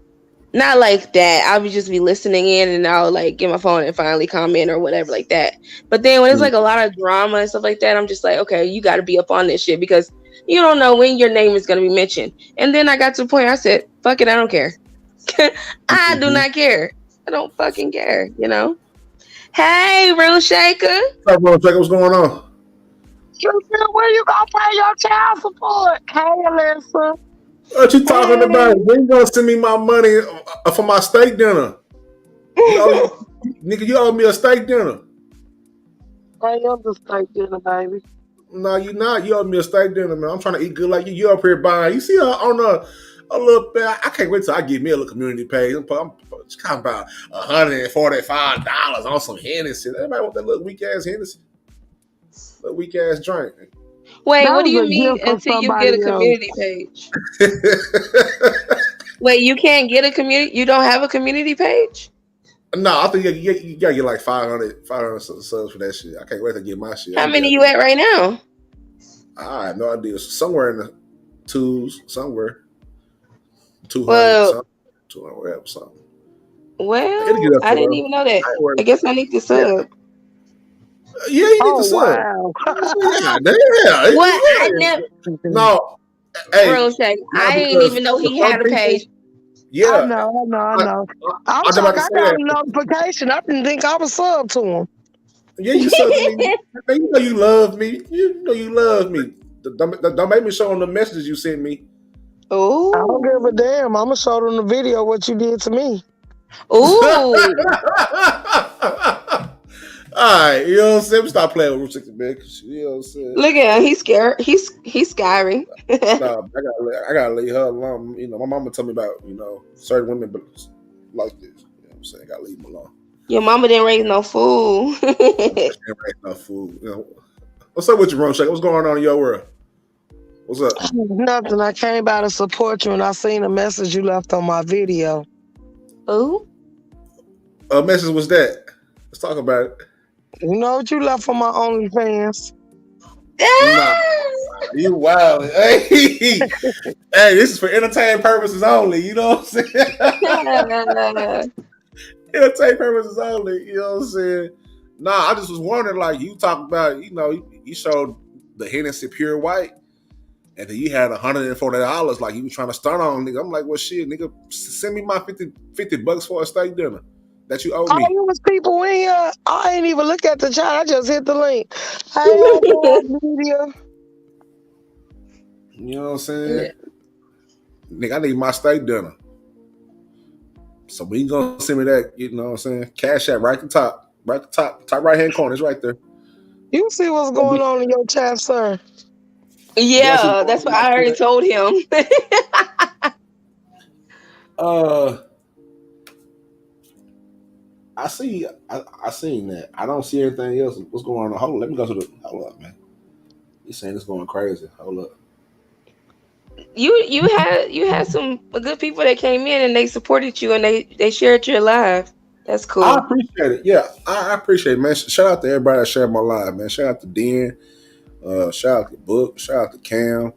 Not like that. I would just be listening in and I'll like get my phone and finally comment or whatever like that. But then when it's like a lot of drama and stuff like that, I'm just like, okay, you got to be up on this shit because you don't know when your name is going to be mentioned. And then I got to the point I said, fuck it, I don't care. I do not care. I don't fucking care, Hey, Real Shaker. What's up, Real Shaker? What's going on? Where you gonna pay your child support? Hey, Alyssa. What you talking about? When you gonna send me my money for my steak dinner? Nigga, you owe me a steak dinner. I am the steak dinner, baby. No, you not. You owe me a steak dinner, man. I'm trying to eat good like you. You up here buying. You see on a little bit. I can't wait till I get me a little community page. I'm talking about $145 on some Hennessy. Everybody want that little weak ass Hennessy. Little weak ass drink. Wait, what do you mean until you get a community page? Wait, you can't get a community? You don't have a community page? No, I think you gotta get like 500 subs for that shit. I can't wait to get my shit. How many you at right now? I have no idea. Somewhere in the twos, somewhere. 200, well, 200, something. Well, I didn't even know that. I guess I need to sub. Yeah, you need to sub. Wow. Yeah. What? I never. No. Hey, Real Shake. I didn't even know he had a page. Yeah. I know. I'm shocked I got a notification. I didn't think I was sub to him. Yeah, you sub to me. You know you love me. You know you love me. Don't make me show them the messages you sent me. Oh. I don't give a damn. I'm going to show them the video what you did to me. Ooh. Alright, you know what I'm saying? Stop playing with Route 60, man. You know what I'm saying? Look at him, he's scared. He's scary. Nah, I gotta leave her alone. My mama told me about, certain women but like this. You know what I'm saying? I gotta leave them alone. Your mama didn't raise no fool. She didn't raise no fool. What's up with you, Ron Shake? What's going on in your world? What's up? Nothing. I came by to support you and I seen a message you left on my video. Oh? A message was that? Let's talk about it. You know what you left on my OnlyFans? Nah, you wild. Hey, this is for entertainment purposes only. You know what I'm saying? Entertainment purposes only. You know what I'm saying? Nah, I just was wondering, like, you talk about, you showed the Hennessy Pure White, and then you had $140, like you were trying to start on, nigga. I'm like, well, shit, nigga, send me my $50 for a steak dinner that you owe me. Oh, there was people in here. I ain't even look at the chat. I just hit the link. Hey, media. You know what I'm saying? Yeah. Nigga, I need my steak dinner. So we gonna send me that, you know what I'm saying? CashApp right at the top right hand corner. It's right there. You see what's going on in your chat, sir? Yeah, that's what I already told him. I seen that. I don't see anything else. What's going on? Hold up, let me go to hold up, man. You saying it's going crazy. Hold up. You had some good people that came in and they supported you and they shared your live. That's cool. I appreciate it. Yeah, I appreciate it, man. Shout out to everybody that shared my live, man. Shout out to Den. Shout out to Book. Shout out to Cam.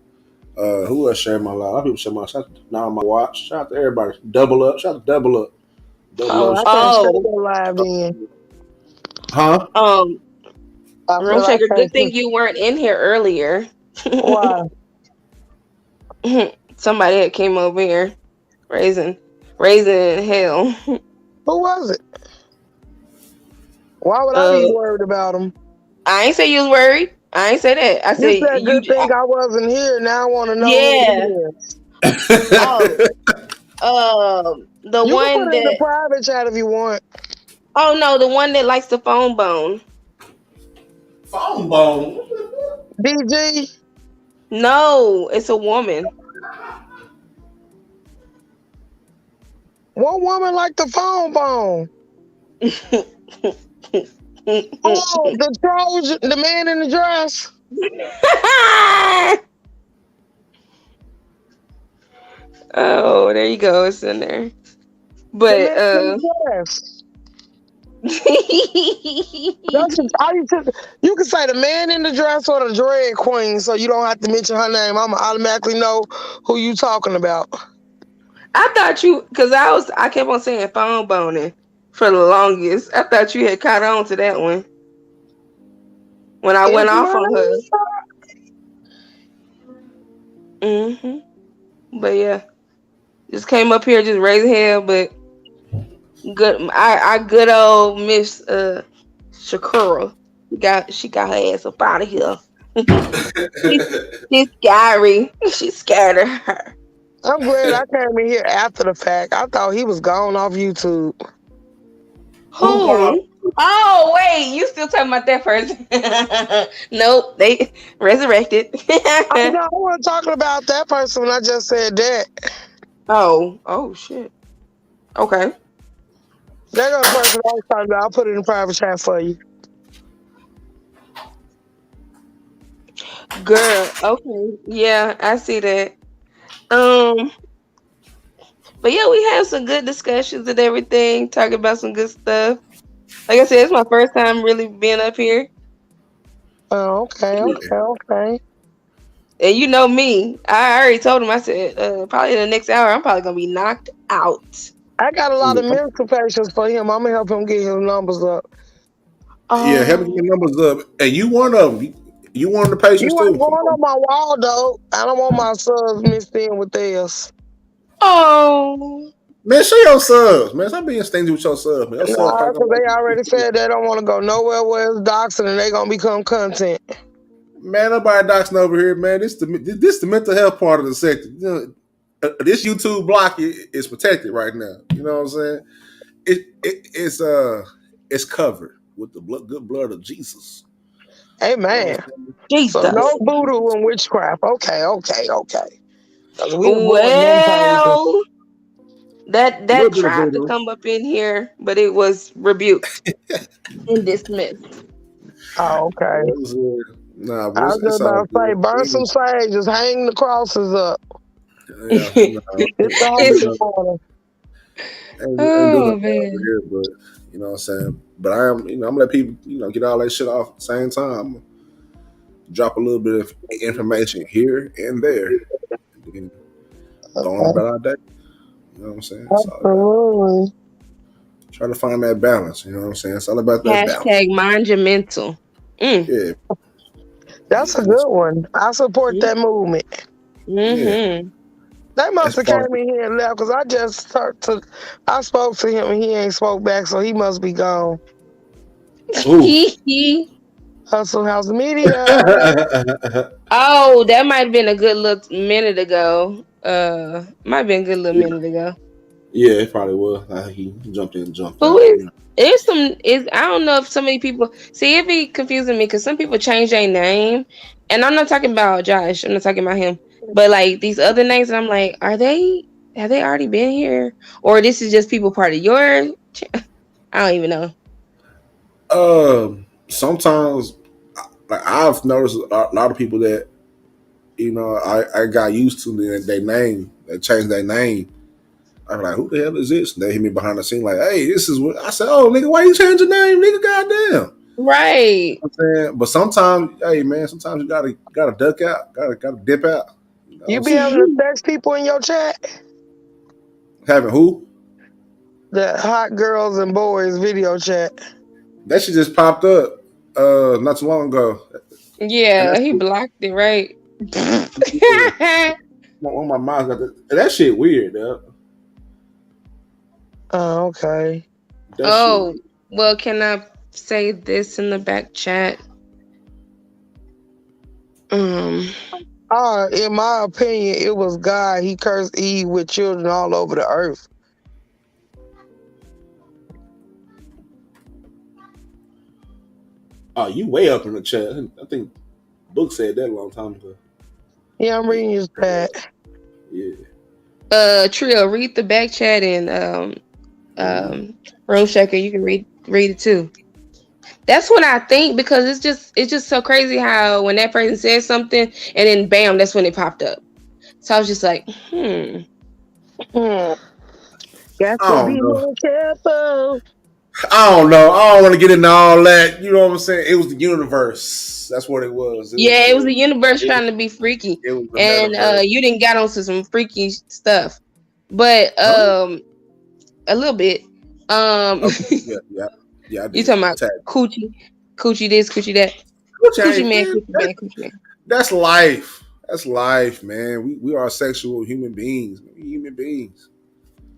Who else shared my live? A lot of people shared my live. Shout out to Now My Watch. Shout out to everybody. Double Up. Shout out to Double Up. I can't go live then. Huh? Room Shaker, good thing you weren't in here earlier. Why? Somebody that came over here raising hell. Who was it? Why would I be worried about him? I ain't say you was worried. I ain't say that. I said you said good thing I wasn't here. Now I want to know. Yeah. The you one can put that in the private chat if you want. Oh no, the one that likes the phone bone. Phone bone. DG? No, it's a woman. What woman like the phone bone? Oh, the Trojan, the man in the dress. Oh, there you go. It's in there. But the man in the dress. You can say the man in the dress or the drag queen, so you don't have to mention her name. I'ma automatically know who you talking about. I thought you, because I kept on saying phone boning for the longest. I thought you had caught on to that one when I went off on her. But yeah, just came up here, just raising hell. But good, I good old Miss Shakura she got her ass up out of here. She's scary. She's scared of her. I'm glad I came in here after the fact. I thought he was gone off YouTube. Who? Oh, wait, you still talking about that person? Nope, they resurrected. I know I wasn't talking about that person when I just said that. Oh shit. Okay. There goes the person I was talking about. I'll put it in private chat for you. Girl, okay. Yeah, I see that. But yeah, we have some good discussions and everything, talking about some good stuff. Like I said, it's my first time really being up here. Oh, okay. And you know me, I already told him, I said, probably in the next hour, I'm probably going to be knocked out. I got a lot of mental patience for him. I'm going to help him get his numbers up. Yeah, help me get numbers up. And you one of them. You one of the patients you too. ain't going on my wall, though. I don't want my subs mixed in with theirs. Oh. Man, show your subs, man. Stop being stingy with your subs, man. Nah, because they already said they don't want to go nowhere where it's doxing and they going to become content. Man, nobody doxing over here, man. This the mental health part of the sector. You know, this YouTube block is protected right now. You know what I'm saying? It's covered with the good blood of Jesus. Amen. Jesus. So no voodoo and witchcraft. Okay. Well, that tried to come up in here, but it was rebuked and dismissed. Oh, okay. Nah, but I was just about to say, burn some sage, just hang the crosses up. Yeah, it's the water. Ain't doing nothing over here, but you know what I'm saying. But I'm gonna let people, get all that shit off at the same time. I'm gonna drop a little bit of information here and there, and then go on about our day. You know what I'm saying? Absolutely. Try to find that balance. You know what I'm saying? It's all about that balance. Hashtag mind your mental. Yeah. That's a good one. I support that movement. Yeah. They must have came in here and left because I spoke to him and he ain't spoke back, so he must be gone. Hustle House Media. Oh, that might have been a good little minute ago. Might have been a good little minute ago. Yeah, it probably was. He jumped in and jumped out. I don't know if so many people see it be confusing me because some people change their name, and I'm not talking about Josh. I'm not talking about him, but like these other names, and I'm like, have they already been here, or this is just people part of your? I don't even know. Sometimes, like I've noticed a lot of people that I got used to their name. They changed their name. I'm like, who the hell is this? And they hit me behind the scene like, hey, this is what I said. Oh, nigga, why you change your name, nigga? Goddamn. Right. You know what I'm saying? But sometimes, hey man, sometimes you gotta duck out, gotta dip out. You be able to text people in your chat? Having who? The hot girls and boys video chat. That shit just popped up not too long ago. Yeah, he blocked it, right? One of my moms got that shit weird, though. Oh, okay. Well, can I say this in the back chat? In my opinion, it was God. He cursed Eve with children all over the earth. Oh, you way up in the chat. I think Book said that a long time ago. Yeah, I'm reading his chat. Yeah. Trill, read the back chat and Room Shaker, you can read it too. That's what I think, because it's just so crazy how when that person says something and then bam, that's when it popped up. So I was just like, Got to be more careful. I don't know. I don't want to get into all that. You know what I'm saying? It was the universe. That's what it was. It was the universe trying to be freaky. It was the and you didn't got onto some freaky stuff. But a little bit. Yeah, I did. You talking about coochie this, coochie that. Coochie man, coochie man. That's life. That's life, man. We are sexual human beings. We're human beings.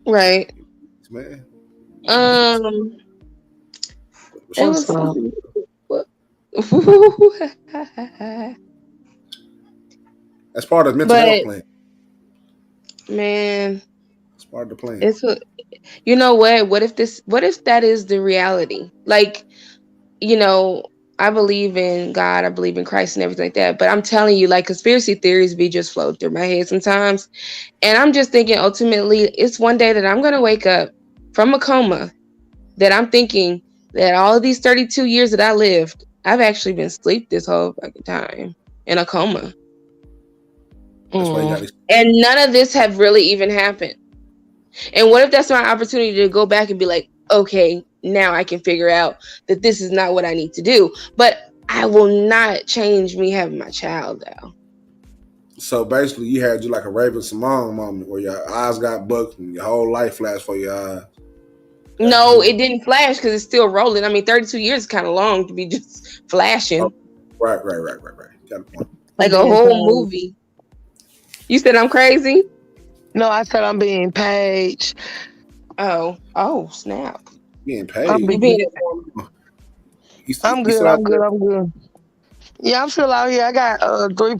Right. Man. What's up? That's part of the mental health plan. Man. It's part of the plan. You know what? What if that is the reality? Like, you know, I believe in God, I believe in Christ and everything like that. But I'm telling you, like, conspiracy theories be just floating through my head sometimes. And I'm just thinking, ultimately, it's one day that I'm going to wake up from a coma that I'm thinking that all of these 32 years that I lived, I've actually been asleep this whole fucking time in a coma. That's why you gotta... And none of this have really even happened. And what if that's my opportunity to go back and be like, okay, now I can figure out that this is not what I need to do. But I will not change me having my child, though. So basically, you had like a Raven Simone moment where your eyes got bucked and your whole life flashed for your eyes. No, it didn't flash because it's still rolling. I mean, 32 years is kind of long to be just flashing. Oh, right. Got a point. Like a whole movie. You said I'm crazy? No, I said I'm being paged. Oh, snap. Being paid. I'm good. Yeah, I'm still out here. I got three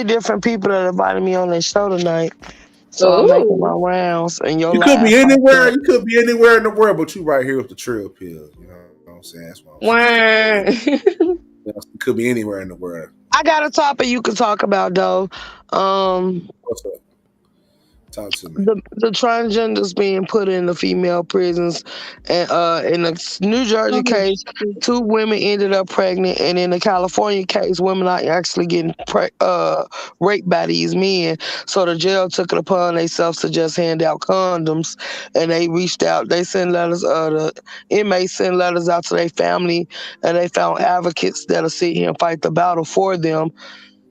different people that invited me on their show tonight. So I'm making my rounds. And you could be anywhere. You could be anywhere in the world, but you right here with the Trill Pill. You know what I'm saying? That's what I'm saying. You could be anywhere in the world. I got a topic you can talk about, though. What's up? Talk to me. The transgenders being put in the female prisons, and in the New Jersey case, 2 women ended up pregnant, and in the California case, women are actually getting raped by these men. So the jail took it upon themselves to just hand out condoms, and they reached out. They sent letters. The inmates sent letters out to their family, and they found advocates that'll sit here and fight the battle for them.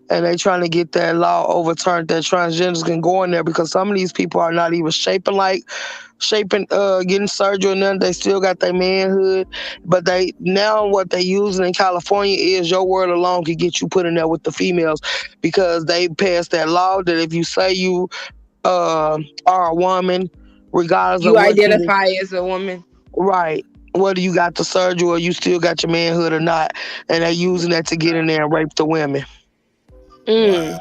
And they trying to get that law overturned that transgenders can go in there, because some of these people are not even getting surgery or nothing. They still got their manhood. But what they using in California is your word alone can get you put in there with the females, because they passed that law that if you say you are a woman, regardless you of what identify as a woman. Right. Whether you got the surgery or you still got your manhood or not. And they're using that to get in there and rape the women. Wow.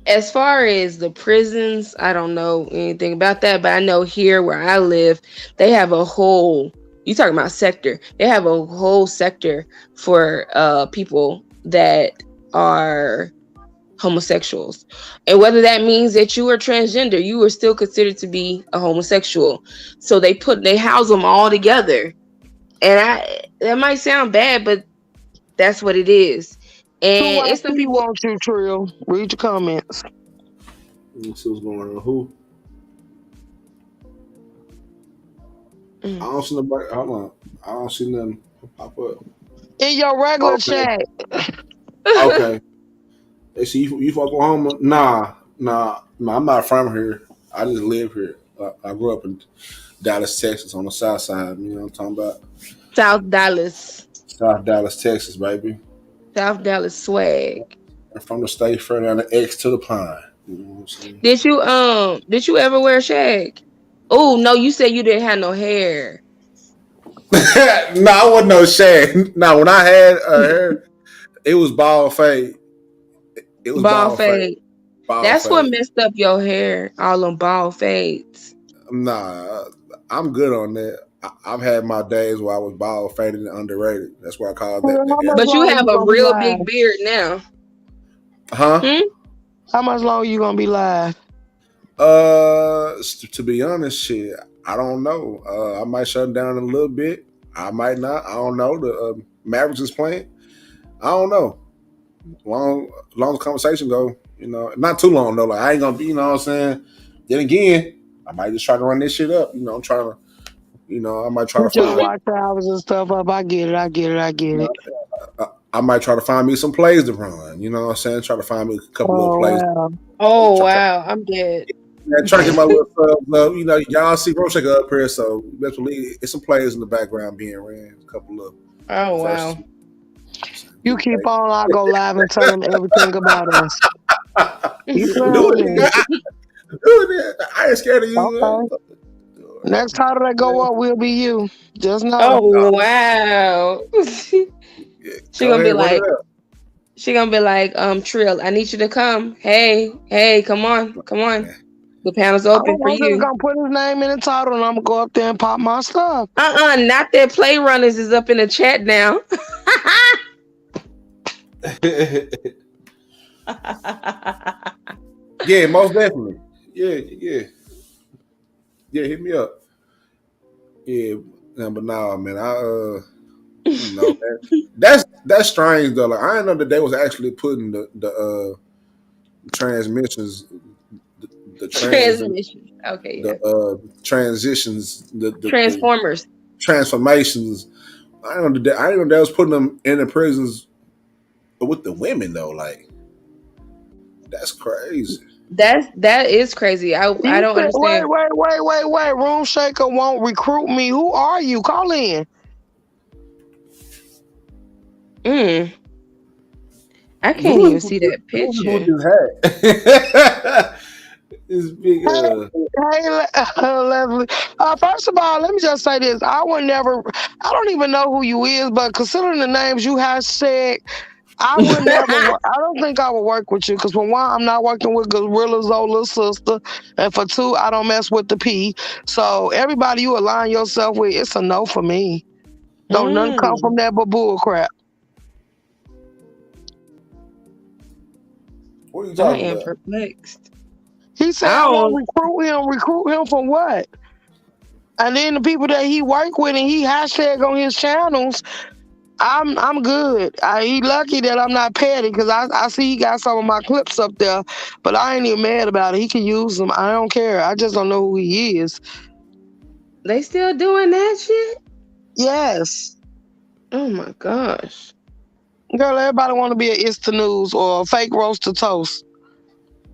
As far as the prisons, I don't know anything about that, but I know here where I live, they have a whole, you talking about sector, they have a whole sector for people that are homosexuals. And whether that means that you are transgender, you are still considered to be a homosexual. So they house them all together. And that might sound bad, but that's what it is. And it's some people want you, Trill. Read your comments. Let's see what's going on. Who? I don't see nobody. Hold on. I don't see nothing pop up. In your regular chat. Okay. They see you from Oklahoma? Nah. I'm not from here. I just live here. I grew up in Dallas, Texas, on the south side. You know what I'm talking about? South Dallas, Texas, baby. South Dallas swag. And from the state fair down the X to the pine. You know what I'm saying? Did you ever wear shag? Oh no, you said you didn't have no hair. No, I wasn't no shag. No, when I had hair, it was bald fade. It was bald fade. That's what messed up your hair, all them bald fades. Nah, I'm good on that. I've had my days where I was bald, faded, and underrated. That's why I call that. But you have a real big beard now. Huh? How much longer you gonna be live? To be honest, shit, I don't know. I might shut down in a little bit. I might not. I don't know. The Mavericks is playing. I don't know. Long as conversation go, not too long though. Like I ain't gonna be, you know what I'm saying. Then again, I might just try to run this shit up. I'm trying to, I might try to Put your find watch hours and stuff up. I get it. I might try to find me some plays to run. You know what I'm saying? Try to find me a couple little plays. Wow. Oh wow, I'm dead. Try to get my little subs up. Y'all see Roshak up here, so best believe it's some players in the background being ran. A couple of. Oh wow. You keep on, I'll go live and tell them everything about us. You do it. I ain't scared of you. Okay. Next time they go up, we'll be you. Just know. Oh wow. She gonna be like, Trill, I need you to come. Hey, come on. The panel's open for you. I'm gonna put his name in the title and I'm gonna go up there and pop my stuff. Not that Play Runners is up in the chat now. Yeah, most definitely. Yeah. Hit me up. Yeah, but nah, man. Man, that's strange though. Like I didn't know that they was actually putting the transmissions, the transmissions. Okay. The transitions, the transformers, transformations. I didn't know they was putting them in the prisons with the women though. Like that's crazy. That is crazy. I don't understand. Wait. Room Shaker won't recruit me. Who are you? Call in. I can't even see that picture. This big. Hey, Leslie. First of all, let me just say this. I don't even know who you is, but considering the names you have said, I would never. I don't think I would work with you because for one, I'm not working with Gorilla Zola's sister, and for two, I don't mess with the P. So everybody you align yourself with, it's a no for me. Don't none come from that but bull crap. What are you talking about? I am perplexed. He said, I won't recruit him for what? And then the people that he work with and he hashtag on his channels, I'm good. He lucky that I'm not petty because I see he got some of my clips up there, but I ain't even mad about it. He can use them. I don't care. I just don't know who he is. They still doing that shit? Yes. Oh my gosh. Girl, everybody want to be an Insta News or a fake roaster toast.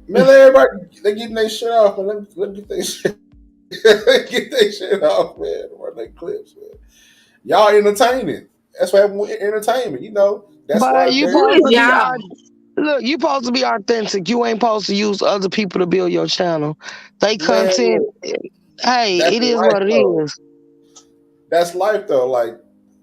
Man, everybody they getting their shit off, man. Let me get their shit. Get their shit off, man. Run their clips, man. Y'all entertaining. That's why entertainment. That's but why. You supposed to be authentic. You ain't supposed to use other people to build your channel. They content. Man, hey, it is what it is. That's life, though. Like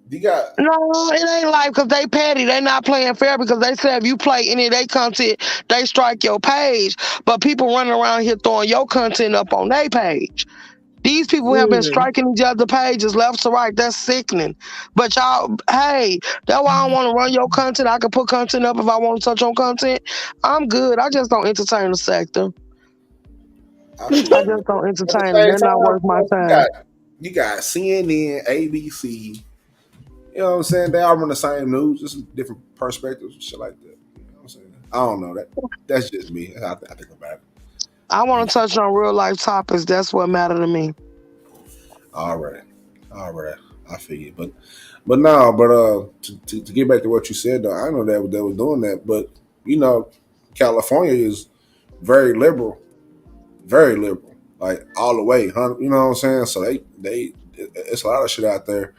you got. No, it ain't life because they petty. They not playing fair because they say if you play any of their content, they strike your page. But people running around here throwing your content up on their page. These people have been striking each other pages left to right. That's sickening. But y'all, hey, that's why I don't want to run your content. I can put content up if I want to touch on content. I'm good. I just don't entertain the sector. I just don't entertain it. They're not worth my time. You got CNN, ABC. You know what I'm saying? They all run the same news, just different perspectives and shit like that. You know what I'm saying? I don't know. That's just me. I think about it. I want to touch on real life topics. That's what matter to me. All right. I feel you, but to get back to what you said, though, I know that they were doing that, but California is very liberal, like all the way. You know what I'm saying? So they it's a lot of shit out there.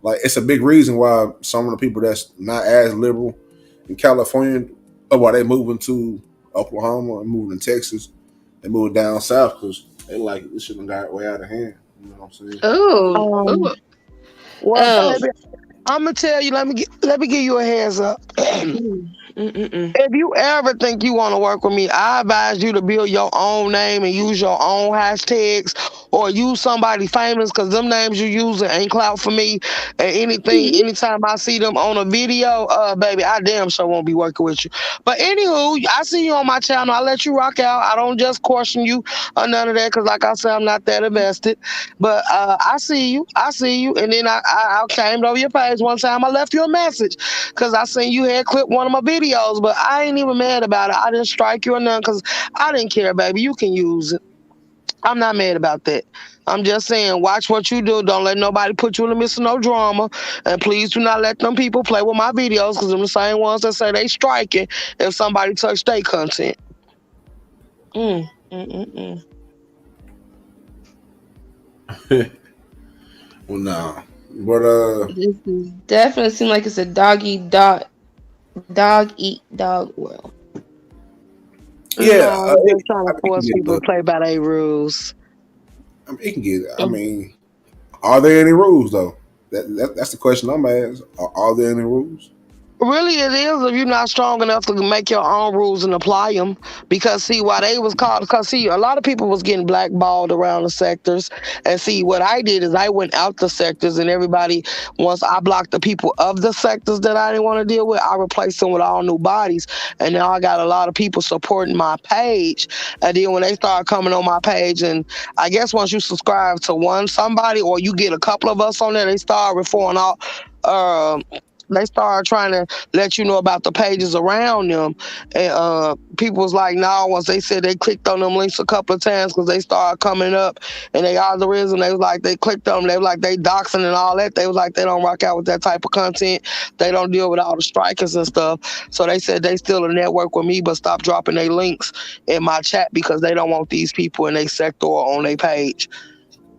Like it's a big reason why some of the people that's not as liberal in California, why they moving to Oklahoma and moving to Texas. They moved down south because they like this shit got way out of hand. You know what I'm saying? Well, baby, I'm gonna tell you. Let me give you a heads up. If you ever think you want to work with me, I advise you to build your own name and use your own hashtags or use somebody famous, because them names you using ain't clout for me. And anytime I see them on a video, baby, I damn sure won't be working with you. But anywho, I see you on my channel. I let you rock out. I don't just question you or none of that, because like I said, I'm not that invested. But I see you. And then I came over your page one time. I left you a message because I seen you had clipped one of my videos, but I ain't even mad about it. I didn't strike you or nothing because I didn't care, baby. You can use it. I'm not mad about that. I'm just saying, watch what you do. Don't let nobody put you in the midst of no drama. And please do not let them people play with my videos, because I'm the same ones that say they striking if somebody touch their content. Well, no. But this is definitely seem like it's a dog eat dog world. Yeah, no, I'm just trying to force people to play by their rules. I mean, it can get. I mean, are there any rules though? That's the question I'm asking. Are there any rules? Really, it is if you're not strong enough to make your own rules and apply them. Because see, why they was called? Because see, a lot of people was getting blackballed around the sectors. And see, what I did is I went out the sectors, and everybody, once I blocked the people of the sectors that I didn't want to deal with, I replaced them with all new bodies. And now I got a lot of people supporting my page. And then when they start coming on my page, and I guess once you subscribe to somebody, or you get a couple of us on there, they start referring out. They started trying to let you know about the pages around them. And people was like, no, once they said they clicked on them links a couple of times because they started coming up and they algorithm, they was like, they clicked on them, they was like, they doxing and all that. They was like, they don't rock out with that type of content. They don't deal with all the strikers and stuff. So they said they still a network with me, but stop dropping their links in my chat because they don't want these people in their sector or on their page.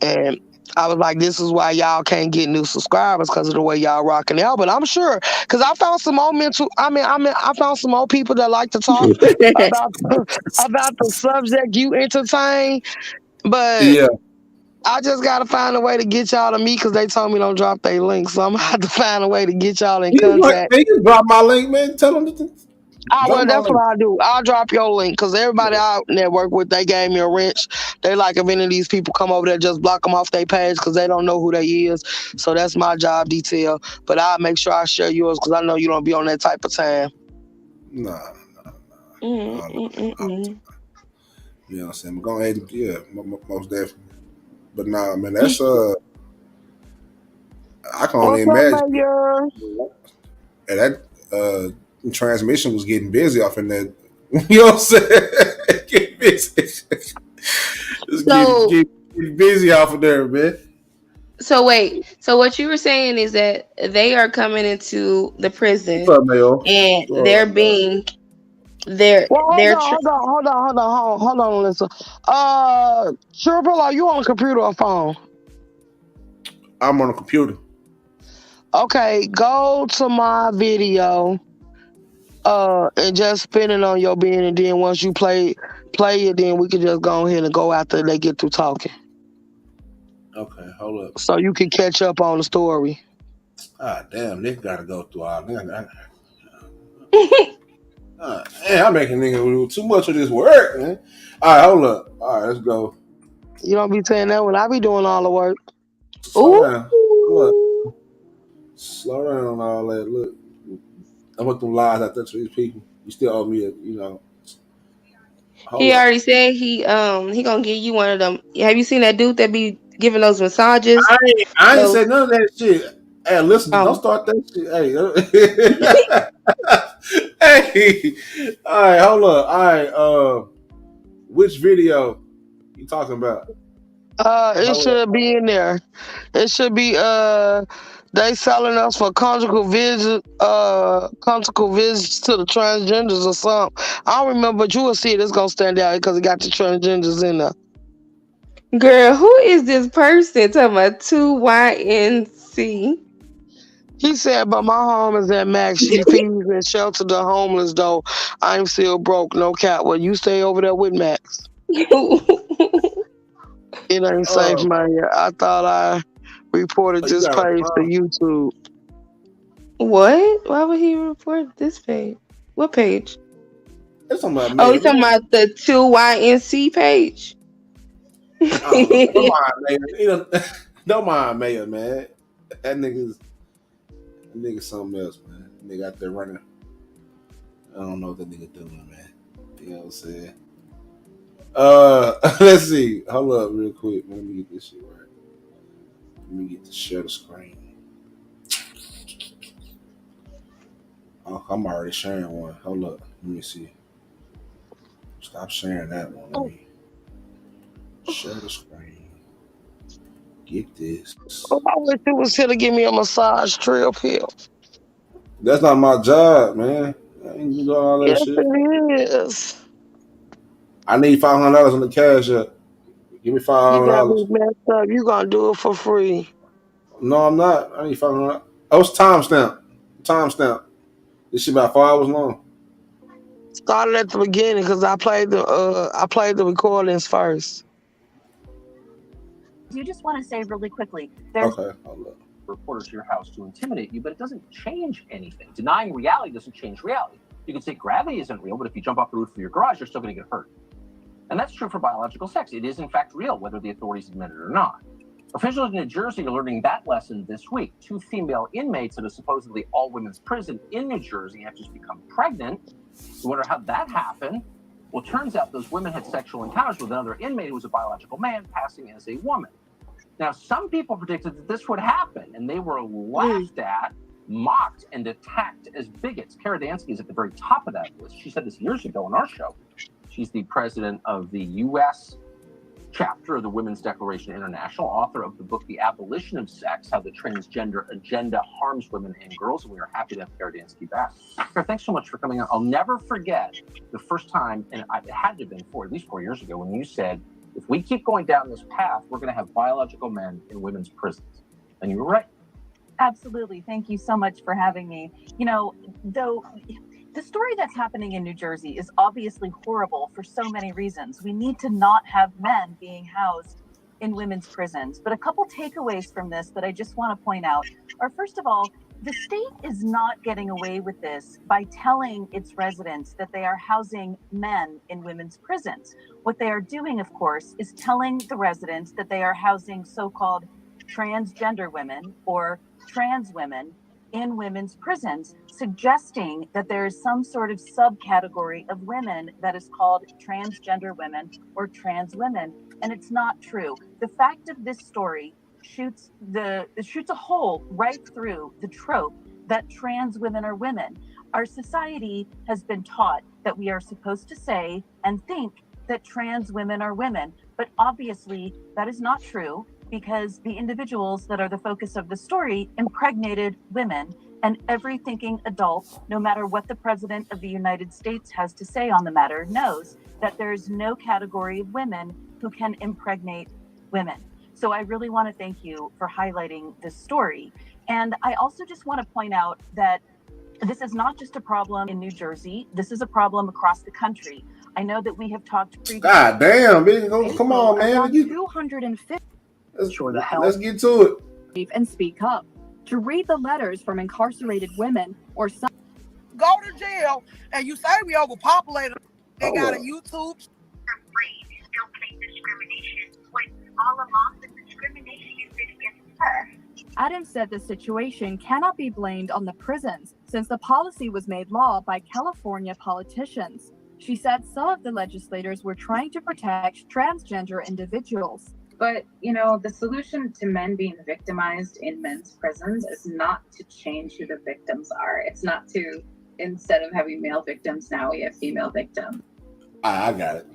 And I was like, this is why y'all can't get new subscribers, because of the way y'all rocking out. But I'm sure, because I found some more I found some more people that like to talk about the subject you entertain. But yeah, I just gotta find a way to get y'all to me, because they told me don't drop their links. So I'm gonna have to find a way to get y'all in contact. You can drop my link, man. Tell them to. Well, that's what I'll do. I'll drop your link, because everybody I network with, they gave me a wrench. They like if any of these people come over there, just block them off their page because they don't know who they is. So that's my job detail. But I'll make sure I share yours, because I know you don't be on that type of time. Nah. You know what I'm saying? Go ahead and, yeah, most definitely. But nah, man, that's I can only imagine. And that transmission was getting busy off in that. You know what I'm saying? Getting busy. Getting busy off of there, man. So wait, so what you were saying is that they are coming into the prison and they're being hold on, listen. Triple, are you on a computer or phone? I'm on a computer. Okay, go to my video. And just spin it on your being, and then once you play it, then we can just go ahead and go after they get through talking. Okay, hold up. So you can catch up on the story. Damn, Nick gotta go through all that. I'm making nigga do too much of this work, man. All right, hold up. All right, let's go. You don't be saying that when I be doing all the work. Slow down. Look. Slow down on all that. Look. I put them lies out there to these people. You still owe me He already said he gonna give you one of them. Have you seen that dude that be giving those massages? I ain't said none of that shit. Hey, listen, don't start that shit. Hey. Hey. All right, hold up. All right, which video you talking about? It should be in there. It should be they selling us for conjugal visits to the transgenders or something. I don't remember, but you will see it. It's gonna stand out because it got the transgenders in there. Girl, who is this person talking about 2YNC? He said, but my home is at max. She feeds and shelter the homeless, though. I'm still broke, no cap. Well, you stay over there with Max. It ain't safe, man. I thought I reported this page to YouTube. What? Why would he report this page? What page? It's talking about he's talking about the 2YNC page. Don't mind Mayor. Don't mind Mayor, man. That nigga's something else, man. That nigga out there running. I don't know what that nigga doing, man. You know what I'm saying? Let's see. Hold up real quick. Let me get this shit right. Let me get to share the screen. Oh, I'm already sharing one. Hold up. Let me see. Stop sharing that one. Let me share the screen. Get this. Oh, I wish you was here to give me a massage THETRILLPILL. That's not my job, man. I ain't doing all that Yes, shit. it is. I need $500 on the cash app. Give me You got $500. me messed up. You gonna do it for free. No, I'm not. I need $500. Oh, it's timestamp. Timestamp. This shit about 4 hours long. Started at the beginning because I played the recordings first. You just want to say really quickly. Okay, hold up. Reporters to your house to intimidate you, but it doesn't change anything. Denying reality doesn't change reality. You can say gravity isn't real, but if you jump off the roof of your garage, you're still going to get hurt. And that's true for biological sex. It is, in fact, real, whether the authorities admit it or not. Officials in New Jersey are learning that lesson this week. 2 female inmates at a supposedly all-women's prison in New Jersey have just become pregnant. You wonder how that happened. Well, it turns out those women had sexual encounters with another inmate who was a biological man passing as a woman. Now, some people predicted that this would happen, and they were laughed at, mocked, and attacked as bigots. Kara Dansky is at the very top of that list. She said this years ago on our show. She's the president of the U.S. chapter of the Women's Declaration International, author of the book, The Abolition of Sex, How the Transgender Agenda Harms Women and Girls, and we are happy to have Kara Dansky back. Kara, thanks so much for coming on. I'll never forget the first time, and it had to have been at least 4 years ago, when you said, if we keep going down this path, we're going to have biological men in women's prisons. And you were right. Absolutely. Thank you so much for having me. You know, though the story that's happening in New Jersey is obviously horrible for so many reasons. We need to not have men being housed in women's prisons. But a couple takeaways from this that I just want to point out are, first of all, the state is not getting away with this by telling its residents that they are housing men in women's prisons. What they are doing, of course, is telling the residents that they are housing so-called transgender women or trans women in women's prisons, suggesting that there is some sort of subcategory of women that is called transgender women or trans women. And it's not true. The fact of this story shoots a hole right through the trope that trans women are women. Our society has been taught that we are supposed to say and think that trans women are women, but obviously that is not true, because the individuals that are the focus of the story impregnated women, and every thinking adult, no matter what the president of the United States has to say on the matter, knows that there is no category of women who can impregnate women. So I really want to thank you for highlighting this story. And I also just want to point out that this is not just a problem in New Jersey. This is a problem across the country. I know that we have talked previously. God damn, bitch. Come on, man. 250. Let's get to it. And speak up. To read the letters from incarcerated women or some. Go to jail, and you say we overpopulated. They got a YouTube. All along, the discrimination is against her. Adams said the situation cannot be blamed on the prisons, since the policy was made law by California politicians. She said some of the legislators were trying to protect transgender individuals. But, you know, the solution to men being victimized in men's prisons is not to change who the victims are. It's not to, instead of having male victims, now we have female victims. I got it.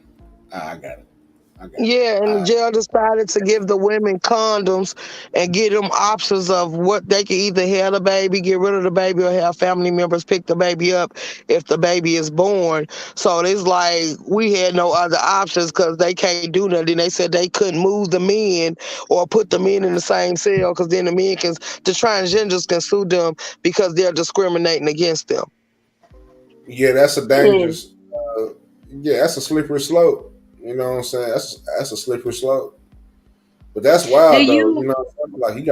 Yeah, and the jail decided to give the women condoms and give them options of what they can either have the baby, get rid of the baby, or have family members pick the baby up if the baby is born. So it's like we had no other options because they can't do nothing. They said they couldn't move the men or put the men in the same cell because then the transgenders can sue them because they're discriminating against them. Yeah, that's a dangerous. That's a slippery slope. You know what I'm saying? That's a slippery slope. But that's wild though. You know, like you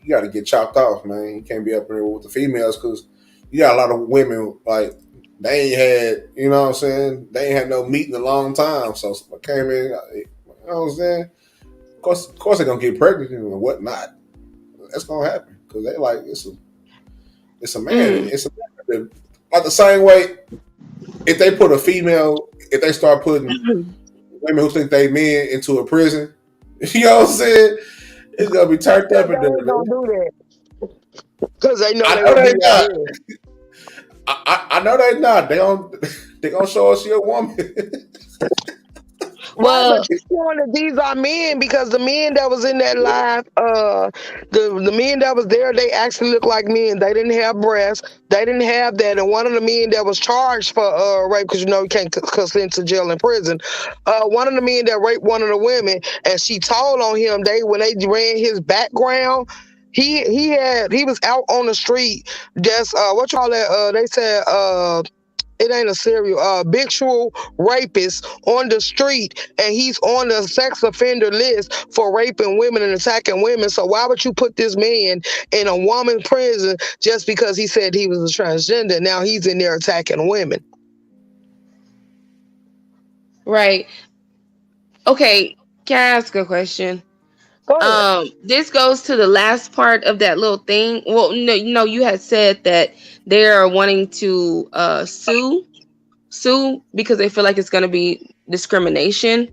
gotta get chopped off, man. You can't be up here with the females because you got a lot of women like they ain't had. You know what I'm saying? They ain't had no meat in a long time. So I came in. You know what I'm saying? Of course, they're gonna get pregnant and whatnot. That's gonna happen because they like it's a man. It's a man. Like the same way, if they put a female, if they start putting women who think they men into a prison, you know what I'm saying? It's gonna be turned up in there. They gonna do that because they know I they know gonna they be not. like I know they not. They gonna show us she a woman. Well, but you showing that these are men because the men that was in that live, the men that was there, they actually look like men. They didn't have breasts. They didn't have that. And one of the men that was charged for rape, because you know you can't consent to jail and prison. One of the men that raped one of the women, and she told on him. When they ran his background. He was out on the street just what y'all that they said it ain't a serial habitual rapist on the street, and he's on the sex offender list for raping women and attacking women. So why would you put this man in a woman prison just because he said he was a transgender? Now he's in there attacking women. Right. Okay, can I ask a question? This goes to the last part of that little thing. Well, no, you had said that they are wanting to sue because they feel like it's going to be discrimination.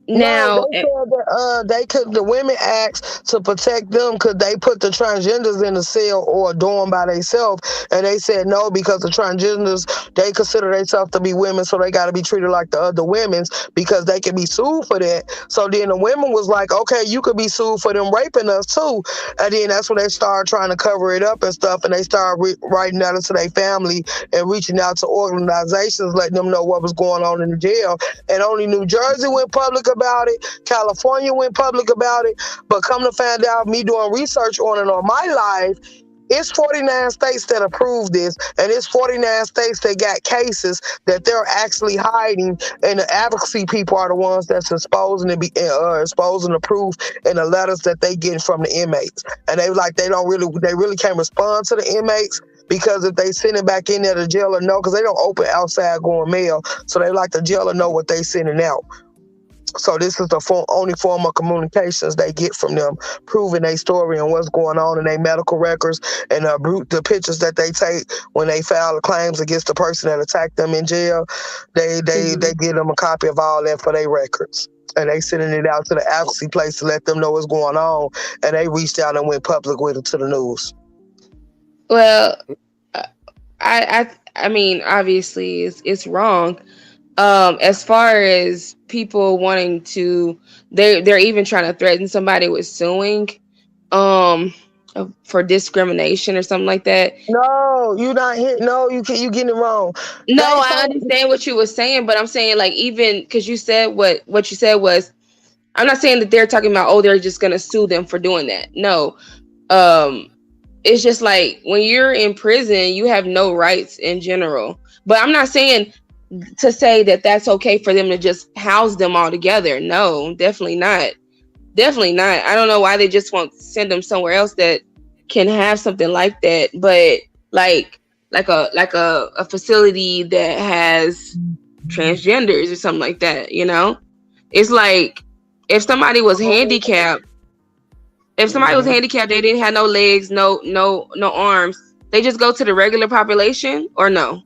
No, they said that the women asked to protect them because they put the transgenders in a cell or a dorm by themselves, and they said no because the transgenders, they consider themselves to be women, so they got to be treated like the other women's because they can be sued for that. So then the women was like, okay, you could be sued for them raping us too, and then that's when they started trying to cover it up and stuff, and they started writing out to their family and reaching out to organizations, letting them know what was going on in the jail. And only New Jersey went public about it. California went public about it. But come to find out, me doing research on it on my life, it's 49 states that approved this, and it's 49 states that got cases that they're actually hiding, and the advocacy people are the ones that's exposing the proof and the letters that they get from the inmates. And they really can't respond to the inmates because if they send it back in there, the jailer know, because they don't open outside going mail, so they like the jailer know what they sending out. So this is the only form of communications they get from them, proving their story and what's going on in their medical records and the pictures that they take when they file the claims against the person that attacked them in jail. They give them a copy of all that for their records. And they sending it out to the advocacy place to let them know what's going on. And they reached out and went public with it to the news. Well, I mean, obviously it's wrong. As far as people wanting to, they're even trying to threaten somebody with suing for discrimination or something like that. No, you're not here. No, you getting it wrong. No, I understand what you were saying, but I'm saying, like, even because you said what you said was, I'm not saying that they're talking about, they're just gonna sue them for doing that. No. It's just like when you're in prison, you have no rights in general. But I'm not saying to say that that's okay for them to just house them all together. No, definitely not. Definitely not. I don't know why they just won't send them somewhere else that can have something like that. But like a facility that has transgenders or something like that, you know? It's like if somebody was handicapped, they didn't have no legs, no arms, they just go to the regular population, or no?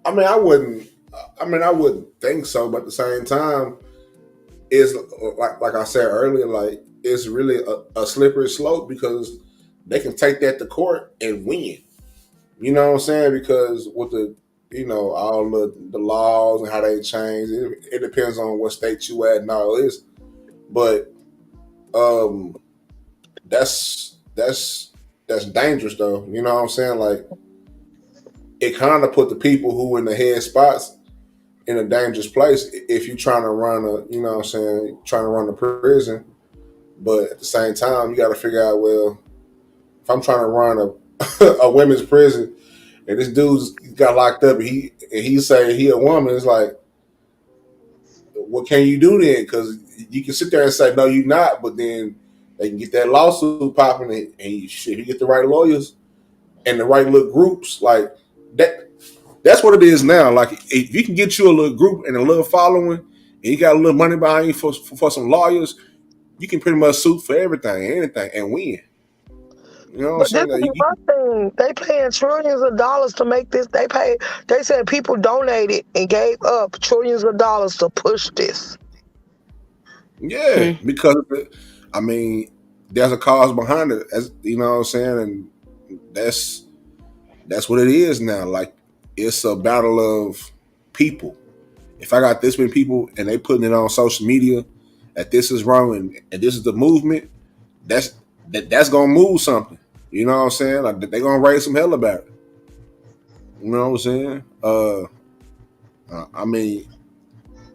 I mean, I wouldn't think so, but at the same time, it's like I said earlier, like it's really a slippery slope because they can take that to court and win. You know what I'm saying? Because with all the laws and how they change, it depends on what state you at and all this. But that's dangerous though. You know what I'm saying? Like it kind of put the people who in the head spots in a dangerous place if you're trying to run trying to run a prison. But at the same time, you got to figure out, well, if I'm trying to run a women's prison and this dude's got locked up and he say he a woman, it's like, what can you do then? Because you can sit there and say, no, you're not, but then they can get that lawsuit popping and you get the right lawyers and the right little groups like that. That's what it is now. Like if you can get you a little group and a little following, and and you got a little money behind you for some lawyers, you can pretty much sue for everything, anything, and win. You know what I'm saying? This is my thing. They paying trillions of dollars to make this. They said people donated and gave up trillions of dollars to push this. Yeah, because I mean, there's a cause behind it, as you know what I'm saying, and that's what it is now. Like, it's a battle of people. If I got this many people and they putting it on social media that this is wrong and this is the movement, that's gonna move something. You know what I'm saying? Like, they're gonna raise some hell about it. You know what I'm saying? I mean,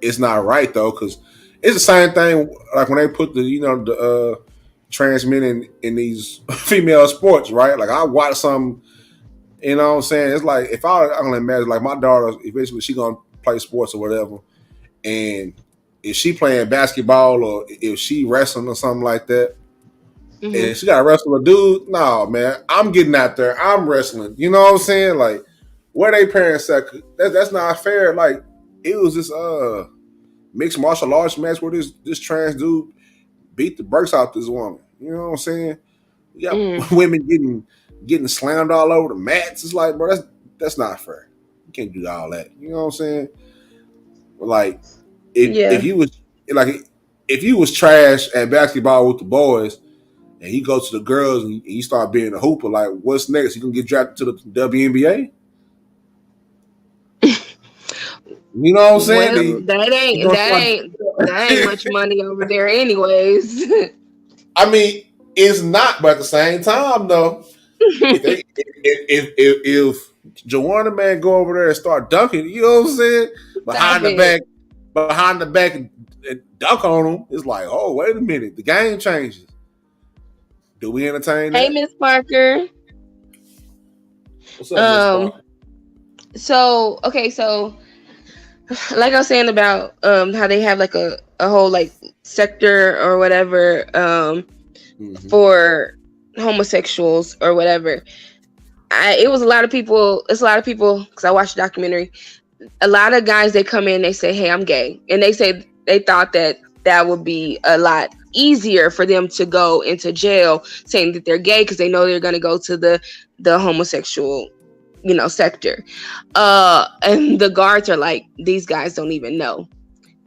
it's not right though, because it's the same thing. Like when they put the trans men in these female sports, right? Like, I watch some. You know what I'm saying? It's like, if I can imagine, like, my daughter, eventually she gonna play sports or whatever, and if she playing basketball or if she wrestling or something like that, and she got to wrestle a dude, no, man, I'm getting out there, I'm wrestling. You know what I'm saying? Like, where they parents at? That's not fair. Like, it was this mixed martial arts match where this trans dude beat the brakes out this woman. You know what I'm saying? You got women getting slammed all over the mats. It's like, bro, that's not fair. You can't do all that. You know what I'm saying? Like, if you was trash at basketball with the boys, and you go to the girls and you start being a hooper, like, what's next? You gonna get drafted to the WNBA? You know what I'm saying? Well, that ain't much money over there, anyways. I mean, it's not, but at the same time, though, if Joanna man go over there and start dunking, you know what I'm saying? Behind the back, and dunk on them, it's like, oh, wait a minute, the game changes. Do we entertain that? Hey, Miss Parker. What's up, Miss Parker? So like I was saying about how they have like a whole like sector or whatever for homosexuals or whatever. It's a lot of people because I watched the documentary. A lot of guys, they come in, they say, hey, I'm gay, and they say they thought that would be a lot easier for them to go into jail saying that they're gay because they know they're going to go to the homosexual sector, and the guards are like, these guys don't even know.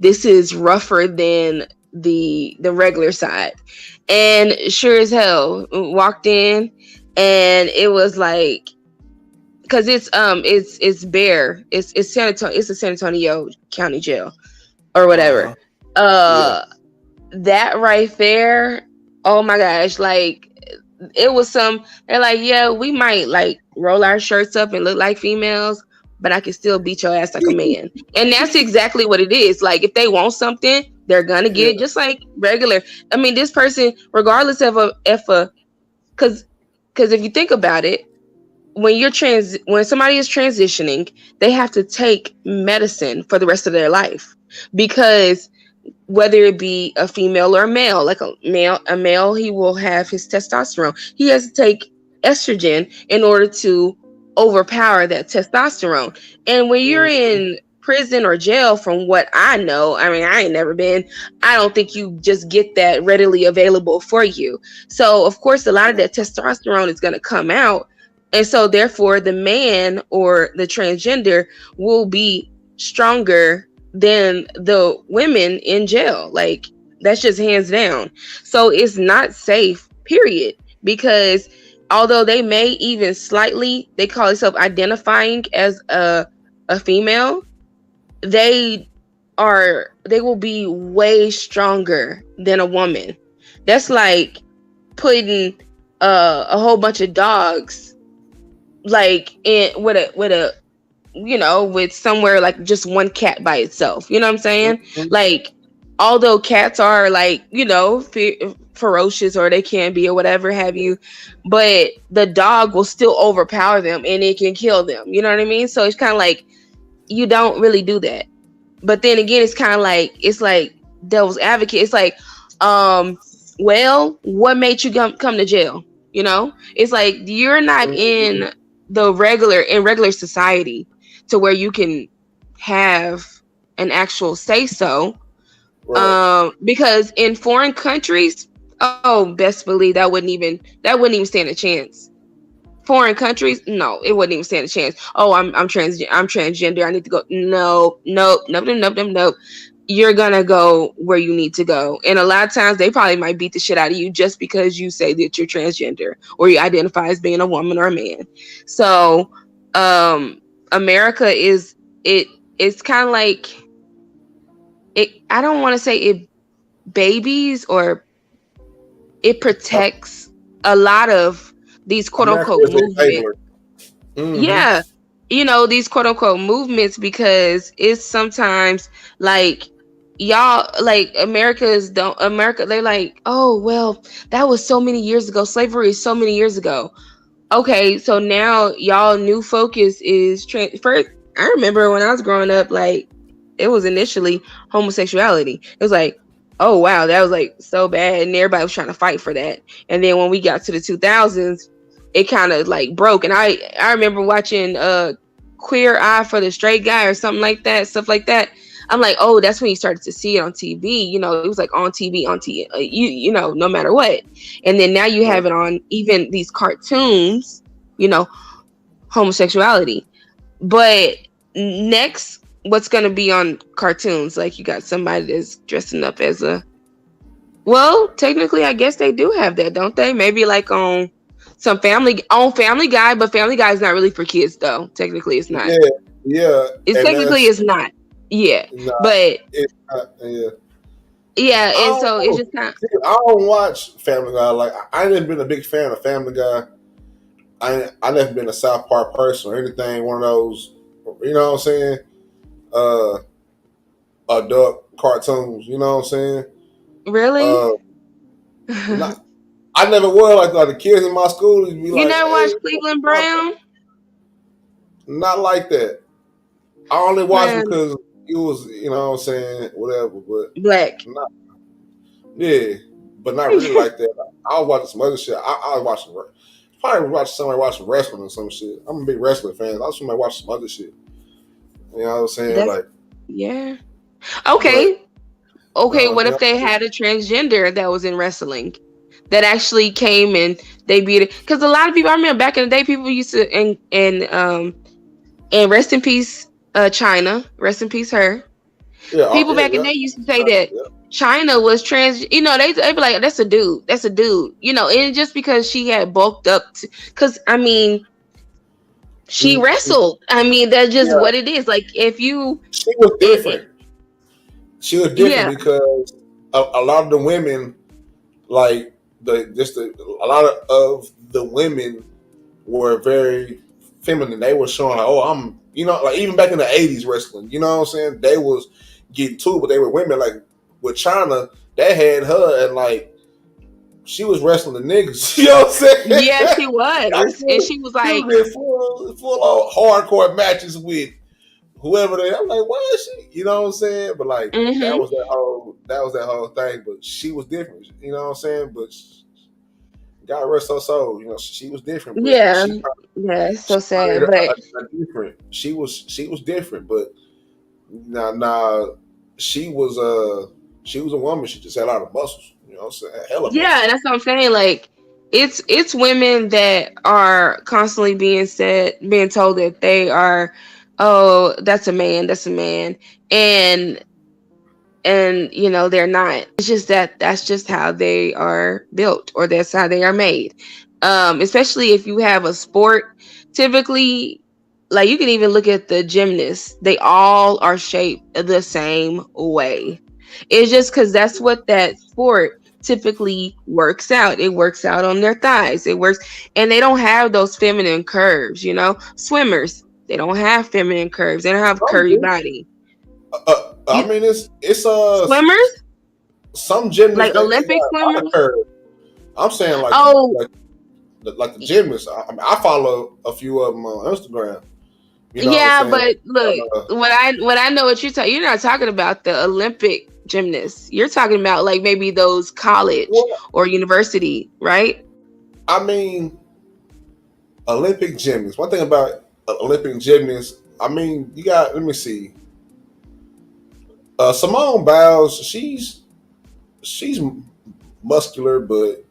This is rougher than the regular side. And sure as hell, walked in, and it was like, because it's bare, it's San Antonio, it's the San Antonio County Jail or whatever. That right there, oh my gosh, like, it was they're like, yeah, we might like roll our shirts up and look like females, but I can still beat your ass like a man. And that's exactly what it is. Like, if they want something, they're gonna get it, just like regular. I mean, this person, regardless of because if you think about it, when somebody is transitioning, they have to take medicine for the rest of their life, because whether it be a female or a male, like a male, he will have his testosterone. He has to take estrogen in order to overpower that testosterone. And when you're in prison or jail, from what I know, I mean, I ain't never been, I don't think you just get that readily available for you. So of course, a lot of that testosterone is going to come out. And so therefore the man or the transgender will be stronger than the women in jail. Like, that's just hands down. So it's not safe, period. Because although they may even slightly, they call themselves identifying as a female, they will be way stronger than a woman. That's like putting a whole bunch of dogs like in with somewhere like just one cat by itself. You know what I'm saying? Like, although cats are like, ferocious, or they can be, or whatever have you, but the dog will still overpower them and it can kill them. You know what I mean? So it's kind of like, you don't really do that. But then again, it's kind of like, it's like devil's advocate. It's like, well, what made you come to jail? It's like, you're not in regular society to where you can have an actual say so. Right. Because in foreign countries, best believe that wouldn't even stand a chance. Foreign countries, no, it wouldn't even stand a chance. Oh, I'm transgender. I need to go. No. You're gonna go where you need to go, and a lot of times they probably might beat the shit out of you just because you say that you're transgender or you identify as being a woman or a man. So, America is it. It's kind of like it. I don't want to say it babies or it protects a lot of these quote unquote movements. Yeah, these quote unquote movements, because it's sometimes like y'all like America, they're like, oh well, that was so many years ago. Slavery is so many years ago. Okay, so now y'all new focus is first. I remember when I was growing up, like it was initially homosexuality. It was like, oh wow, that was like so bad, and everybody was trying to fight for that. And then when we got to the 2000s, it kind of like broke. And I remember watching Queer Eye for the Straight Guy or something like that, stuff like that. I'm like, oh, that's when you started to see it on TV. It was like on TV, no matter what. And then now you have it on even these cartoons, homosexuality. But next, what's going to be on cartoons? Like you got somebody that's dressing up as well, technically, I guess they do have that, don't they? Maybe like on some Family Guy, but Family Guy is not really for kids, though. Technically, it's not. Yeah. It's not. Yeah, but it's not, yeah, and so it's just not. I don't watch Family Guy. Like I never been a big fan of Family Guy. I never been a South Park person or anything. One of those, you know what I'm saying? Adult cartoons. You know what I'm saying? Really? I never was like the kids in my school. Be you never watched Cleveland Brown? Not like that. I only watched it because it was, you know what I'm saying, whatever. But black. But not really like that. I was watching some other shit. I was watching, probably watching somebody watching wrestling or some shit. I'm a big wrestling fan. I was somebody watching some other shit. You know what I'm saying? Yeah. Okay. What if they had a transgender that was in wrestling that actually came and they beat it? Because a lot of people, I remember back in the day, people used to, and rest in peace, China. Rest in peace, her. Yeah, people back in the day used to say that China was trans. They'd be like, that's a dude. That's a dude. And just because she had bulked up, because she wrestled. That's just what it is. Like if you, she was different. She was different because a lot of the women, like a lot of the women were very feminine. They were showing like, oh, I'm, like even back in the 80s wrestling, you know what I'm saying? They was getting to, but they were women. Like with China, they had her and like she was wrestling the niggas. You know what I'm saying? Yeah, she was, and she was like full of hardcore matches with whoever they. I'm like, why is she? You know what I'm saying? But like that was that whole thing. But she was different. You know what I'm saying? But God rest her soul. She was different. But it's so sad. But different. She was different. But nah, she was a woman. She just had a lot of muscles. You know what I'm saying? Hella muscles. Yeah, that's what I'm saying. Like it's women that are constantly being told that they are, oh, that's a man, and they're not. It's just that's just how they are built, or that's how they are made. Especially if you have a sport, typically, like you can even look at the gymnasts, they all are shaped the same way. It's just because that's what that sport typically works out. It works out on their thighs. It works, and they don't have those feminine curves. Swimmers, they don't have feminine curves. They don't have curvy body. It's swimmers. Some gymnasts, like Olympic swimmers. I'm saying like the gymnasts. I follow a few of them on Instagram. But look, what I know what you're not talking about the Olympic gymnasts. You're talking about like maybe those college or university, right? Olympic gymnasts. One thing about Olympic gymnasts, you got. Let me see. Simone Biles, she's muscular, but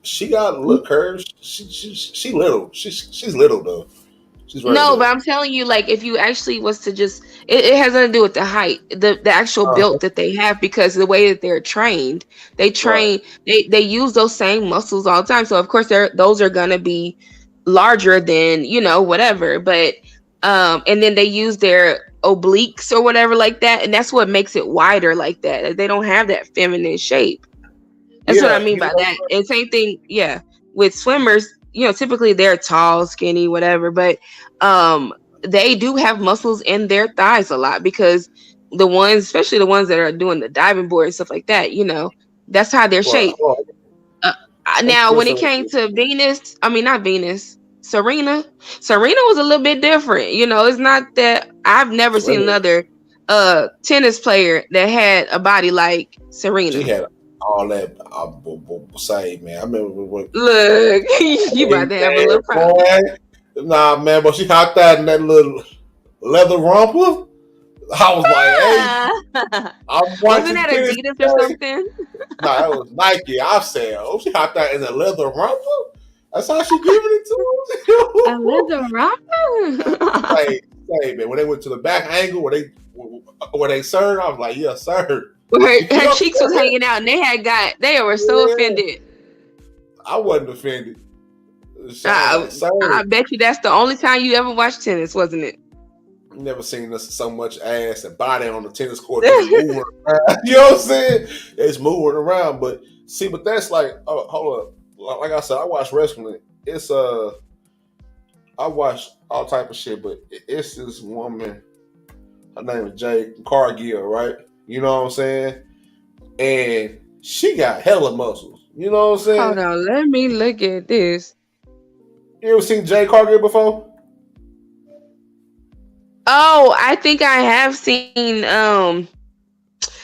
she got little curves. She little. She's little though. She's very No, but little. I'm telling you, like, if you actually was to just, it has nothing to do with the height, the actual build that they have, because the way that they're trained, Right. they use those same muscles all the time. So of course, those are gonna be larger than whatever. But and then they use their obliques or whatever like that, and that's what makes it wider like that. They don't have that feminine shape. That's what I Yeah, mean by that. And same thing, yeah, with swimmers, typically they're tall, skinny, whatever, but they do have muscles in their thighs a lot, because the ones, especially the ones that are doing the diving board and stuff like that, that's how they're shaped. Now, when it came to Venus, I mean, not Venus, Serena was a little bit different. It's not that I've never seen another tennis player that had a body like Serena. She had all that same, man. I remember when look, you about to have a little problem. Nah, man, but she hopped out in that little leather romper. I was like, hey, I'm watching Wasn't that tennis Adidas or something? Nah, that was Nike. I said, oh, she hopped out in a leather romper. That's how she giving it to him. A leather romper. Hey, man, when they went to the back angle, where they served, I was like, yes, sir. Her cheeks was hanging out, and they were so offended. I wasn't offended. I bet you that's the only time you ever watched tennis, wasn't it? Never seen so much ass and body on the tennis court moving around. You know what I'm saying? It's moving around, but that's like, hold up. Like I said, I watch wrestling. It's I watch all type of shit, but it's this woman. Her name is Jade Cargill, right? You know what I'm saying? And she got hella muscles. You know what I'm saying? Hold on, let me look at this. You ever seen Jade Cargill before? Oh, I think I have seen.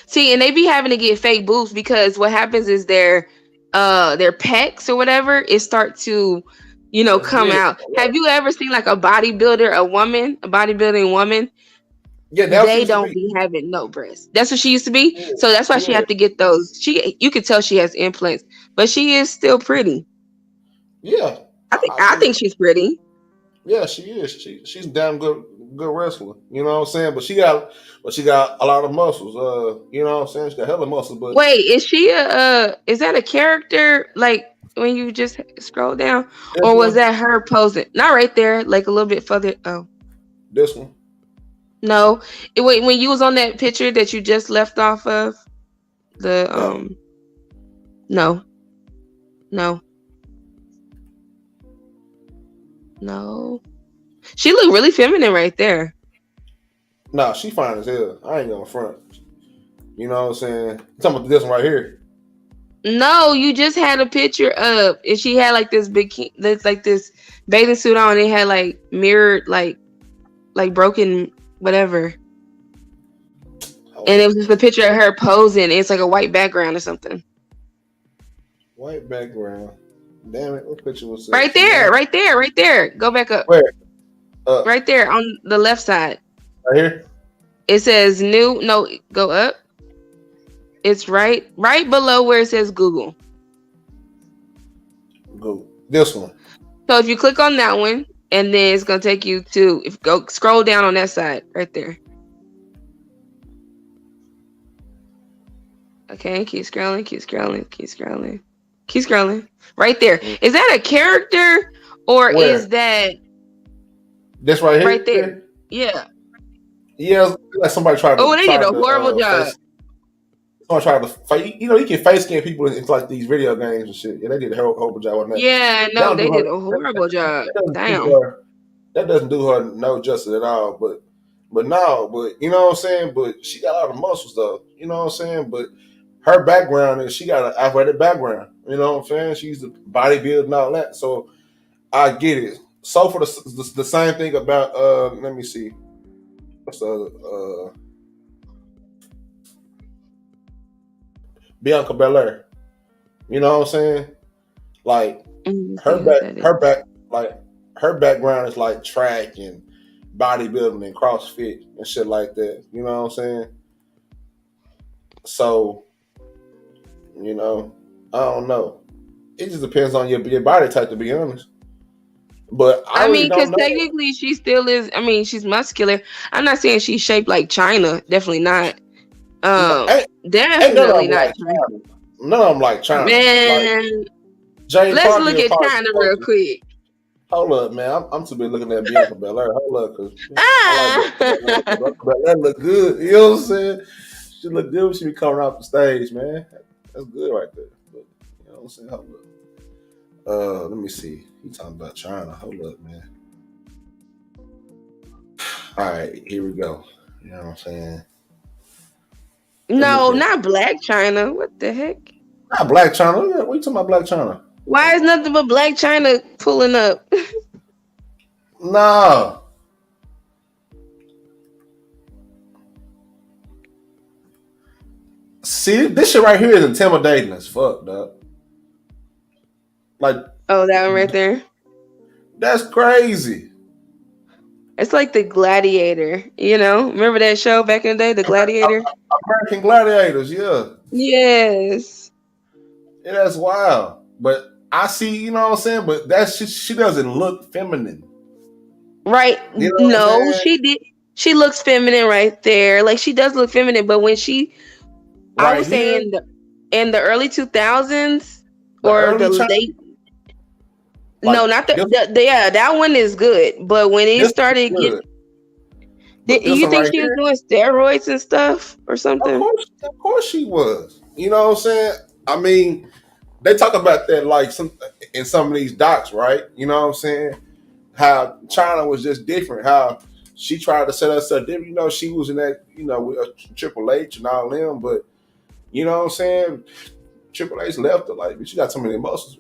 See, and they be having to get fake boobs, because what happens is their pecs or whatever, it start to, come out. Have you ever seen like a bodybuilding woman? Yeah, they don't be having no breasts. That's what she used to be. Yeah. So that's why she have to get those. You could tell she has implants, but she is still pretty. Yeah, I think she's pretty. Yeah, she is. She's a damn good wrestler. You know what I'm saying? But she got a lot of muscles. You know what I'm saying? She got hella muscles. But wait, is she is that a character, like when you just scroll down, or was that her posing? Not right there, like a little bit further. Oh, this one. No, wait, when you was on that picture that you just left off of the no. She looked really feminine right there. Nah, she fine as hell. I ain't gonna front. You know what I'm saying? I'm talking about this one right here. No, you just had a picture of, and she had like this bikini, like this bathing suit on. It had like mirrored, like broken whatever, and it was just a picture of her posing. It's like a white background or something. White background. Damn it! What picture was that? Right there. Go back up. Where? Right there on the left side. Right here. It says new. No, go up. It's right below where it says Google. Google. This one. So if you click on that one, and then it's gonna take you to, scroll down on that side right there. Okay, keep scrolling. Right there. Is that a character, or where? Is that this right here? Right there. Yeah. Yeah, like somebody tried to. Oh, they did a horrible job. Someone tried to fight. You can face scan people into like these video games and shit. Yeah, they did a horrible job on that. Yeah, no, they did a horrible job. Damn. That doesn't do her no justice at all. But you know what I'm saying? But she got a lot of muscles though. You know what I'm saying? But her background is she got an athletic background. You know what I'm saying? She's the bodybuilding and all that. So I get it. So for the same thing about let me see. What's the Bianca Belair. You know what I'm saying? Like her background is like track and bodybuilding and CrossFit and shit like that. You know what I'm saying? So, you know, I don't know. It just depends on your body type, to be honest. But I really mean, because don't know. technically she still is. I mean, she's muscular. I'm not saying she's shaped like China. Definitely not. Ain't none of Definitely them not like China. None of them like China. Man, Like James let's Harden look will at probably China real quick. Hold up, man. I'm too busy looking at Bianca Belair. Hold up, because I like Ah. Bianca Belair look good. You know what I'm saying? She look good when she be coming off the stage, man. That's good right there. But, you know what I'm saying? Hold up. Let me see. You talking about China. Hold up, man. All right, here we go. You know what I'm saying? No, not Black China. What the heck? Not Black China. What are you talking about, Black China? Why is nothing but Black China pulling up? No. See, this shit right here is intimidating as fuck, dog. Like, oh, that one right there. That's crazy. It's like the Gladiator, you know? Remember that show back in the day, The Gladiator? American Gladiators, yeah. Yes. Yeah, that's wild. But I see, you know what I'm saying? But that's she doesn't look feminine. Right. You know No, she did. She looks feminine right there. Like she does look feminine, but when I would say in the early 2000s or the late. Like, no, not yeah, that one is good. But when it started getting, you think she was doing steroids and stuff or something? Of course she was. You know what I'm saying? I mean, they talk about that like in some of these docs, right? You know what I'm saying? How China was just different. How she tried to set herself different. You know, she was in that, you know, with Triple H and all them, but you know what I'm saying? Triple H left her like, but you got so many emotions.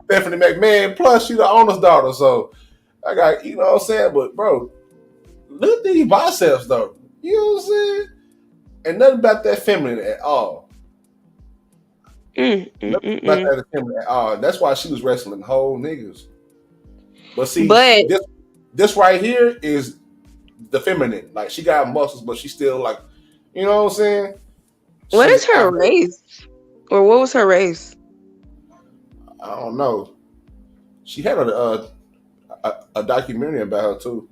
Stephanie McMahon, plus she the owner's daughter, so I got, you know what I'm saying? But bro, look at these biceps though. You know what I'm saying? And nothing about that feminine at all. Nothing about that feminine at all. That's why she was wrestling whole niggas. But see, this right here is the feminine. Like she got muscles, but she still like, you know what I'm saying? What is her race? Or what was her race? I don't know. She had a documentary about her too,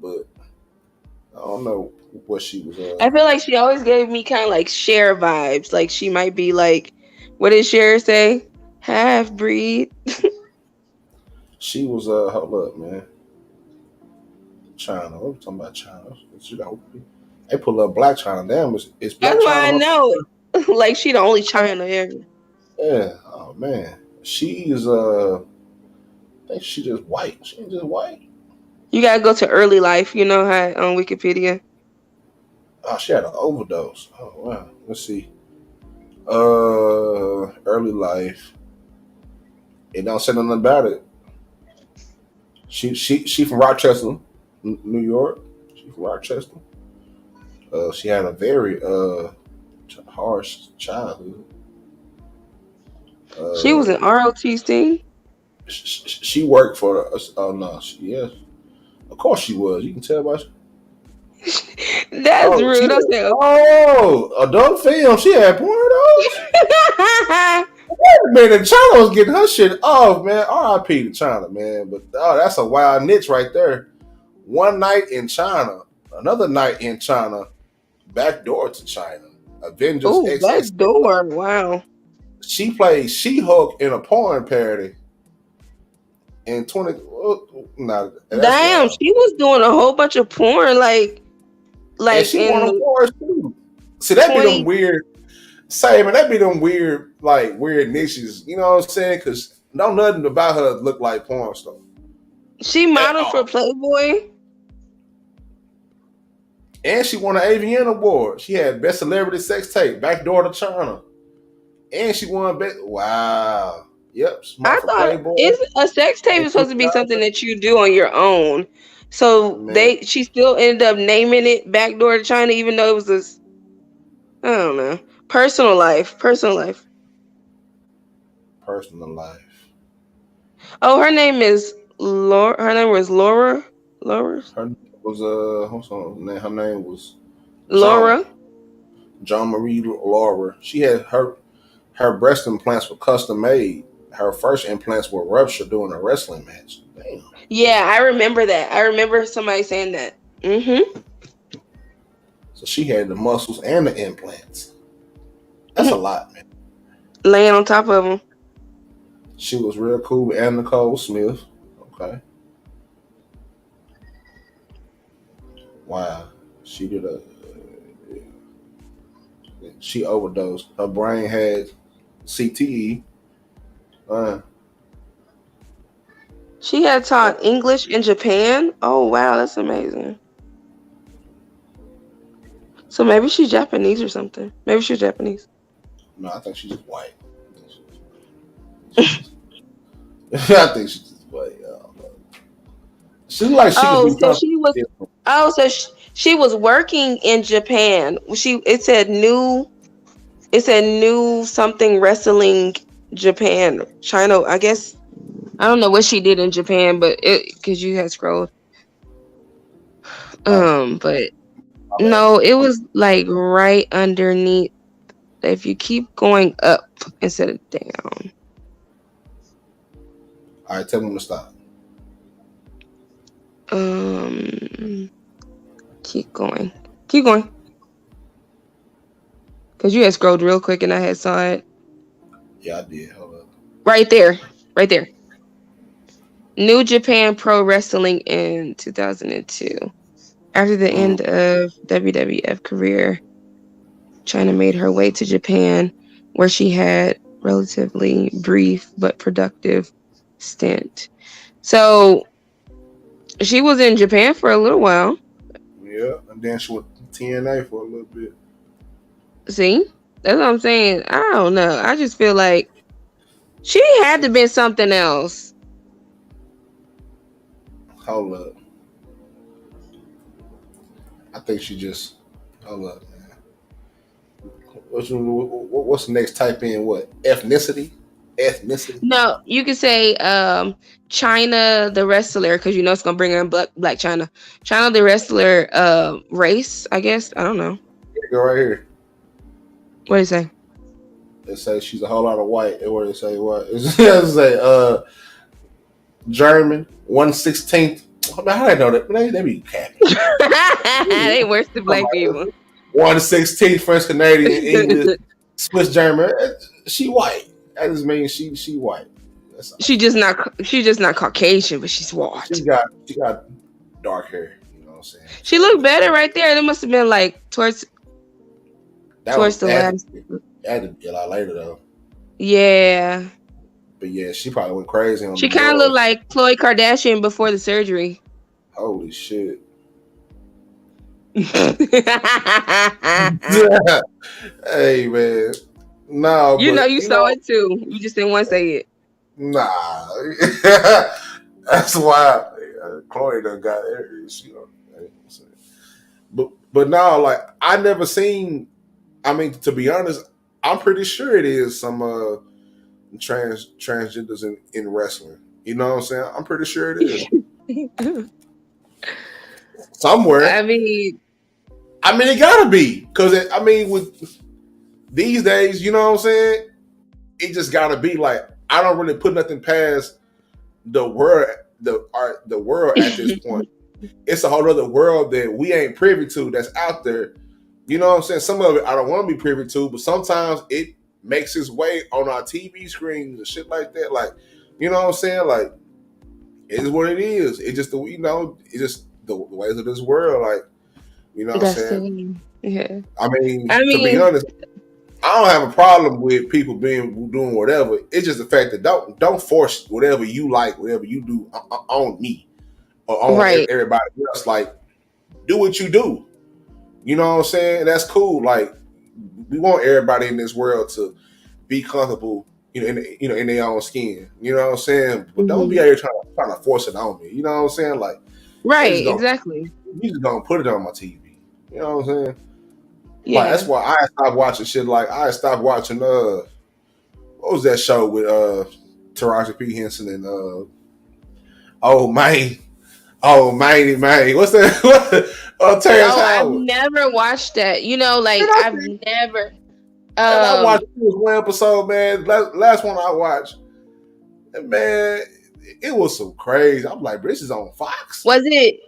but I don't know what she was. I feel like she always gave me kind of like Cher vibes. Like she might be like, what did Cher say? Half breed. She was hold up, man. China. What are we talking about China? They pull up Black China. Damn, it's Black That's China. why I know. Like she the only China ever. Yeah. Oh man. She's I think she just white. She ain't just white. You gotta go to early life. You know how on Wikipedia. Oh, she had an overdose. Oh wow. Let's see. Early life. It don't say nothing about it. She from Rochester, New York. She from Rochester. She had a very harsh childhood. She was in ROTC. She worked for us. Oh no, yes, of course she was. You can tell by. That's rude. Adult film. She had porn those. Wait a minute, China was getting her shit off, man. R.I.P. to China, man. But that's a wild niche right there. One night in China, another night in China, backdoor to China. Avengers X. Backdoor. Wow. She played She-Hulk in a porn parody. In 20, damn, wild. She was doing a whole bunch of porn, like and she won awards too. See, that be them weird. Say, man, that be them weird, like weird niches. You know what I'm saying? Because nothing about her look like porn stuff. She modeled for Playboy, and she won an AVN award. She had Best Celebrity Sex Tape, Backdoor to China, and she won Best. Wow. Yep. I thought a sex tape is supposed to be something that you do on your own. So she still ended up naming it Backdoor to China, even though it was this. I don't know. Personal life. Oh, her name is Laura. Her name was Laura. was her name was Laura. John Marie Laura. She had her breast implants were custom made. Her first implants were ruptured during a wrestling match. Damn. Yeah, I remember that. I remember somebody saying that. Mm-hmm. So she had the muscles and the implants. That's a lot, man. Laying on top of them. She was real cool with Anna Nicole Smith. Okay. Wow. She did she overdosed. Her brain had CTE. She had taught English in Japan. Oh wow, that's amazing. So maybe she's Japanese or something. Maybe she's Japanese. No, I think she's white. I think she's just white. She like she could be she was. Different. Oh, so she was working in Japan. It said new something wrestling Japan, China. I guess I don't know what she did in Japan, but because you had scrolled. But no, it was like right underneath. If you keep going up instead of down. All right, tell me to stop. Keep going. Cause you had scrolled real quick and I had saw it. Yeah, I did. Hold up. Right there. New Japan Pro Wrestling in 2002. After the end of WWF career, Chyna made her way to Japan, where she had relatively brief but productive stint. So she was in Japan for a little while. Yeah, and then she went to TNA for a little bit. See? That's what I'm saying. I don't know. I just feel like she had to be something else. Hold up. I think she just... Hold up, man. What's the next? Type in what? Ethnicity? No, you could say Chyna the wrestler, because you know it's gonna bring her Black Chyna. Chyna the wrestler race, I guess. I don't know. Go right here. What do you say? It says she's a whole lot of white. What did it say? What? It say German, 1/16. How do I know that? They be capping. They worse than black people. 1/16 French Canadian English Swiss German. She white. That just means she white. She's just not Caucasian, but she's white. She got dark hair. You know what I'm saying? She looked better right there. It must have been like towards the last. That had to be a lot later though. Yeah. But yeah, she probably went crazy on. She kind of looked like Khloe Kardashian before the surgery. Holy shit. Hey man. No, you saw it too. You just didn't want to say it. Nah. That's why Khloe done got it. But no, like I never seen. I mean, to be honest, I'm pretty sure it is some transgenders in wrestling. You know what I'm saying? I'm pretty sure it is. Somewhere. I mean, it gotta be because with these days, you know what I'm saying? It just gotta be like I don't really put nothing past the world, the world at this point. It's a whole other world that we ain't privy to that's out there. You know what I'm saying? Some of it I don't want to be privy to, but sometimes it makes its way on our TV screens and shit like that. Like, you know what I'm saying? Like, it is what it is. It's just it's just the ways of this world. Like, you know what I'm saying? Yeah. I mean, to be honest, I don't have a problem with people doing whatever. It's just the fact that don't force whatever you like, whatever you do on me or on everybody else. Like, do what you do. You know what I'm saying? That's cool. Like, we want everybody in this world to be comfortable, in their own skin. You know what I'm saying? But don't be out here trying to force it on me. You know what I'm saying? Like, exactly. You just gonna put it on my TV. You know what I'm saying? Yeah. Like, that's why I stopped watching shit. Like, I stopped watching what was that show with Taraji P. Henson and Oh, man. What's that? Terrence Howard. I've never watched that. You know, like I've never. And I watched one episode, man. Last one I watched, and man, it was so crazy. I'm like, this is on Fox. Was it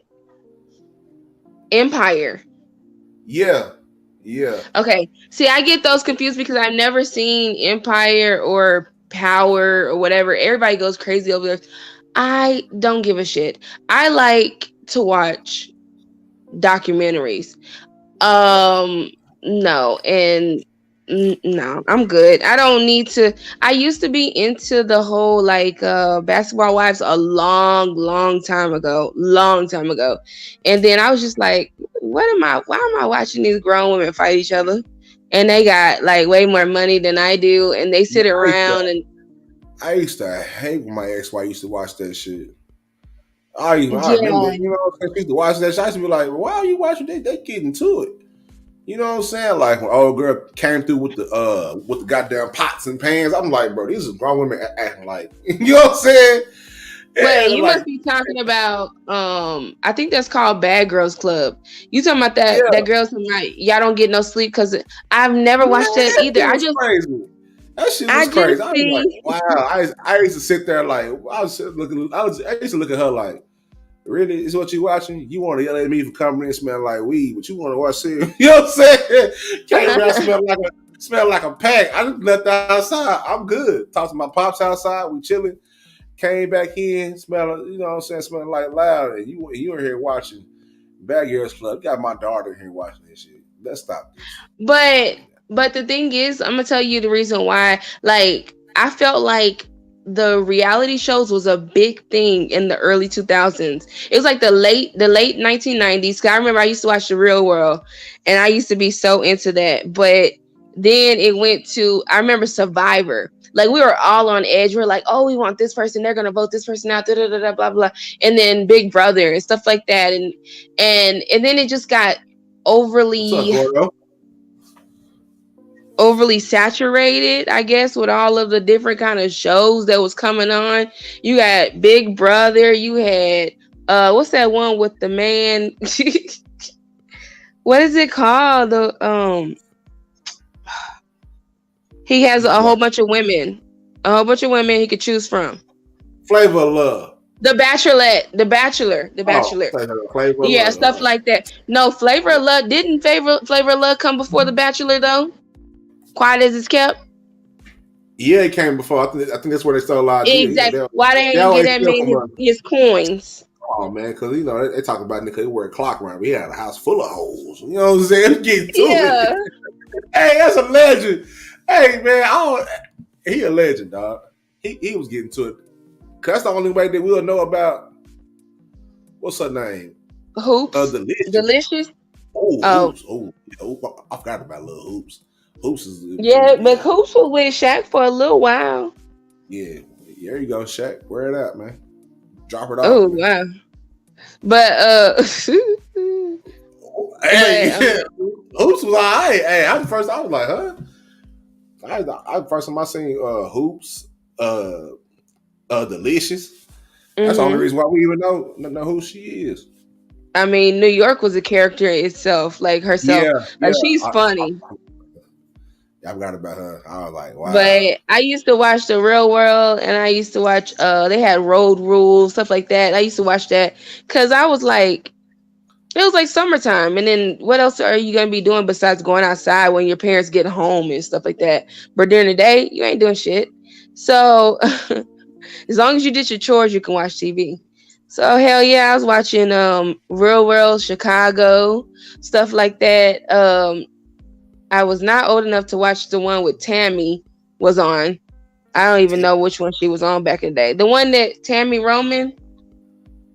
Empire? Yeah. Okay. See, I get those confused because I've never seen Empire or Power or whatever. Everybody goes crazy over there. I don't give a shit. I like to watch documentaries. No, and no, I'm good. I don't need to. I used to be into the whole like Basketball Wives a long time ago. And then I was just like, why am I watching these grown women fight each other? And they got like way more money than I do, and they sit around and I used to hate when my ex-wife used to watch that shit. I remember, you know, I used to watch that shit. I used to be like, why are you watching? They getting to it. You know what I'm saying? Like when old girl came through with the goddamn pots and pans, I'm like, bro, these are grown women acting like, you know what I'm saying? Wait, you must be talking about I think that's called Bad Girls Club. You talking about that girls tonight? Y'all don't get no sleep because I've never watched that either. I just crazy. That shit was crazy. I was like, wow. I used to sit there like I used to look at her like, really? Is what you watching? You want to yell at me for coming in smelling like weed, but you want to watch series? You know what I'm saying? Came around smell like a pack. I just left outside. I'm good. Talked to my pops outside. We chilling. Came back in, smelling. You know what I'm saying? Smelling like loud. And you were here watching Bad Girls Club. Got my daughter here watching this shit. Let's stop this. But the thing is, I'm gonna tell you the reason why. Like, I felt like the reality shows was a big thing in the early 2000s. It was like the late 1990s. Cause I remember I used to watch The Real World, and I used to be so into that. But then it went to, I remember Survivor. Like we were all on edge. We're like, oh, we want this person. They're gonna vote this person out. Da, da, da, da, blah blah. And then Big Brother and stuff like that. And then it just got overly saturated, I guess, with all of the different kind of shows that was coming on. You got Big Brother. You had what's that one with the man? What is it called? He has a whole bunch of women. He could choose from. Flavor of Love. The Bachelorette. The Bachelor. Yeah, stuff like that. No, Flavor of Love. Didn't Flavor of Love come before The Bachelor though? Quiet as It's Kept. Yeah, it came before. I think that's where they stole a lot. Exactly. Why they ain't get that man his coins? Oh man, because you know they talk about Nick. He wear a clock around. We had a house full of hoes. You know what I'm saying? Getting to it. Hey, that's a legend. Hey man, he a legend, dog. He was getting to it. Cause that's the only way that we'll know about what's her name? Hoops. Delicious. Hoops. I forgot about little Hoops. Hoops is but Hoops was with Shaq for a little while. Yeah, there you go, Shaq. Wear it out, man. Drop it off. Oh wow. But Hoops was alright. Hey, I was like, huh? I first time I seen Hoops, Delicious. That's the only reason why we even know who she is. I mean, New York was a character itself, like herself. She's funny. I forgot about her. I was like, wow. But I used to watch The Real World, and I used to watch. They had Road Rules, stuff like that. I used to watch that because I was like, it was like summertime, and then what else are you gonna be doing besides going outside when your parents get home and stuff like that? But during the day, you ain't doing shit. So as long as you did your chores, you can watch TV. So hell yeah, I was watching Real World, Chicago, stuff like that. I was not old enough to watch the one with Tammy was on. I don't even know which one she was on back in the day. The one that Tammy Roman,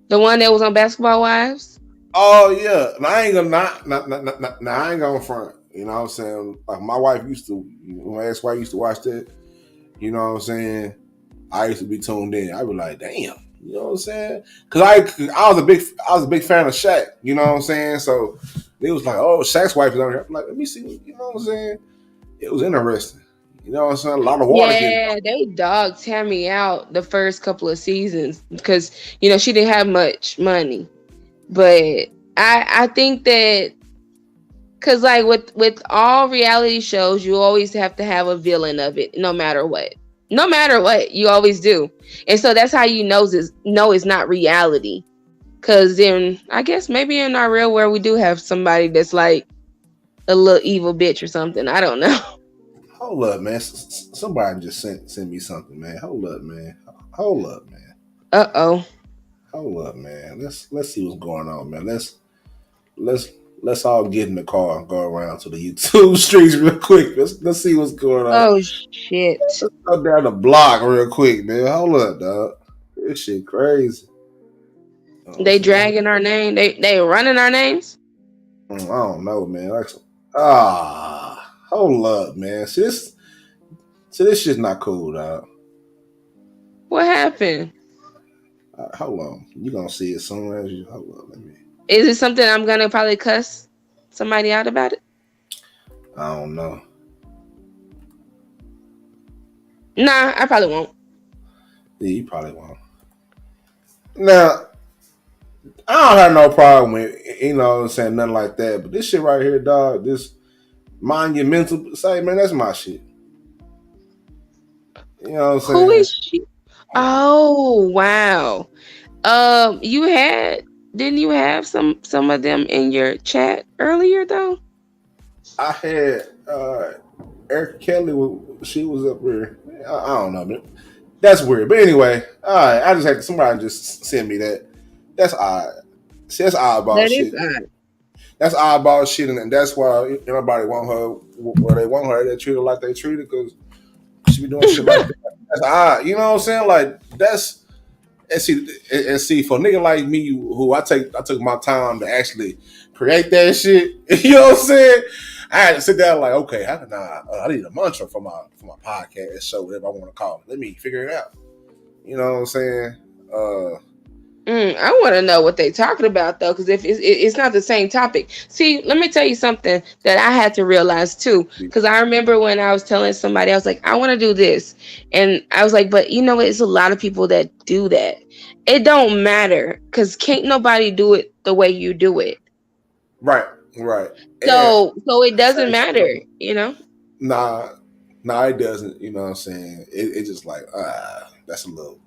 the one that was on Basketball Wives. Oh yeah, and I ain't gonna front. You know what I'm saying? Like my wife used to, my ex-wife used to watch that. You know what I'm saying? I used to be tuned in. I was like, damn. You know what I'm saying? Because I was a big fan of Shaq. You know what I'm saying? So it was like, oh, Shaq's wife is on here. I'm like, let me see. You know what I'm saying? It was interesting. You know what I'm saying? A lot of water getting. Yeah, they dogged Tammy out the first couple of seasons because she didn't have much money. But I think that because like with all reality shows, you always have to have a villain of it, no matter what. No matter what, you always do. And so that's how you know it's not reality. Because then I guess maybe in our real world we do have somebody that's like a little evil bitch or something. I don't know. Hold up, man. Somebody just sent me something, man. Hold up, man. Hold up, man. Uh-oh. Hold up, man. Let's see what's going on, man. Let's all get in the car and go around to the YouTube streets real quick. Let's see what's going on. Oh shit. Let's go down the block real quick, man. Hold up, dog. This shit crazy. They dragging our name. They running our names. I don't know, man. Hold up, man. See this shit's not cool, dog. What happened? Hold on. You gonna see it soon as you hold up. Let me. Is it something I'm gonna probably cuss somebody out about it? I don't know. Nah, I probably won't. Yeah, you probably won't. Now, I don't have no problem with saying nothing like that. But this shit right here, dog, this monumental say, man, that's my shit. You know what I'm saying? Who is she? Oh wow. Didn't you have some of them in your chat earlier though? I had Eric Kelly. She was up there. I don't know, man. That's weird. But anyway, all right. I just had somebody just send me that. That's odd. See, that's oddball shit. Odd. That's oddball shit, and that's why everybody want her where they want her. They treat her like they treat her because she be doing shit like that. That's odd. You know what I'm saying? Like that's and see for a nigga like me who I took my time to actually create that shit. You know what I'm saying? I had to sit down like, okay, how can I need a mantra for my podcast show, whatever I want to call it. Let me figure it out. You know what I'm saying? I want to know what they talking about though, because if it's not the same topic. See, let me tell you something that I had to realize too, because I remember when I was telling somebody, I was like, I want to do this, and I was like, but it's a lot of people that do that. It don't matter because can't nobody do it the way you do it. Right. So it doesn't matter, Nah, it doesn't. You know what I'm saying? It just like that's a little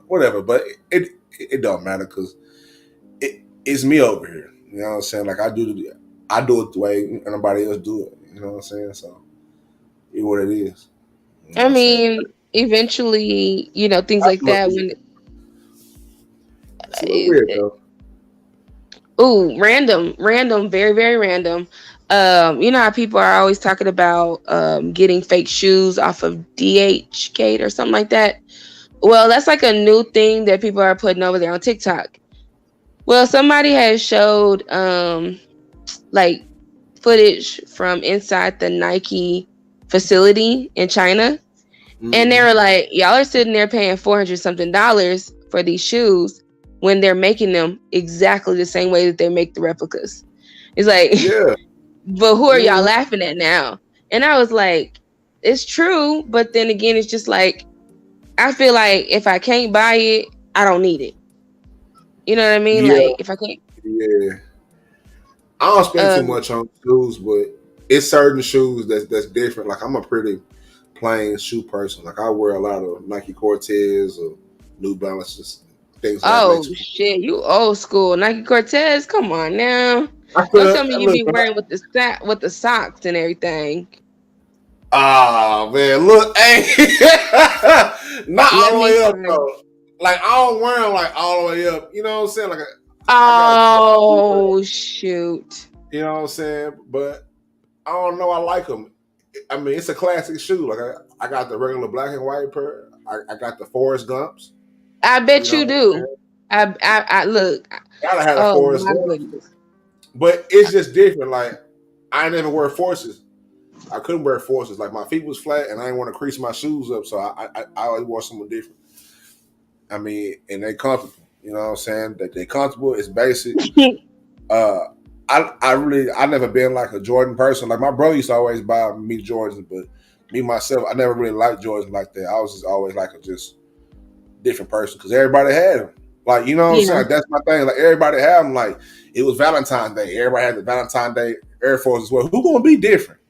whatever, but it don't matter because it's me over here. You know what I'm saying? Like I do it the way anybody else do it. You know what I'm saying? So it's what it is. I mean, eventually, things like that when it's a little weird though. Ooh, random, very, very random. You know how people are always talking about getting fake shoes off of DHgate or something like that? Well, that's like a new thing that people are putting over there on TikTok. Well, somebody has showed like footage from inside the Nike facility in China. Mm-hmm. And they were like, y'all are sitting there paying $400 something for these shoes when they're making them exactly the same way that they make the replicas. It's like, yeah. But who are y'all laughing at now? And I was like, it's true. But then again, it's just like, I feel like if I can't buy it, I don't need it. You know what I mean? Yeah. Like if I can't. Yeah. I don't spend too much on shoes, but it's certain shoes that's different. Like I'm a pretty plain shoe person. Like I wear a lot of Nike Cortez or New Balances. Things like that. Shit, you old school. Nike Cortez, come on now. Don't tell me you be wearing with the socks and everything. Ah man, look, hey, not all the way up though. Like I don't wear them like all the way up. You know what I'm saying? Like shoot. You know what I'm saying? But I don't know. I like them. I mean, it's a classic shoe. Like I got the regular black and white pair. I got the Forrest Gumps. I bet you do. I look. Gotta have a Forrest Gump. But it's just different. Like I never wear Forces. I couldn't wear Forces. Like my feet was flat, and I didn't want to crease my shoes up, so I always wore something different. I mean, and they comfortable. You know what I'm saying? That they comfortable. It's basic. I never been like a Jordan person. Like my brother used to always buy me Jordans, but me myself, I never really liked Jordans like that. I was just always like a just different person because everybody had them. Like, you know what I'm saying? Like, that's my thing. Like, everybody had them. Like, it was Valentine's Day. Everybody had the Valentine's Day Air Force as well. Who gonna be different?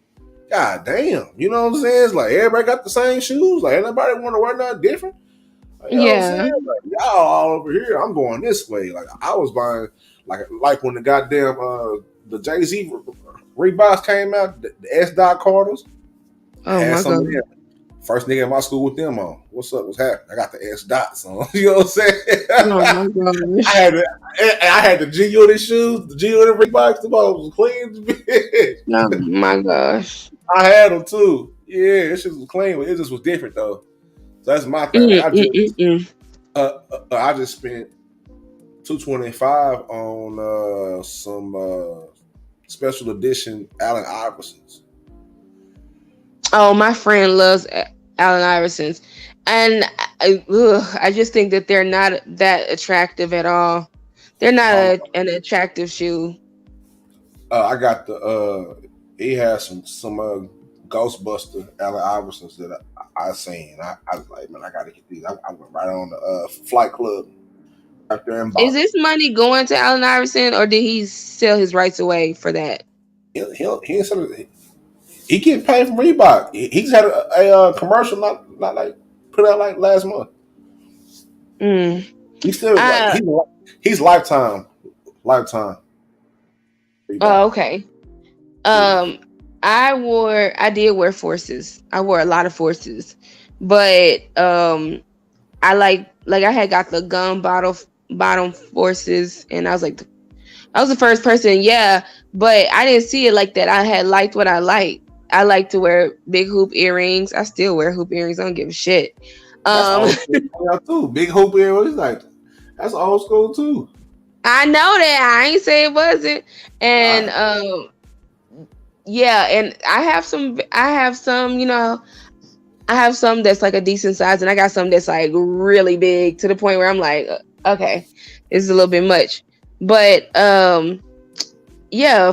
God damn. You know what I'm saying? It's like everybody got the same shoes. Like, anybody want to wear nothing different? Like, you know what I'm saying? Like, y'all all over here. I'm going this way. Like, I was buying, like when the goddamn, the Jay-Z Reeboks came out, the S. Carters. Oh, my God. First nigga in my school with them on. What's up? What's happening? I got the S dots on. You know what I'm saying? Oh my gosh. I had the G Unit shoes, the G Unit Reeboks. The ball was clean. Oh my gosh. I had them too. Yeah, this shit was clean. It just was different though. So that's my thing. Like, I just spent $225 on some special edition Allen Iversons. Oh, my friend loves Allen Iversons, and I just think that they're not that attractive at all. They're not an attractive shoe. I got he has some Ghostbuster Allen Iversons that I seen. I was like, man, I gotta get these. I went right on the Flight Club right there in Boston. Is this money going to Allen Iverson, or did he sell his rights away for that? He getting paid from Reebok. He's had a commercial not like put out like last month. He's still he's lifetime. Reebok. Oh, okay. I did wear Forces. I wore a lot of Forces, but I like I had got the gum bottom Forces, and I was like, I was the first person, but I didn't see it like that. I had liked what I liked. I like to wear big hoop earrings. I still wear hoop earrings. I don't give a shit. That's old too. Big hoop earrings, like that's old school too. I know that. I ain't say it wasn't. And and I have some, you know, I have some that's like a decent size, and I got some that's like really big to the point where I'm like, okay, this is a little bit much. But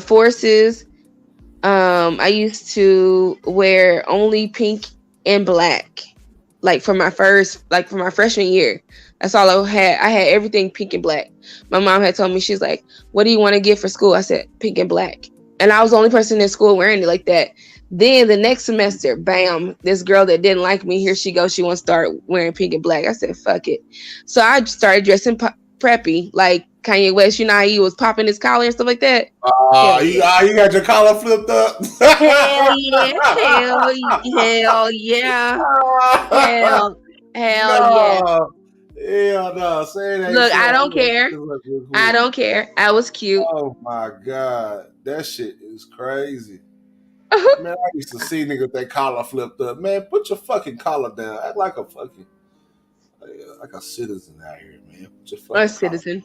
Forces. I used to wear only pink and black, like for my freshman year. That's all I had. I had everything pink and black. My mom had told me, she's like, what do you want to get for school? I said, pink and black. And I was the only person in school wearing it like that. Then the next semester, bam, this girl that didn't like me, here she goes. She wants to start wearing pink and black. I said, fuck it. So I started dressing preppy, like Kanye West. You know how he was popping his collar and stuff like that? You got your collar flipped up? Hell yeah. Hell yeah. Hell yeah. Hell no. Say that. Look, I don't care. I don't care. I was cute. Oh my God. That shit is crazy. Man, I used to see niggas with that collar flipped up. Man, put your fucking collar down. Act like a fucking like a citizen out here, man. Put your fucking citizen.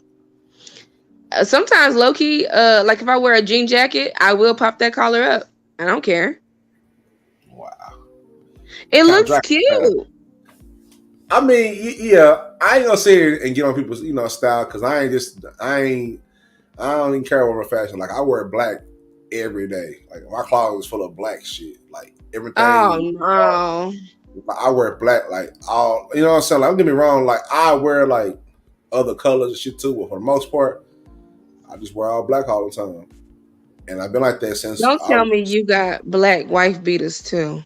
Sometimes low key, like if I wear a jean jacket, I will pop that collar up. I don't care. Wow. It looks cute. I mean, yeah, I ain't gonna sit here and get on people's, style, because I don't even care about my fashion. Like, I wear black every day. Like, my closet is full of black shit. Like, everything. Oh no. I wear black, like, all, you know what I'm saying? Like, don't get me wrong, like, I wear, like, other colors and shit too, but for the most part, I just wear all black all the time. And I've been like that since. Don't tell me you got black wife beaters too.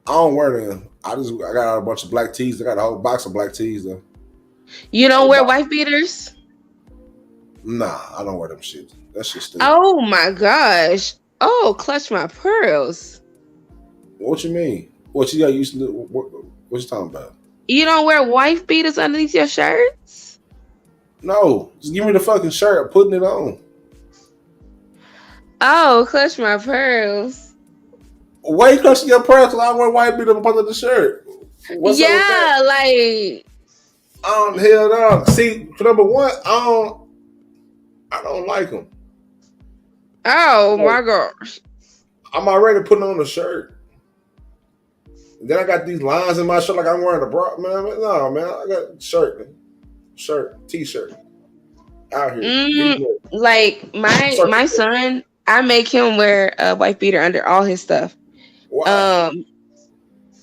I don't wear them. I got a bunch of black tees. I got a whole box of black tees though. You don't wear wife beaters? Nah, I don't wear them shit. That shit's stupid. Oh my gosh. Oh, clutch my pearls. What you mean? What you got used to do? What you talking about? You don't wear wife beaters underneath your shirts? No. Just give me the fucking shirt. I'm putting it on. Oh, clutch my pearls. Why you clutching your pearls? Because I wear white beater on the shirt. What's up with that? Like. Hell no. See, for number one, I don't like them. Oh my gosh. I'm already putting on a shirt. Then I got these lines in my shirt like I'm wearing a bra. Man, no, man. I got shirt, t-shirt. Out here. Like my son, I make him wear a white beater under all his stuff. Why?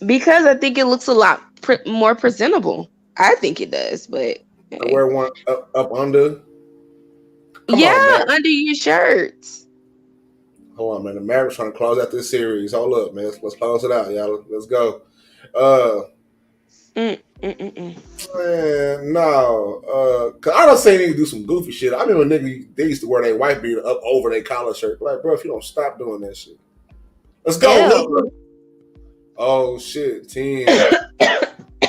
Because I think it looks a lot more presentable. I think it does, but I wear one up under. Come yeah, on, man. under your shirts. Hold on, man. The Mavericks trying to close out this series. Hold up, man. Let's close it out, y'all. Let's go. Man, no. Cause I done seen niggas do some goofy shit. I remember niggas, they used to wear their white beard up over their collar shirt. Like, bro, if you don't stop doing that shit. Let's go, Luka. Oh shit. 10,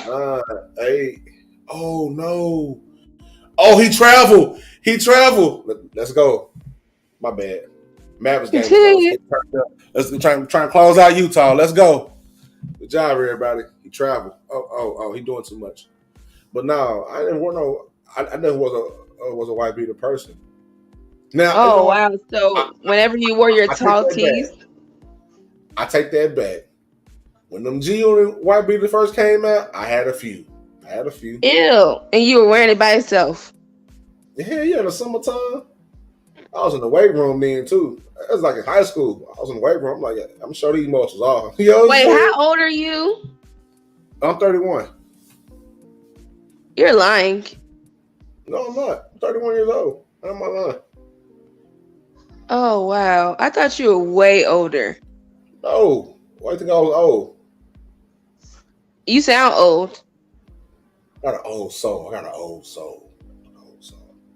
9, 8. Oh no. Oh, he traveled. Let's go. My bad. Mavericks game. Let's try and close out Utah. Let's go. Good job, everybody. He traveled. Oh, he doing too much. But no, I didn't want no. I never was a white beater person. Now, wow! So whenever you wore your tall tees, I take that back. When them G-Unit white beaters first came out, I had a few. Ew! And you were wearing it by yourself. Yeah, in the summertime. I was in the weight room then too. It was like in high school. I was in the weight room. I'm like, I'm sure these muscles off. Wait, how old are you? I'm 31. You're lying. No, I'm not. I'm 31 years old. I'm not lying. Oh wow! I thought you were way older. No, why do you think I was old? You sound old. I got an old soul.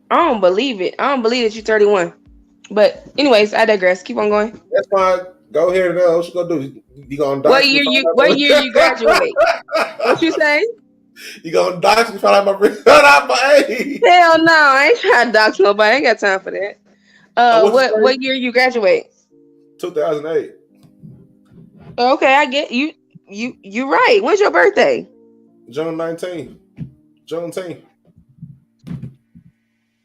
I don't believe it. I don't believe that you're 31. But anyways, I digress. Keep on going. That's fine. Go ahead. What you gonna do? You gonna What year you graduate? What you say? You gonna dox me? Find out my age? Hell no, I ain't trying to dox nobody. I ain't got time for that. What year you graduate? 2008. Okay, I get you. You right. When's your birthday? June 19th. Juneteenth.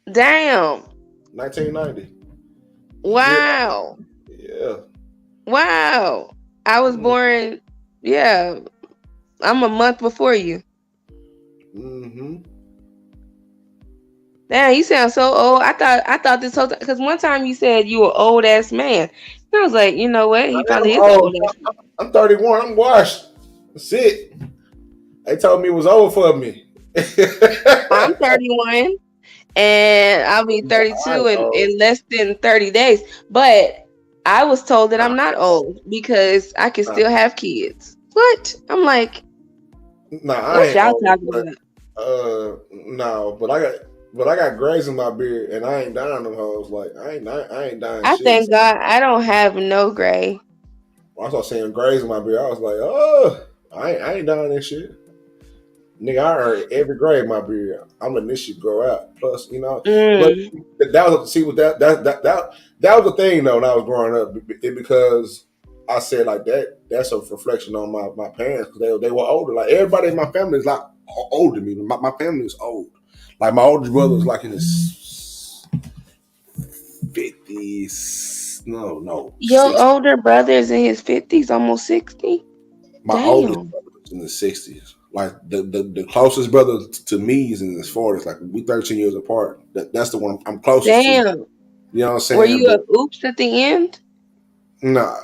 Damn. 1990. Wow. Yeah. Wow. I was born. Yeah. I'm a month before you. Mm-hmm. Damn, you sound so old. I thought this whole time, because one time you said you were old ass man. And I was like, you know what? He probably is old. I'm 31. I'm washed. That's it. They told me it was over for me. I'm 31 and I'll be 32 in less than 30 days. But I was told that I'm not old because I can still have kids. What? I'm like, what y'all talking about? No, but I got grays in my beard and I ain't dying them hoes. Like I ain't dying. I thank God I don't have no gray. When I started seeing grays in my beard, I was like, oh, I ain't dying this shit. Nigga, I earned every gray in my beard. I'm letting this shit grow out. Plus, you know, but that was that was the thing though. When I was growing up, because I said like that. That's a reflection on my parents because they were older. Like everybody in my family is like older than me. My family is old. Like my oldest brother is like in his 50s. No. Your 60s. Older brother is in his 50s, almost 60. My oldest brother is in the 60s. Like the closest brother to me is in his 40s. Like we 13 years apart. That's the one I'm closest to. You know what I'm saying? Were you a oops at the end? Nah,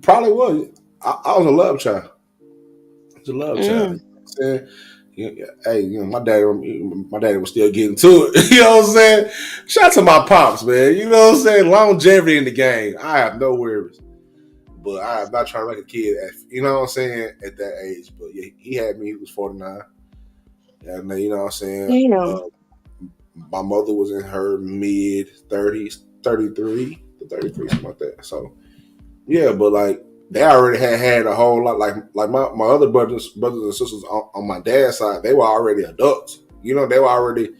probably was. I was a love child. I was a love child. You know what I'm saying? Hey, you know, my daddy was still getting to it. You know what I'm saying? Shout out to my pops, man. You know what I'm saying? Longevity in the game. I have no worries. But I am not trying to make a kid you know what I'm saying, at that age. But yeah, he had me, he was 49. And you know what I'm saying? My mother was in her mid-30s, 33 to 33, something like that. So yeah, but like they already had a whole lot, like my other brothers and sisters on my dad's side, they were already adults. You know, they were already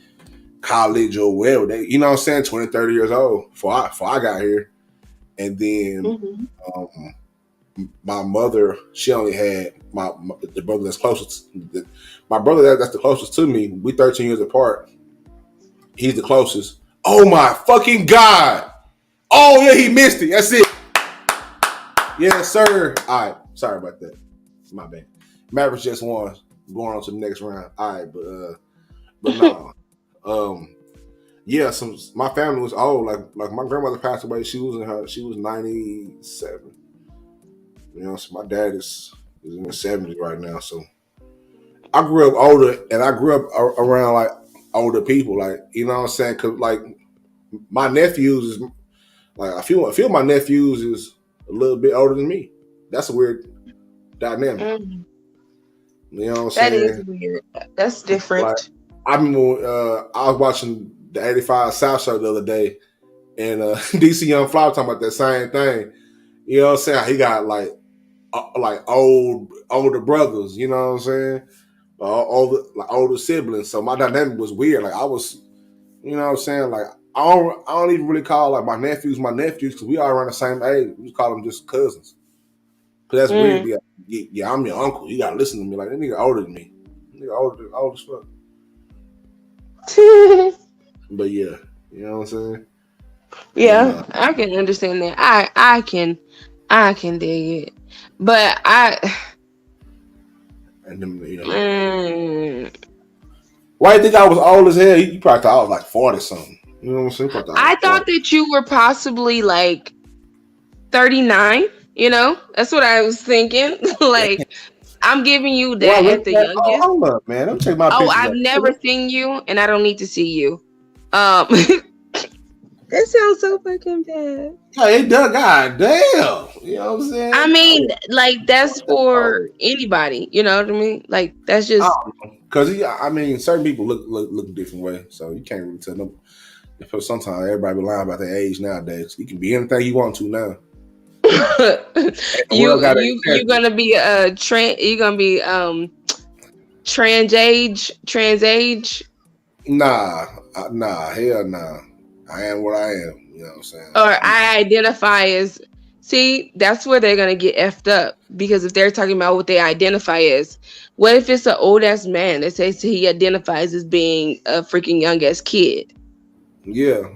college or whatever. They, you know what I'm saying, 20, 30 years old before I got here. And then my mother, she only had the brother that's closest. My brother that's the closest to me. We 13 years apart. He's the closest. Oh my fucking God! Oh yeah, he missed it. That's it. Yes, sir. All right. Sorry about that. My bad. Mavericks just won. Going on to the next round. All right, but no. Yeah, my family was old. Like my grandmother passed away. She was 97. You know, so my dad is in the 70s right now, so I grew up older, and I grew up around like older people, like you know what I'm saying? Cause like my nephews is like I feel my nephews is a little bit older than me. That's a weird dynamic. Mm. You know what I'm That saying? is weird. That's different. Like, I remember I was watching the 85 South Show the other day, and DC Young Fly was talking about that same thing. You know what I'm saying? He got like older brothers. You know what I'm saying? Older siblings. So my dynamic was weird. Like I was, you know what I'm saying? Like I don't even really call like my nephews because we all around the same age. We just call them just cousins. Cause that's weird. Yeah, I'm your uncle. You gotta listen to me. Like that nigga older than me. Nigga older as fuck. But yeah, you know what I'm saying? Yeah, I can understand that. I can dig it. But and then, you know, why you think I was old as hell? You probably thought I was like 40 something. You know what I'm saying? I thought that you were possibly like 39. You know, that's what I was thinking. Like, I'm giving you that at the youngest. Oh, hold up, man. Let me check my pictures. I've never seen you, and I don't need to see you. That sounds so fucking bad. Hey, God damn. You know what I'm saying? I mean, like, that's for anybody. You know what I mean? Like, that's just. Because, I mean, certain people look a different way. So you can't really tell them. Because sometimes everybody be lying about their age nowadays. You can be anything you want to now. You're gonna be you're gonna be trans age. Nah, hell nah. I am what I am. You know what I'm saying? Or I identify as. See, that's where they're gonna get effed up, because if they're talking about what they identify as, what if it's an old ass man that says he identifies as being a freaking young ass kid? Yeah.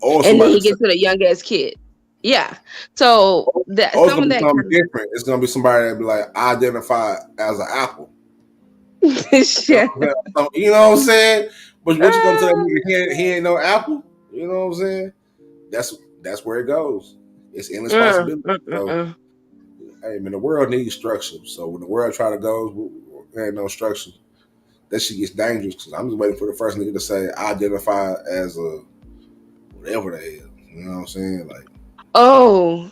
And then he gets to the young ass kid. Yeah. So that some of that different. It's gonna be somebody that be like, I identify as an apple. Shit. You know what I'm saying? But what you gonna tell me? He ain't no apple. You know what I'm saying? That's where it goes. It's irresponsibility. So, hey man, the world needs structure. So when the world try to go, there ain't no structure. That shit gets dangerous. Because I'm just waiting for the first nigga to say I identify as a whatever the hell. You know what I'm saying? Like, oh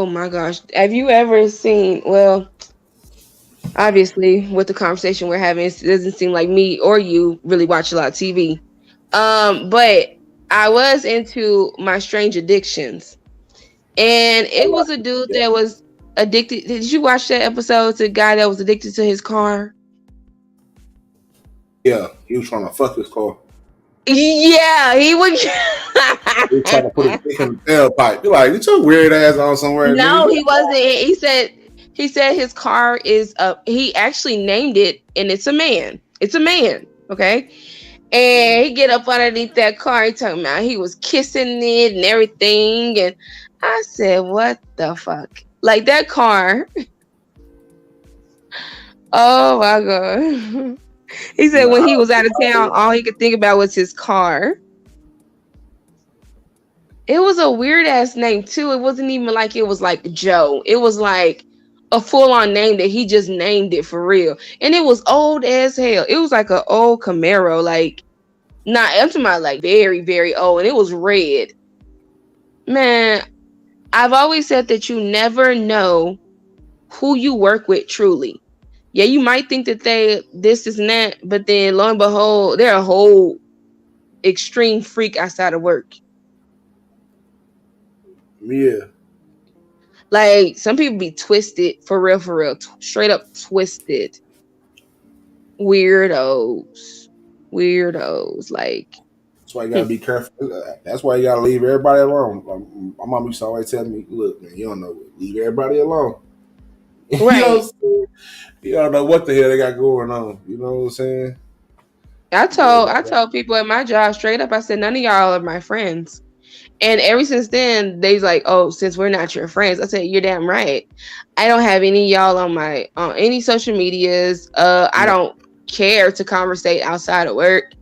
my gosh, have you ever seen? Well, obviously, with the conversation we're having, it doesn't seem like me or you really watch a lot of TV. But I was into My Strange Addictions, and it was a dude that was addicted. Did you watch that episode? It's a guy that was addicted to his car. Yeah, he was trying to fuck his car. Yeah, he was. He was trying to put his dick in the tailpipe. You're like, get your weird ass on somewhere. No, he wasn't. He said his car is he actually named it, and it's a man. It's a man. Okay. And he get up underneath that car. He talking about he was kissing it and everything. And I said, what the fuck? Like that car. Oh my God. He said when he was out of town, all he could think about was his car. It was a weird ass name too. It wasn't even like it was like Joe. It was like a full on name that he just named it for real. And it was old as hell. It was like an old Camaro, like not I'm talking about like very, very old, and it was red. Man, I've always said that you never know who you work with truly. Yeah, you might think that they this and that, but then lo and behold, they're a whole extreme freak outside of work. Yeah. Like some people be twisted for real, straight up twisted. Weirdos. Like that's why you gotta be careful. That's why you gotta leave everybody alone. My mom used to always tell me, "Look, man, you don't know, leave everybody alone. Right. You don't know what the hell they got going on. You know what I'm saying?" I told people at my job straight up. I said, none of y'all are my friends. And ever since then, they's like, oh, since we're not your friends. I said, you're damn right. I don't have any of y'all on any social medias. I don't care to conversate outside of work.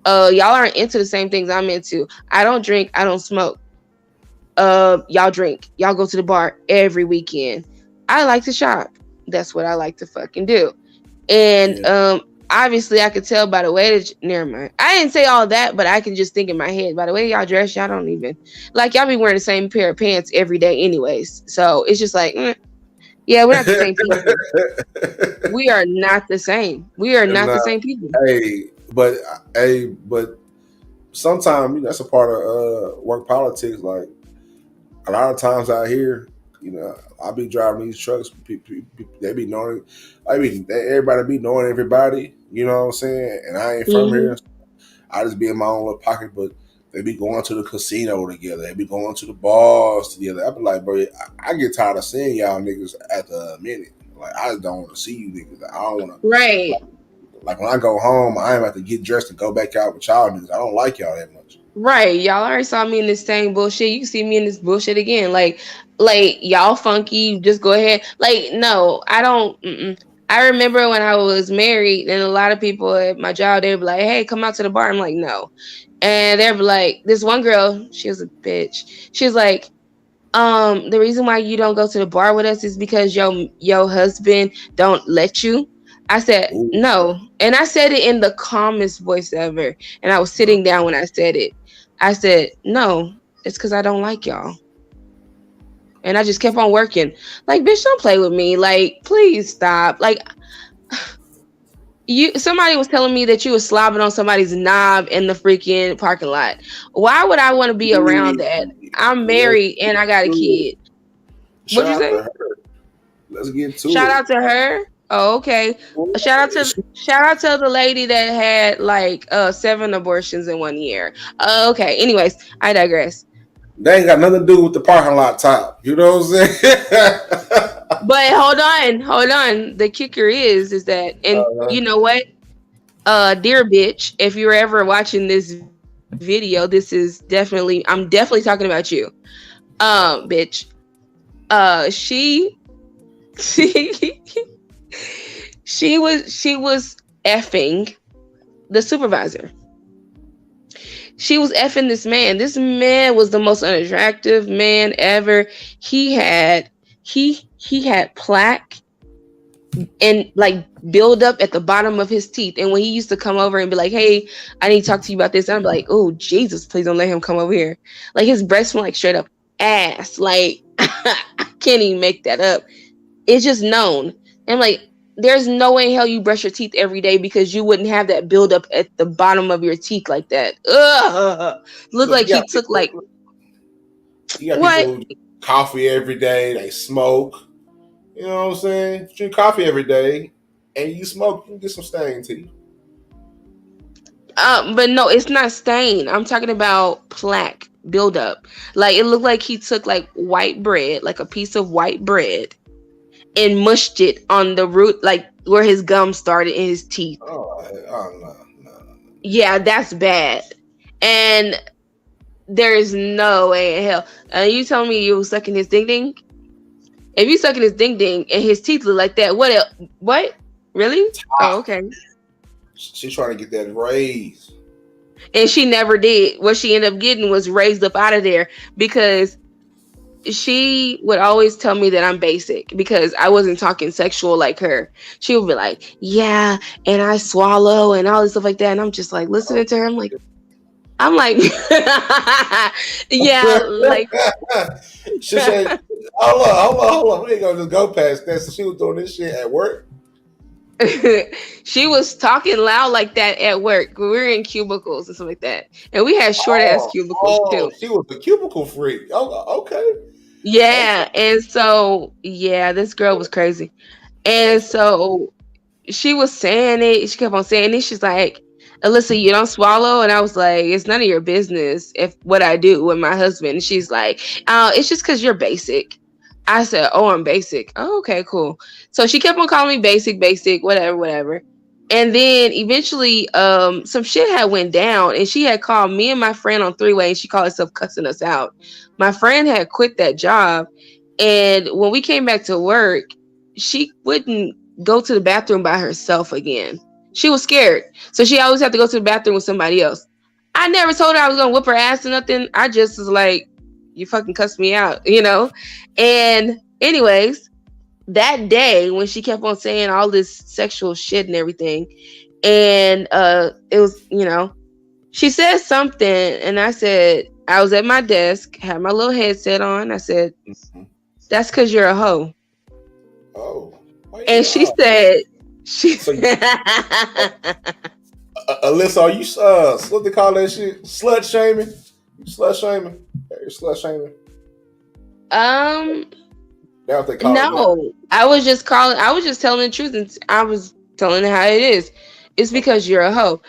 Y'all aren't into the same things I'm into. I don't drink. I don't smoke. Y'all drink. Y'all go to the bar every weekend. I like to shop. That's what I like to fucking do. And obviously I could tell by the way that never mind. I didn't say all that, but I can just think in my head by the way y'all dress, y'all don't even like y'all be wearing the same pair of pants every day anyways. So it's just like, yeah, we're not the same people. We are not the same. We are not the same people. But sometimes that's a part of work politics. Like a lot of times out here, I'll be driving these trucks. They be knowing, everybody be knowing everybody. You know what I'm saying? And I ain't from here. I just be in my own little pocket. But they be going to the casino together. They be going to the bars together. I be like, bro, I get tired of seeing y'all niggas at the minute. Like I just don't want to see you niggas. I don't want to. Right. Like when I go home, I am have to get dressed and go back out with y'all niggas. I don't like y'all that much. Right. Y'all already saw me in this same bullshit. You can see me in this bullshit again. Like y'all funky. Just go ahead. Like, no, I don't. I remember when I was married and a lot of people at my job, they'd be like, hey, come out to the bar. I'm like, no. And they'd be like, this one girl, she was a bitch. She was like, the reason why you don't go to the bar with us is because your husband don't let you. I said, no. And I said it in the calmest voice ever. And I was sitting down when I said it. I said, no, it's because I don't like y'all. And I just kept on working. Like, bitch, don't play with me. Like, please stop. Like, somebody was telling me that you was slobbing on somebody's knob in the freaking parking lot. Why would I want to be around that? I'm married and I got a kid. What'd you say? Let's get to it. Shout out to her. Oh, okay. Shout out to the lady that had like 7 abortions in 1 year. Okay. Anyways, I digress. They ain't got nothing to do with the parking lot top. You know what I'm saying? But hold on. The kicker is that, and you know what? Dear bitch, if you're ever watching this video, I'm definitely talking about you. Bitch. She was effing the supervisor. She was effing this man. This man was the most unattractive man ever. He had plaque and like build up at the bottom of his teeth. And when he used to come over and be like, hey, I need to talk to you about this, I'm like, oh Jesus, please don't let him come over here. Like his breath smelled like straight up ass. Like I can't even make that up. It's just known. And I'm like, there's no way in hell you brush your teeth every day because you wouldn't have that buildup at the bottom of your teeth like that. Look like he took like. You got people who drink coffee every day. They smoke. You know what I'm saying? Drink coffee every day, and you smoke. You can get some stained teeth. But no, it's not stain. I'm talking about plaque buildup. Like it looked like he took like white bread, like a piece of white bread, and mushed it on the root, like where his gum started in his teeth. No. Yeah, that's bad. And there's no way in hell. You telling me you was sucking his ding ding? If you sucking his ding ding and his teeth look like that, what else? What? Really? Oh, okay. She's trying to get that raised. And she never did. What she ended up getting was raised up out of there because she would always tell me that I'm basic because I wasn't talking sexual like her. She would be like, yeah, and I swallow and all this stuff like that. And I'm just like listening to her. I'm like, yeah, like. She said, hold on. We ain't gonna just go past that. So she was doing this shit at work. She was talking loud like that at work. We were in cubicles and stuff like that, and we had short ass cubicles too. She was a cubicle freak. Oh, okay. Yeah, okay. And so this girl was crazy, and so she was saying it. She kept on saying it. She's like, Alyssa, you don't swallow? And I was like, it's none of your business if what I do with my husband. And she's like, it's just because you're basic. I said, oh, I'm basic. Oh, okay, cool. So she kept on calling me basic, whatever. And then eventually some shit had went down and she had called me and my friend on three-way and she called herself cussing us out. My friend had quit that job. And when we came back to work, she wouldn't go to the bathroom by herself again. She was scared. So she always had to go to the bathroom with somebody else. I never told her I was going to whip her ass or nothing. I just was like, you fucking cussed me out, you know? And anyways, that day when she kept on saying all this sexual shit and everything, and it was, she said something, and I said, I was at my desk, had my little headset on. I said, that's because you're a hoe. Oh. And she said, Alyssa, are you what they call that shit? Slut shaming? Slut shaming? Slut shaming? That's what they call no. I was just telling the truth, and I was telling her how it is. It's because you're a hoe.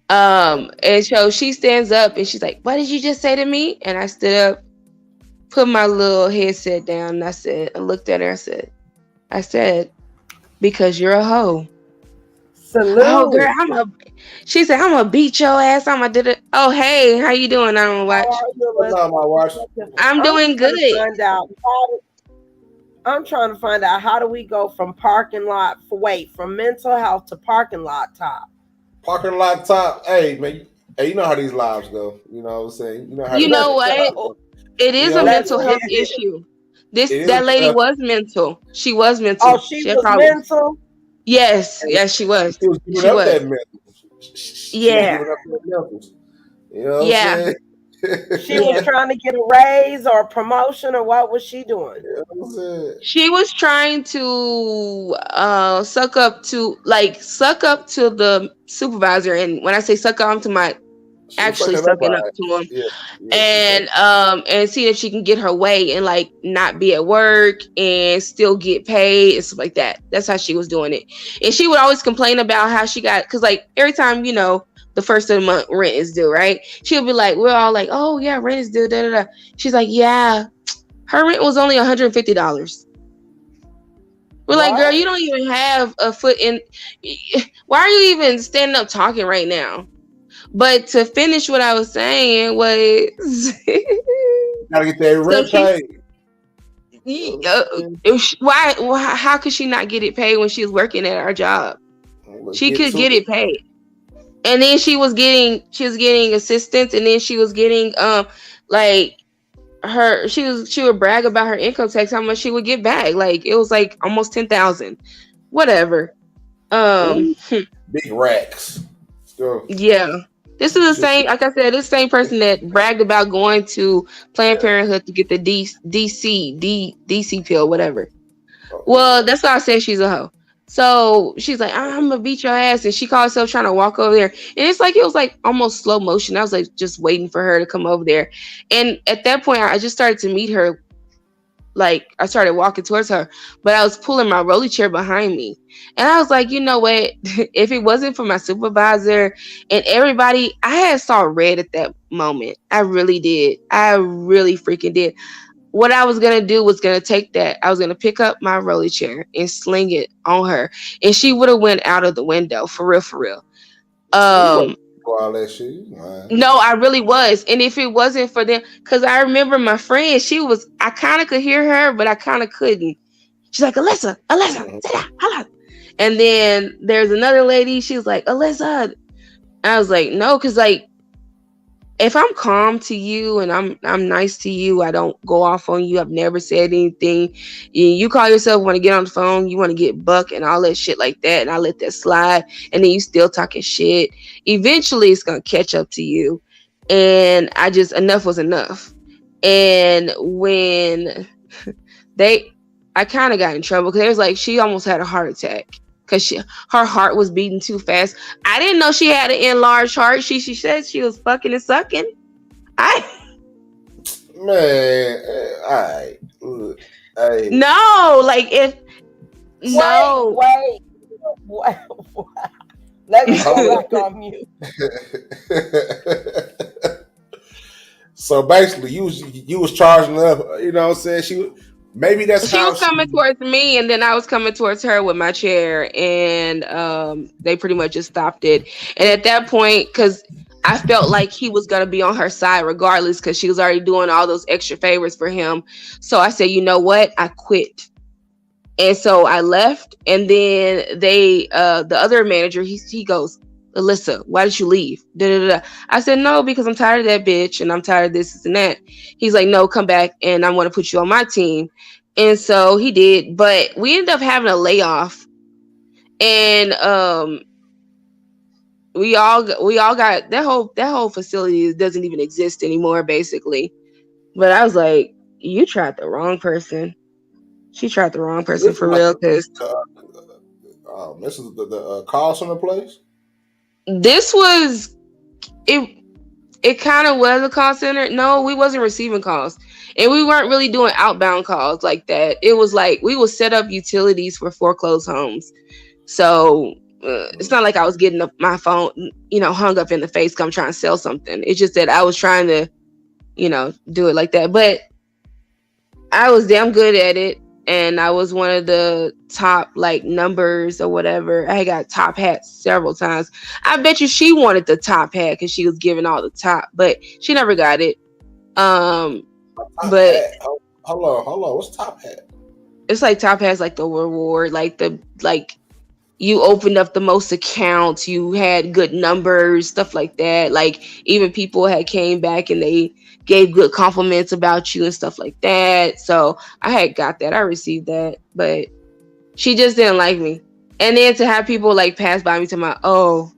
And so she stands up and she's like, what did you just say to me? And I stood up, put my little headset down, and I looked at her, I said, because you're a hoe. Salute. Oh, girl, she said, I'm gonna beat your ass. I'm gonna do it. Oh, hey, how you doing? I don't watch. I'm doing good. I'm trying to find out, how do we go from from mental health to parking lot top? Parking lot top. Hey, man. Hey, you know how these lives go. You know what I'm saying? You know what? It is a mental health issue. That lady was mental. She was mental. Oh, she was mental? Yes, she was. She was giving up that mental. Yeah. You know what I'm saying? She was trying to get a raise or a promotion, or what was she doing? She was trying to suck up to the supervisor, and when I say suck up, I'm to my actually sucking up to him, and see if she can get her way and like not be at work and still get paid and stuff like that. That's how she was doing it. And she would always complain about how she got, because like every time, the first of the month rent is due, right? She'll be like, we're all like, oh yeah, rent is due, da da da. She's like, yeah, her rent was only $150. We're like, girl, you don't even have a foot in. Why are you even standing up talking right now? But to finish what I was saying was, gotta get that rent paid. Why? How could she not get it paid when she was working at our job? She could get it paid, and then she was getting assistance, and then she was getting she would brag about her income tax, how much she would get back. Like it was like almost 10,000, whatever. Big racks. Yeah. This is the same, like I said, this same person that bragged about going to Planned Parenthood to get the DC pill, whatever. Well, that's why I said she's a hoe. So she's like, I'm gonna beat your ass, and she called herself trying to walk over there, and it was like almost slow motion. I was like just waiting for her to come over there, and at that point, I just started to meet her. Like I started walking towards her, but I was pulling my rolly chair behind me. And I was like, you know what? If it wasn't for my supervisor and everybody, I had saw red at that moment. I really did. I really freaking did. What I was going to do was going to take that. I was going to pick up my rolly chair and sling it on her. And she would have went out of the window, for real, for real. All that shit. No, I really was. And if it wasn't for them, because I remember my friend, I kind of could hear her, but I kind of couldn't. She's like, Alyssa, sit down, hello. And then there's another lady, she was like, Alyssa. I was like, no, because like, if I'm calm to you and I'm nice to you, I don't go off on you. I've never said anything. You call yourself, want to get on the phone, you want to get buck and all that shit like that, and I let that slide, and then you still talking shit. Eventually, it's gonna catch up to you, and enough was enough. And when I kind of got in trouble because it was like she almost had a heart attack because her heart was beating too fast. I didn't know she had an enlarged heart. She said she was fucking and sucking. No, like if wait. Let me go back on mute. So basically, you was charging up. You know what I'm saying? Maybe that's she was coming towards me, and then I was coming towards her with my chair, and they pretty much just stopped it. And at that point, because I felt like he was gonna be on her side regardless, because she was already doing all those extra favors for him. So I said, you know what? I quit. And so I left, and then the other manager, he goes, Alyssa, why did you leave? I said, no, because I'm tired of that bitch, and I'm tired of this and that. He's like, no, come back, and I want to put you on my team. And so he did, but we ended up having a layoff, and we all got that whole facility doesn't even exist anymore, basically. But I was like, you tried the wrong person. She tried the wrong person for real, because this is the call center place. This was it. It kind of was a call center. No, we wasn't receiving calls, and we weren't really doing outbound calls like that. It was like we would set up utilities for foreclosed homes. So it's not like I was getting my phone, hung up in the face. Come trying to sell something. It's just that I was trying to, do it like that. But I was damn good at it, and I was one of the top numbers or whatever. I got top hats several times. I bet you she wanted the top hat because she was giving all the top, but she never got it. But hold on, what's top hat? It's like top hat's like the reward, you opened up the most accounts, you had good numbers, stuff like that. Like even people had came back and they gave good compliments about you and stuff like that. So I had got that. I received that, but she just didn't like me. And then to have people pass by me to my, oh,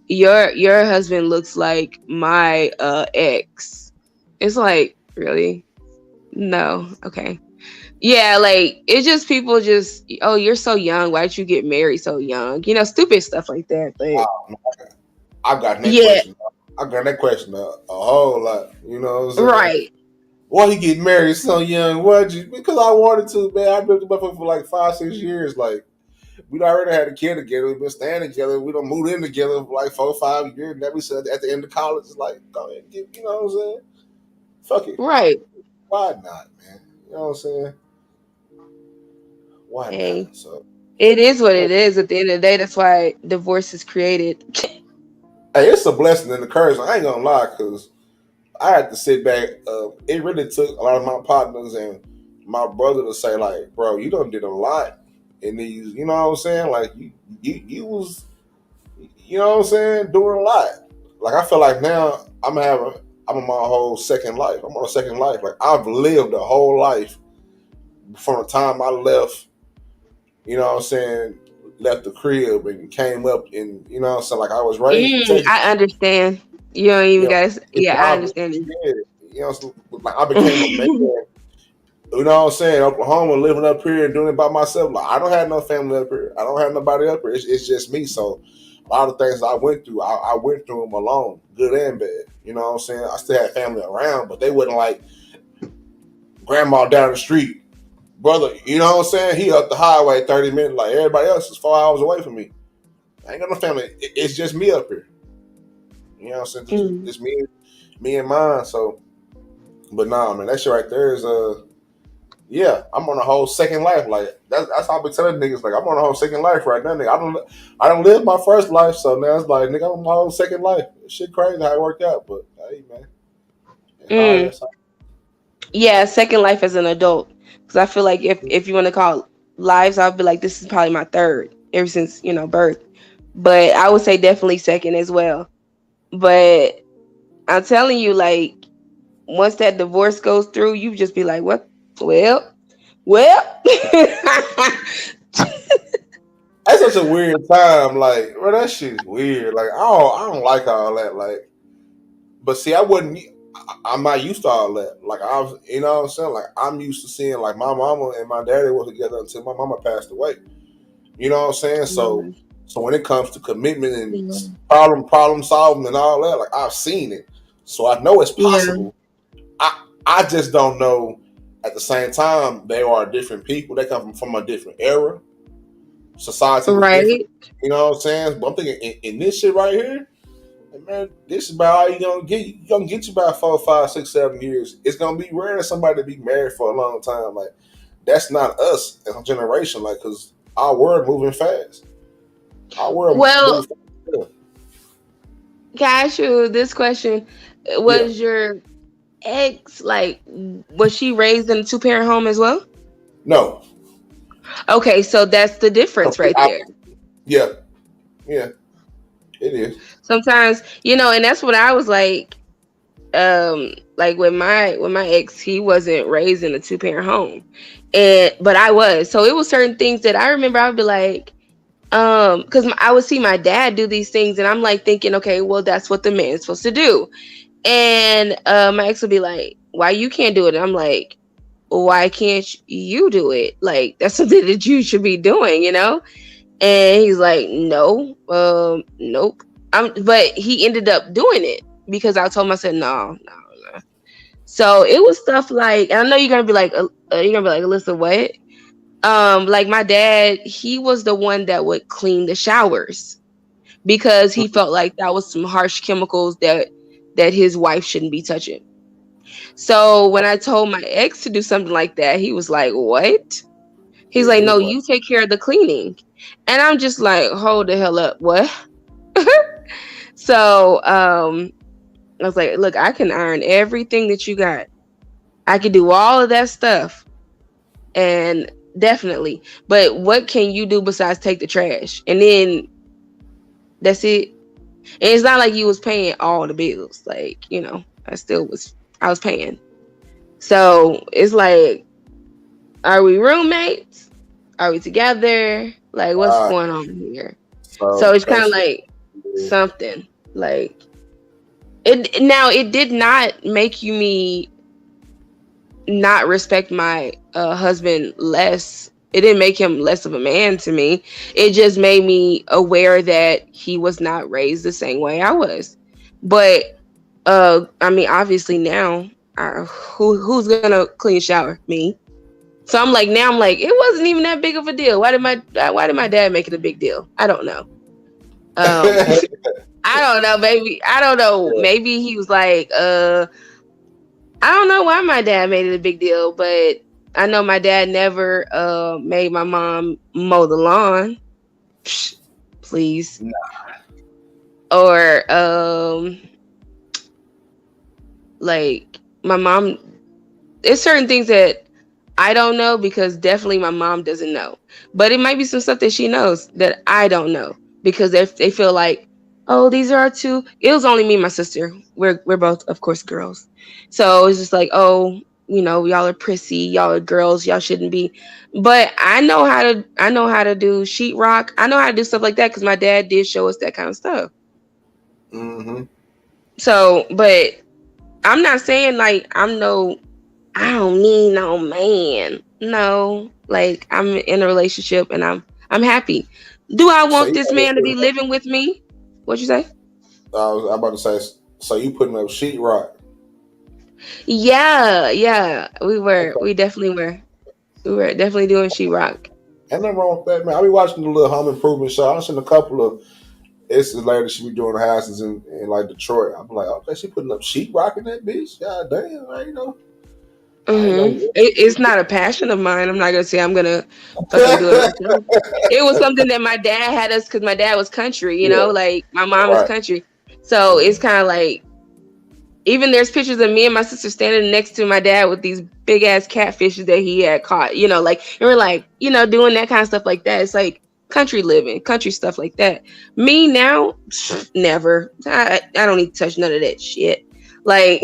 your husband looks like my ex. It's like, really? No. Okay. Yeah, it's just people just, oh, you're so young. Why'd you get married so young? Stupid stuff like that. But I've gotten that question. I've gotten that question a whole lot. You know what I'm saying? Right. Why he get married so young? Because I wanted to, man. I've been together for 5-6 years. We already had a kid together. We've been staying together. We done moved in together for 4 or 5 years. And then we said at the end of college, it's go ahead and get, you know what I'm saying? Fuck it. Right. Why not, man? You know what I'm saying? Why not? So it is what it is. At the end of the day, that's why divorce is created. Hey, it's a blessing and a curse. I ain't gonna lie, because I had to sit back. It really took a lot of my partners and my brother to say, bro, you done did a lot in these. You know what I'm saying? You was, you know what I'm saying, doing a lot. I feel like now I'm on my whole second life. I'm on a second life. I've lived a whole life from the time I left. You know what I'm saying? Left the crib and came up and, you know what I'm saying? I was raised. I understand. You don't even guys. Yeah, I understand. You know, I became a man. You know what I'm saying? Oklahoma, living up here and doing it by myself. I don't have no family up here. I don't have nobody up here. It's just me. So a lot of things I went through, I went through them alone, good and bad. You know what I'm saying? I still had family around, but they wasn't grandma down the street. Brother, you know what I'm saying? He up the highway 30 minutes. Everybody else is 4 hours away from me. I ain't got no family. It's just me up here. You know what I'm saying? Just me and mine. So, but nah, man, that shit right there is yeah. I'm on a whole second life. That's how I be telling niggas. I'm on a whole second life right now, nigga. I don't live my first life, so now it's nigga, I'm on my whole second life. Shit crazy how it worked out, but hey, man. Yeah, second life as an adult. Because I feel like if you want to call lives, I'll be like, this is probably my third ever since, birth. But I would say definitely second as well. But I'm telling you, once that divorce goes through, you just be like, what? Well. That's such a weird time. Bro, that shit's weird. I don't like all that. But see, I'm not used to all that. I was, you know what I'm saying? I'm used to seeing my mama and my daddy were together until my mama passed away. You know what I'm saying? So when it comes to commitment and problem solving and all that, I've seen it. So I know it's possible. I just don't know. At the same time, they are different people. They come from a different era. Society was different. You know what I'm saying? But I'm thinking in this shit right here, man, this is about all you're gonna get. You're gonna get you about 4, 5, 6, 7 years. It's gonna be rare for somebody to be married for a long time. That's not us as a generation. Because our world moving fast. Our world moving fast. Yeah. Can I ask you this question? Was your ex was she raised in a 2-parent home as well? No. Okay, so that's the difference right there. Yeah. It is. Sometimes, and that's what I was like. like with my ex, he wasn't raised in a 2-parent home, but I was. So it was certain things that I remember. I would be like, because I would see my dad do these things, and I'm like thinking, okay, well, that's what the man's supposed to do. And my ex would be like, why you can't do it? And I'm like, why can't you do it? Like, that's something that you should be doing, you know? And he's like, no, nope. But he ended up doing it because I told him, I said, no. So it was stuff like, and I know you're gonna be like, Alyssa, what? Like my dad, he was the one that would clean the showers because he felt like that was some harsh chemicals that his wife shouldn't be touching. So when I told my ex to do something like that, he was like, what? He's like, no, you take care of the cleaning. And I'm just like, hold the hell up. What? So I was like, look, I can iron everything that you got. I can do all of that stuff. And definitely. But what can you do besides take the trash? And then that's it. And it's not like you was paying all the bills. Like, you know, I was paying. So it's like, are we roommates? Are we together? Like, what's going on here? So it's kind of like something like it. Now, it did not make me not respect my husband less. It didn't make him less of a man to me. It just made me aware that he was not raised the same way I was. But I mean, obviously now, who's gonna clean shower? Me. So I'm like, it wasn't even that big of a deal. Why did my dad make it a big deal? I don't know. I don't know, baby. I don't know. Maybe he was like, I don't know why my dad made it a big deal, but I know my dad never made my mom mow the lawn. Psh, please. Nah. Or like my mom, it's certain things that I don't know because definitely my mom doesn't know. But it might be some stuff that she knows that I don't know because they feel like, oh, these are our two. It was only me and my sister. We're both, of course, girls. So it's just like, oh, you know, y'all are prissy, y'all are girls, y'all shouldn't be. But I know how to do sheetrock. I know how to do stuff like that because my dad did show us that kind of stuff. Mm-hmm. So, but I'm not saying like I don't need no man. No, like I'm in a relationship and I'm happy. Do I want this man to be living with me? What'd you say? I was about to say, so you putting up sheetrock? Yeah, we were. Okay. We definitely were. We were definitely doing sheetrock. Ain't nothing wrong with that, man. I be watching the little home improvement show. I've seen a couple of exes later. She be doing houses in like Detroit. I'm like, okay, she putting up sheetrock in that bitch. God damn, I know. Mm-hmm. It's not a passion of mine. I'm not gonna say I'm gonna fucking do it myself. It was something that my dad had us because my dad was country, you know, like my mom is country. So it's kind of like, even there's pictures of me and my sister standing next to my dad with these big ass catfishes that he had caught, you know, like, and we're like, you know, doing that kind of stuff like that. It's like country living, country stuff like that. Me now, never. I don't need to touch none of that shit. Like,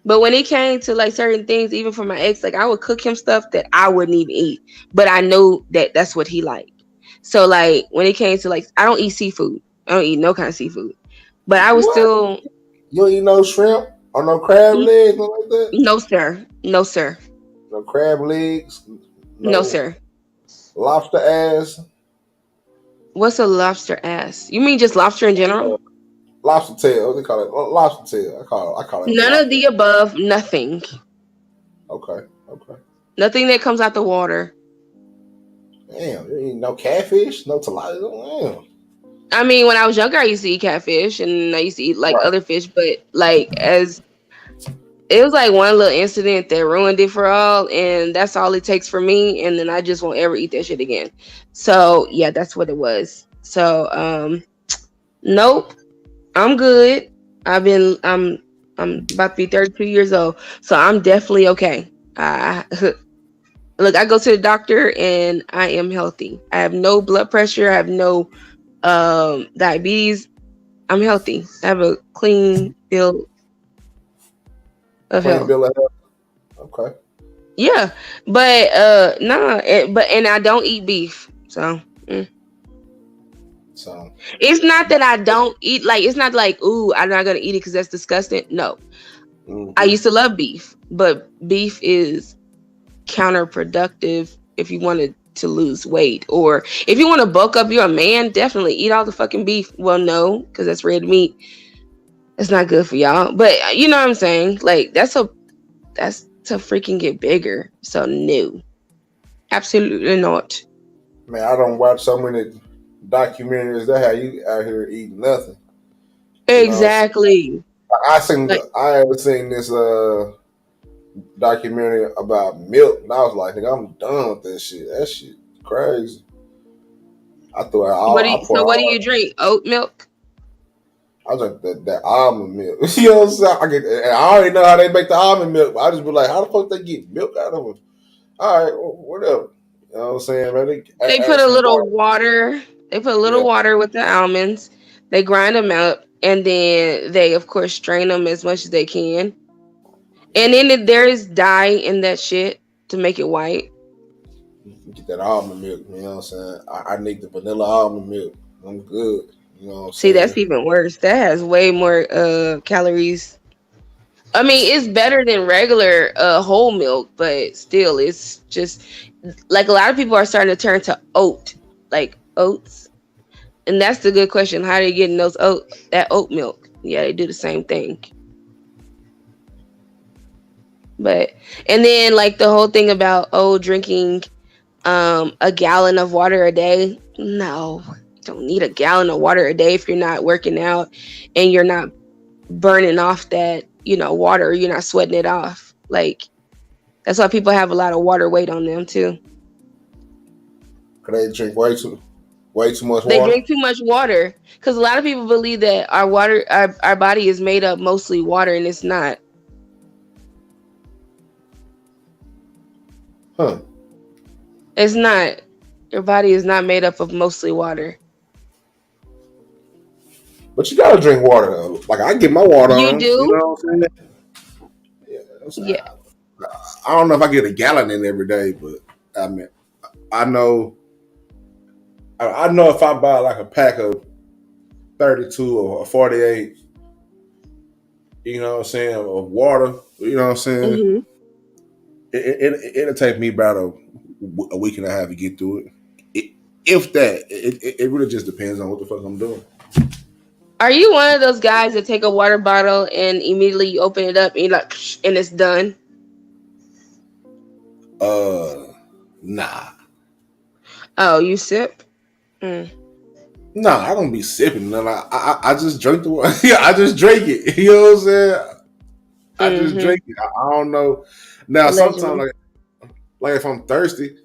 but when it came to like certain things, even for my ex, like I would cook him stuff that I wouldn't even eat, but I know that that's what he liked. So like when it came to like, I don't eat seafood. I don't eat no kind of seafood, but I was still. You don't eat no shrimp or no crab legs, nothing like that? No, sir. No, sir. No crab legs? No, sir. Lobster ass? What's a lobster ass? You mean just lobster in general? Lobster tail. What do they call it? Lobster tail. I call it. None of the above. Nothing. Okay. Nothing that comes out the water. Damn. You eat no catfish? No tilapia? Damn. I mean, when I was younger, I used to eat catfish and I used to eat like other fish, but like it was like one little incident that ruined it for all, and that's all it takes for me, and then I just won't ever eat that shit again. So yeah, that's what it was. So nope, I'm good. I'm about to be 32 years old, so I'm definitely okay. Look, I go to the doctor and I am healthy. I have no blood pressure. I have no diabetes. I'm healthy. I have a clean bill of health. Bill of health. Okay. Yeah, but and I don't eat beef, so. So it's not that I don't eat. Like it's not like ooh, I'm not gonna eat it because that's disgusting. No, I used to love beef, but beef is counterproductive if you wanted to lose weight or if you want to bulk up. You're a man, definitely eat all the fucking beef. Well, no, because that's red meat. It's not good for y'all. But you know what I'm saying? Like that's to freaking get bigger. So no, absolutely not. Man, I don't watch so many documentaries that have you out here eating nothing. Exactly. You know, I ever seen this documentary about milk, and I was like, nigga, I'm done with that shit. That shit crazy. I threw it all. What do you drink? Oat milk? I drink that almond milk. You know what I'm saying? I already know how they make the almond milk, but I just be like, how the fuck they get milk out of them? All right, whatever. You know what I'm saying, man? They put a little water. They put a little water with the almonds. They grind them out, and then they, of course, strain them as much as they can. And then there is dye in that shit to make it white. Get that almond milk. You know what I'm saying? I need the vanilla almond milk. I'm good. You know what I'm saying? See, that's even worse. That has way more calories. I mean, it's better than regular whole milk, but still, it's just like a lot of people are starting to turn to oats. And that's the good question. How are they getting that oat milk? Yeah, they do the same thing. But and then like the whole thing about drinking a gallon of water a day. No, you don't need a gallon of water a day if you're not working out and you're not burning off that, water, you're not sweating it off. Like that's why people have a lot of water weight on them too. Cause they drink way too much water. They drink too much water because a lot of people believe that our body is made up mostly water, and it's not. Huh? It's not. Your body is not made up of mostly water. But you gotta drink water though. Like I get my water on. You do? You know what I'm saying? Yeah. I don't know if I get a gallon in every day, but I mean, I know if I buy like a pack of 32 or 48, you know what I'm saying, of water, you know what I'm saying, it'll take me about a week and a half to get through it. If that, it really just depends on what the fuck I'm doing. Are you one of those guys that take a water bottle and immediately you open it up and you're like, and it's done? Nah. Oh, you sip? Nah, I don't be sipping. I just drink the water. Yeah, I just drink it. You know what I'm saying? I just drink it. I don't know. Now, sometimes, like if I'm thirsty,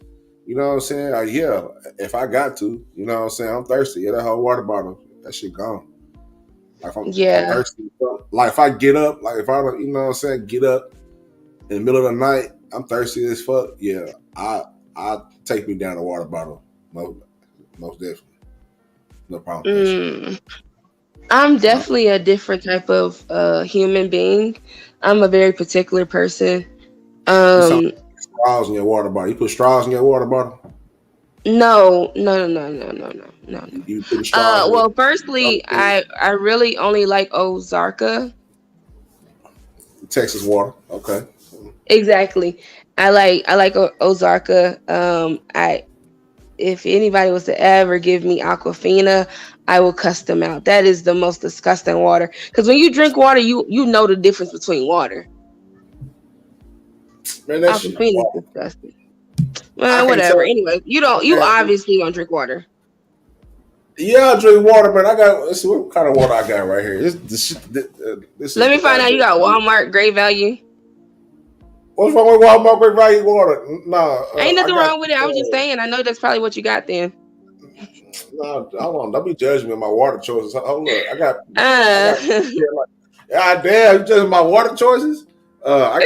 you know what I'm saying? Like, yeah, if I got to, you know what I'm saying? I'm thirsty. Yeah, that whole water bottle, that shit gone. Like if I'm thirsty, like if I get up, like if I, you know what I'm saying, get up in the middle of the night, I'm thirsty as fuck. Yeah, I take me down a water bottle, most definitely. No problem. I'm definitely a different type of human being. I'm a very particular person. Straws in your water bottle. You put straws in your water bottle? No. You put straws. Well, firstly, I really only like Ozarka. Texas water. Okay. Exactly. I like Ozarka. If anybody was to ever give me Aquafina, I will cuss them out. That is the most disgusting water. Because when you drink water, you know the difference between water. Man, that Aquafina is disgusting. Well, whatever. Anyway, you obviously don't drink water. Yeah, I drink water, but let's see what kind of water I got right here. This Let me find out you got Walmart Great Value. What's wrong with Walmart Great Value water? Nah. Ain't nothing wrong with it. I was just saying. I know that's probably what you got then. No, don't be judging me on my water choices. Hold up. I got God damn, you judging my water choices? I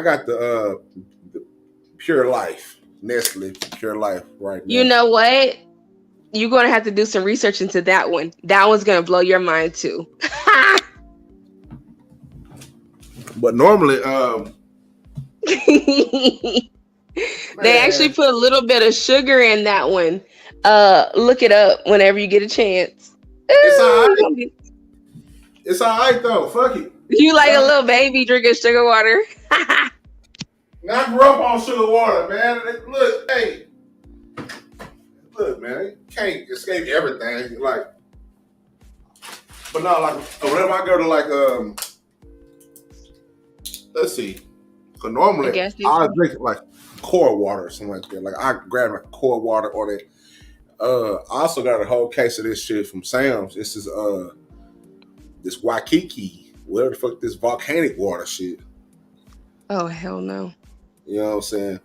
got the Pure Life. Nestle Pure Life right now. You know what? You're gonna have to do some research into that one. That one's gonna blow your mind too. But normally, they actually put a little bit of sugar in that one. Look it up whenever you get a chance. It's all right. It's all right though. Fuck it. You like a little baby drinking sugar water? I grew up on sugar water, man. Look, hey, look, man. You can't escape everything. Like, but no, like whenever I go to like let's see. Cause normally I drink like core water or something like that. Like I grab like core water or that. I also got a whole case of this shit from Sam's. This is this Waikiki, whatever the fuck this volcanic water shit. Oh hell no. You know what I'm saying?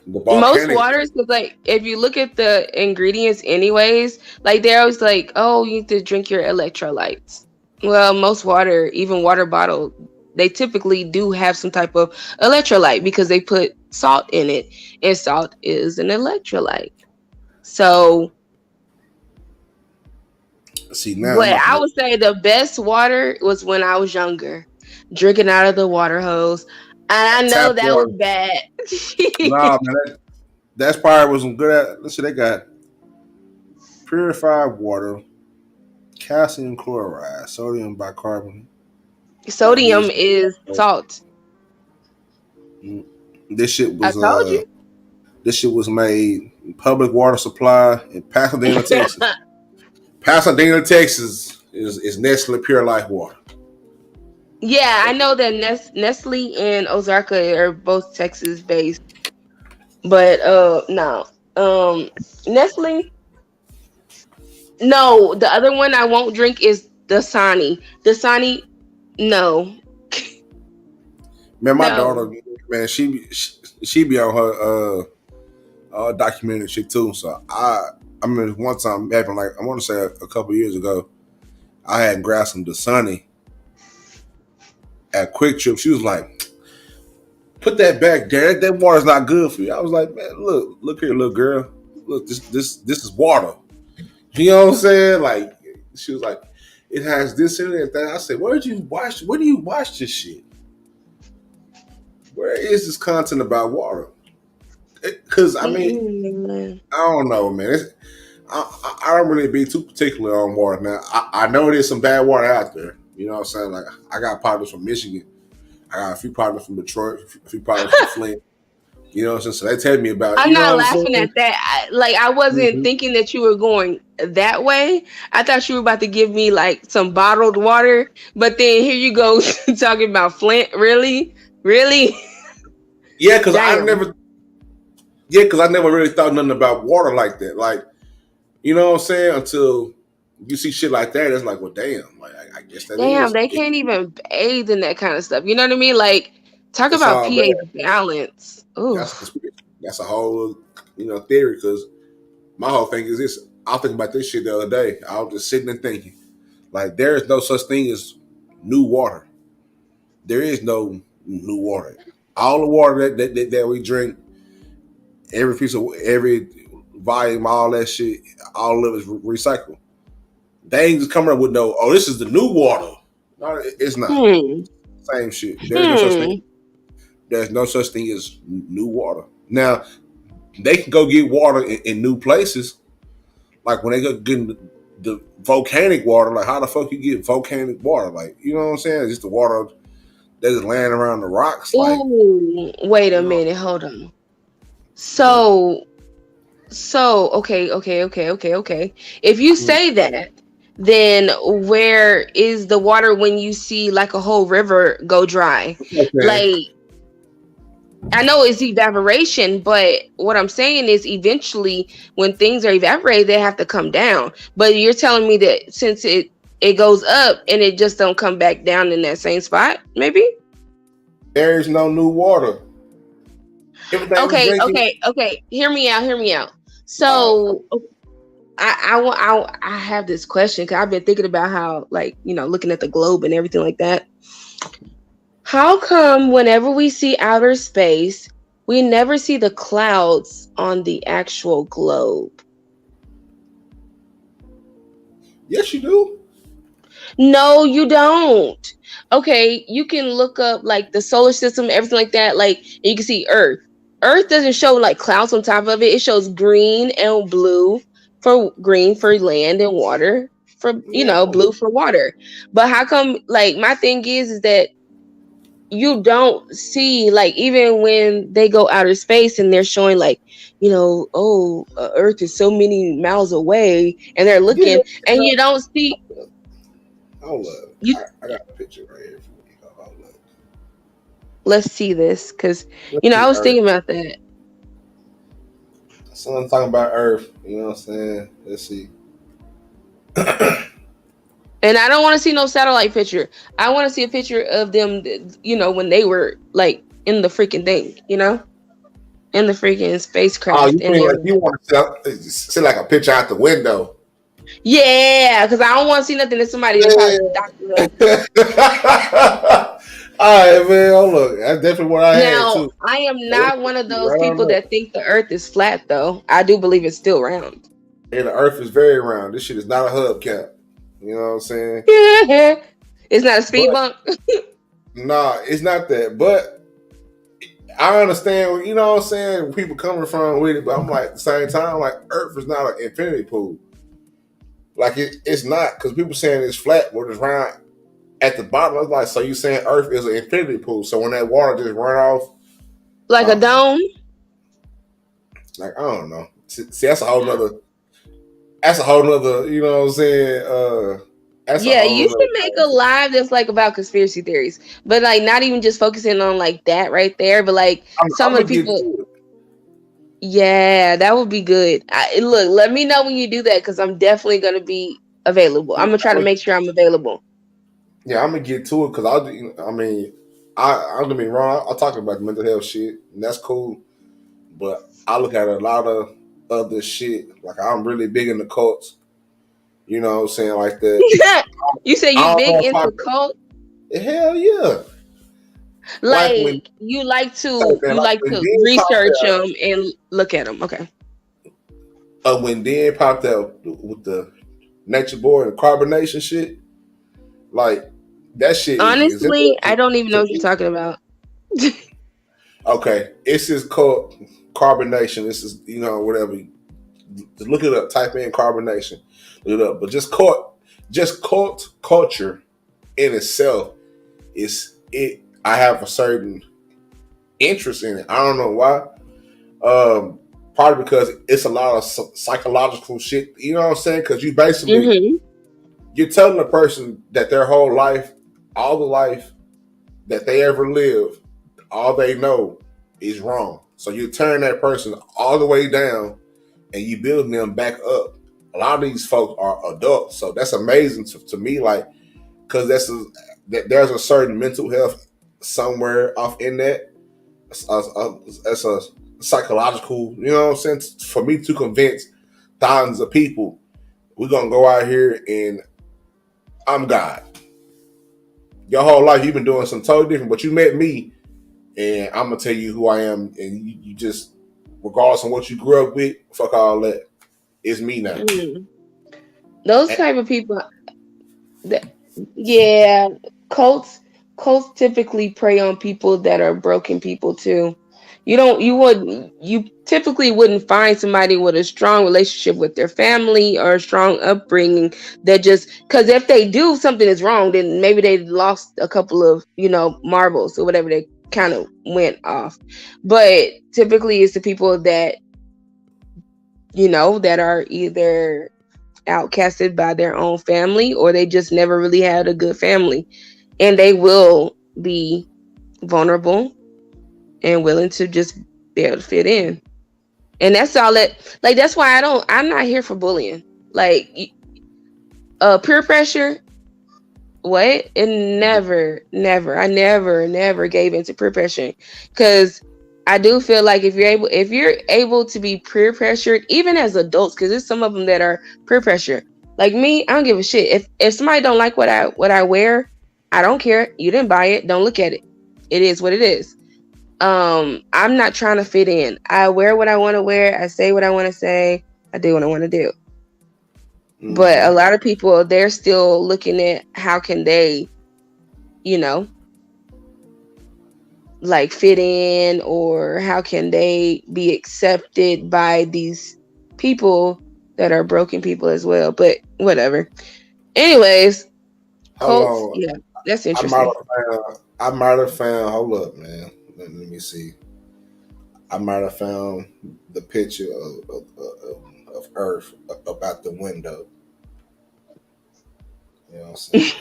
Most waters, because like if you look at the ingredients anyways, like they're always like, oh, you need to drink your electrolytes. Well, most water, even water bottle, they typically do have some type of electrolyte because they put salt in it, and salt is an electrolyte. So see now, but I would say the best water was when I was younger, drinking out of the water hose. And I know that was bad. Nah, man, that's probably was some good at. Listen, they got purified water, calcium chloride, sodium bicarbonate. Sodium is salt. This shit was. I told you. This shit was made in public water supply in Pasadena, Texas. Pasadena, Texas is Nestle Pure Life water. Yeah, I know that Nestle and Ozarka are both Texas based, but no, Nestle. No, the other one I won't drink is Dasani. Dasani, no. Man, my daughter, man, she be on her documentary shit too. So I mean, one time happened like I want to say a couple years ago, I had grabbed some Dasani at Quick Trip. She was like, "Put that back, Derek. That water's not good for you." I was like, "Man, look here, little girl. Look, this is water." You know what I'm saying? Like, she was like, "It has this in it and that." I said, "Where do you watch this shit? Where is this content about water?" Because I mean, I don't know, man. I don't really be too particular on water. Now, I know there's some bad water out there. You know what I'm saying? Like, I got partners from Michigan. I got a few partners from Detroit, a few partners from Flint. You know what I'm saying? So they tell me about it. I'm not laughing at that. I wasn't thinking that you were going that way. I thought you were about to give me like some bottled water, but then here you go talking about Flint. Really? Yeah, because I never really thought nothing about water like that. Like, you know what I'm saying? Until you see shit like that, it's like, well, damn. Like, I guess that is. They can't even bathe in that kind of stuff. You know what I mean? Like, talk about pH balance. That's a whole, theory. Because my whole thing is this. I was thinking about this shit the other day. I was just sitting and thinking, like, there is no such thing as new water. There is no new water. All the water that we drink, every volume, all that shit, all of it is recycled. They ain't just coming up with this is the new water. No, it's not. Same shit. There's no such thing as new water. Now, they can go get water in new places. Like when they go get the volcanic water, like how the fuck you get volcanic water? Like, you know what I'm saying? It's just the water that's just laying around the rocks. Like, wait a minute, hold on. So okay. If you say that, then where is the water when you see like a whole river go dry? Okay. Like, I know it's evaporation, but what I'm saying is eventually when things are evaporated, they have to come down. But you're telling me that since it goes up and it just don't come back down in that same spot, maybe? There is no new water. Okay. Hear me out. So I have this question because I've been thinking about how, like, looking at the globe and everything like that. How come whenever we see outer space, we never see the clouds on the actual globe. Yes, you do. No, you don't. Okay, you can look up like the solar system, everything like that. Like you can see Earth. Earth doesn't show like clouds on top of it. It shows green and blue for green for land and water for blue for water. But how come? Like my thing is that you don't see like even when they go outer space and they're showing like Earth is so many miles away and they're looking and you don't see. Hold up. I got a picture right here. Hold up. Let's see this because I was thinking about that. So I'm talking about Earth. You know what I'm saying? Let's see. And I don't want to see no satellite picture. I want to see a picture of them, when they were like in the freaking thing, in the freaking spacecraft. Oh, you want to see like a picture out the window? Yeah, because I don't want to see nothing that somebody All right, man. Oh, look, that's definitely what I had too. I am not one of those people that think the Earth is flat, though. I do believe it's still round. And the Earth is very round. This shit is not a hubcap. You know what I'm saying? It's not a speed bump. Nah, it's not that. But I understand, you know what I'm saying, where people coming from with it. But I'm like, at the same time, like, Earth is not an infinity pool. Like, it's not. Because people saying it's flat, but it's round at the bottom. I was like, so you saying Earth is an infinity pool. So when that water just run off. Like a dome? Like, I don't know. See, that's a whole nother, you know what I'm saying? You should make a live that's like about conspiracy theories, but like not even just focusing on like that right there, but like some of the people. Yeah, that would be good. Look, let me know when you do that because I'm definitely gonna be available. I'm gonna try to make sure I'm available. Yeah, I'm gonna get to it because I'm gonna be wrong. I'll talk about mental health shit, and that's cool. But I look at a lot of other shit. Like I'm really big into cults. You know what I'm saying? Like that. You say you big into cult? Hell yeah. Like you like to research them and look at them. Okay. When Dan popped out with the Nature Boy and the carbonation shit, like that shit. Honestly, I don't even know what you're talking about. Okay, it's just called carbonation. This is whatever. Just look it up. Type in carbonation. Look it up. But just cult culture in itself is it. I have a certain interest in it. I don't know why. Probably because it's a lot of psychological shit. You know what I'm saying? Because you basically you're telling a person that their whole life, all the life that they ever live, all they know is wrong. So you turn that person all the way down and you building them back up. A lot of these folks are adults. So that's amazing to me, like, because there's a certain mental health somewhere off in that. That's a psychological, you know what I'm saying? For me to convince thousands of people, we're going to go out here and I'm God. Your whole life you've been doing something totally different, but you met me and I'm going to tell you who I am. And you just, regardless of what you grew up with, fuck all that. It's me now. Those type of people, cults typically prey on people that are broken people too. You typically wouldn't find somebody with a strong relationship with their family or a strong upbringing that just, because if they do something is wrong, then maybe they lost a couple of, marbles or whatever they kind of went off. But typically it's the people that, that are either outcasted by their own family or they just never really had a good family. And they will be vulnerable and willing to just be able to fit in. And that's all that's why I'm not here for bullying. Like, peer pressure, what? And never, I never gave into peer pressure. Because I do feel like if you're able to be peer pressured, even as adults, because there's some of them that are peer pressure. Like me, I don't give a shit. If somebody don't like what I wear, I don't care. You didn't buy it. Don't look at it. It is what it is. I'm not trying to fit in. I wear what I want to wear. I say what I want to say. I do what I want to do. Mm-hmm. But a lot of people, they're still looking at how can they, like fit in, or how can they be accepted by these people that are broken people as well. But whatever. Anyways, cults, yeah, that's interesting. I might have found. Hold up, man. Let me see. I might have found the picture of Earth about the window. You know what I'm saying?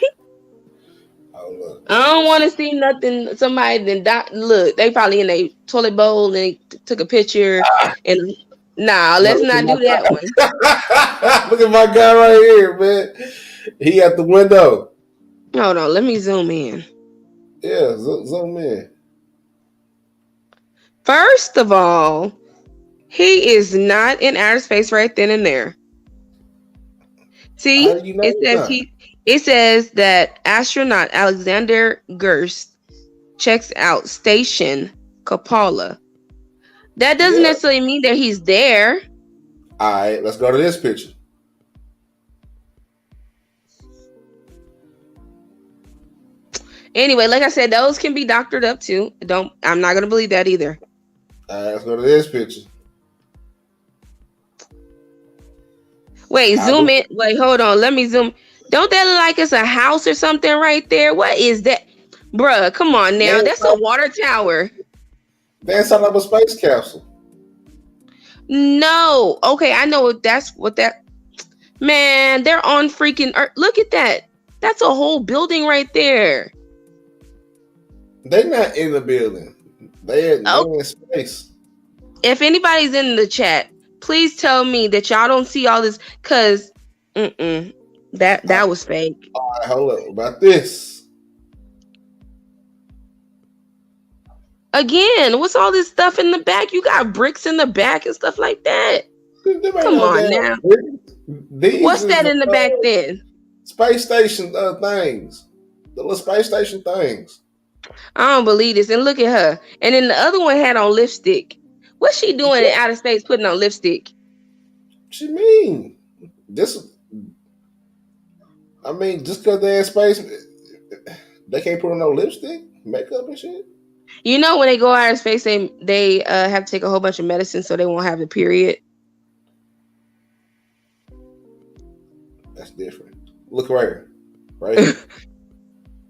I don't want to see nothing. Somebody then look. They probably in a toilet bowl and they took a picture. And let's not do that one. Look at my guy right here, man. He at the window. Hold on, let me zoom in. Yeah, zoom in. First of all, he is not in outer space right then and there. See, it says that astronaut Alexander Gerst checks out Station Kapala. That doesn't necessarily mean that he's there. All right, let's go to this picture. Anyway, like I said, those can be doctored up too. I'm not gonna believe that either. All right, let's go to this picture. Wait, zoom in. Wait, hold on. Let me zoom. Don't that look like it's a house or something right there? What is that? Bruh, come on now. That's a water tower. That's out of a space capsule. No. Okay, I know that's what that... Man, they're on freaking Earth. Look at that. That's a whole building right there. They're not in the building. They're in space. If anybody's in the chat, please tell me that y'all don't see all this, because that was fake. All right, hold up. About this. Again, what's all this stuff in the back? You got bricks in the back and stuff like that. Come on now. What's that in the back then? Space station things. The little space station things. I don't believe this. And look at her. And then the other one had on lipstick. What's she doing in outer space putting on lipstick? What you mean? Just because they're in space, they can't put on no lipstick, makeup and shit? You know, when they go out of space, they have to take a whole bunch of medicine so they won't have the period. That's different. Look right here. Right here.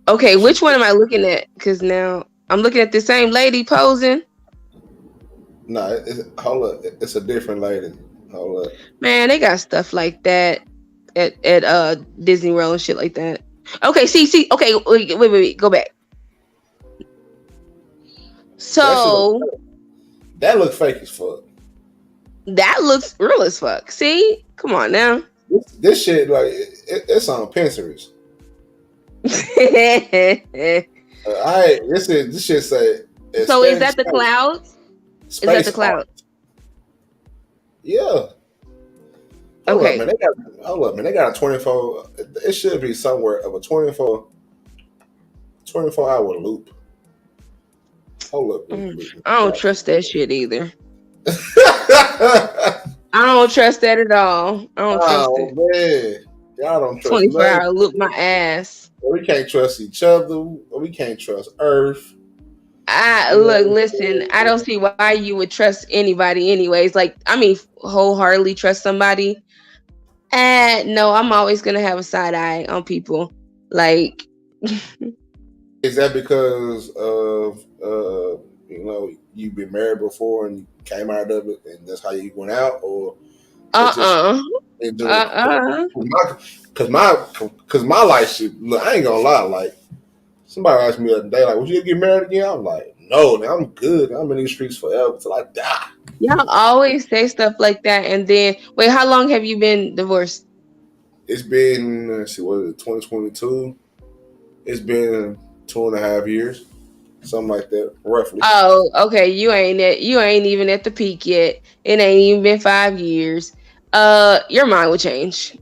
Okay, which one am I looking at? Because now I'm looking at the same lady posing. No, hold up. It's a different lady. Hold up. Man, they got stuff like that at Disney World and shit like that. Okay, see. Okay, wait. Go back. So that looks fake as fuck. That looks real as fuck. See? Come on now. This shit, like, it's on Pinterest. This shit say. So is that the clouds? Is that the clouds? Yeah. Okay. Hold up, man. They got a 24. It should be somewhere of a 24-hour loop. Hold up. I don't trust that shit either. I don't trust that at all. I don't trust it. Man. Y'all don't trust 24-hour loop my ass. We can't trust each other. We can't trust Earth. Listen, I don't see why you would trust anybody anyways. Like, wholeheartedly trust somebody. No, I'm always going to have a side eye on people. Like... Is that because of, you've been married before and you came out of it and that's how you went out? Or Because my life shit, look, I ain't gonna lie, like, somebody asked me the other day, like, would you get married again? I'm like, no, man, I'm good. I'm in these streets forever till I die. Y'all always say stuff like that, and then wait, how long have you been divorced? It's been, what is it, 2022? It's been 2.5 years, something like that, roughly. Oh, okay. You ain't even at the peak yet. It ain't even been 5 years. Your mind will change.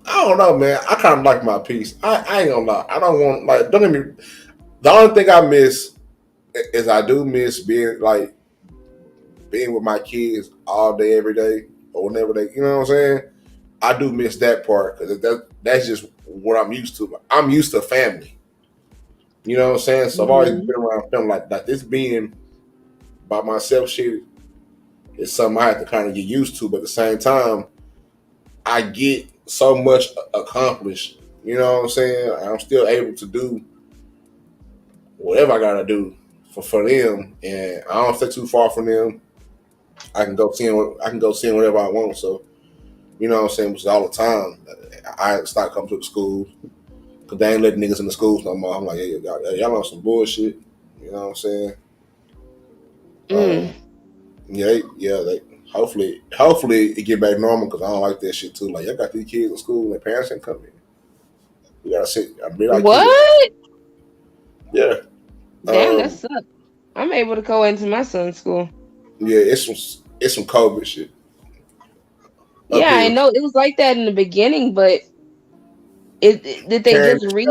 I don't know, man. I kind of like my peace. I ain't gonna lie. I don't want, like, don't get me. The only thing I miss is I do miss being with my kids all day, every day, or whenever they, you know what I'm saying? I do miss that part because that's just what I'm used to. I'm used to family. You know what I'm saying? So I've always been around family like this. Being by myself shit is something I have to kind of get used to, but at the same time, I get so much accomplished. You know what I'm saying? I'm still able to do whatever I gotta do for them, and I don't stay too far from them. I can go see them. I can go see them whenever I want. So you know what I'm saying? Which is all the time. I start coming to the schools because they ain't letting niggas in the schools no more. I'm like, yeah, y'all on some bullshit. You know what I'm saying? They hopefully it get back normal because I don't like that shit too. Like, y'all got these kids in school and their parents ain't coming. You gotta sit. I mean, what? Yeah. Damn, that sucks. I'm able to go into my son's school. Yeah, it's some COVID shit. Yeah, I know it was like that in the beginning, but did they carrying just read?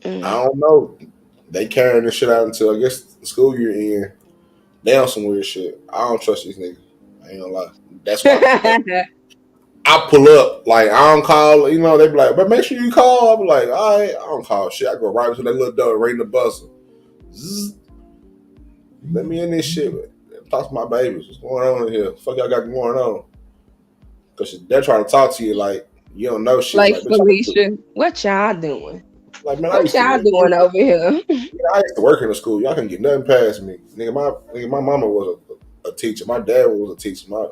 I don't know. They carrying this shit out until I guess the school year end. They on some weird shit. I don't trust these niggas. I ain't gonna lie. That's why I pull up. Like, I don't call. You know, they be like, but make sure you call. I be like, all right, I don't call shit. I go right to that little door, ring the buzzer. Zzz. Let me in this shit. Talk to my babies. What's going on in here? Fuck y'all got going on? Because they're trying to talk to you like you don't know shit. Like Felicia, what y'all doing? Like, man, what y'all doing over here? I used to work in the school. Y'all couldn't get nothing past me. Nigga, my mama was a teacher. My dad was a teacher. My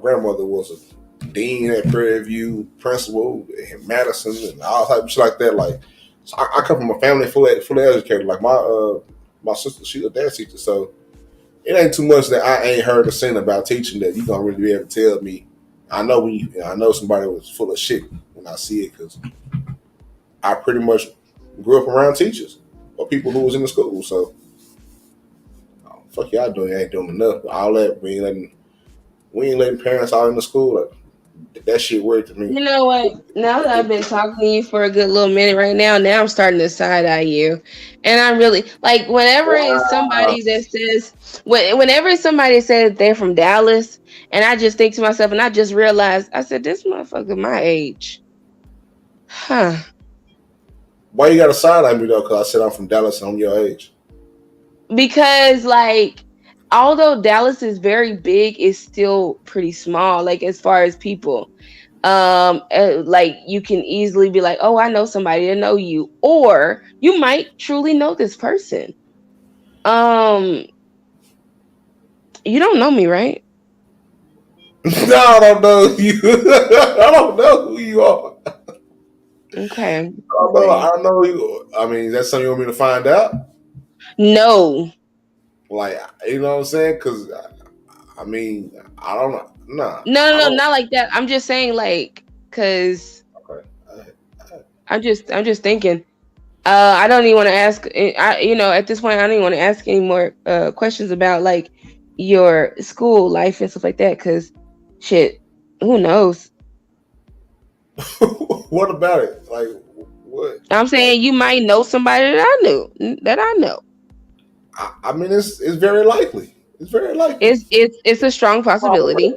grandmother was a dean at Prairie View, principal in Madison, and all type of shit like that. Like, so I come from a family fully educated. Like, my sister, she's a dance teacher, so it ain't too much that I ain't heard or seen about teaching that you gonna really be able to tell me. I know I know somebody was full of shit when I see it because I pretty much grew up around teachers or people who was in the school. So, fuck y'all doing? You ain't doing enough. All that we ain't letting parents out in the school. Like, that shit weird to me. You know what? Now that I've been talking to you for a good little minute right now I'm starting to side eye you, and I really like whenever it's somebody that says whenever somebody says they're from Dallas, and I just think to myself, and I just realized I said this motherfucker my age, huh? Why you got to side eye me though? Because I said I'm from Dallas and I'm your age. Because like, although Dallas is very big, it's still pretty small. Like as far as people, like you can easily be like, oh, I know somebody to know you, or you might truly know this person. You don't know me, right? No, I don't know you. I don't know who you are. Okay. I don't know you. I mean, is that something you want me to find out? No. Like, you know what I'm saying? Because I mean, I don't know. Nah. No, not like that. I'm just saying, like, because I'm just thinking. I don't even want to ask. At this point, I don't even want to ask any more questions about like your school life and stuff like that. Because, shit, who knows? What about it? Like, what? I'm saying you might know somebody that I know. I mean, it's very likely. It's very likely. It's a strong possibility.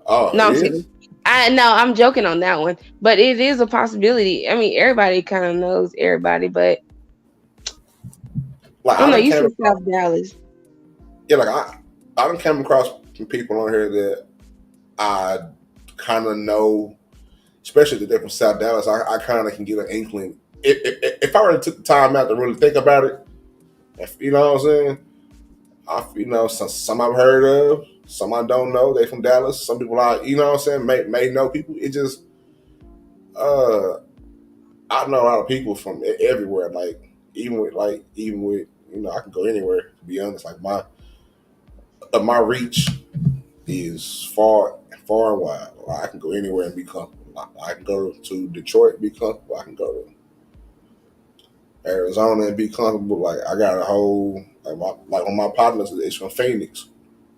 Oh, no, it is? I'm joking on that one, but it is a possibility. I mean, everybody kind of knows everybody, but like, I don't know. You said South Dallas. Yeah, like I done came across some people on here that I kind of know, especially that they're from South Dallas. I kind of can get an inkling. If I really took the time out to really think about it, you know what I'm saying? Some I've heard of, some I don't know. They from Dallas. Some people you know what I'm saying, may know people. It just, I know a lot of people from everywhere. Like even with I can go anywhere. To be honest, like my reach is far and wide. I can go anywhere and be comfortable. I can go to Detroit and be comfortable. I can go to Arizona and be comfortable. Like I got a whole one of my partners is from Phoenix.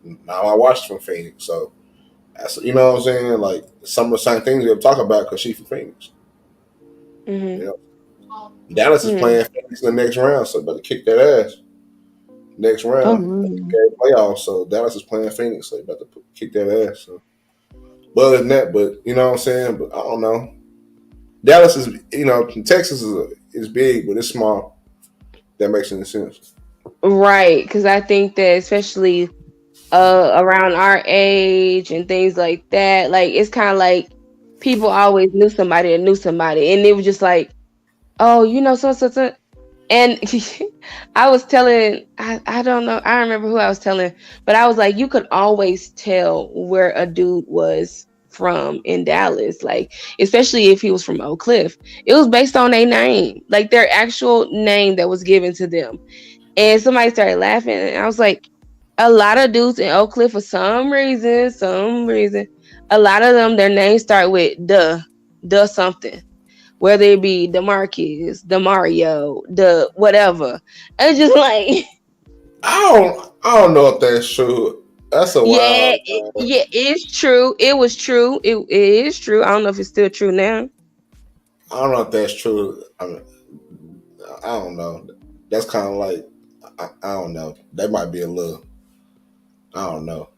Now my wife's from Phoenix, so that's, you know what I'm saying. Like some of the same things we'll talk about because she's from Phoenix. Mm-hmm. You know? Dallas is playing Phoenix in the next round, so better kick that ass. Next round, playoffs. So Dallas is playing Phoenix, so they about to kick that ass. So, but other than that, but you know what I'm saying. But I don't know. Dallas is, Texas is big, but it's small. That makes any sense, right? Because I think that especially around our age and things like that, like it's kind of like people always knew somebody and it was just like, oh, so. And I was telling, I don't know, I don't remember who I was telling, but I was like, you could always tell where a dude was from in Dallas, like especially if he was from Oak Cliff. It was based on their name, like their actual name that was given to them. And somebody started laughing, and I was like, a lot of dudes in Oak Cliff for some reason, a lot of them, their names start with the something. Whether it be DeMarcus, DeMario, the whatever. It's just like I don't know if that's true. That's a wild. It's true. It was true. It is true. I don't know if it's still true now. I don't know if that's true. I don't know. That's kind of like I don't know. That might be a little. I don't know.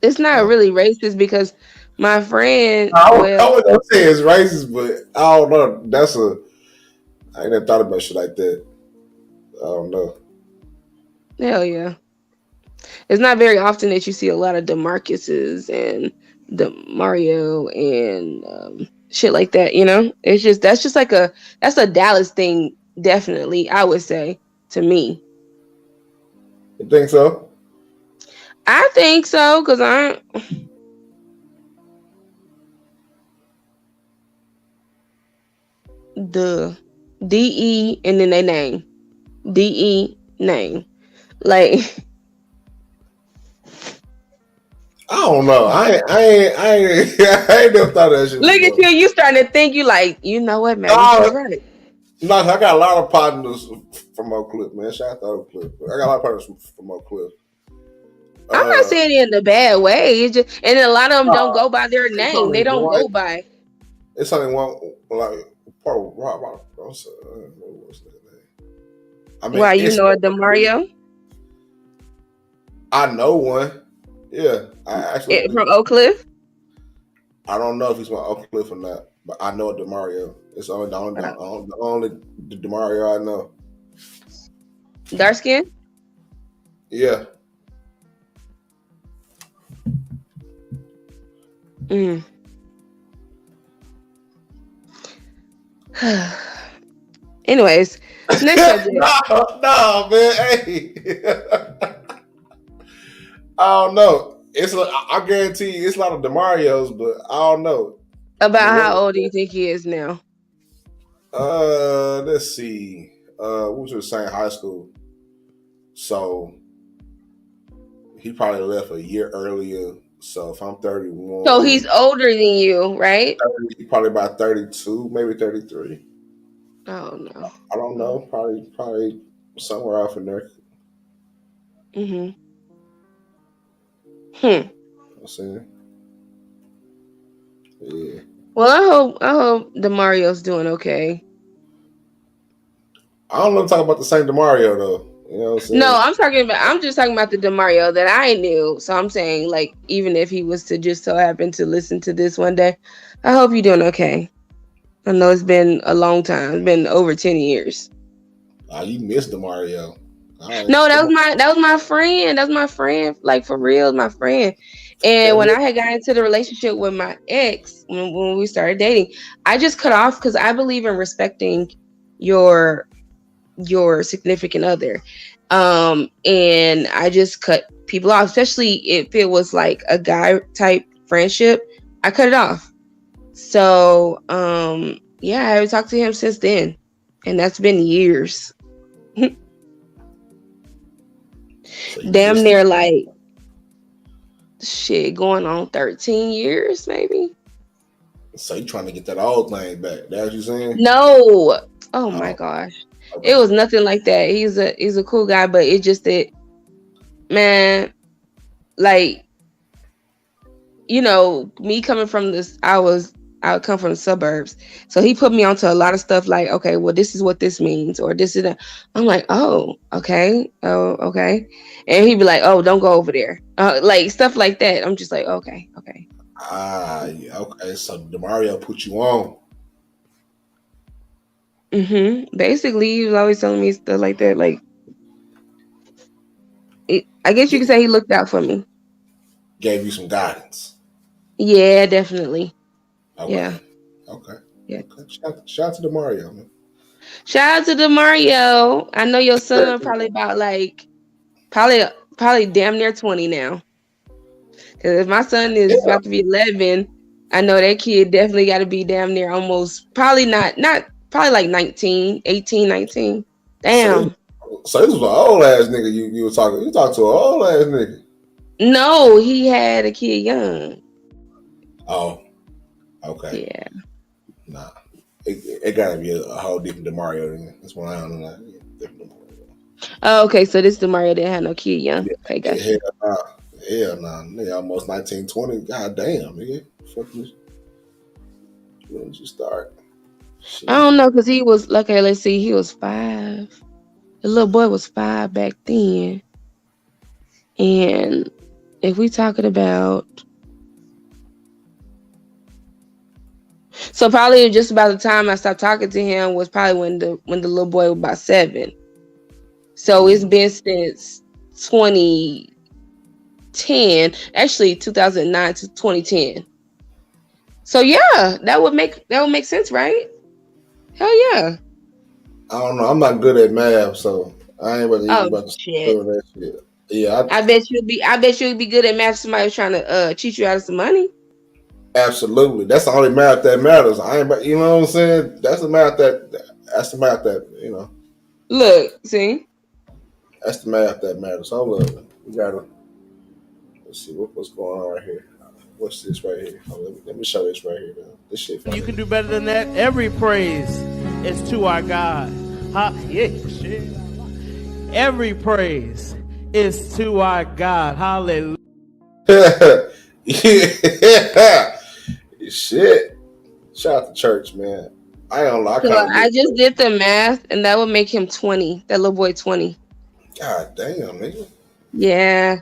It's not really racist because my friend. I wouldn't say it's racist, but I don't know. I ain't never thought about shit like that. I don't know. Hell yeah. It's not very often that you see a lot of DeMarcuses and DeMario and shit like that, It's just that's a Dallas thing, definitely, I would say, to me. You think so? I think so, because the DE and then they name. DE name. Like I don't know. I ain't never thought of that shit. Look at you. You starting to think you like, you know what, man? She's right. No, I got a lot of partners from Oak Cliff, man. Shout out to Oak Cliff. I got a lot of partners from Oak Cliff. I'm not saying it in a bad way. It's just, and a lot of them don't go by their name. They don't go by. It's only one, like, what's that name? I mean, why, you know a DeMario? I know one. Yeah, I actually from Oak Cliff. I don't know if he's from Oak Cliff or not, but I know a DeMario. It's only the only DeMario I know. Dark skin. Yeah. Anyways, next subject. no, man. Hey. I don't know. I guarantee you, it's a lot of DeMarios, but I don't know. About how old do you think he is now? Let's see. We was in the same high school, so he probably left a year earlier. So if I'm 31, so he's older than you, right? Probably about 32, maybe 33. Oh no, I don't know. Probably somewhere off in there. I'm saying. Yeah. Well, I hope DeMario's doing okay. I don't know. Talk about the same DeMario though. You know what I'm saying? No, I'm just talking about the DeMario that I knew. So I'm saying, like, even if he was to just so happen to listen to this one day, I hope you're doing okay. I know it's been a long time. It's been over 10 years. You missed DeMario. No, that was my friend. That was my friend. Like, for real, my friend. And when I had got into the relationship with my ex, when we started dating, I just cut off because I believe in respecting your significant other. And I just cut people off, especially if it was like a guy type friendship. I cut it off. So, yeah, I haven't talked to him since then. And that's been years. Damn near like shit going on 13 years maybe. So you trying to get that old thing back? That's what you saying? No. Oh my gosh. Okay. It was nothing like that. He's a cool guy, but it's just that, man, like, me coming from this, I was I come from the suburbs. So he put me onto a lot of stuff like, okay, well, this is what this means, or this is that. I'm like, oh, okay. Oh, okay. And he'd be like, oh, don't go over there. Like stuff like that. I'm just like, okay. Yeah, okay. So DeMario put you on. Basically, he was always telling me stuff like that. Like, I guess you could say he looked out for me. Gave you some guidance. Yeah, definitely. Okay. Yeah. Okay. Yeah. Okay. Shout out to DeMario, man. Shout out to DeMario. I know your son probably about like probably damn near 20 now. Because if my son is about to be 11, I know that kid definitely got to be damn near almost probably not probably like 19, 18, 19. Damn. So this was an old ass nigga you were talking. You talked to an old ass nigga. No, he had a kid young. Oh, okay. Yeah. Nah, it gotta be a whole different DeMario. That's why I don't know. Oh, okay. So this DeMario didn't have no kid young. Yeah, Okay, gotcha. Hell nah. Nigga, almost 19, 20. God damn, nigga. Fuck this. When did you start? Shit. I don't know, because he was, okay, let's see. He was 5. The little boy was 5 back then. And if we talking about, so probably just about the time I stopped talking to him was probably when the little boy was about 7. So it's been since 2010, actually 2009 to 2010. So yeah, that would make sense, right? Hell yeah. I don't know. I'm not good at math, so I ain't about to shit. do that shit. Yeah, I bet you'd be good at math. Somebody was trying to cheat you out of some money. Absolutely. That's the only math that matters. I ain't, you know what I'm saying? That's the math that, you know. Look, see? That's the math that matters. Hold up. We gotta, let's see what's going on right here. What's this right here? Let me show this right here. Man. This shit funny. You can do better than that. Every praise is to our God. Yeah, shit. Every praise is to our God. Hallelujah. Yeah. Shit. Shout out to church, man. I don't know. I just did the math, and that would make him 20. That little boy 20. God damn, nigga. Yeah.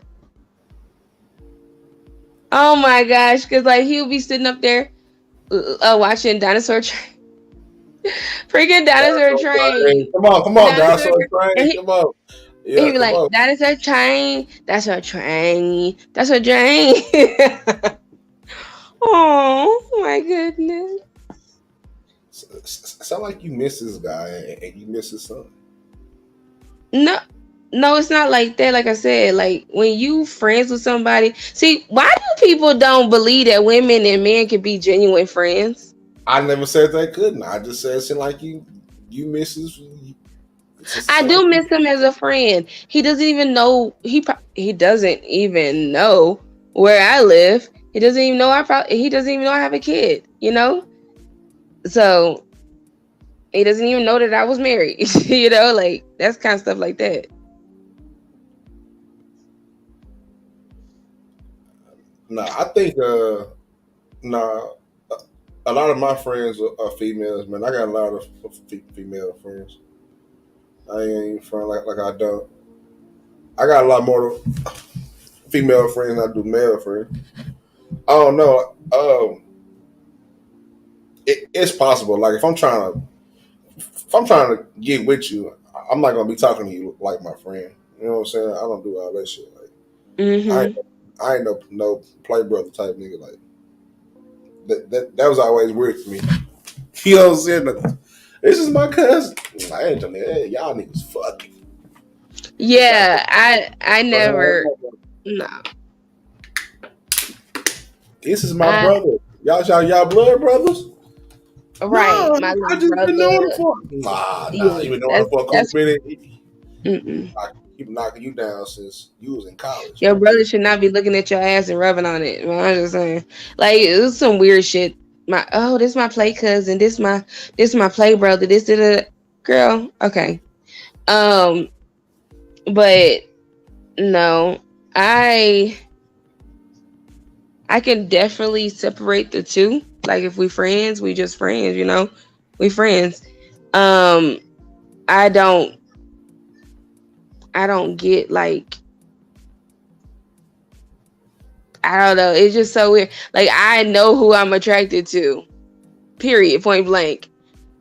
Oh my gosh, because like he'll be sitting up there watching Dinosaur Train. Freaking Dinosaur Train. Come on, Dinosaur Train. Come on. Yeah, he'd be like, Dinosaur Train. That's a train. That's a train. Oh my goodness. Sound like you miss this guy and you miss his son. No, it's not like that. Like I said, like when you friends with somebody, see, why do people don't believe that women and men can be genuine friends? I never said they couldn't. I just said it seemed like you miss his. I do miss him as a friend. He doesn't even know he doesn't even know where I live. He doesn't even know he doesn't even know I have a kid, you know? So he doesn't even know that I was married. You know, like that's kind of stuff like that. No, I think a lot of my friends are females, man. I got a lot of female friends. I ain't friend like I don't. I got a lot more female friends than I do male friends. I don't know. It's possible. Like if I'm trying to get with you, I'm not gonna be talking to you like my friend. You know what I'm saying? I don't do all that shit. Like I ain't no play brother type nigga. Like that was always weird to me. You know what I'm saying? This is my cousin. I ain't telling you, y'all niggas fucking. Yeah, I never. No. This is my brother. Y'all blood brothers. Right, my I just brother. been knowing him for. Nah, you been knowing him for a cool minute. He been knocking you down since you was in college. Your brother should not be looking at your ass and rubbing on it. I'm just saying, like it was some weird shit. This my play cousin. This my play brother. This girl. Okay. But no, I can definitely separate the two. Like if we friends, we just friends, you know? We friends. I don't get like, I don't know. It's just so weird. Like I know who I'm attracted to. Period. Point blank.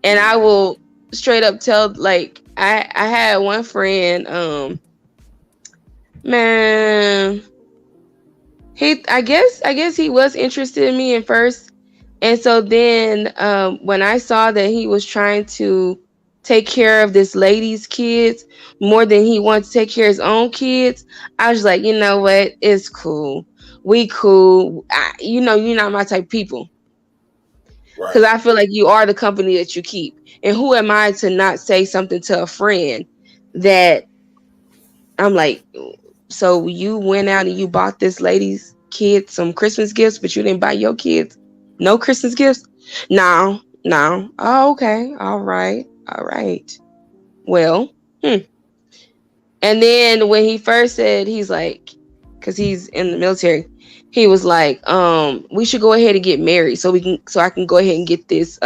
And I will straight up tell, like, I had one friend, man, I guess he was interested in me at first. And so then when I saw that he was trying to take care of this lady's kids more than he wants to take care of his own kids, I was like, you know what? It's cool. We cool. You're not my type of people. Because I feel like you are the company that you keep. And who am I to not say something to a friend that I'm like, so you went out and you bought this lady's kids some Christmas gifts, but you didn't buy your kids no Christmas gifts? No. Oh, okay. All right. Well, And then when he first said, he's like, because he's in the military, he was like, we should go ahead and get married so I can go ahead and get this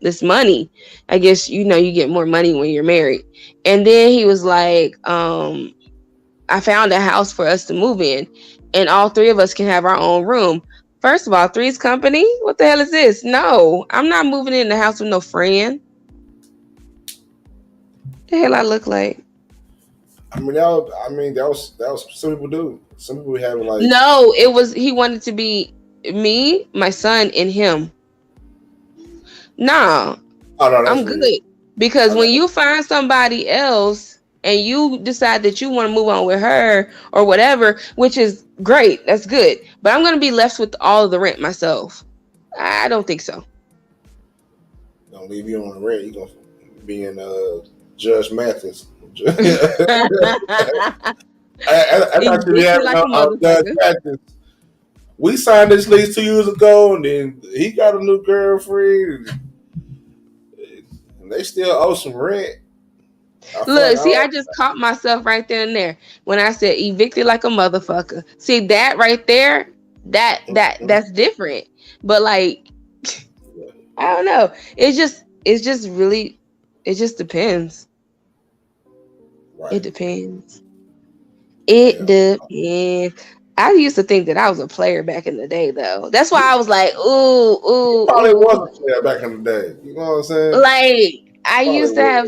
this money. I guess you get more money when you're married. And then he was like, I found a house for us to move in, and all three of us can have our own room. First of all, Three's Company? What the hell is this? No, I'm not moving in the house with no friend. The hell I look like? That was some people do. Some people have like. No, it was, he wanted to be me, my son, and him. No, I'm good. Because when you find somebody else and you decide that you want to move on with her or whatever, which is great, that's good. But I'm going to be left with all of the rent myself. I don't think so. Don't leave you on the rent. You're going to be in Judge Mathis. We signed this lease 2 years ago, and then he got a new girlfriend, and they still owe some rent. I just caught myself right there and there when I said evicted like a motherfucker. See that right there? That's different. But like, I don't know. It just depends. Right. It depends. Depends. I used to think that I was a player back in the day, though. That's why I was like, ooh. You probably was a player back in the day. You know what I'm saying? Like, I used to have,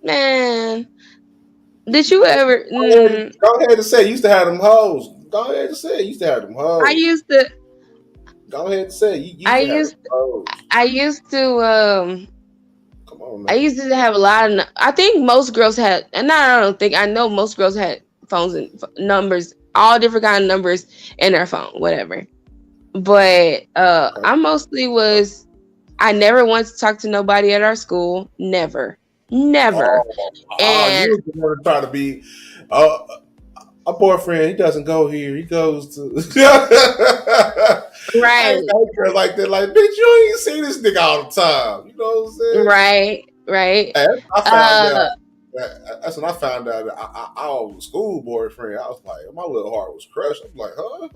man. Did you ever? Go ahead and say you used to have them hoes. Go ahead and say you used to have them hoes. I used to. Go ahead and say you I used to. Come on, man. I used to have a lot of. I think most girls had, and I don't think, I know most girls had phones and numbers, all different kind of numbers in their phone, whatever. But I mostly was. I never wanted to talk to nobody at our school. Never. And you were trying to be a boyfriend. He doesn't go here. He goes to right. Like that. Like, bitch, you ain't see this nigga all the time. You know what I'm saying? Right. I found out. That's when I found out that I was a school boyfriend. I was like, my little heart was crushed. I'm like, huh?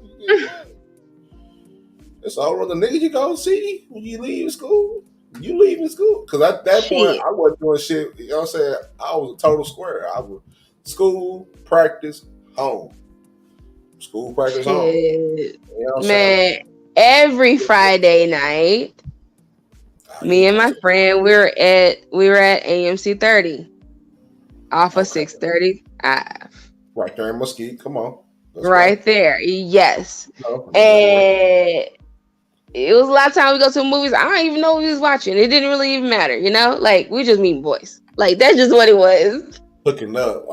It's all of the niggas you go see when you leave school. You leaving school? Because at that point, I wasn't doing shit. You know what I'm saying? I was a total square. I was school, practice, home. School, practice, home. You know man, every Friday night, me and my friend, we were at AMC 30 off of 630 Ave. Right there in Mesquite. Come on. Right there. Yes. And it was a lot of times we go to movies. I don't even know what we was watching. It didn't really even matter, you know? Like, we just meeting boys. Like, that's just what it was. Hooking up.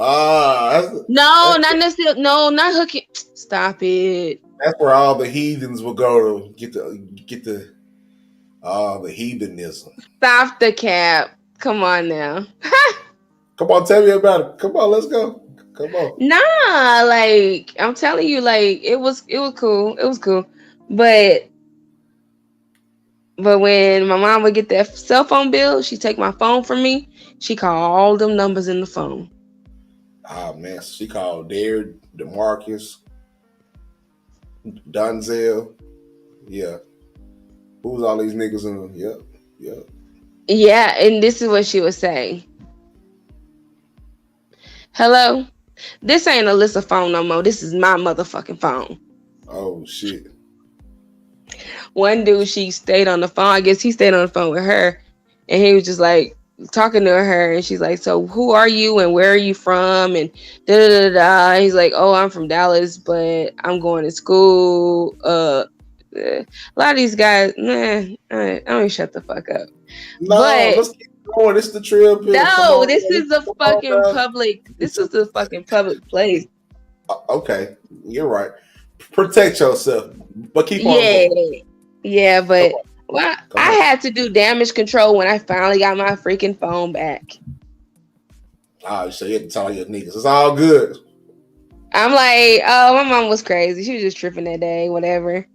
Not necessarily. No, not hooking. Stop it. That's where all the heathens will go to get the heathenism. Stop the cap. Come on now. Come on, tell me about it. Come on, let's go. Come on. Nah, like, I'm telling you, like, it was cool. It was cool. But when my mom would get that cell phone bill, she'd take my phone from me. She called all them numbers in the phone. Ah, man. She called Dare, DeMarcus, Donzel. Yeah. Who's all these niggas in them? Yep. Yeah, and this is what she was saying. Hello? This ain't Alyssa phone no more. This is my motherfucking phone. Oh shit. One dude, she stayed on the phone. I guess he stayed on the phone with her, and he was just like talking to her, and she's like, "So who are you and where are you from?" And da da da da. He's like, "Oh, I'm from Dallas, but I'm going to school." A lot of these guys, I don't shut the fuck up. No, but let's keep going. This is the Trill Pill. no, this is a fucking public. This is the fucking public place. Okay, you're right. Protect yourself, but keep on going. Yeah, but I had to do damage control when I finally got my freaking phone back. Oh, so you had to tell your niggas. It's all good. I'm like, oh, my mom was crazy. She was just tripping that day, whatever.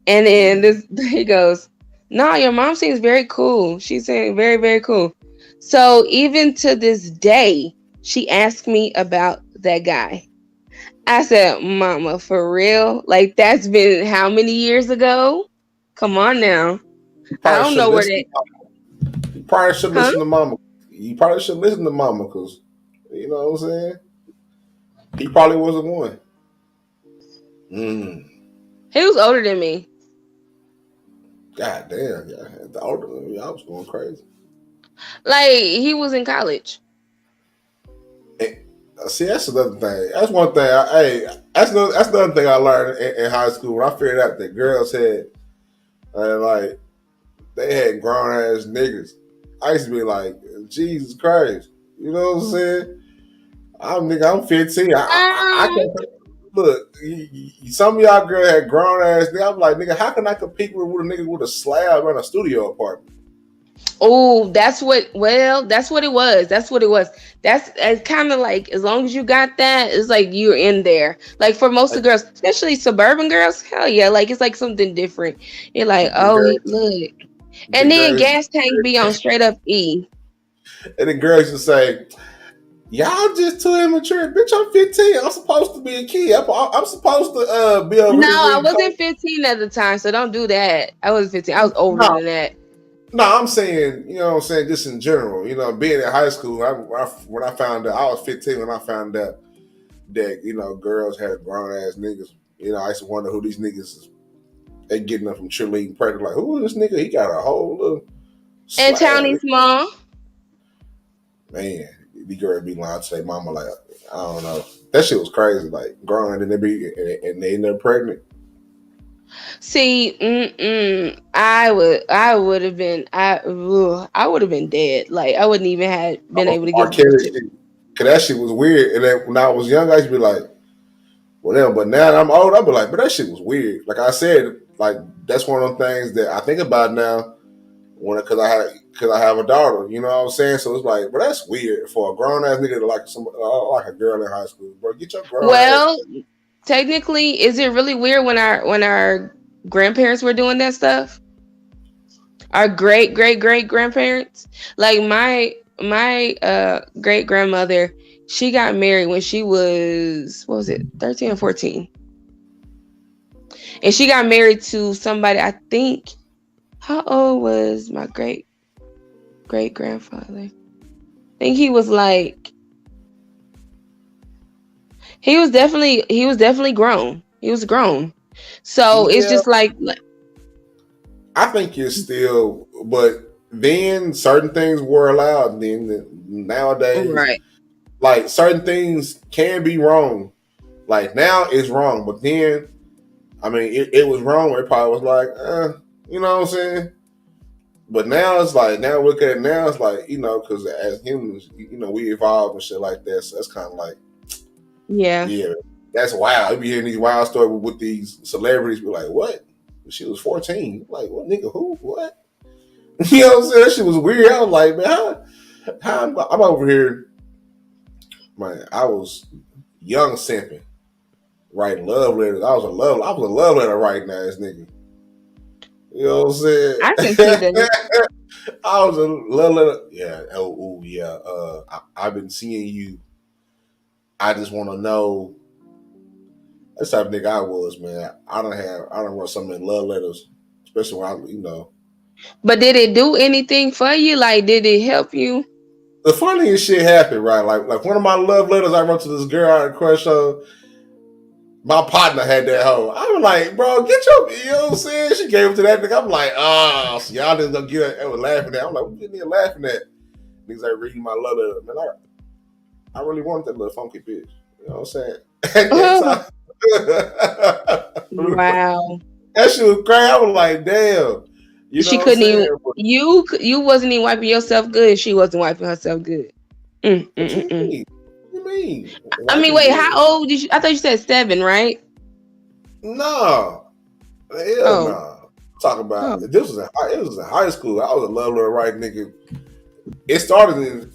And then he goes, no, your mom seems very cool. She seems very, very cool. So even to this day, she asked me about that guy. I said, Mama, for real? Like, that's been how many years ago? Come on now. I don't know where that. You probably should listen to Mama. You probably should listen to Mama because, you know what I'm saying? He probably wasn't one. He was older than me. God damn, yeah. The older than me, I was going crazy. Like, he was in college. See, that's another thing. That's one thing. That's another thing I learned in high school when I figured out that girls had, like, they had grown ass niggas. I used to be like, Jesus Christ, you know what I'm saying? I'm 15. I can't look. Some of y'all girls had grown ass niggas. I'm like, nigga, how can I compete with a nigga with a slab in a studio apartment? Oh, that's what it was. That's what it was. That's kind of like, as long as you got that, it's like you're in there. Like for most of the girls, especially suburban girls, hell yeah, like it's like something different. You're like, oh, look. And then gas tank be on straight up E. And the girls just say, y'all just too immature. Bitch, I'm 15. I'm supposed to be a kid. I'm supposed to be a No, I wasn't 15 at the time, so don't do that. I was 15. I was older than that. No, I'm saying, you know what I'm saying, just in general. You know, being in high school, when I found out, I was 15 when I found out that, you know, girls had grown ass niggas. You know, I used to wonder who these niggas is. They getting up from cheerleading practice. Like, who is this nigga? He got a whole little And Tony's mom. Man, the girl be lying to their mama like, I don't know. That shit was crazy. Like growing and they end up pregnant. See, I would have been dead. Like I wouldn't even have been able to give birth to. Cause that shit was weird. And then when I was young, I used to be like, whatever. But now that I'm old, I'll be like, but that shit was weird. Like I said, like that's one of them things that I think about now. Cause I have a daughter, you know what I'm saying? So it's like, but that's weird for a grown ass nigga to like like a girl in high school, bro. Get your grown ass. Technically, is it really weird when our grandparents were doing that stuff? Our great grandparents, like my great grandmother, she got married when she was, what was it, 13 or 14, and she got married to somebody. I think, how old was my great grandfather? I think he was like, he was definitely grown. He was grown. So it's just like I think it's still, but then certain things were allowed. Then nowadays, right? Like certain things can be wrong. Like now it's wrong, but then, I mean, it was wrong. It probably was like, you know what I'm saying? But now it's like, now look at it now, it's like, you know, because as humans, you know, we evolve and shit like that. So that's kind of like, yeah, that's wild. You be hearing these wild stories with these celebrities. Be like, what? She was 14. Like, what nigga? Who? What? You know what I'm saying? That shit was weird. I was like, man, how I'm over here. Man, I was young simping, writing love letters. I was a love letter writing ass nigga. You know what I'm saying? I can see that. I was a love letter. Yeah. Oh yeah. I've been seeing you. I just want to know. That's the type of nigga I was, man. I don't wrote so many love letters especially when But did it do anything for you? Like, did it help you? The funniest shit happened, right? Like one of my love letters I wrote to this girl I had a crush on. My partner had that hoe. I was like, bro, get your, you know what I'm saying? She gave it to that nigga. I'm like, so y'all didn't go get it. I was laughing at. I'm like, what you laughing at? Niggas like reading my love letter. Man, I really wanted that little funky bitch. You know what I'm saying? Wow. That shit was crazy. I was like, damn. You know she what couldn't I'm even. You wasn't even wiping yourself good. She wasn't wiping herself good. What you mean? I mean, wait. How old did you? I thought you said 7, right? No, hell no. Talk about it was in high school. I was a love letter right nigga. It started in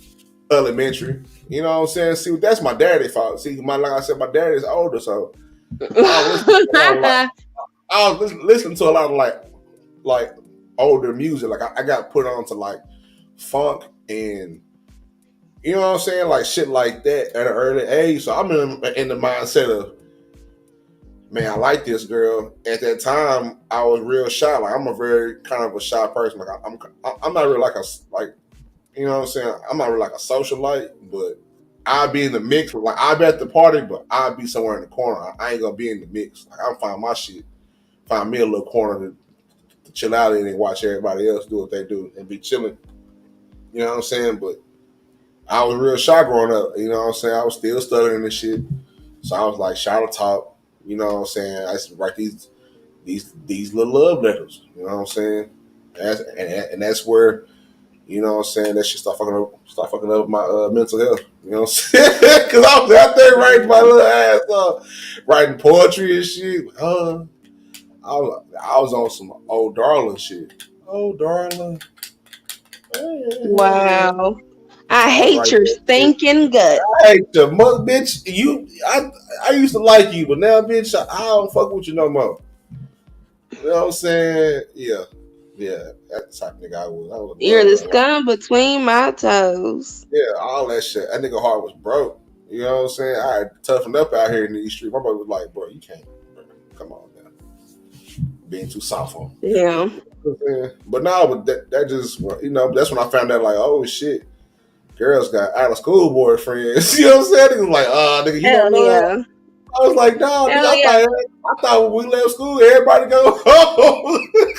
elementary. You know what I'm saying? See, that's my daddy's fault. See, like I said, my dad is older, so I was listening to a lot of like older music. Like I got put on to like funk and you know what I'm saying, like shit like that at an early age. So I'm in the mindset of, man, I like this girl. At that time, I was real shy. Like I'm a very kind of a shy person. Like I'm not really like you know what I'm saying. I'm not really like a socialite, but I'll be in the mix. Like I'll be at the party, but I'll be somewhere in the corner. I ain't gonna be in the mix. Like I'll find my shit, find me a little corner to chill out in and watch everybody else do what they do and be chilling. You know what I'm saying? But I was real shy growing up. You know what I'm saying? I was still stuttering and shit. So I was like shy to talk. You know what I'm saying? I used to write these little love letters. You know what I'm saying? And that's where, you know what I'm saying, that shit start fucking up my mental health. You know what I'm saying? Because I was out there writing my little ass off, writing poetry and shit. I was on some old darling shit. Oh, darling. Wow. I hate your stinking gut. I hate your mother, bitch. I used to like you, but now, bitch, I don't fuck with you no more. You know what I'm saying? Yeah. That's the type of nigga I was. You're the scum between my toes. Yeah, all that shit. That nigga heart was broke. You know what I'm saying? I had toughened up out here in these streets. My brother was like, bro, you can't. Bro. Come on now. Being too soft on me. Yeah. But no, that just, you know, that's when I found out, like, oh shit, girls got out of school boyfriends. You know what I'm saying? He was like, nigga, you don't know that? I was like, no, nigga, I thought when we left school, everybody go home. You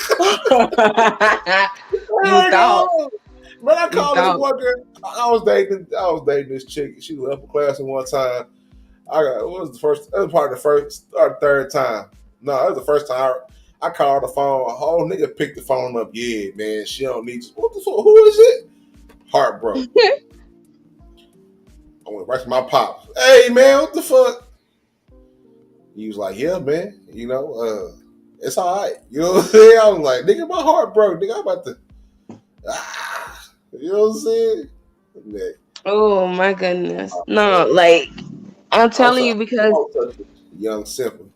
thought. But I called this one girl. I was dating this chick. She was upper class at one time. It was probably the first or third time. No, it was the first time I called the phone. A whole nigga picked the phone up. Yeah, man, she don't need you. What the fuck? Who is it? Heartbroken. I went right to my pops. Hey, man, what the fuck? He was like, yeah, man, you know, it's all right. You know what I'm saying? I was like, nigga, my heart broke. Nigga, I'm about to, you know what I'm saying? Yeah. Oh, my goodness. No, like, I'm telling you because. Young simping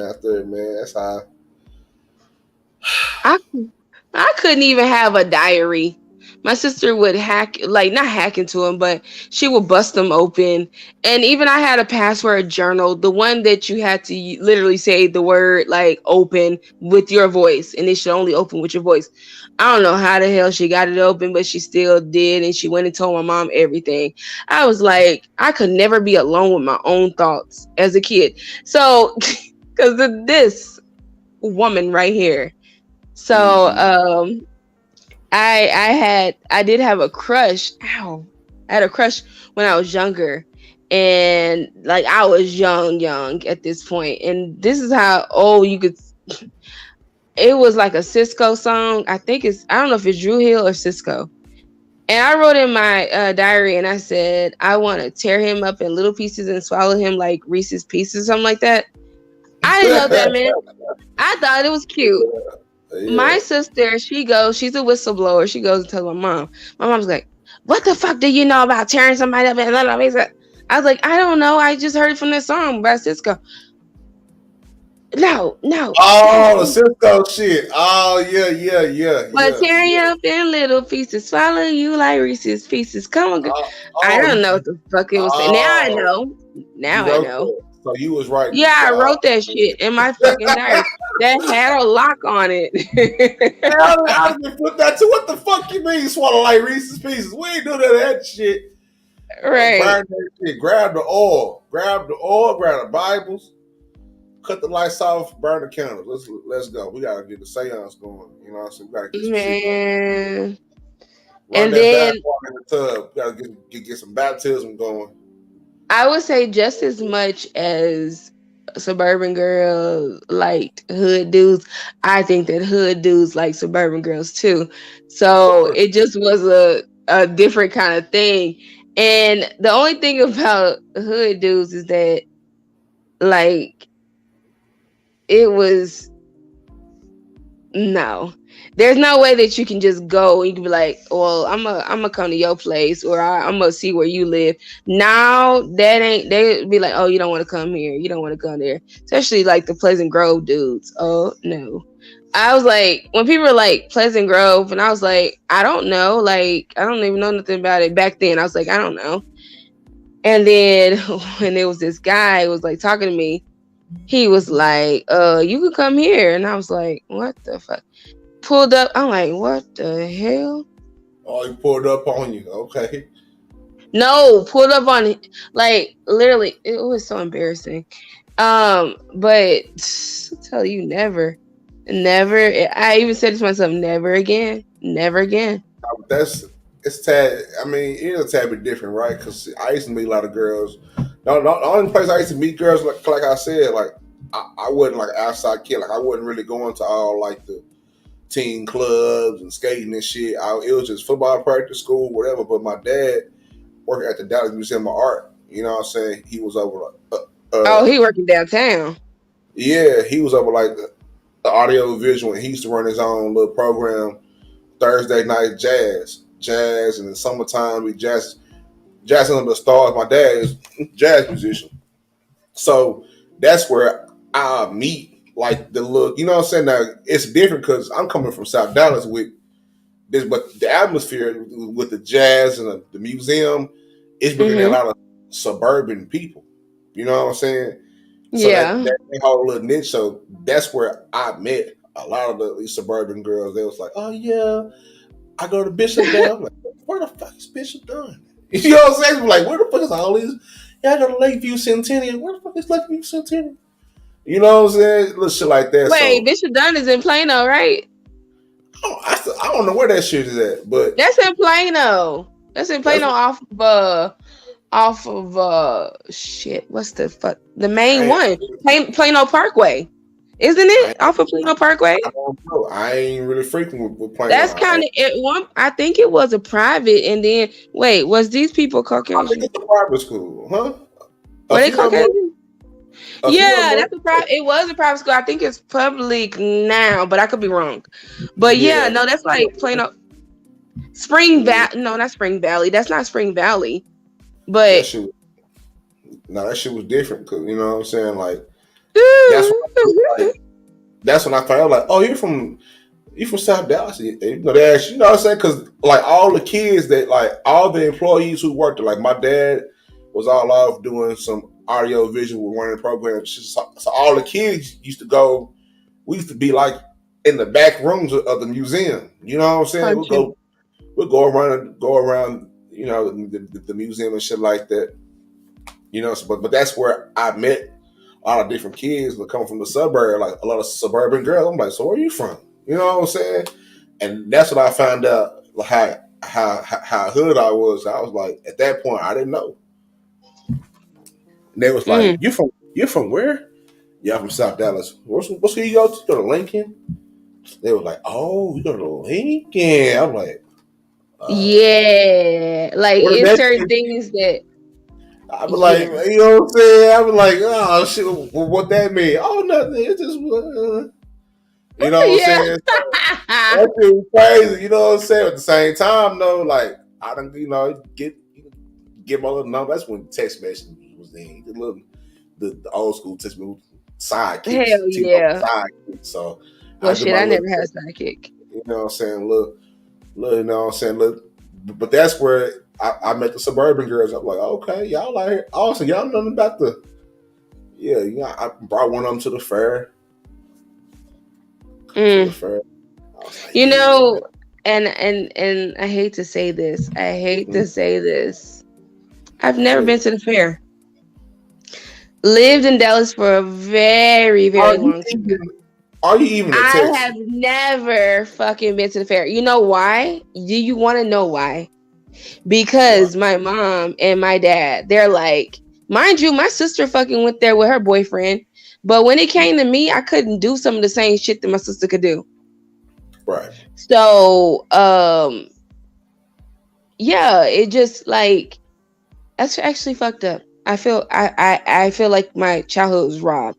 out there, man. That's how. I couldn't even have a diary. My sister would not hack into them, but she would bust them open. And even I had a password journal, the one that you had to literally say the word like open with your voice, and it should only open with your voice. I don't know how the hell she got it open, but she still did. And she went and told my mom everything. I was like, I could never be alone with my own thoughts as a kid. So, because of this woman right here. So, I did have a crush. Ow. I had a crush when I was younger. And like I was young at this point. And this is how old you could. It was like a Cisco song. I don't know if it's Drew Hill or Cisco. And I wrote in my diary and I said, I want to tear him up in little pieces and swallow him like Reese's Pieces, something like that. I didn't know what that meant. I thought it was cute. Yeah. My sister, she's a whistleblower. She goes and tells my mom. My mom's like, what the fuck do you know about tearing somebody up? And I was like, I don't know. I just heard it from this song by Cisco. No. Oh, the Cisco shit. Oh, yeah. But tearing you up in little pieces, swallow you like Reese's Pieces. Come on. I don't know what the fuck it was saying. Now I know. Now I know. So you was right. Yeah, I wrote that shit in my fucking diary. that had a lock on it. I just put that to what the fuck you mean swallow like Reese's Pieces? We ain't do that shit. Right. Burn that shit. Grab the oil, grab the Bibles, cut the lights off, burn the candles. Let's go. We gotta get the seance going. You know what I'm saying? We gotta get some shit going. Run And that then bath water in the tub. We gotta get some baptism going. I would say just as much as suburban girls liked hood dudes, I think that hood dudes like suburban girls too. So it just was a different kind of thing. And the only thing about hood dudes is that like it was no. There's no way that you can just go and you can be like, well, I'm gonna come to your place or I'm gonna see where you live. Now that ain't, they be like, oh, you don't want to come here, you don't want to come there. Especially like the Pleasant Grove dudes. Oh no. I was like, when people were like Pleasant Grove, and I was like, I don't know, like I don't even know nothing about it. Back then I was like, I don't know. And then when there was this guy who was like talking to me, he was like, you could come here. And I was like, what the fuck? Pulled up. I'm like, what the hell? Oh, he pulled up on you. Okay. No, pulled up on it. Like, literally, it was so embarrassing. But I'll tell you, never. I even said to myself, never again. Never again. It's tad. I mean, it's a tad bit different, right? Because I used to meet a lot of girls. The only place I used to meet girls, like I said, like I wasn't like an outside kid. Like I wasn't really going to all like the teen clubs and skating and shit. It was just football practice, school, whatever. But my dad worked at the Dallas Museum of Art. You know what I'm saying? He was over. He working downtown. Yeah, he was over like the audio visual. And he used to run his own little program. Thursday night jazz, and in the summertime we jazz under the stars. My dad is a jazz musician, so that's where I meet like the look. You know what I'm saying? Now it's different because I'm coming from South Dallas with this, but the atmosphere with the jazz and the museum is bringing a lot of suburban people. You know what I'm saying? So that whole little niche. So that's where I met a lot of these suburban girls. They was like, oh yeah, I go to Bishop Dunn. I'm like, where the fuck is Bishop Dunn? You know what I'm saying? Like, where the fuck is all these? Yeah, I go to Lakeview Centennial. Where the fuck is Lakeview Centennial? You know what I'm saying? Little shit like that. Wait, Bishop Dunn is in Plano, right? I don't know where that shit is at, but that's in Plano. That's in Plano off of shit. What's the fuck? The main one, Plano Parkway, isn't it? Off of Plano Parkway. I don't know. I ain't really frequent with Plano. That's kind of it. One, I think it was a private, and then wait, was these people Caucasian? I think it's a private school, huh? Were they Caucasian? Yeah, that's a private. It was a private school. I think it's public now, but I could be wrong. But yeah, no, that's like Plano, Spring Valley. No, not Spring Valley. That's not Spring Valley. But that shit was different. Cause you know what I'm saying, like that's when I found out, like, oh, you from South Dallas. You know, they asked, you know what I'm saying? Because like all the kids that like all the employees who worked there, like my dad was all off doing some audio visual running programs. So all the kids used to go. We used to be like in the back rooms of the museum. You know what I'm saying? We'll go around. You know, the museum and shit like that. You know, so, but that's where I met a lot of different kids that come from the suburb, like a lot of suburban girls. I'm like, so where are you from? You know what I'm saying? And that's what I found out, like how hood I was. I was like, at that point, I didn't know. And they was like, you from where? Yeah, I'm from South Dallas. What's where you go to? You go to Lincoln? They were like, oh, you go to Lincoln. I'm like, yeah, like it's certain things that I be like, you know what I'm saying? I be like, oh shit, what that mean? Oh, nothing. It's just, you know what I'm saying? That shit was crazy. You know what I'm saying? At the same time, though, like I don't, you know, get my little number. That's when text message was in. The old school text message sidekicks. Hell yeah. Sidekicks. So, well, shit, I never had a sidekick. You know what I'm saying? Look, you know what I'm saying? Look, but that's where I met the suburban girls. I'm like, okay, y'all out here. Also, y'all know about I brought one of them to the fair. to the fair. Like, you know, and I hate to say this. I've never been to the fair. Lived in Dallas for a very, very long time. Are you even a Texan? I have never fucking been to the fair. You know why? Do you want to know why? Because my mom and my dad, they're like, mind you, my sister fucking went there with her boyfriend. But when it came to me, I couldn't do some of the same shit that my sister could do. Right. So, yeah, it just like, that's actually fucked up. I feel like my childhood was robbed.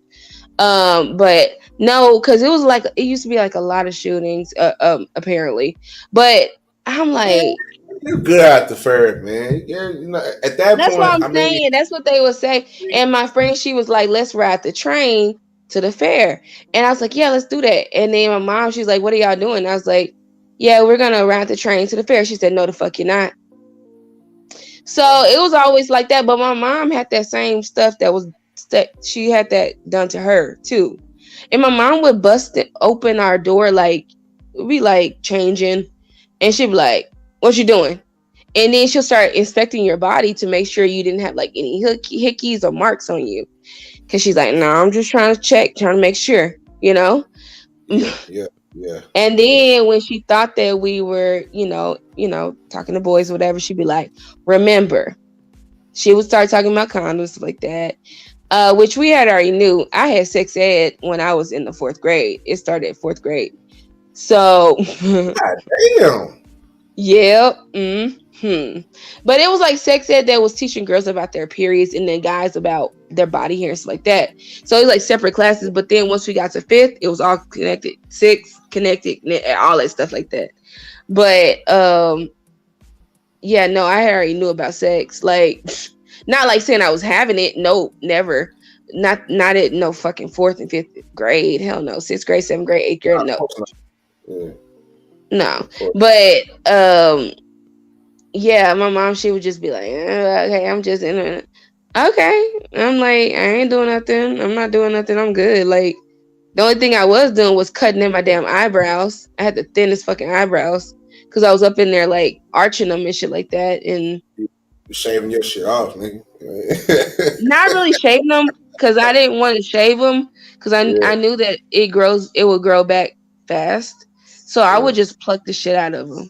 But no, because it used to be like a lot of shootings, apparently. But I'm like, you're good at the fair, man. You know, at that that's point, what I'm saying. That's what they would say. And my friend, she was like, let's ride the train to the fair. And I was like, yeah, let's do that. And then my mom, she's like, what are y'all doing? I was like, yeah, we're gonna ride the train to the fair. She said, no, the fuck you're not. So it was always like that. But my mom had that same stuff she had that done to her too. And my mom would bust it open our door, like we like changing, and she'd be like, what you doing? And then she'll start inspecting your body to make sure you didn't have like any hickeys or marks on you. Cause she's like, no, I'm just trying to make sure, you know? Yeah. And then when she thought that we were, you know, talking to boys or whatever, she'd be like, remember. She would start talking about condoms like that. Which we had already knew. I had sex ed when I was in the 4th grade. It started at 4th grade. So God damn. Yeah. But it was like sex ed that was teaching girls about their periods and then guys about their body hair and stuff like that. So it was like separate classes. But then once we got to 5th, it was all connected. 6th, connected, all that stuff like that. But yeah, no, I already knew about sex. Like, not like saying I was having it. No, never. Not at no fucking 4th and 5th grade. Hell no. 6th grade, 7th grade, 8th grade. No. Yeah. No. But yeah, my mom, she would just be like, okay, I'm just in it. Okay. I'm like, I ain't doing nothing. I'm not doing nothing. I'm good. Like, the only thing I was doing was cutting in my damn eyebrows. I had the thinnest fucking eyebrows because I was up in there like arching them and shit like that. And you shaving your shit off, nigga. Not really shaving them because I didn't want to shave them because I knew that it would grow back fast. So I would just pluck the shit out of them.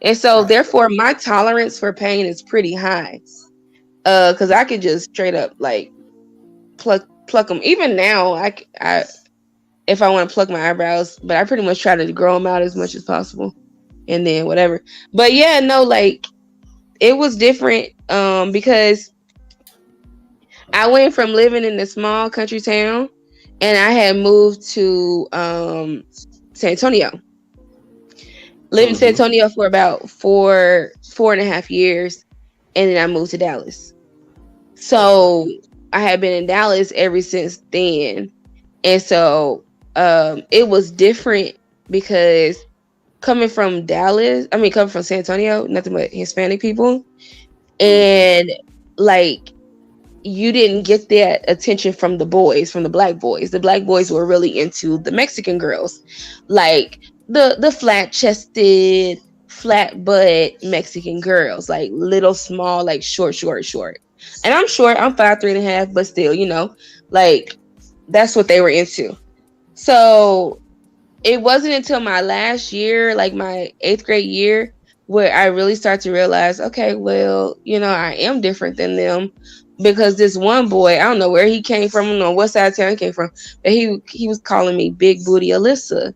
And so therefore my tolerance for pain is pretty high. Because I could just straight up like pluck them. Even now, I if I want to pluck my eyebrows, but I pretty much try to grow them out as much as possible. And then whatever. But yeah, no, like it was different because I went from living in a small country town and I had moved to San Antonio. Lived in San Antonio for about 4.5 years, and then I moved to Dallas. So I had been in Dallas ever since then. And so it was different because coming from San Antonio, nothing but Hispanic people. And like, you didn't get that attention from the boys, from the black boys. The black boys were really into the Mexican girls, like the flat-chested, flat-butt Mexican girls, like little, small, like short. And I'm short. I'm 5'3.5", but still, you know, like that's what they were into. So it wasn't until my last year, like my 8th grade year, where I really started to realize, okay, well, you know, I am different than them. Because this one boy, I don't know where he came from, I don't know what side of town he came from, but he was calling me Big Booty Alyssa.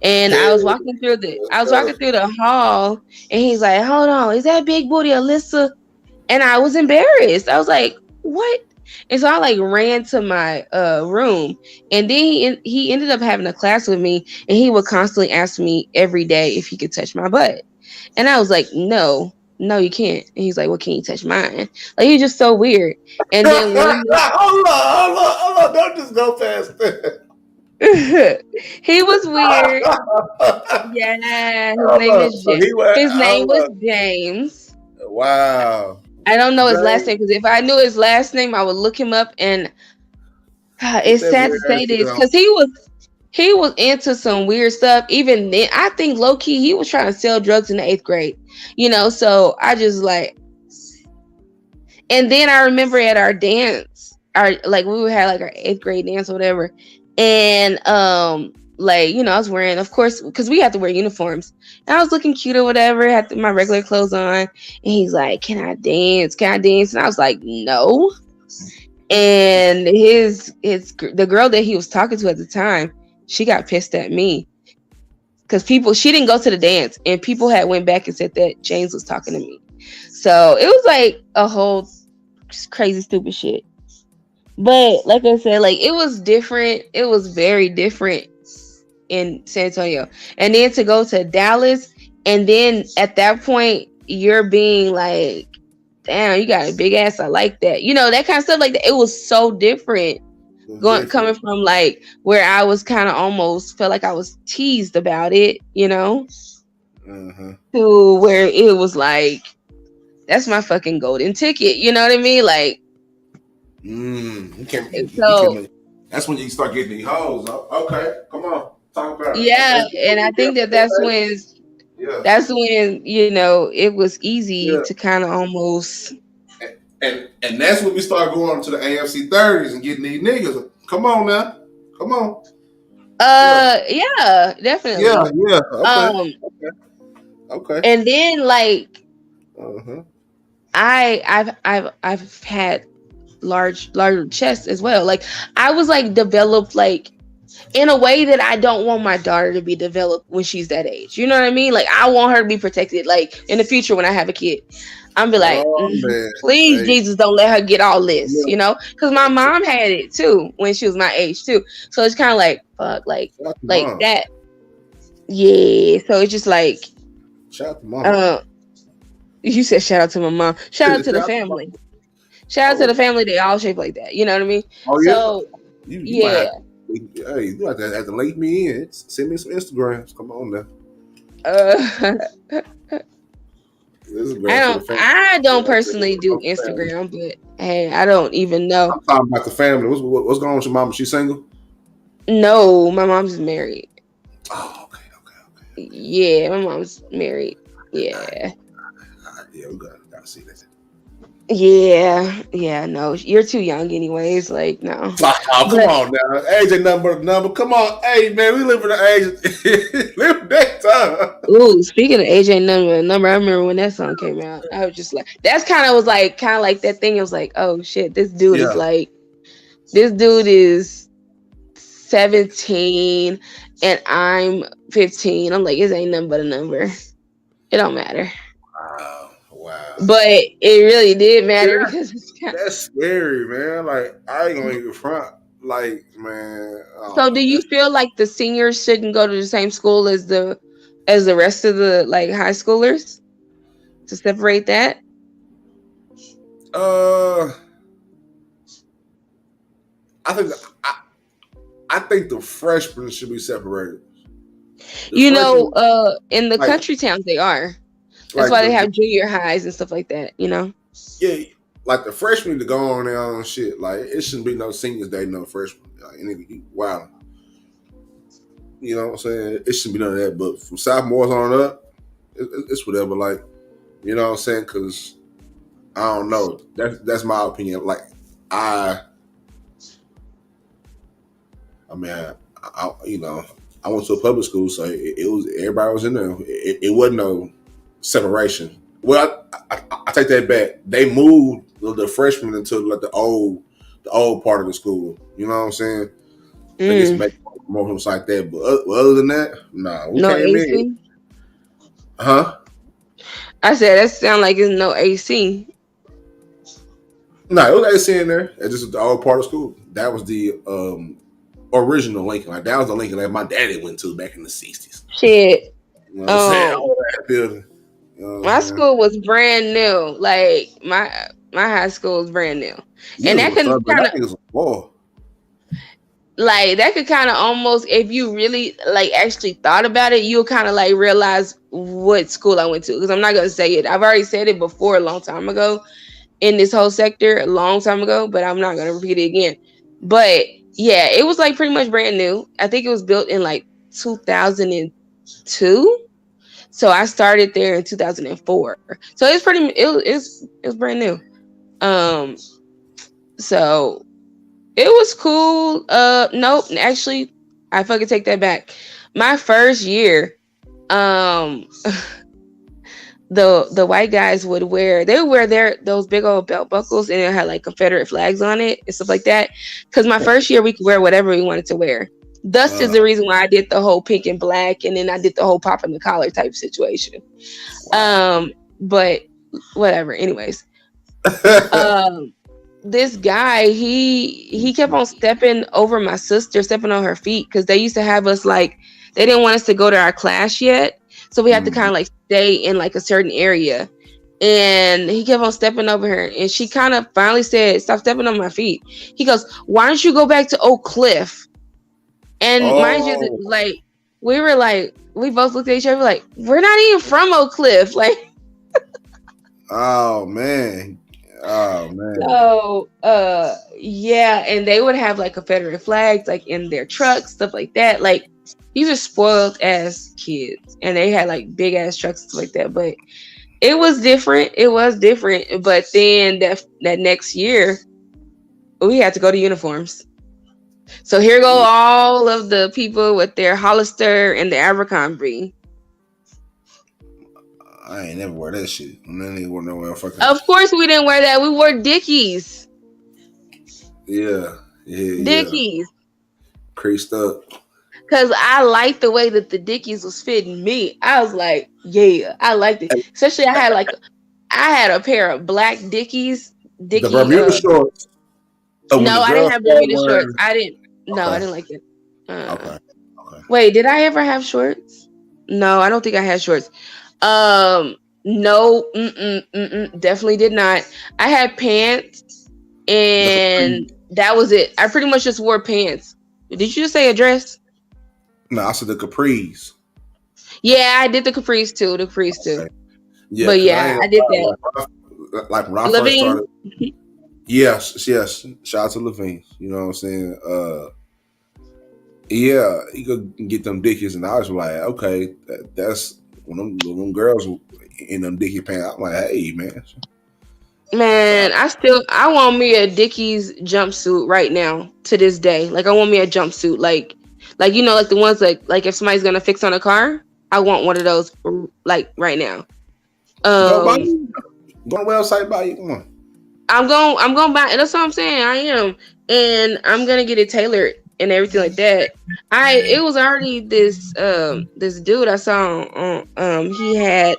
And I was walking through the hall, and he's like, hold on, is that Big Booty Alyssa? And I was embarrassed. I was like, what? And so I like ran to my room, and then he ended up having a class with me, and he would constantly ask me every day if he could touch my butt. And I was like, no, you can't. And he's like, well, can you touch mine? Like, he's just so weird. And then hold on, don't just go past that. He was weird. Yeah, his name was James. Wow. I don't know his last name, because if I knew his last name, I would look him up. And it's sad to say this, because He was into some weird stuff. Even then, I think low key he was trying to sell drugs in the 8th grade. So I just like. And then I remember at our dance, we would have like our 8th grade dance or whatever, and I was wearing, of course, because we had to wear uniforms, and I was looking cute or whatever, had my regular clothes on, and he's like, "Can I dance? Can I dance?" And I was like, "No." And the girl that he was talking to at the time, she got pissed at me because she didn't go to the dance, and people had went back and said that James was talking to me. So it was like a whole crazy stupid shit. But like I said, like it was different. It was very different in San Antonio. And then to go to Dallas, and then at that point you're being like, damn, you got a big ass. I like that. That kind of stuff like that. It was so different. Coming from like where I was kind of almost felt like I was teased about it, to where it was like, that's my fucking golden ticket. You know what I mean? Like, that's when you start getting these hoes. Okay, come on, talk about it. Yeah, and I think that's when it was easy to kind of almost. And that's when we start going to the AMC 30s and getting these niggas. Come on now, come on. Yeah, definitely. Yeah. Okay. And then like, I've had larger chests as well. Like I was like developed like in a way that I don't want my daughter to be developed when she's that age. You know what I mean? Like I want her to be protected. Like in the future when I have a kid, I'm be like, please, Jesus, don't let her get all this. Because my mom had it too when she was my age too. So it's kind of like fuck, like that. Yeah. So it's just like, shout out to mom. You said shout out to my mom. Shout out to the family. Shout out to the family. They all shaped like that. You know what I mean? Oh yeah. So yeah. You have to link me in. Send me some Instagrams. Come on now. I don't personally do Instagram, but hey, I don't even know. I'm talking about the family. What's going on with your mom? Is she single? No, my mom's married. Oh, okay. Yeah, my mom's married. Yeah. Yeah, we gotta see that. Yeah, no, you're too young anyways, like, no. Oh, come on now. Age ain't nothing but a number. Come on. Hey, man, we live in the age. Live that time. Ooh, speaking of age ain't nothing but a number, I remember when that song came out. I was just like, that's kind of like that thing. It was like, oh shit, this dude is 17 and I'm 15. I'm like, it ain't nothing but a number. It don't matter. Wow. But it really did matter because that's scary, man. Like, I ain't gonna even front. Like, man. So do you feel like the seniors shouldn't go to the same school as the rest of the like high schoolers to separate that? I think the freshmen should be separated. In the country towns they are. That's why they have junior highs and stuff like that, Yeah, like the freshmen need to go on their own shit. Like it shouldn't be no seniors dating no freshmen. Wow. You know what I'm saying? It shouldn't be none of that. But from sophomores on up, it's whatever. Like, you know what I'm saying? Because I don't know. That's my opinion. Like I went to a public school, so it was everybody was in there. It wasn't no separation. Well, I take that back. They moved the freshmen into like the old part of the school. You know what I'm saying? They just make more rooms like that. But other than that, nah. No AC? Huh? I said that sound like it's no AC. No, it was AC in there. It's just the old part of school. That was the original Lincoln. Like that was the Lincoln that my daddy went to back in the 60s. Shit. You know what I'm saying? My school was brand new. Like my high school was brand new, and that could kind of almost, if you really like actually thought about it, you'll kind of like realize what school I went to. Because I'm not gonna say it. I've already said it before a long time ago in this whole sector, a long time ago, but I'm not gonna repeat it again. But Yeah, it was like pretty much brand new. I think it was built in like 2002. So I started there in 2004. So it's pretty. It was brand new. So it was cool. Nope. Actually, I fucking take that back. My first year, the white guys would wear those big old belt buckles, and it had like Confederate flags on it and stuff like that. Because my first year we could wear whatever we wanted to wear. Thus is the reason why I did the whole pink and black, and then I did the whole pop in the collar type situation. But whatever. Anyways, this guy he kept on stepping over my sister, stepping on her feet, because they used to have us like they didn't want us to go to our class yet. So we had to kind of like stay in like a certain area, and he kept on stepping over her, and she kind of finally said, "Stop stepping on my feet." He goes, "Why don't you go back to Oak Cliff?" And mind you, like we both looked at each other like, we're not even from Oak Cliff, like. Oh man. So yeah, and they would have like Confederate flags like in their trucks, stuff like that. Like these are spoiled ass kids, and they had like big ass trucks and stuff like that. But it was different. But then that next year, we had to go to uniforms. So here go all of the people with their Hollister and the Abercrombie. I ain't never wear that shit. Of course we didn't wear that. We wore Dickies. Yeah. Dickies. Creased up. Because I liked the way that the Dickies was fitting me. I was like, yeah, I liked it. Especially I had a pair of black Dickies. The Bermuda shorts. No, I didn't have Bermuda shorts. I didn't like it. Okay. Wait, did I ever have shorts? No, I don't think I had shorts. No, definitely did not. I had pants, and that was it. I pretty much just wore pants. Did you just say a dress? No, I said the capris. Yeah, I did the capris too. Okay. Yeah, but yeah, I did that. Like when I first started. Yes. Shout out to Levine. You know what I'm saying? Yeah, you could get them Dickies, and I was like, okay, that's when them girls in them Dickie pants. I'm like, hey, man. Man, I want me a Dickies jumpsuit right now to this day. Like I want me a jumpsuit, like you know, like the ones like if somebody's gonna fix on a car, I want one of those like right now. Go on the website, buy you one. I'm going buy. That's what I'm saying. I am, and I'm gonna get it tailored and everything like that. It was already this dude I saw on he had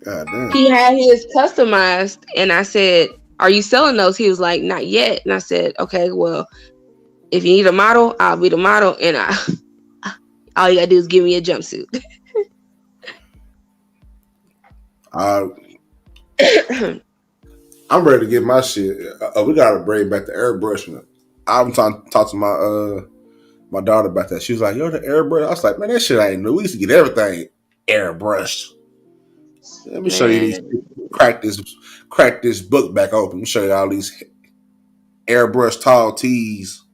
his customized, and I said, "Are you selling those?" He was like, "Not yet." And I said, "Okay, well, if you need a model, I'll be the model, and all you gotta do is give me a jumpsuit." I'm ready to get my shit. We gotta bring back the airbrushing. I'm trying to talk to my daughter about that. She was like, "Yo, the airbrush." I was like, "Man, that shit ain't new. We used to get everything airbrushed." Let me show you these. Crack this book back open. Let me show you all these airbrush tall tees.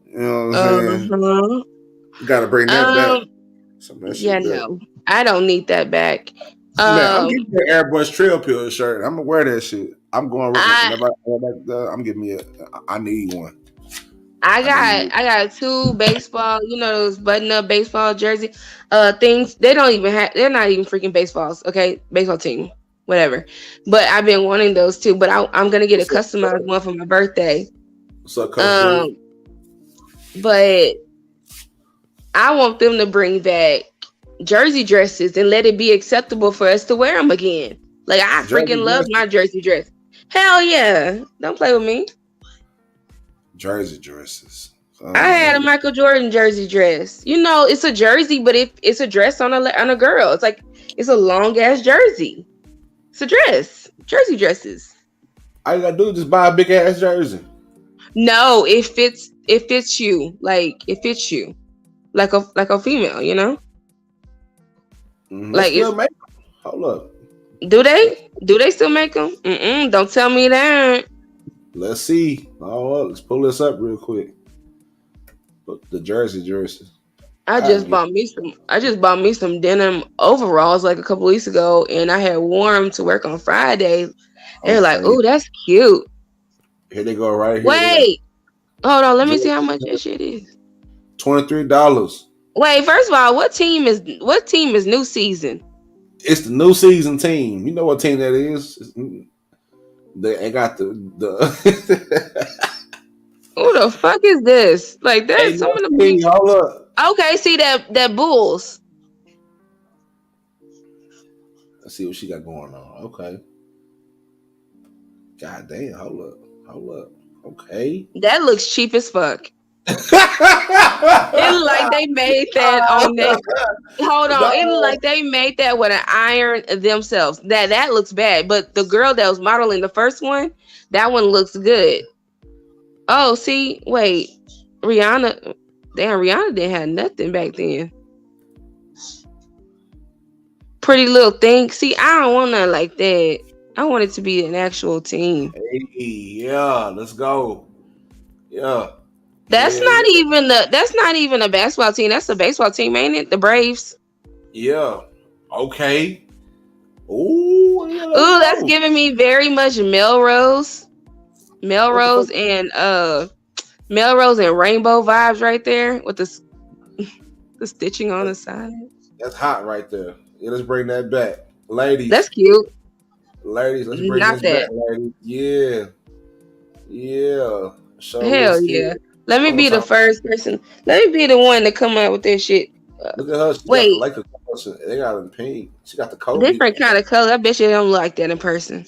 You know what I'm saying? You gotta bring that back. No, I don't need that back. Man, I'm getting the airbrush THETRILLPILL shirt. I'm gonna wear that shit. I'm going whenever I'm getting me I need one. I got 2 baseball, you know, those button-up baseball jersey things. They're not even freaking baseballs, okay? Baseball team, whatever. But I've been wanting those too. But I'm gonna get a customized one for my birthday. But I want them to bring back jersey dresses and let it be acceptable for us to wear them again. Like I freaking love my jersey dress. Hell yeah! Don't play with me. Jersey dresses. I had a Michael Jordan jersey dress. You know, it's a jersey, but it's a dress on a girl. It's like it's a long ass jersey. It's a dress. Jersey dresses. All you gotta do is just buy a big ass jersey. No, it fits you. Like it fits you, like a female. You know. Like still make them. Hold up. Do they still make them? Don't tell me that. Let's see. Oh, let's pull this up real quick. The jersey. I just bought me some denim overalls like a couple weeks ago, and I had worn them to work on Friday. They're like, "Oh, that's cute." Here they go right here. Wait, hold on. Let me see how much that shit is. $23. Wait, first of all, what team is new season? It's the new season team. You know what team that is? They got the Who the fuck is this? Like, there's some of the hold up. Okay, see that Bulls. Let's see what she got going on. Okay. God damn, hold up. Okay. That looks cheap as fuck. It look like they made that on that. Hold on, it look like they made that with an iron themselves. That looks bad, but the girl that was modeling the first one, that one looks good. Oh, see, wait, Rihanna. Damn, Rihanna didn't have nothing back then. Pretty little thing. See, I don't want nothing like that. I want it to be an actual team. Hey, yeah, let's go. Yeah. That's not even a basketball team. That's a baseball team, ain't it? The Braves. Yeah. Okay. Ooh, yeah, that's giving me very much Melrose and Rainbow vibes right there with the stitching on the side. That's hot right there. Yeah, let's bring that back, ladies. That's cute. Ladies, let's bring this back, ladies. Yeah. Hell yeah. Let me be the first person. Let me be the one to come up with this shit. Look at her. Wait. They got in pink. She got the Kobe. Different kind of color. I bet you don't like that in person.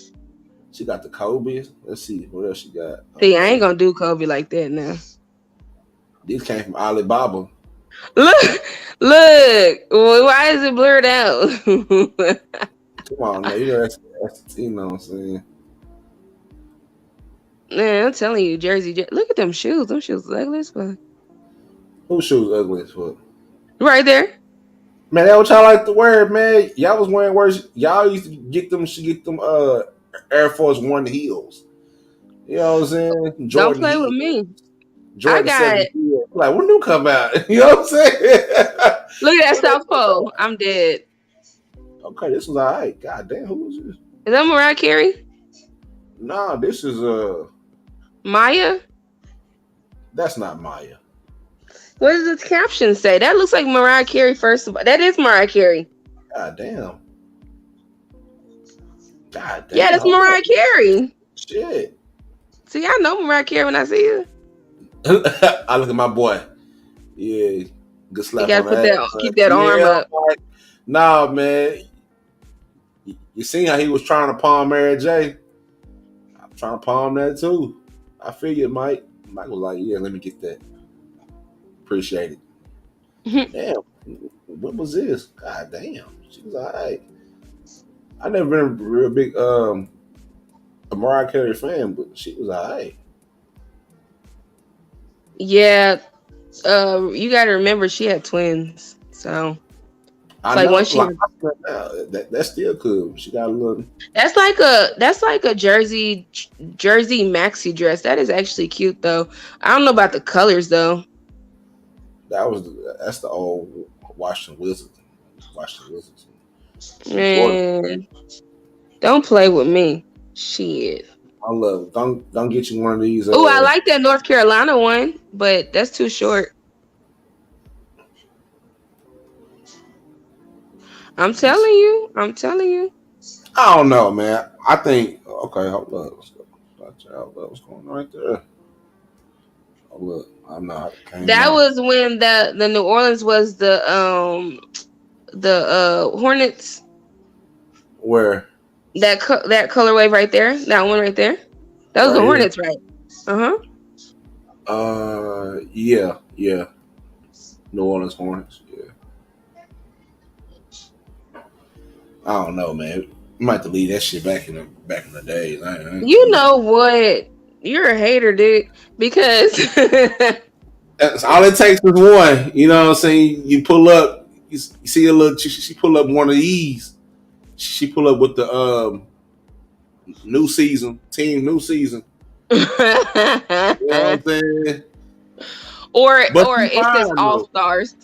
She got the Kobe. Let's see. What else she got? See, I ain't gonna do Kobe like that now. These came from Alibaba. Look. Why is it blurred out? Come on, man. You know what I'm saying? Man, I'm telling you, Jersey. Look at them shoes. Them shoes ugly as fuck. Whose shoes ugly as fuck? Right there. Man, that's what y'all like to wear, man. Y'all was wearing worse. Y'all used to get them Air Force One heels. You know what I'm saying? Jordan don't play with me. Jordan I got it. Like, when do come out? You know what I'm saying? Look at that South Pole. I'm dead. Okay, this was all right. God damn, who was this? Is that Mariah Carey? Nah, this is Maya? That's not Maya. What does the caption say? That looks like Mariah Carey, first of all. That is Mariah Carey. God damn. Yeah, that's Mariah Carey. Shit. See, I know Mariah Carey when I see her. I look at my boy. Yeah. Good slap on that. Keep that arm up. Like, nah, man. You seen how he was trying to palm Mary J? I'm trying to palm that too. I figured Mike was like, yeah, let me get that. Appreciate it. Damn. What was this? God damn. She was all right. I never been a real big a Mariah Carey fan, but she was all right. Yeah. You gotta remember she had twins. So I know, once that still cool. She got a little. That's like a jersey maxi dress. That is actually cute though. I don't know about the colors though. That's the old Washington Wizards. Man, don't play with me. Shit. I love. Don't get you one of these. Oh, I like that North Carolina one, but that's too short. I'm telling you. I don't know, man. I think. Okay, hold up. What's going on right there? Oh, look, I'm not. That was when the New Orleans was the Hornets. Where? That colorway right there. That one right there. That was the Hornets, right? Yeah. New Orleans Hornets. Yeah. I don't know, man. You might have to leave that shit back in the days. You know what? You're a hater, dude. Because that's all it takes is one. You know what I'm saying? You pull up. You see a little. She pull up one of these. She pull up with the new season. You know what I'm saying? Or it says All Stars.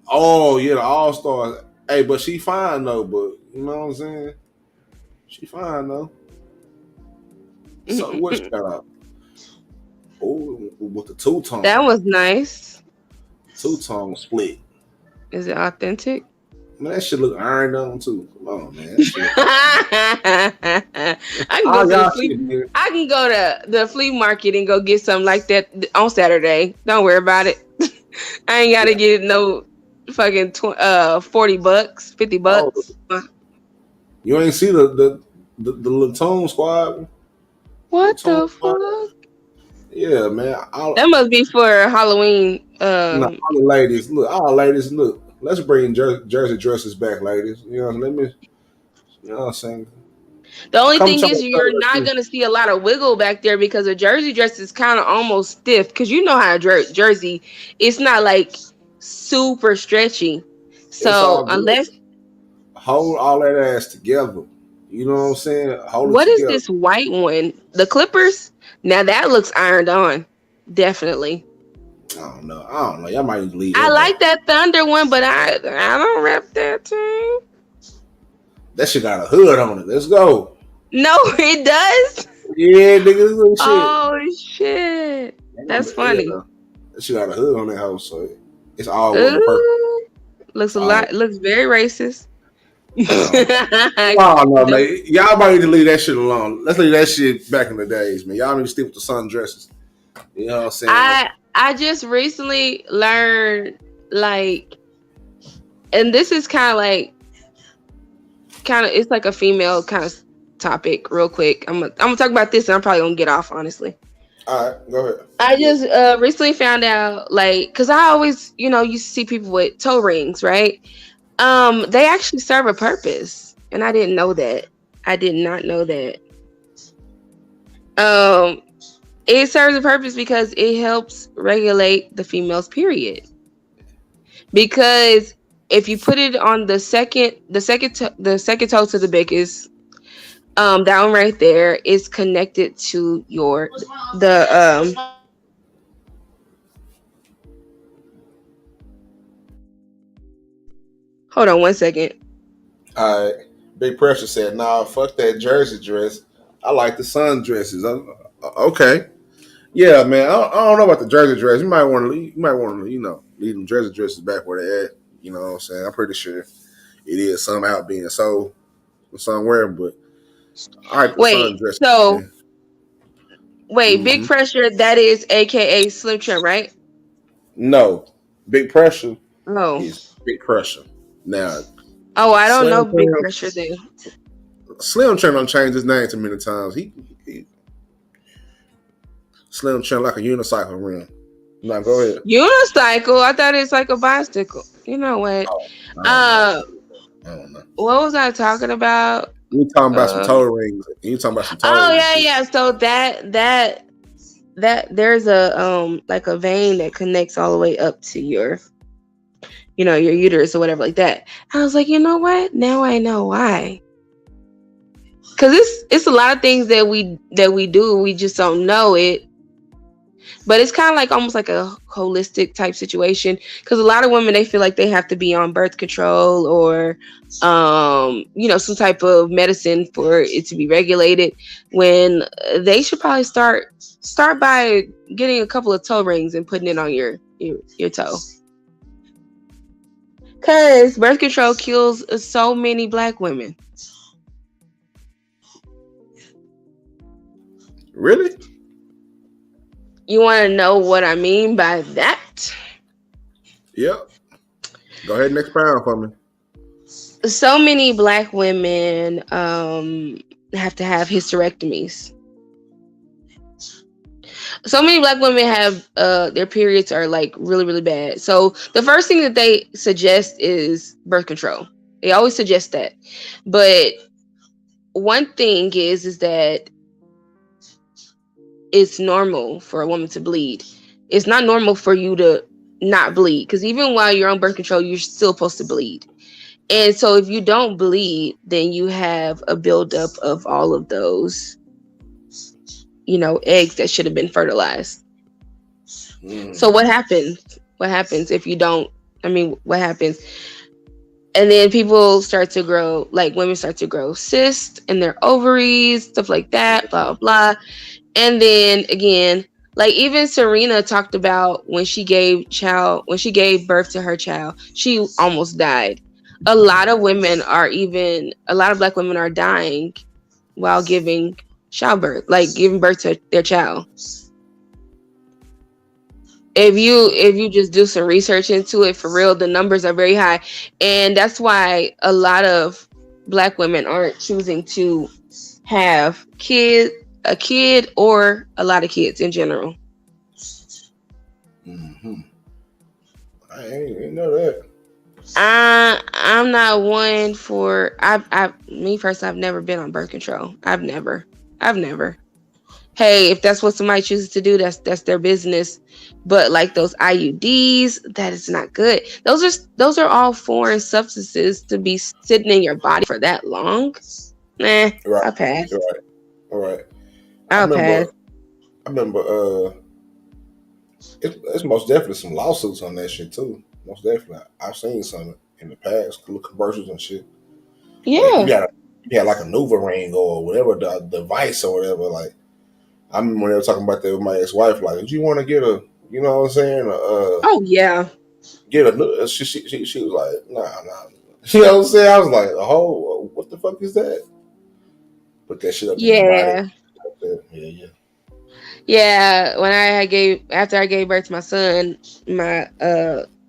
Oh yeah, the All Stars. Hey, but she fine though. But you know what I'm saying? She fine though. So what's that up? Oh, with the two-tone. That was nice. Two-tone split. Is it authentic? Man, that shit look ironed on too. Come on, man. I can go to the flea market and go get something like that on Saturday. Don't worry about it. I ain't gotta get no fucking $40, $50. Oh. You ain't see the Latone squad? What the fuck? Yeah, man. That must be for Halloween. All the ladies, look. Let's bring jersey dresses back, ladies. You know, let me. You know what I'm saying? The only thing is you're not gonna see a lot of wiggle back there because a jersey dress is kind of almost stiff. Because you know how a jersey, it's not like super stretchy. So unless hold all that ass together, you know what I'm saying? What is this white one? The Clippers? Now that looks ironed on, definitely. I don't know. Y'all might leave. I like that Thunder one, but I don't rep that team. That shit got a hood on it. Let's go. No, it does. Yeah, nigga. Shit. Oh shit, that's funny. That shit got a hood on that house, so it's all purple. Looks a lot. Looks very racist. Oh no, man. Y'all might need to leave that shit alone. Let's leave that shit back in the days, man. Y'all need to stick with the sundresses. You know what I'm saying? I just recently learned, like, and this is kind of it's like a female kind of topic. Real quick, I'm gonna talk about this, and I'm probably gonna get off, honestly. All right, go ahead. I just recently found out, like, because I always, you see people with toe rings, right? They actually serve a purpose, and I didn't know that. I did not know that. It serves a purpose because it helps regulate the female's period. Because if you put it on the second toe to the biggest, that one right there is connected to Hold on one second. All right. Big Pressure said, "Nah, fuck that jersey dress. I like the sun dresses." Okay. Yeah, man. I don't know about the jersey dress. You might want to, leave them jersey dresses back where they at. You know what I'm saying? I'm pretty sure it is some out being sold somewhere, but all right. Big Pressure. That is AKA Slim Trim, right? No, Big Pressure. Is Big Pressure. Now, I don't know Big Pressure then. Slim Trim don't change his name too many times. He Slim Trim like a unicycle rim. Now go ahead. Unicycle? I thought it's like a bicycle. You know what? I don't know. What was I talking about? You talking about some toe rings? You talking about some toe rings? Oh yeah. So that there's a like a vein that connects all the way up to your uterus or whatever like that. I was like, you know what? Now I know why. Cause it's a lot of things that we do. We just don't know it. But it's kind of like almost like a holistic type situation. Because a lot of women, they feel like they have to be on birth control or, some type of medicine for it to be regulated. When they should probably start by getting a couple of toe rings and putting it on your toe. Because birth control kills so many Black women. Really? You want to know what I mean by that? Yep. Go ahead and expound for me. So many Black women have to have hysterectomies. So many Black women have their periods are like really, really bad. So the first thing that they suggest is birth control. They always suggest that. But one thing is that it's normal for a woman to bleed. It's not normal for you to not bleed, because even while you're on birth control, you're still supposed to bleed. And so if you don't bleed, then you have a buildup of all of those, eggs that should have been fertilized. So what happens? What happens if you don't? What happens? And then people start to grow, like women start to grow cysts in their ovaries, stuff like that, blah, blah, blah. And then again, like even Serena talked about when she gave birth to her child, she almost died. A lot of Black women are dying while giving childbirth, like giving birth to their child. If you just do some research into it, for real, the numbers are very high. And that's why a lot of Black women aren't choosing to have a kid or a lot of kids in general. I ain't know that. I'm not one for me personally. I've never been on birth control. I've never. Hey, if that's what somebody chooses to do, that's their business. But like those IUDs, that is not good. Those are all foreign substances to be sitting in your body for that long. Nah, Right. I'll pass. Right. I'll pass. I remember it's most definitely some lawsuits on that shit too. Most definitely. I've seen some in the past, little commercials and shit. Yeah. Like you had like a NuvaRing or whatever the device or whatever. Like I remember when they were talking about that with my ex-wife. Like, did you want to get a? You know what I'm saying? Oh yeah. Get a. She was like, nah. You know what I'm saying? I was like, oh, what the fuck is that? Put that shit up in your body. Yeah. Yeah, when after I gave birth to my son, my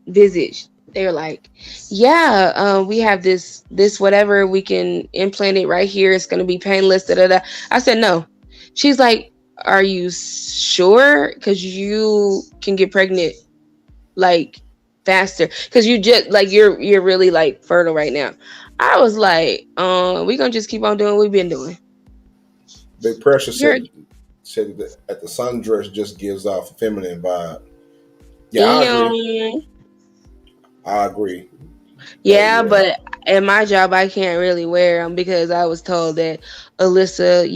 visit, they were like, yeah, we have this whatever, we can implant it right here. It's gonna be painless. Da, da, da. I said no. She's like, are you sure? Because you can get pregnant like faster. Because you just like you're really like fertile right now. I was like, we gonna just keep on doing what we've been doing. Big Pressure said that the sundress just gives off a feminine vibe. Yeah, I agree. Yeah, but at my job, I can't really wear them because I was told that Alyssa,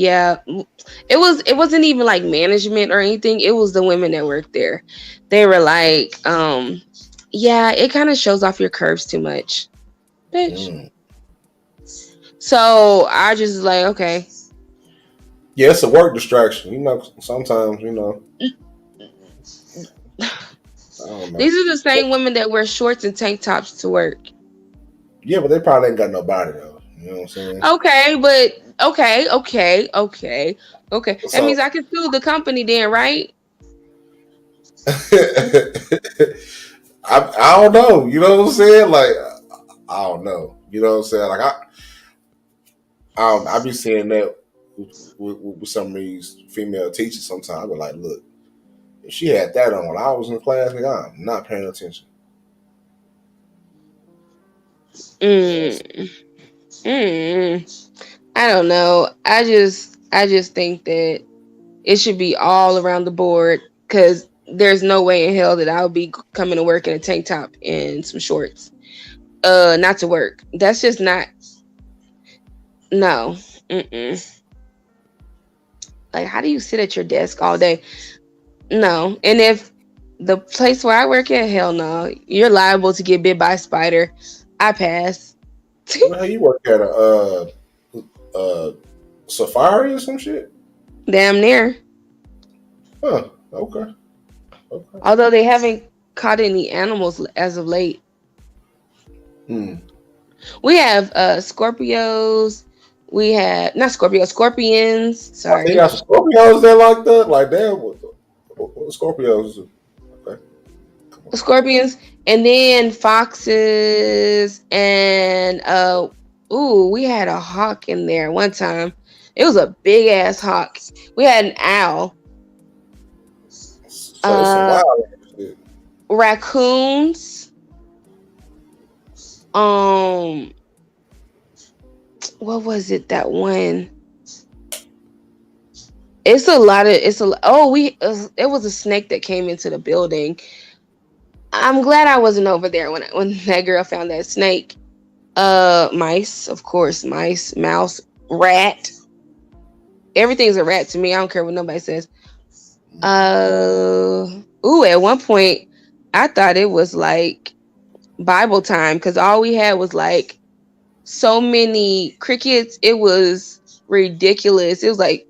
it wasn't even like management or anything. It was the women that worked there. They were like, it kind of shows off your curves too much, bitch. So I just like, okay. Yeah, it's a work distraction. Sometimes, I don't know. These are the same women that wear shorts and tank tops to work. Yeah, but they probably ain't got no body though. You know what I'm saying? Okay, but okay. That means I can sue the company then, right? I don't know. You know what I'm saying? Like, I don't know. You know what I'm saying? Like, I be seeing that with some of these female teachers sometimes. I be like, look, if she had that on when I was in class, nigga, I'm not paying attention. I don't know. I just think that it should be all around the board because there's no way in hell that I'll be coming to work in a tank top and some shorts. Not to work. That's just not. No. Like, how do you sit at your desk all day? No. And if the place where I work at, hell no. You're liable to get bit by a spider. I pass. Well, you work at a safari or some shit? Damn near. Huh. Okay. Although they haven't caught any animals as of late. We have Scorpios. We have scorpions. Sorry. They got some Scorpios there like that? Like, damn, what Scorpios? Okay. Scorpions, and then foxes, and we had a hawk in there one time. It was a big ass hawk. We had an owl. Raccoons. What was it? That one. It was a snake that came into the building. I'm glad I wasn't over there when that girl found that snake. Mice, of course, mouse, rat. Everything's a rat to me. I don't care what nobody says. At one point, I thought it was like Bible time because all we had was like so many crickets. It was ridiculous. It was like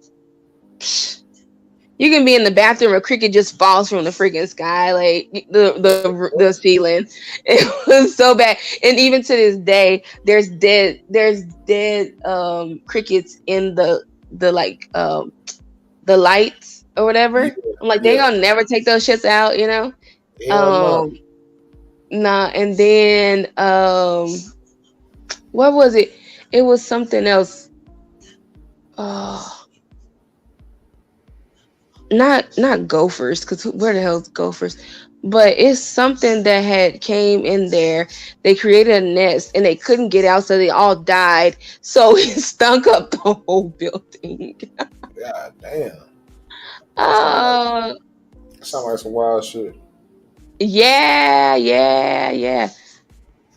you can be in the bathroom, a cricket just falls from the freaking sky, like the ceiling. It was so bad. And even to this day, there's dead crickets in the lights or whatever. I'm like, they gonna never take those shits out, you know? Nah, and then what was it? It was something else. Not gophers, because where the hell's gophers? But it's something that had came in there. They created a nest and they couldn't get out, so they all died. So it stunk up the whole building. God damn. That sounds like some wild shit. Yeah.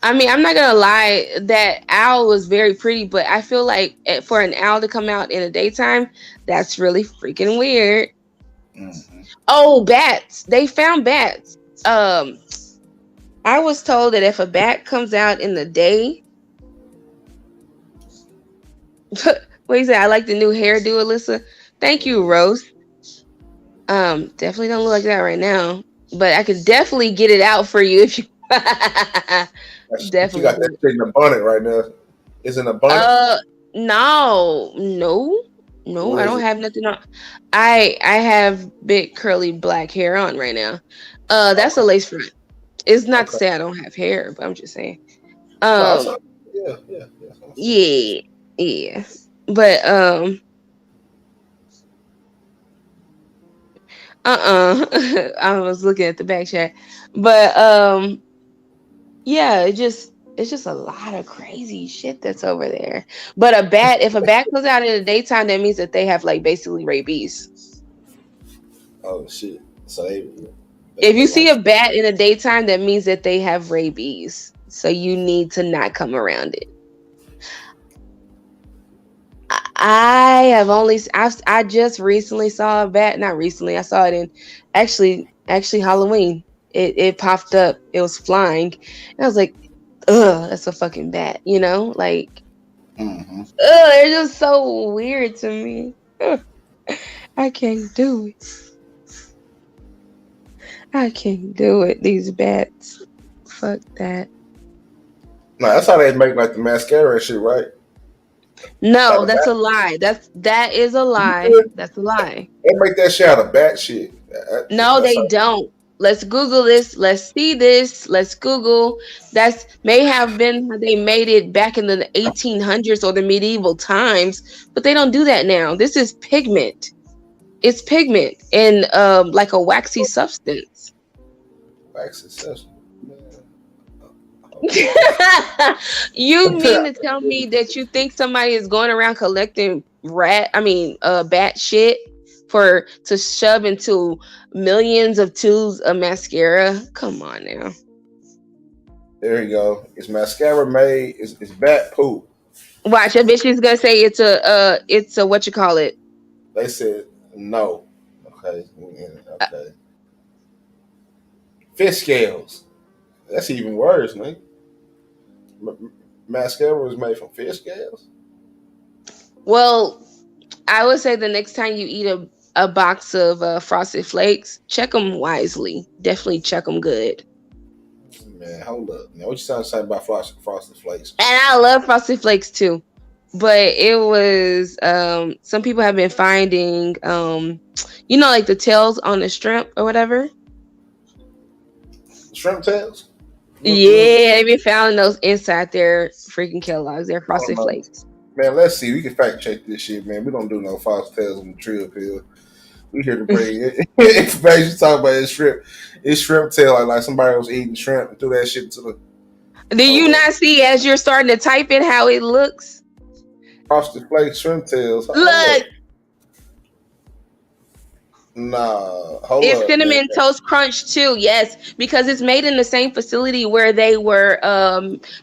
I mean, I'm not gonna lie, that owl was very pretty, but I feel like for an owl to come out in the daytime, that's really freaking weird. Mm-hmm. Oh, bats. They found bats. I was told that if a bat comes out in the day, what is that? I like the new hairdo, Alyssa. Thank you, Rose. Definitely don't look like that right now, but I could definitely get it out for you if you. Definitely. You got that shit in a bonnet right now. Is it a bonnet? No, I don't have nothing on. I have big curly black hair on right now. That's a lace front. It's not to say I don't have hair, but I'm just saying. Yeah. But I was looking at the back chat. But yeah, it's just a lot of crazy shit that's over there. But if a bat comes out in the daytime, that means that they have like basically rabies. Oh shit. So if you see a bat in the daytime, that means that they have rabies. So you need to not come around it. I just recently saw a bat. Not recently. I saw it in actually Halloween. It popped up. It was flying. And I was like, ugh, that's a fucking bat, you know? Like, they're just so weird to me. I can't do it. I can't do it. These bats. Fuck that. No, that's how they make like the mascara and shit, right? No, that's a lie. That is a lie. That's a lie. They make that shit out of bat shit. No, they don't. Let's Google this. Let's see this. Let's Google. That may have been how they made it back in the 1800s or the medieval times, but they don't do that now. This is pigment. It's pigment in like a waxy substance. Waxy substance. You mean to tell me that you think somebody is going around collecting bat shit to shove into millions of tubes of mascara? Come on now. There you go. It's mascara made. It's bat poop. Watch, I bet she's gonna say it's a what you call it. They said no. Okay. Fish scales. That's even worse, man. Mascara was made from fish scales? Well, I would say the next time you eat a box of Frosted Flakes, check them wisely. Definitely check them good. Man, hold up. Now, what you sound saying about Frosted Flakes? And I love Frosted Flakes too. But it was, some people have been finding, like the tails on the shrimp or whatever. Shrimp tails? Yeah, they've been finding those inside their freaking Kellogg's. They're Frosted Flakes. Man, let's see. We can fact check this shit, man. We don't do no false tails on the Trill Pill. We here to bring information. Talk about his shrimp tail. Like somebody was eating shrimp and threw that shit to the. Do you not see as you're starting to type it how it looks? Frosted Flakes shrimp tails. Look. Nah, it's Cinnamon Toast Crunch too. Yes, because it's made in the same facility where they were,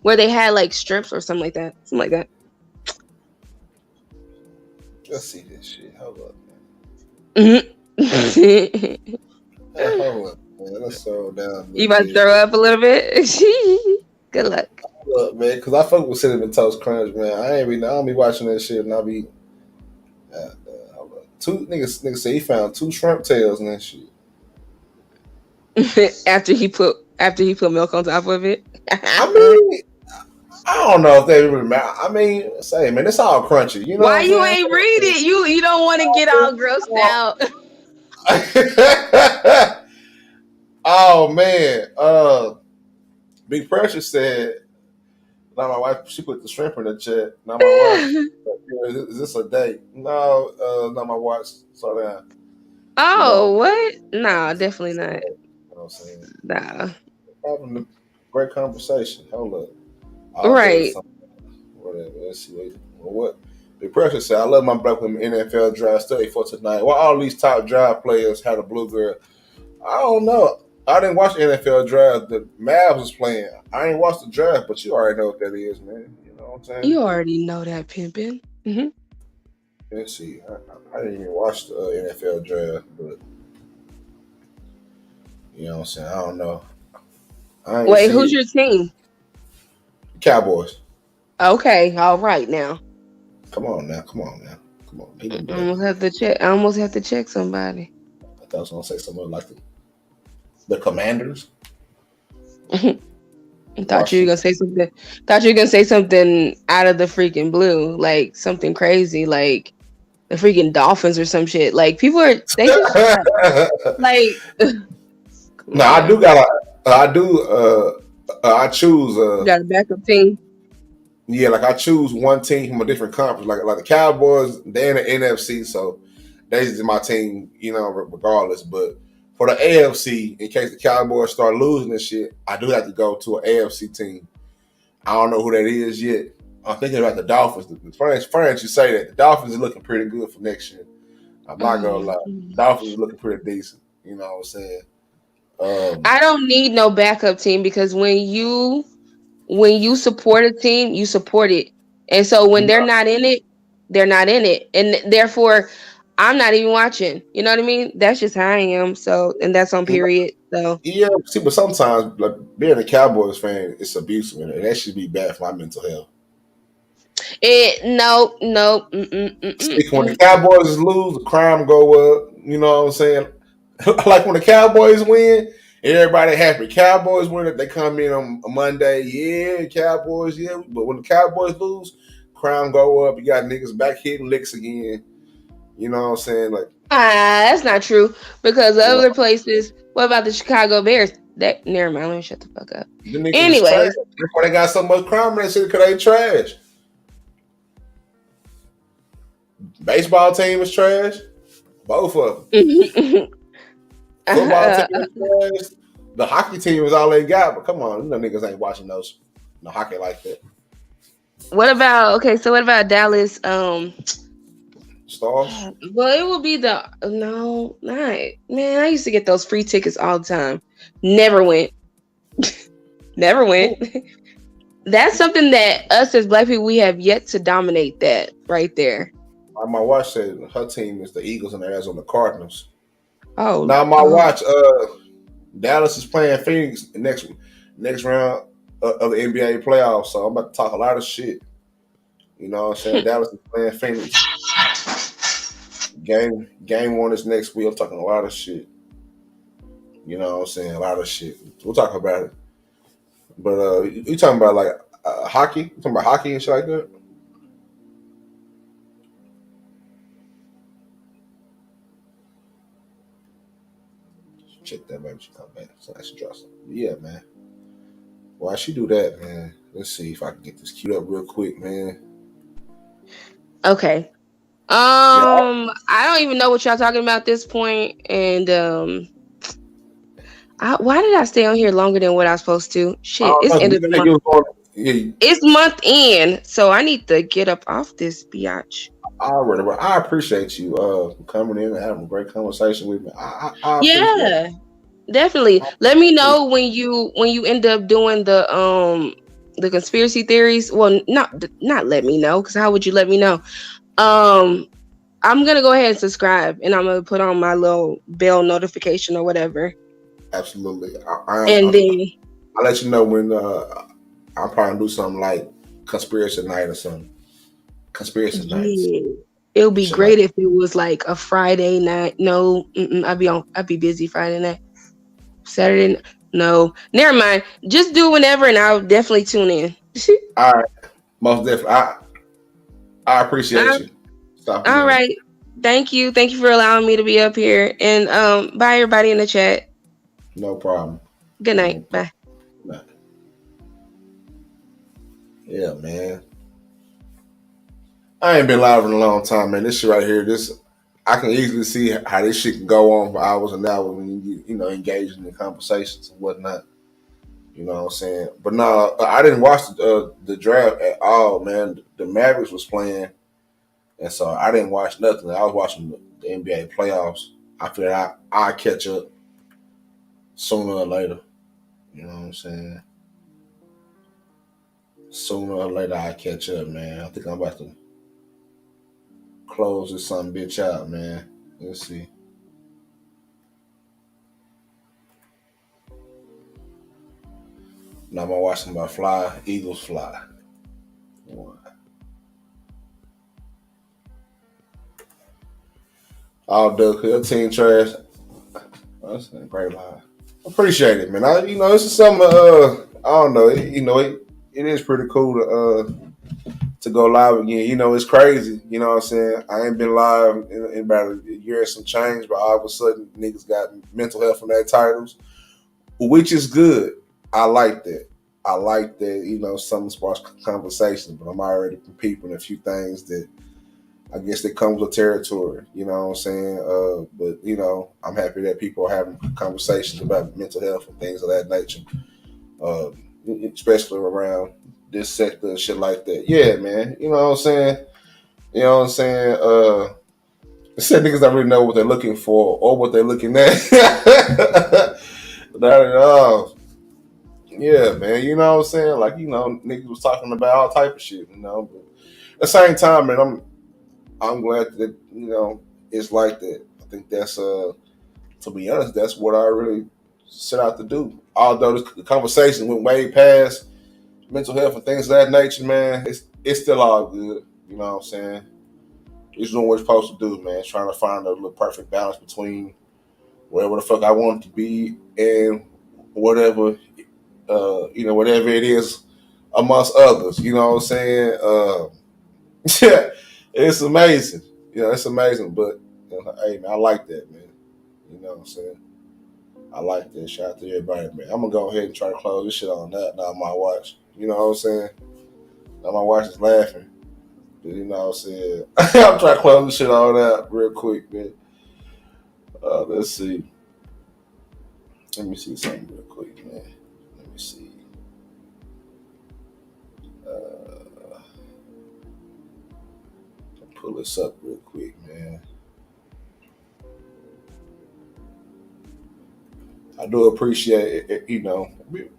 where they had like shrimps or something like that. Let's see this shit. Hold up, man. Hold up, man. Let's slow down. You about to throw up a little bit? Good luck. Look, man, because I fuck with Cinnamon Toast Crunch, man. I don't be watching that shit, and I be. Two niggas say he found 2 shrimp tails and that shit. after he put milk on top of it. I mean, I don't know if they really matter. I mean, say, man, it's all crunchy. You know why you ain't read it? You don't want to get all grossed out. Oh man, Big Pressure said. Now my wife, she put the shrimp in the chat. Now my wife, is this a date? No, not my watch. Slow down. Oh, what? No, definitely not. You know what I'm saying? Nah. Having a great conversation. Hold up. Right. Whatever. Let's see. What? Big Pressure said, I love my black women NFL draft study for tonight. Why all these top draft players had a blue girl? I don't know. I didn't watch the NFL draft. The Mavs was playing. I ain't watched the draft, but you already know what that is, man. You know what I'm saying? You already know that, pimpin'. Mm-hmm. Let's see. I didn't even watch the NFL draft, but you know what I'm saying? I don't know. Wait, who's your team? Cowboys. Okay, all right now. Come on now. I almost have to check somebody. I thought I was gonna say something like the Commanders. Thought you were gonna say something. Thought you were gonna say something out of the freaking blue, like something crazy, like the freaking Dolphins or some shit. Like people are they just like. No, I do got. I choose. You got a backup team. Yeah, like I choose one team from a different conference. Like the Cowboys, they're in the NFC, so that's my team. You know, regardless, but. For the AFC, in case the Cowboys start losing this shit, I do have to go to an AFC team. I don't know who that is yet. I'm thinking about the Dolphins. France, you say that. The Dolphins are looking pretty good for next year. I'm not going to lie. The Dolphins are looking pretty decent. You know what I'm saying? I don't need no backup team because when you support a team, you support it. And so when they're not in it, they're not in it. And therefore, I'm not even watching. You know what I mean? That's just how I am. So, and that's on period. So yeah, see, but sometimes like being a Cowboys fan, it's abusive, and that should be bad for my mental health. No. See, when the Cowboys lose, the crime go up. You know what I'm saying? Like when the Cowboys win, everybody happy. Cowboys win it, they come in on a Monday. Yeah, Cowboys, yeah. But when the Cowboys lose, crime go up. You got niggas back hitting licks again. You know what I'm saying? Like that's not true because other places. What about the Chicago Bears? That never mind. Let me shut the fuck up. Anyway, that's why they got so much crime in that shit because they trash. Baseball team is trash. Both of them. Football team is trash. The hockey team is all they got. But come on, you know niggas ain't watching those no hockey like that. What about Dallas? Stars? Well, it will be not man. I used to get those free tickets all the time. Never went. Never went. That's something that us as black people we have yet to dominate. That right there. My watch said her team is the Eagles and the Arizona Cardinals. Oh, now my watch. Dallas is playing Phoenix next round of the NBA playoffs. So I'm about to talk a lot of shit. You know what I'm saying? Dallas is playing Phoenix. Game 1 is next week. I'm talking a lot of shit. You know what I'm saying? A lot of shit. We'll talk about it. But you talking about like hockey? You talking about hockey and shit like that? Check that baby. She come back. So I should drop something. Yeah, man. Why she do that, man? Let's see if I can get this queued up real quick, man. Okay. I don't even know what y'all talking about at this point, and why did I stay on here longer than what I was supposed to? Shit, it's end of the month. It's month end, so I need to get up off this biatch. I appreciate you coming in and having a great conversation with me. Yeah, definitely. Let me know when you end up doing the conspiracy theories. Well, not let me know, because how would you let me know? I'm gonna go ahead and subscribe, and I'm gonna put on my little bell notification or whatever. Absolutely. I'll let you know when I'll probably do something like conspiracy night or something. Conspiracy nights. It would be great if it was like a Friday night. No, I'd be busy Friday night. Saturday, no. Never mind. Just do whenever, and I'll definitely tune in. All right, most definitely. I appreciate you. All right. Thank you for allowing me to be up here, and bye everybody in the chat. No problem. Good night. Bye. Yeah, man. I ain't been live in a long time, man. This shit right here, I can easily see how this shit can go on for hours and hours when you get, engaged in the conversations and whatnot. You know what I'm saying? But no, I didn't watch the draft at all, man. The Mavericks was playing, and so I didn't watch nothing. I was watching the NBA playoffs. I figured I'll catch up sooner or later. You know what I'm saying? Sooner or later, I'll catch up, man. I think I'm about to close this son bitch out, man. Let's see. Now I'm watching my Eagles fly. All Doug Hill team trash. That's a great line. Appreciate it, man. This is something. I don't know. It is pretty cool to go live again. It's crazy. You know what I'm saying? I ain't been live in about a year and some change, but all of a sudden niggas got mental health on their titles, which is good. I like that. Something sparks conversation, but I'm already peeping a few things that I guess that comes with territory. You know what I'm saying? But I'm happy that people are having conversations about mental health and things of that nature, especially around this sector and shit like that. Yeah, man. You know what I'm saying? Said niggas don't really know what they're looking for or what they're looking at. Not at all. Yeah, man. You know what I'm saying? Like, niggas was talking about all type of shit, but at the same time, man, I'm glad that, it's like that. I think that's, to be honest, that's what I really set out to do. Although the conversation went way past mental health and things of that nature, man, it's still all good. You know what I'm saying? It's doing what it's supposed to do, man. It's trying to find a little perfect balance between whatever the fuck I want it to be and whatever, whatever it is amongst others. You know what I'm saying? Yeah, it's amazing. It's amazing. But hey, man, I like that, man. You know what I'm saying? I like that. Shout out to everybody, man. I'm gonna go ahead and try to close this shit on that. Now my watch. You know what I'm saying? Now my watch is laughing. You know what I'm saying? I'm trying to close this shit on out real quick, man. Let's see. Let me see something real quick, man. Let me see. Pull this up real quick, man. I do appreciate it.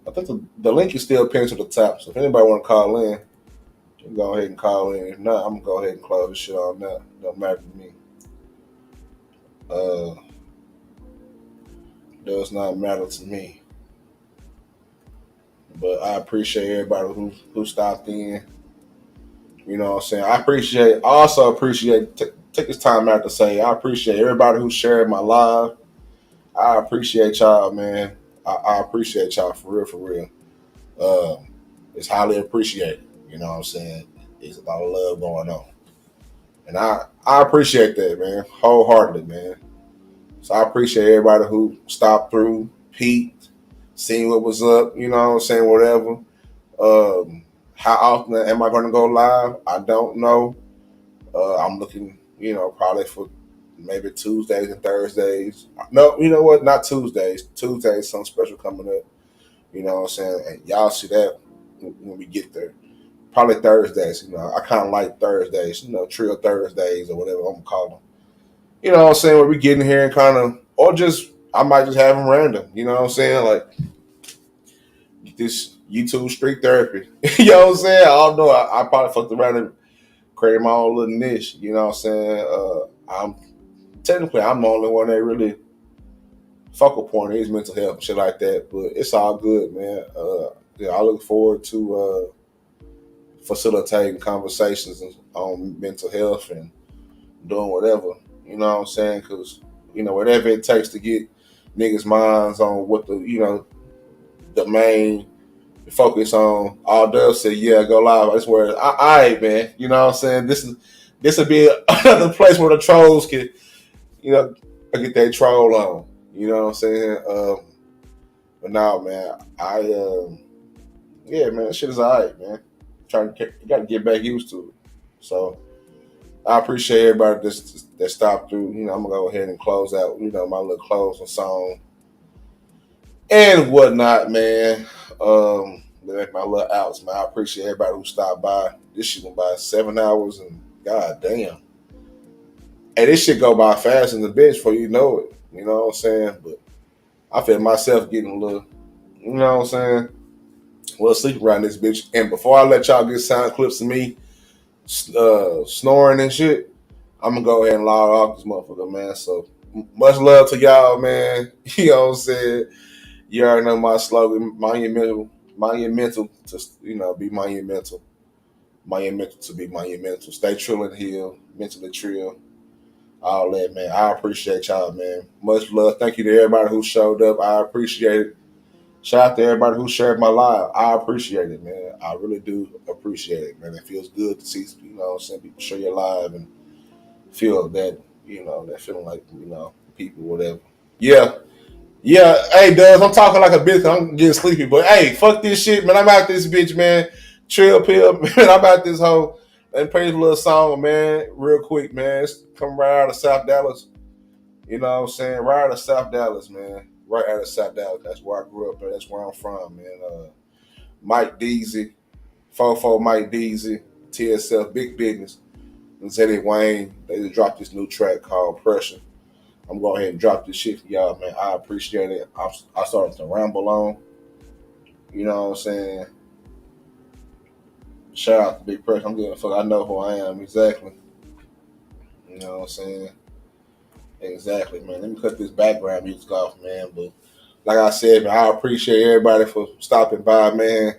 I think the link is still pinned to the top. So if anybody want to call in, you can go ahead and call in. If not, I'm going to go ahead and close this shit on now. Don't matter to me. Does not matter to me. But I appreciate everybody who stopped in. You know what I'm saying? I also appreciate, take this time out to say, I appreciate everybody who shared my live. I appreciate y'all, man. I appreciate y'all for real. It's highly appreciated. You know what I'm saying? There's a lot of love going on. And I appreciate that, man. Wholeheartedly, man. So I appreciate everybody who stopped through, peeked, seen what was up, you know what I'm saying, whatever. How often am I going to go live? I don't know. I'm looking, probably for maybe Tuesdays and Thursdays. No, you know what? Not Tuesdays. Tuesdays, something special coming up. You know what I'm saying? And y'all see that when we get there. Probably Thursdays. I kind of like Thursdays, Trill Thursdays or whatever I'm going to call them. You know what I'm saying? Where we get in here and kind of, or just, I might just have them random. You know what I'm saying? Like, this YouTube street therapy. You know what I'm saying? I don't know. I probably fucked around and created my own little niche. You know what I'm saying? I'm the only one that really focal point is mental health and shit like that. But it's all good, man. I look forward to facilitating conversations on mental health and doing whatever. You know what I'm saying? Because whatever it takes to get niggas' minds on what the main focus on. All Dove said, yeah, go live. I swear, all right, man. You know what I'm saying? This would be another place where the trolls can, get their troll on. You know what I'm saying? But now, man, man, shit is all right, man. You got to get back used to it. So I appreciate everybody that stopped through. I'm gonna go ahead and close out, my little closing song and whatnot, man. Like my little outs, man. I appreciate everybody who stopped by. This shit went by 7 hours, and god damn. Hey, this shit go by fast in the bitch before you know it. You know what I'm saying? But I feel myself getting a little, you know what I'm saying? A little sleepy around this bitch. And before I let y'all get sound clips of me snoring and shit, I'm gonna go ahead and log off this motherfucker, man. So much love to y'all, man. You know what I'm saying? You already know my slogan, monumental to be monumental. Monumental to be monumental. Stay trill and heal, mentally trill. All that, man. I appreciate y'all, man. Much love. Thank you to everybody who showed up. I appreciate it. Shout out to everybody who shared my live. I appreciate it, man. I really do appreciate it, man. It feels good to see, some people share your live and feel that, that feeling like, people, whatever. Yeah. Yeah. Hey, Dubs, I'm talking like a bitch. I'm getting sleepy, but hey, fuck this shit, man. I'm out this bitch, man. Trill pill, man. I'm out this whole. Let me play this little song, man, real quick, man. It's come right out of South Dallas. You know what I'm saying? Right out of South Dallas, man. Right out of South Dallas. That's where I grew up, man. That's where I'm from, man. Mike Deasy, Fofo Mike Deasy, TSF, Big Business, and Zeddy Wayne. They just dropped this new track called Pressure. I'm going ahead and drop this shit for y'all, man. I appreciate it. I started to ramble on. You know what I'm saying? Shout out to Big Pressure. I'm giving a fuck. I know who I am exactly. You know what I'm saying? Exactly, man. Let me cut this background music off, man. But like I said, man, I appreciate everybody for stopping by, man.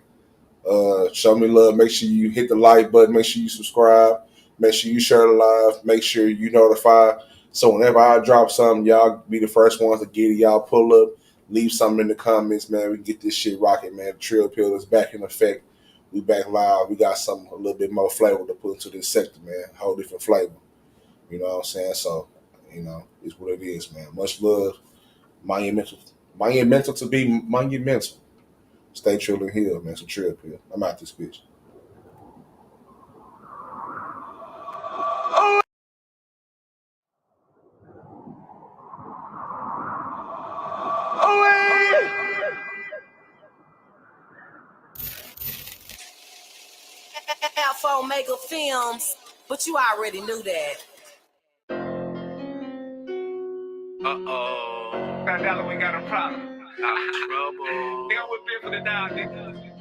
Show me love. Make sure you hit the like button. Make sure you subscribe. Make sure you share the live. Make sure you notify. So whenever I drop something, y'all be the first ones to get it. Y'all pull up. Leave something in the comments, man. We can get this shit rocking, man. The Trill Pill is back in effect. We back live. We got something a little bit more flavor to put into this sector, man. A whole different flavor. You know what I'm saying? So, it's what it is, man. Much love. Monumental to be monumental. Stay trill and heal, man. It's a Trill Pill. I'm out this bitch. Alpha Omega Films, but you already knew that. Found out we got a problem. Trouble. They always been for the dog, nigga.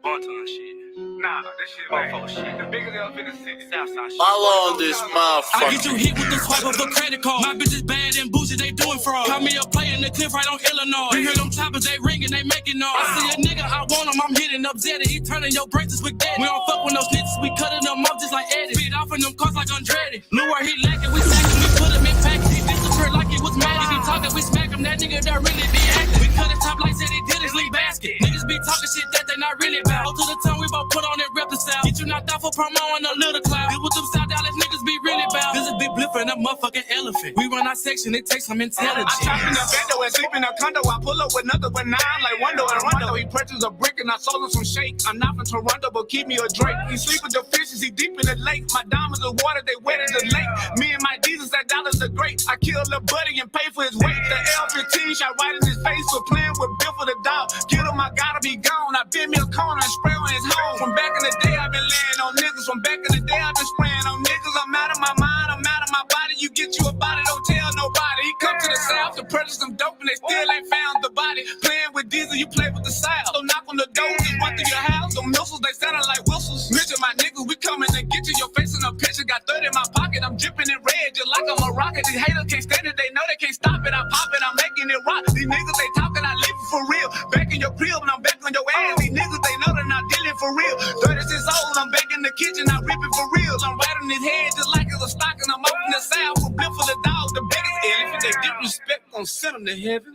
Bonton shit. Nah, this shit like shit. The biggest elephant in the city. Southside shit. All on this motherfucker. I get you hit with the swipe of a credit card. My bitch is bad and bougie, they doing fraud. Call me a player in the cliff right on Illinois. You hear them choppers, they ringing, they making noise. I see a nigga, I want him, I'm hitting up Zeddy. He turning your braces with daddy. We don't fuck with no snitches, we cutting them up just like Eddie. Beat off in them cars like Andretti. Look where he lacking, we sacking, we put him in packs. He disappeared like he was mad. If he talking, we smack him, that nigga that really be acting. We cut it top like Zeddy did his league basket. Niggas be talking shit that they not really about. Go to the tongue, we both put on that rep the south. Get you knocked out for promo on a little cloud. Get with them South Dallas niggas be really bout. This is big blipper and a motherfucking elephant. We run our section, it takes some intelligence. I chop in a bando and sleep in a condo. I pull up with nothing but nine like Wando and Rondo. He purchased a brick and I sold him some shake. I'm not from Toronto, but keep me a Drake. He sleep with the fishes, he deep in the lake. My diamonds are water, they wet as the lake. Me and my Jesus, that dollars are great. I killed a buddy and pay for his weight. The L-15 shot right in his face for playing with Bill for the dog. Get him, I gotta be gone. I bend me a corner and spray on his home. From back in the day, I've been laying on niggas. From back in the day, I've been spraying on niggas. I'm out of my mind, I'm out of my body. You get you a body, don't tell nobody. He come to the south to purchase some dope and they still ain't found the body. Playing with Diesel, you play with the south. So knock on the door, just run through your house. Them missiles, they sounding like whistles. Mention my niggas, we coming to get you. Your face in a picture, got 30 in my pocket. I'm dripping in red, just just like I'm a rocket. These haters can't stand it, they know they can't stop it. I pop it, I'm making it rock. These niggas, they talking, I live it for real. Back in your crib, and I'm back on your ass. These niggas, they know they're not dealing for real. 36 old, I'm back in the kitchen, I rip it for real. I'm riding his head just like it's a stock, and I'm up in the south with a blimp full of dogs. The biggest elephant, they disrespect, gon' send them to heaven.